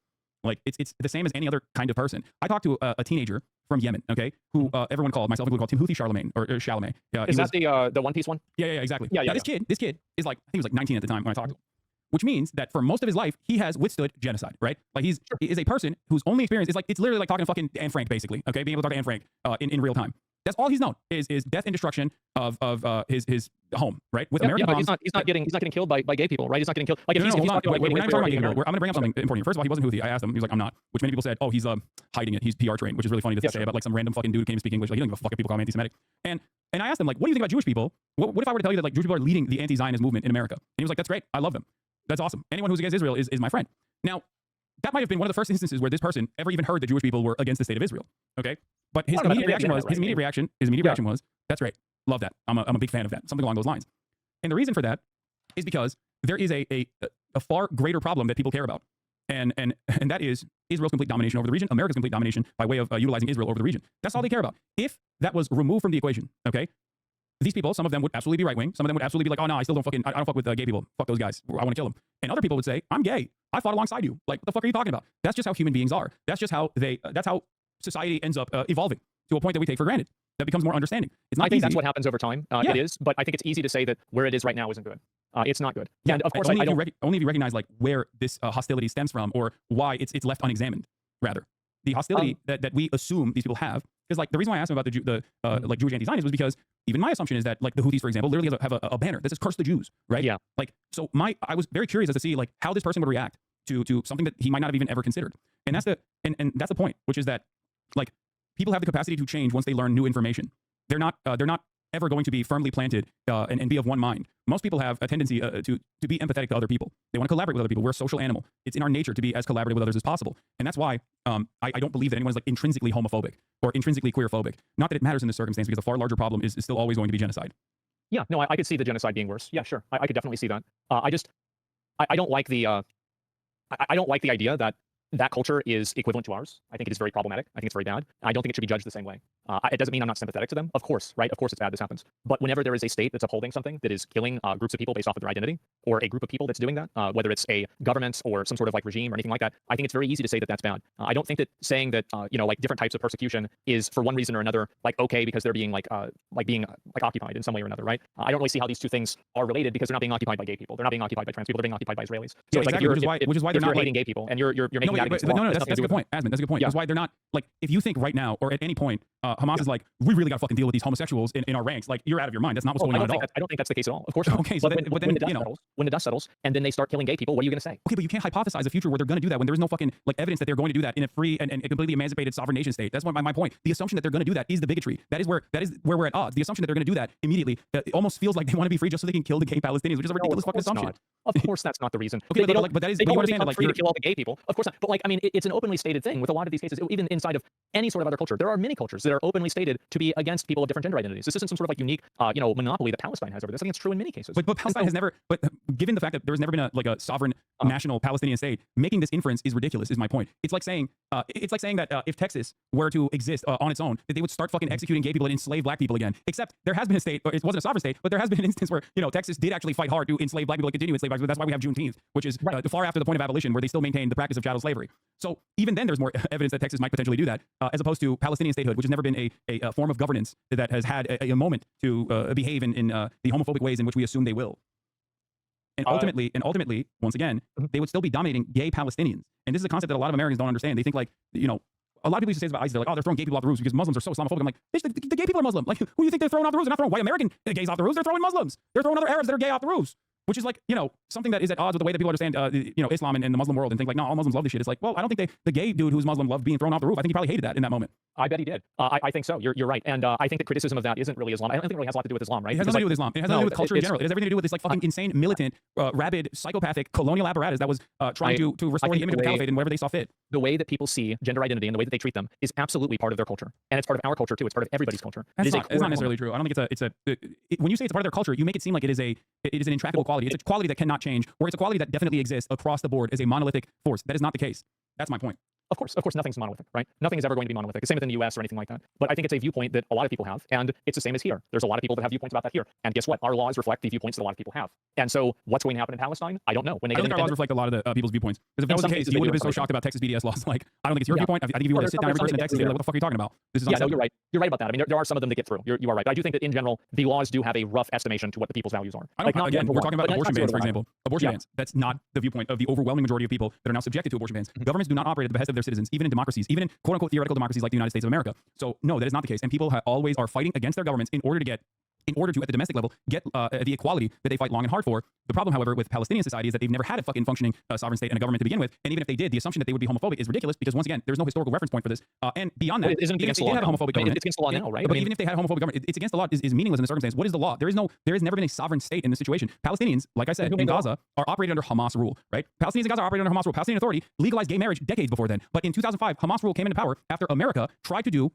Like it's the same as any other kind of person. I talked to a teenager from Yemen, okay, who everyone called, myself included, called Timothy Charlemagne or Chalamet. Is that the One Piece one? Yeah, exactly. Yeah. This kid is like, I think he was like 19 at the time when I talked to him, which means that for most of his life he has withstood genocide, right? Like he is a person whose only experience is like it's literally like talking to fucking Anne Frank, basically, okay, being able to talk to Anne Frank in real time. That's all he's known is death and destruction of his home, right? With American bombs. But he's not getting killed by gay people, right? He's not getting killed. Like if he's we're not talking about gay people. I'm going to bring up something important here. First of all, he wasn't Houthi. I asked him. He was like, I'm not. Which many people said, oh, he's hiding it. He's PR trained, which is really funny to say about like some random fucking dude who came to speak English. Like, he doesn't give a fuck if people call him anti-Semitic. And I asked him, like, what do you think about Jewish people? What if I were to tell you that like Jewish people are leading the anti-Zionist movement in America? And he was like, that's great. I love them. That's awesome. Anyone who's against Israel is my friend. Now, that might have been one of the first instances where this person ever even heard that Jewish people were against the state of Israel. Okay, but his immediate reaction was, "That's great, love that. I'm a big fan of that." Something along those lines. And the reason for that is because there is a far greater problem that people care about, and that is Israel's complete domination over the region, America's complete domination by way of utilizing Israel over the region. That's all they care about. If that was removed from the equation, okay, these people, some of them would absolutely be right wing. Some of them would absolutely be like, oh no, I don't fuck with gay people. Fuck those guys. I want to kill them. And other people would say, I'm gay. I fought alongside you. Like, what the fuck are you talking about? That's just how human beings are. That's just how that's how society ends up evolving to a point that we take for granted. That becomes more understanding. It's not I think easy. that's what happens over time. It is, but I think it's easy to say that where it is right now isn't good. It's not good. Yeah, and of course, only if you recognize like where this hostility stems from or why it's left unexamined. Rather, the hostility that we assume these people have. Because like the reason why I asked him about the like Jewish anti-Zionism was because even my assumption is that like the Houthis, for example, literally have a banner that says "Curse the Jews," right? Yeah. Like so, I was very curious as to see like how this person would react to something that he might not have even ever considered. And that's the point, which is that like people have the capacity to change once they learn new information. They're not ever going to be firmly planted and be of one mind. Most people have a tendency to be empathetic to other people. They want to collaborate with other people. We're a social animal. It's in our nature to be as collaborative with others as possible. And that's why I don't believe that anyone is like intrinsically homophobic or intrinsically queerphobic. Not that it matters in this circumstance because the far larger problem is still always going to be genocide. Yeah, no, I could see the genocide being worse. Yeah, sure. I could definitely see that. I don't like the idea that culture is equivalent to ours. I think it is very problematic. I think it's very bad. I don't think it should be judged the same way. It doesn't mean I'm not sympathetic to them. Of course, right? Of course it's bad this happens. But whenever there is a state that's upholding something that is killing groups of people based off of their identity, or a group of people that's doing that, whether it's a government or some sort of like regime or anything like that, I think it's very easy to say that that's bad. I don't think that saying that, like different types of persecution is for one reason or another, like okay, because they're being being occupied in some way or another, right? I don't really see how these two things are related because they're not being occupied by gay people. They're not being occupied by trans people. They're being occupied by Israelis. So yeah, exactly. Which is why they're not hating gay people and you're making that against the law. No, that's a good point, Asmund. That's a good point. That's why they're not like if you think right now or at any point Hamas is like, we really got to fucking deal with these homosexuals in our ranks. Like, you're out of your mind. That's not what's going on at all. I don't think that's the case at all. Of course not. Okay, so but then when the dust settles and then they start killing gay people, what are you going to say? Okay, but you can't hypothesize a future where they're going to do that when there's no fucking like evidence that they're going to do that in a free and a completely emancipated sovereign nation state. That's my point. The assumption that they're going to do that is the bigotry. That is where we're at odds. The assumption that they're going to do that immediately it almost feels like they want to be free just so they can kill the gay Palestinians, which is a ridiculous fucking assumption. Not. Of course, that's not the reason. Okay, but that is. They But don't you want to understand that, become like, free to kill all the gay people. Of course not. But like, I mean, it's an openly stated thing with a lot of these cases, even inside of any sort of other culture. There are many cultures that are openly stated to be against people of different gender identities. This isn't some sort of like unique, monopoly that Palestine has over this. I think it's true in many cases. But Palestine has never. But given the fact that there's never been a sovereign national Palestinian state, making this inference is ridiculous. Is my point. It's like saying that if Texas were to exist on its own, that they would start fucking executing gay people and enslave black people again. Except there has been a state, or it wasn't a sovereign state, but there has been an instance where Texas did actually fight hard to enslave black people and continue to enslave black people. That's why we have Juneteenth, which is far after the point of abolition, where they still maintain the practice of chattel slavery. So even then, there's more evidence that Texas might potentially do that, as opposed to Palestinian statehood, which has never been a form of governance that has had a moment to behave in the homophobic ways in which we assume they will. And ultimately, once again, they would still be dominating gay Palestinians. And this is a concept that a lot of Americans don't understand. They think like, a lot of people used to say about ISIS, they're like, oh, they're throwing gay people off the roofs because Muslims are so Islamophobic. I'm like, the gay people are Muslim. Like, who do you think they're throwing off the roofs? They're not throwing white American gays off the roofs. They're throwing Muslims. They're throwing other Arabs that are gay off the roofs. Which is like, something that is at odds with the way that people understand, Islam and the Muslim world and think like, no, all Muslims love this shit. It's like, well, I don't think the gay dude who's Muslim loved being thrown off the roof. I think he probably hated that in that moment. I bet he did. I think so. You're right. And I think the criticism of that isn't really Islam. I don't think it really has a lot to do with Islam, right? It has nothing to do with Islam. It has nothing to do with culture in general. It has everything to do with this like fucking insane, militant, rabid, psychopathic colonial apparatus that was trying to restore the image of the caliphate in wherever they saw fit. The way that people see gender identity and the way that they treat them is absolutely part of their culture. And it's part of our culture too. It's part of everybody's culture. It's not necessarily true. I don't think when you say it's part of their culture, you make it seem like it is an intractable quality. It's a quality that cannot change, or it's a quality that definitely exists across the board as a monolithic force. That is not the case. That's my point. Of course, nothing's monolithic, right? Nothing is ever going to be monolithic. The same within the U.S. or anything like that. But I think it's a viewpoint that a lot of people have, and it's the same as here. There's a lot of people that have viewpoints about that here. And guess what? Our laws reflect the viewpoints that a lot of people have. And so, what's going to happen in Palestine? I don't know. When they I don't think our laws reflect a lot of the people's viewpoints. Because if that was the case, you wouldn't have been so shocked about Texas BDS laws. Like, I don't think it's your viewpoint. I think if you were to sit down every person in Texas, they'd be like, what the fuck are you talking about? This is no, you're right. You're right about that. I mean, there are some of them that get through. You are right. But I do think that in general, the laws do have a rough estimation to what the people's values are. Again, we're talking about abortion bans, for example. Abortion bans. That's not the viewpoint of the overwhelming majority of people that are now subjected to abortion bans. Governments do not operate at the behest of their citizens, even in democracies, even in quote-unquote theoretical democracies like the United States of America. So no, that is not the case. And people always are fighting against their governments in order to, at the domestic level, get the equality that they fight long and hard for. The problem, however, with Palestinian society is that they've never had a fucking functioning sovereign state and a government to begin with. And even if they did, the assumption that they would be homophobic is ridiculous because, once again, there's no historical reference point for this. And beyond that, even if they did have a homophobic government, it's against the law now, right? But even if they had a homophobic government, it's against the law is meaningless in the circumstance. What is the law? There has never been a sovereign state in this situation. Palestinians, like I said, in Gaza are operating under Hamas rule, right? Palestinians in Gaza are operating under Hamas rule. Palestinian Authority legalized gay marriage decades before then. But in 2005, Hamas rule came into power after America tried to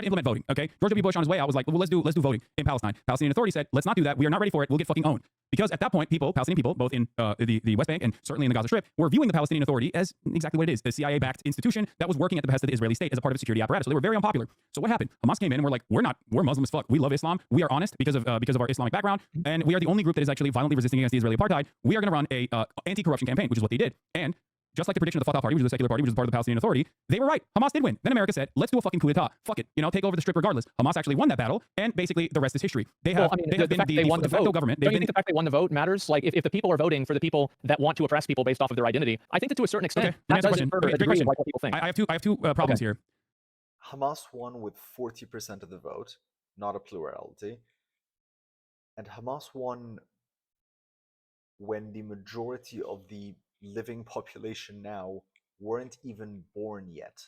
implement voting. Okay, George W. Bush on his way out was like, well, let's do voting in Palestine. Palestinian Authority said, let's not do that. We are not ready for it. We'll get fucking owned. Because at that point, Palestinian people, both in the West Bank and certainly in the Gaza Strip, were viewing the Palestinian Authority as exactly what it is, a CIA-backed institution that was working at the behest of the Israeli state as a part of a security apparatus. So they were very unpopular. So what happened? Hamas came in and we're like, we're Muslim as fuck. We love Islam. We are honest because of our Islamic background, and we are the only group that is actually violently resisting against the Israeli apartheid. We are going to run a anti-corruption campaign, which is what they did. And just like the prediction of the Fatah Party, which is a secular party, which is part of the Palestinian Authority, they were right. Hamas did win. Then America said, let's do a fucking coup d'etat. Fuck it. Take over the Strip regardless. Hamas actually won that battle, and basically the rest is history. They have been the de facto government. Don't you think the fact they won the vote matters? Like, if the people are voting for the people that want to oppress people based off of their identity, I think that to a certain extent, that does infer a degree of what people think. I have two problems here. Hamas won with 40% of the vote, not a plurality. And Hamas won when the majority of the living population now weren't even born yet.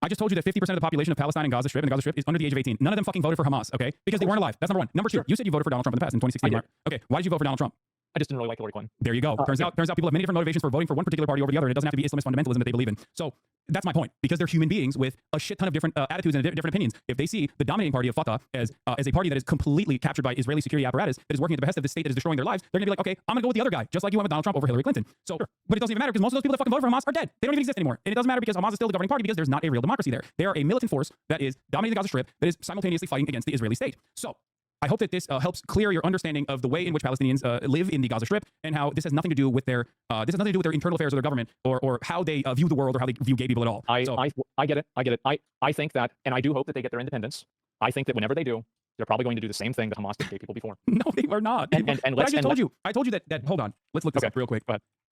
I just told you that 50% of the population of Palestine and Gaza Strip is under the age of 18. None of them fucking voted for Hamas, okay? Because they weren't alive. That's number one. Number two, you said you voted for Donald Trump in the past in 2016. Okay, why did you vote for Donald Trump? I just didn't really like Hillary Clinton. There you go. Turns out people have many different motivations for voting for one particular party over the other, and it doesn't have to be Islamist fundamentalism that they believe in. So that's my point, because they're human beings with a shit ton of different attitudes and different opinions. If they see the dominating party of Fatah as a party that is completely captured by Israeli security apparatus, that is working at the behest of the state that is destroying their lives, they're gonna be like, okay, I'm gonna go with the other guy, just like you went with Donald Trump over Hillary Clinton. So, but it doesn't even matter because most of those people that fucking voted for Hamas are dead. They don't even exist anymore, and it doesn't matter because Hamas is still the governing party because there's not a real democracy there. They are a militant force that is dominating the Gaza Strip that is simultaneously fighting against the Israeli state. So I hope that this helps clear your understanding of the way in which Palestinians live in the Gaza Strip, and how this has nothing to do with their internal affairs of their government or how they view the world or how they view gay people at all. I get it. I think that, and I do hope that they get their independence. I think that whenever they do, they're probably going to do the same thing that Hamas did to gay people before. No, they are not. I told you that. Hold on. Let's look this up real quick.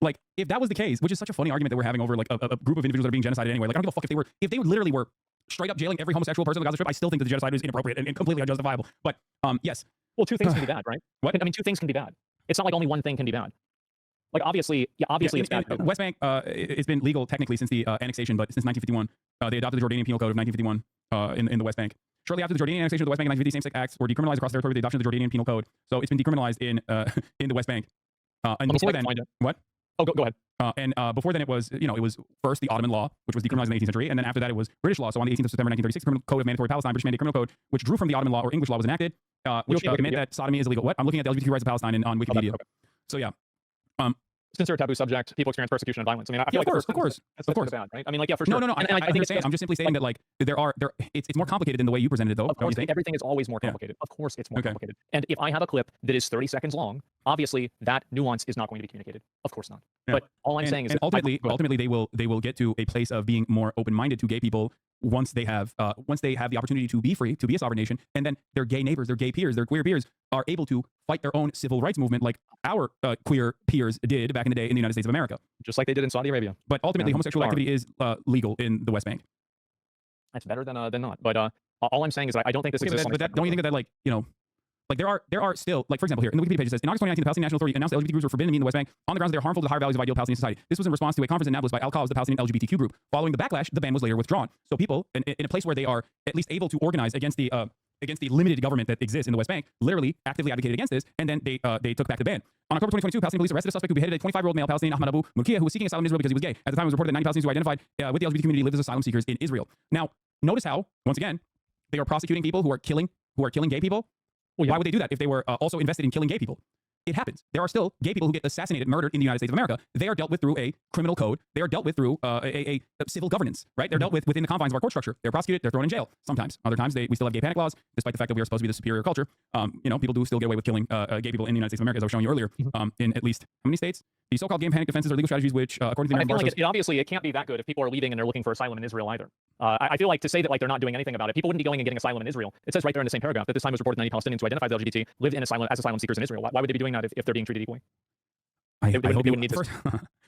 Like, if that was the case, which is such a funny argument that we're having over like a group of individuals that are being genocided anyway. Like, I don't give a fuck if they literally were straight up jailing every homosexual person on the Gaza Strip. I still think that the genocide is inappropriate and completely unjustifiable. But yes. Well, two things can be bad, right? What? I mean, two things can be bad. It's not like only one thing can be bad. Like, obviously, it's bad. West Bank, it's been legal technically since the annexation, but since 1951, they adopted the Jordanian Penal Code of 1951 in the West Bank. Shortly after the Jordanian annexation of the West Bank in 1950, same-sex acts were decriminalized across the territory with the adoption of the Jordanian Penal Code. So it's been decriminalized in the West Bank. And before then, what? Oh, go ahead. And before then, it was first the Ottoman law, which was decriminalized in the 18th century, and then after that, it was British law. So on the 18th of September 1936, the Criminal Code of Mandatory Palestine, British Mandate Criminal Code, which drew from the Ottoman law or English law, was enacted, which meant that sodomy is illegal. What? I'm looking at the LGBT rights of Palestine on Wikipedia. Okay. So yeah. Since they're a taboo subject, people experience persecution and violence. I mean, I feel like of course, that's bad, right? I mean, like, yeah, for sure. No. I'm just simply saying that like it's more complicated than the way you presented it, though. Of course, everything is always more complicated. Of course, it's more complicated. And if I have a clip that is 30 seconds long, obviously that nuance is not going to be communicated. Of course not. Yeah. But all I'm saying is that ultimately they will get to a place of being more open-minded to gay people once they have the opportunity to be free, to be a sovereign nation, and then their gay neighbors, their gay peers, their queer peers are able to fight their own civil rights movement like our queer peers did back in the day in the United States of America. Just like they did in Saudi Arabia. But ultimately, homosexual activity is legal in the West Bank. That's better than not. But all I'm saying is I don't think this exists. But don't you think that like, like there are still, like, for example, here in the Wikipedia page it says, in August 2019, the Palestinian National Authority announced that LGBT groups were forbidden to meet in the West Bank on the grounds that they are harmful to the higher values of ideal Palestinian society. This was in response to a conference in Nablus by Al-Qaeda, the Palestinian LGBTQ group. Following the backlash, the ban was later withdrawn. So people in a place where they are at least able to organize against the limited government that exists in the West Bank, literally actively advocated against this, and then they took back the ban. On October 2022, Palestinian police arrested a suspect who beheaded a 25-year-old male Palestinian, Ahmad Abu Mulkia, who was seeking asylum in Israel because he was gay. At the time, it was reported that 90 Palestinians who identified with the LGBT community lived as asylum seekers in Israel. Now, notice how, once again, they are prosecuting people who are killing gay people. Well, why would they do that if they were also invested in killing gay people? It happens. There are still gay people who get assassinated, murdered in the United States of America. They are dealt with through a criminal code. They are dealt with through a civil governance, right? They're dealt with within the confines of our court structure. They're prosecuted. They're thrown in jail. Sometimes. Other times, we still have gay panic laws, despite the fact that we are supposed to be the superior culture. People do still get away with killing gay people in the United States of America, as I was showing you earlier. In at least how many states? The so-called gay panic defenses are legal strategies which, according to the I feel like obviously it can't be that good if people are leaving and they're looking for asylum in Israel either. I feel like to say that like they're not doing anything about it, people wouldn't be going and getting asylum in Israel. It says right there in the same paragraph that this time was reported 90 Palestinians who identified as LGBT lived in asylum seekers in Israel. Why would they be doing that if they're being treated equally? I hope they wouldn't need this.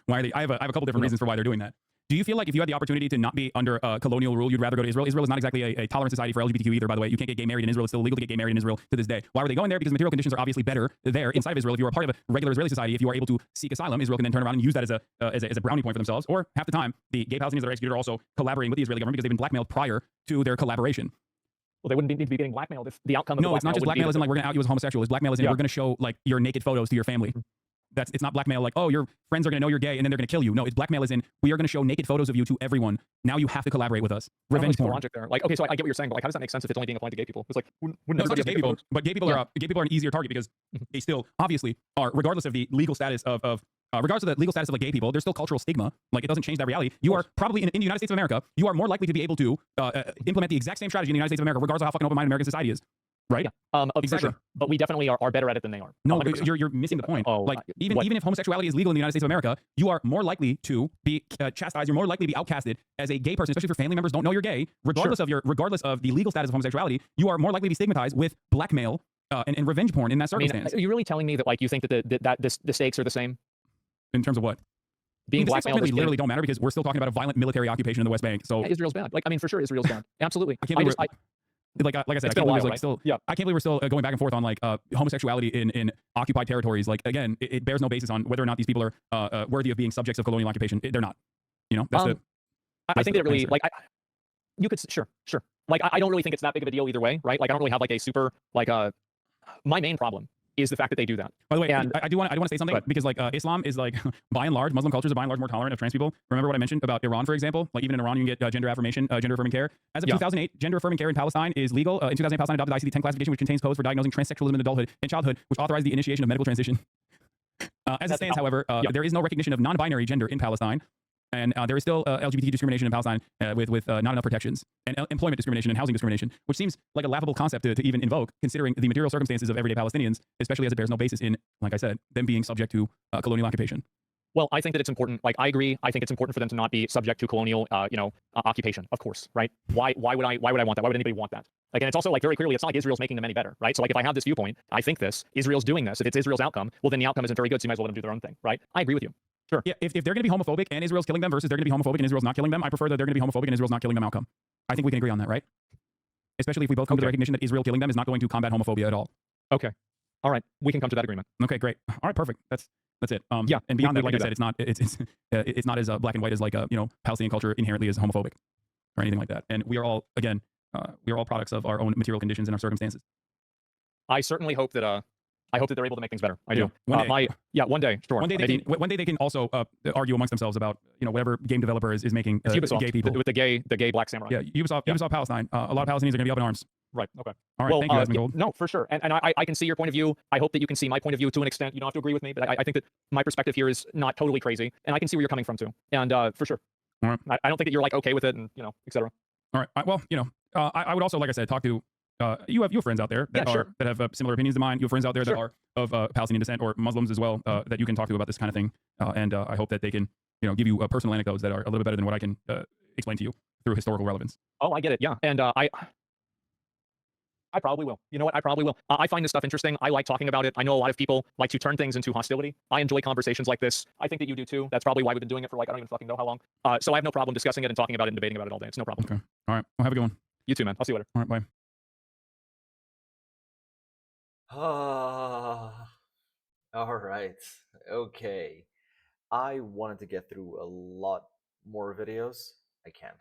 Why are they? I have a couple different reasons for why they're doing that. Do you feel like if you had the opportunity to not be under colonial rule, you'd rather go to Israel? Israel is not exactly a tolerant society for LGBTQ either, by the way. You can't get gay married in Israel. It's still illegal to get gay married in Israel to this day. Why were they going there? Because material conditions are obviously better there inside of Israel. If you are a part of a regular Israeli society, if you are able to seek asylum, Israel can then turn around and use that as a brownie point for themselves. Or half the time, the gay Palestinians that are executed are also collaborating with the Israeli government because they've been blackmailed prior to their collaboration. Well, they wouldn't need to be getting blackmailed if the outcome of no, it's not just blackmail as in like we're going to out you as homosexual. It's blackmail as in we're going to show like your naked photos to your family. It's not blackmail like, oh, your friends are going to know you're gay and then they're going to kill you. No, it's blackmail as in we are going to show naked photos of you to everyone. Now you have to collaborate with us. Revenge porn. Logic there. Like, okay, so I get what you're saying, but like, how does that make sense if it's only being applied to gay people? It's like, no, it's not just gay people, but gay people are an easier target because they still obviously are, regardless of the legal status of like gay people, there's still cultural stigma. Like it doesn't change that reality. You are probably in the United States of America, you are more likely to be able to implement the exact same strategy in the United States of America, regardless of how fucking open-minded American society is. Right? Yeah. Exactly. Sure. But we definitely are better at it than they are. No, you're missing the point. Like even if homosexuality is legal in the United States of America, you are more likely to be chastised. You're more likely to be outcasted as a gay person, especially if your family members don't know you're gay. Regardless of the legal status of homosexuality, you are more likely to be stigmatized with blackmail and revenge porn in that circumstance. Are you really telling me that like you think that the stakes are the same? In terms of what? Being blackmailed literally don't matter because we're still talking about a violent military occupation in the West Bank. So Israel's bad. Like I mean, for sure, Israel's bad. Absolutely. I can't believe like I said, I can't believe we're still going back and forth on like homosexuality in occupied territories. Like again, it bears no basis on whether or not these people are worthy of being subjects of colonial occupation. They're not. You know, that's I think that really like you could sure. Like I don't really think it's that big of a deal either way, right? Like I don't really have like a super like my main problem is the fact that they do that. By the way, and I do want to say something because like Islam is like by and large, Muslim cultures are by and large more tolerant of trans people. Remember what I mentioned about Iran, for example? Like even in Iran, you can get gender affirming care. As of 2008, gender affirming care in Palestine is legal. In 2008, Palestine adopted the ICD-10 classification, which contains codes for diagnosing transsexualism in adulthood and childhood, which authorized the initiation of medical transition. As it stands, however, there is no recognition of non-binary gender in Palestine. And there is still LGBT discrimination in Palestine with not enough protections, and employment discrimination and housing discrimination, which seems like a laughable concept to even invoke, considering the material circumstances of everyday Palestinians, especially as it bears no basis in, like I said, them being subject to colonial occupation. Well, I think that it's important. Like I agree. I think it's important for them to not be subject to colonial, occupation. Of course, right? Why would I want that? Why would anybody want that? Like, and it's also like very clearly, it's not like Israel's making them any better, right? So like, if I have this viewpoint, I think this, Israel's doing this. If it's Israel's outcome, well, then the outcome isn't very good. So you might as well let them do their own thing, right? I agree with you. Sure. Yeah, if they're going to be homophobic and Israel's killing them versus they're going to be homophobic and Israel's not killing them, I prefer that they're going to be homophobic and Israel's not killing them outcome. I think we can agree on that, right? Especially if we both come to the recognition that Israel killing them is not going to combat homophobia at all. Okay. All right. We can come to that agreement. Okay, great. All right, perfect. That's it. Yeah. And beyond we that, like I can said, it's not as black and white as like Palestinian culture inherently is homophobic or anything like that. And we are all products of our own material conditions and our circumstances. I certainly hope that they're able to make things better. I do. One day. One day. Sure. One day they can also argue amongst themselves about whatever game developer is making Ubisoft, gay people with the gay black samurai. Yeah, Ubisoft Palestine. A lot of Palestinians are going to be up in arms. Right. Okay. All right. Well, thank you, Asmongold. No, for sure. And I can see your point of view. I hope that you can see my point of view to an extent. You don't have to agree with me, but I think that my perspective here is not totally crazy, and I can see where you're coming from too. And for sure. All right. I don't think that you're like okay with it, and et cetera. All right. Well, I would also, like I said, talk to you have friends out there that have similar opinions to mine. You have friends out there that are of Palestinian descent or Muslims as well that you can talk to about this kind of thing. And I hope that they can give you personal anecdotes that are a little bit better than what I can explain to you through historical relevance. Oh, I get it. Yeah. And I probably will. You know what? I probably will. I find this stuff interesting. I like talking about it. I know a lot of people like to turn things into hostility. I enjoy conversations like this. I think that you do too. That's probably why we've been doing it for I don't even fucking know how long. So I have no problem discussing it and talking about it and debating about it all day. It's no problem. Okay. All right. Well, have a good one. You too, man. I'll see you later. All right. Bye. All right. Okay. I wanted to get through a lot more videos. I can't.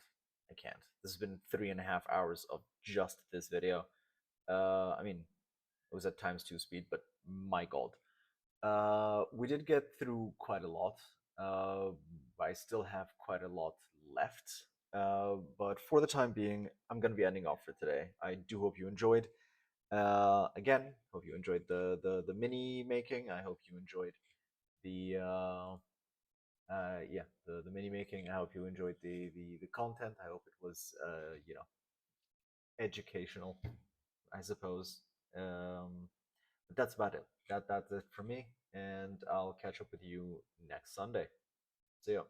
This has been 3.5 hours of just this video. I mean, it was at ×2 speed, but my god. We did get through quite a lot. I still have quite a lot left. But for the time being, I'm going to be ending off for today. I do hope you enjoyed. Again, hope you enjoyed the mini making. I hope you enjoyed the the mini making. I hope you enjoyed the content. I hope it was educational, I suppose. But that's about it. That's it for me, and I'll catch up with you next Sunday. See ya.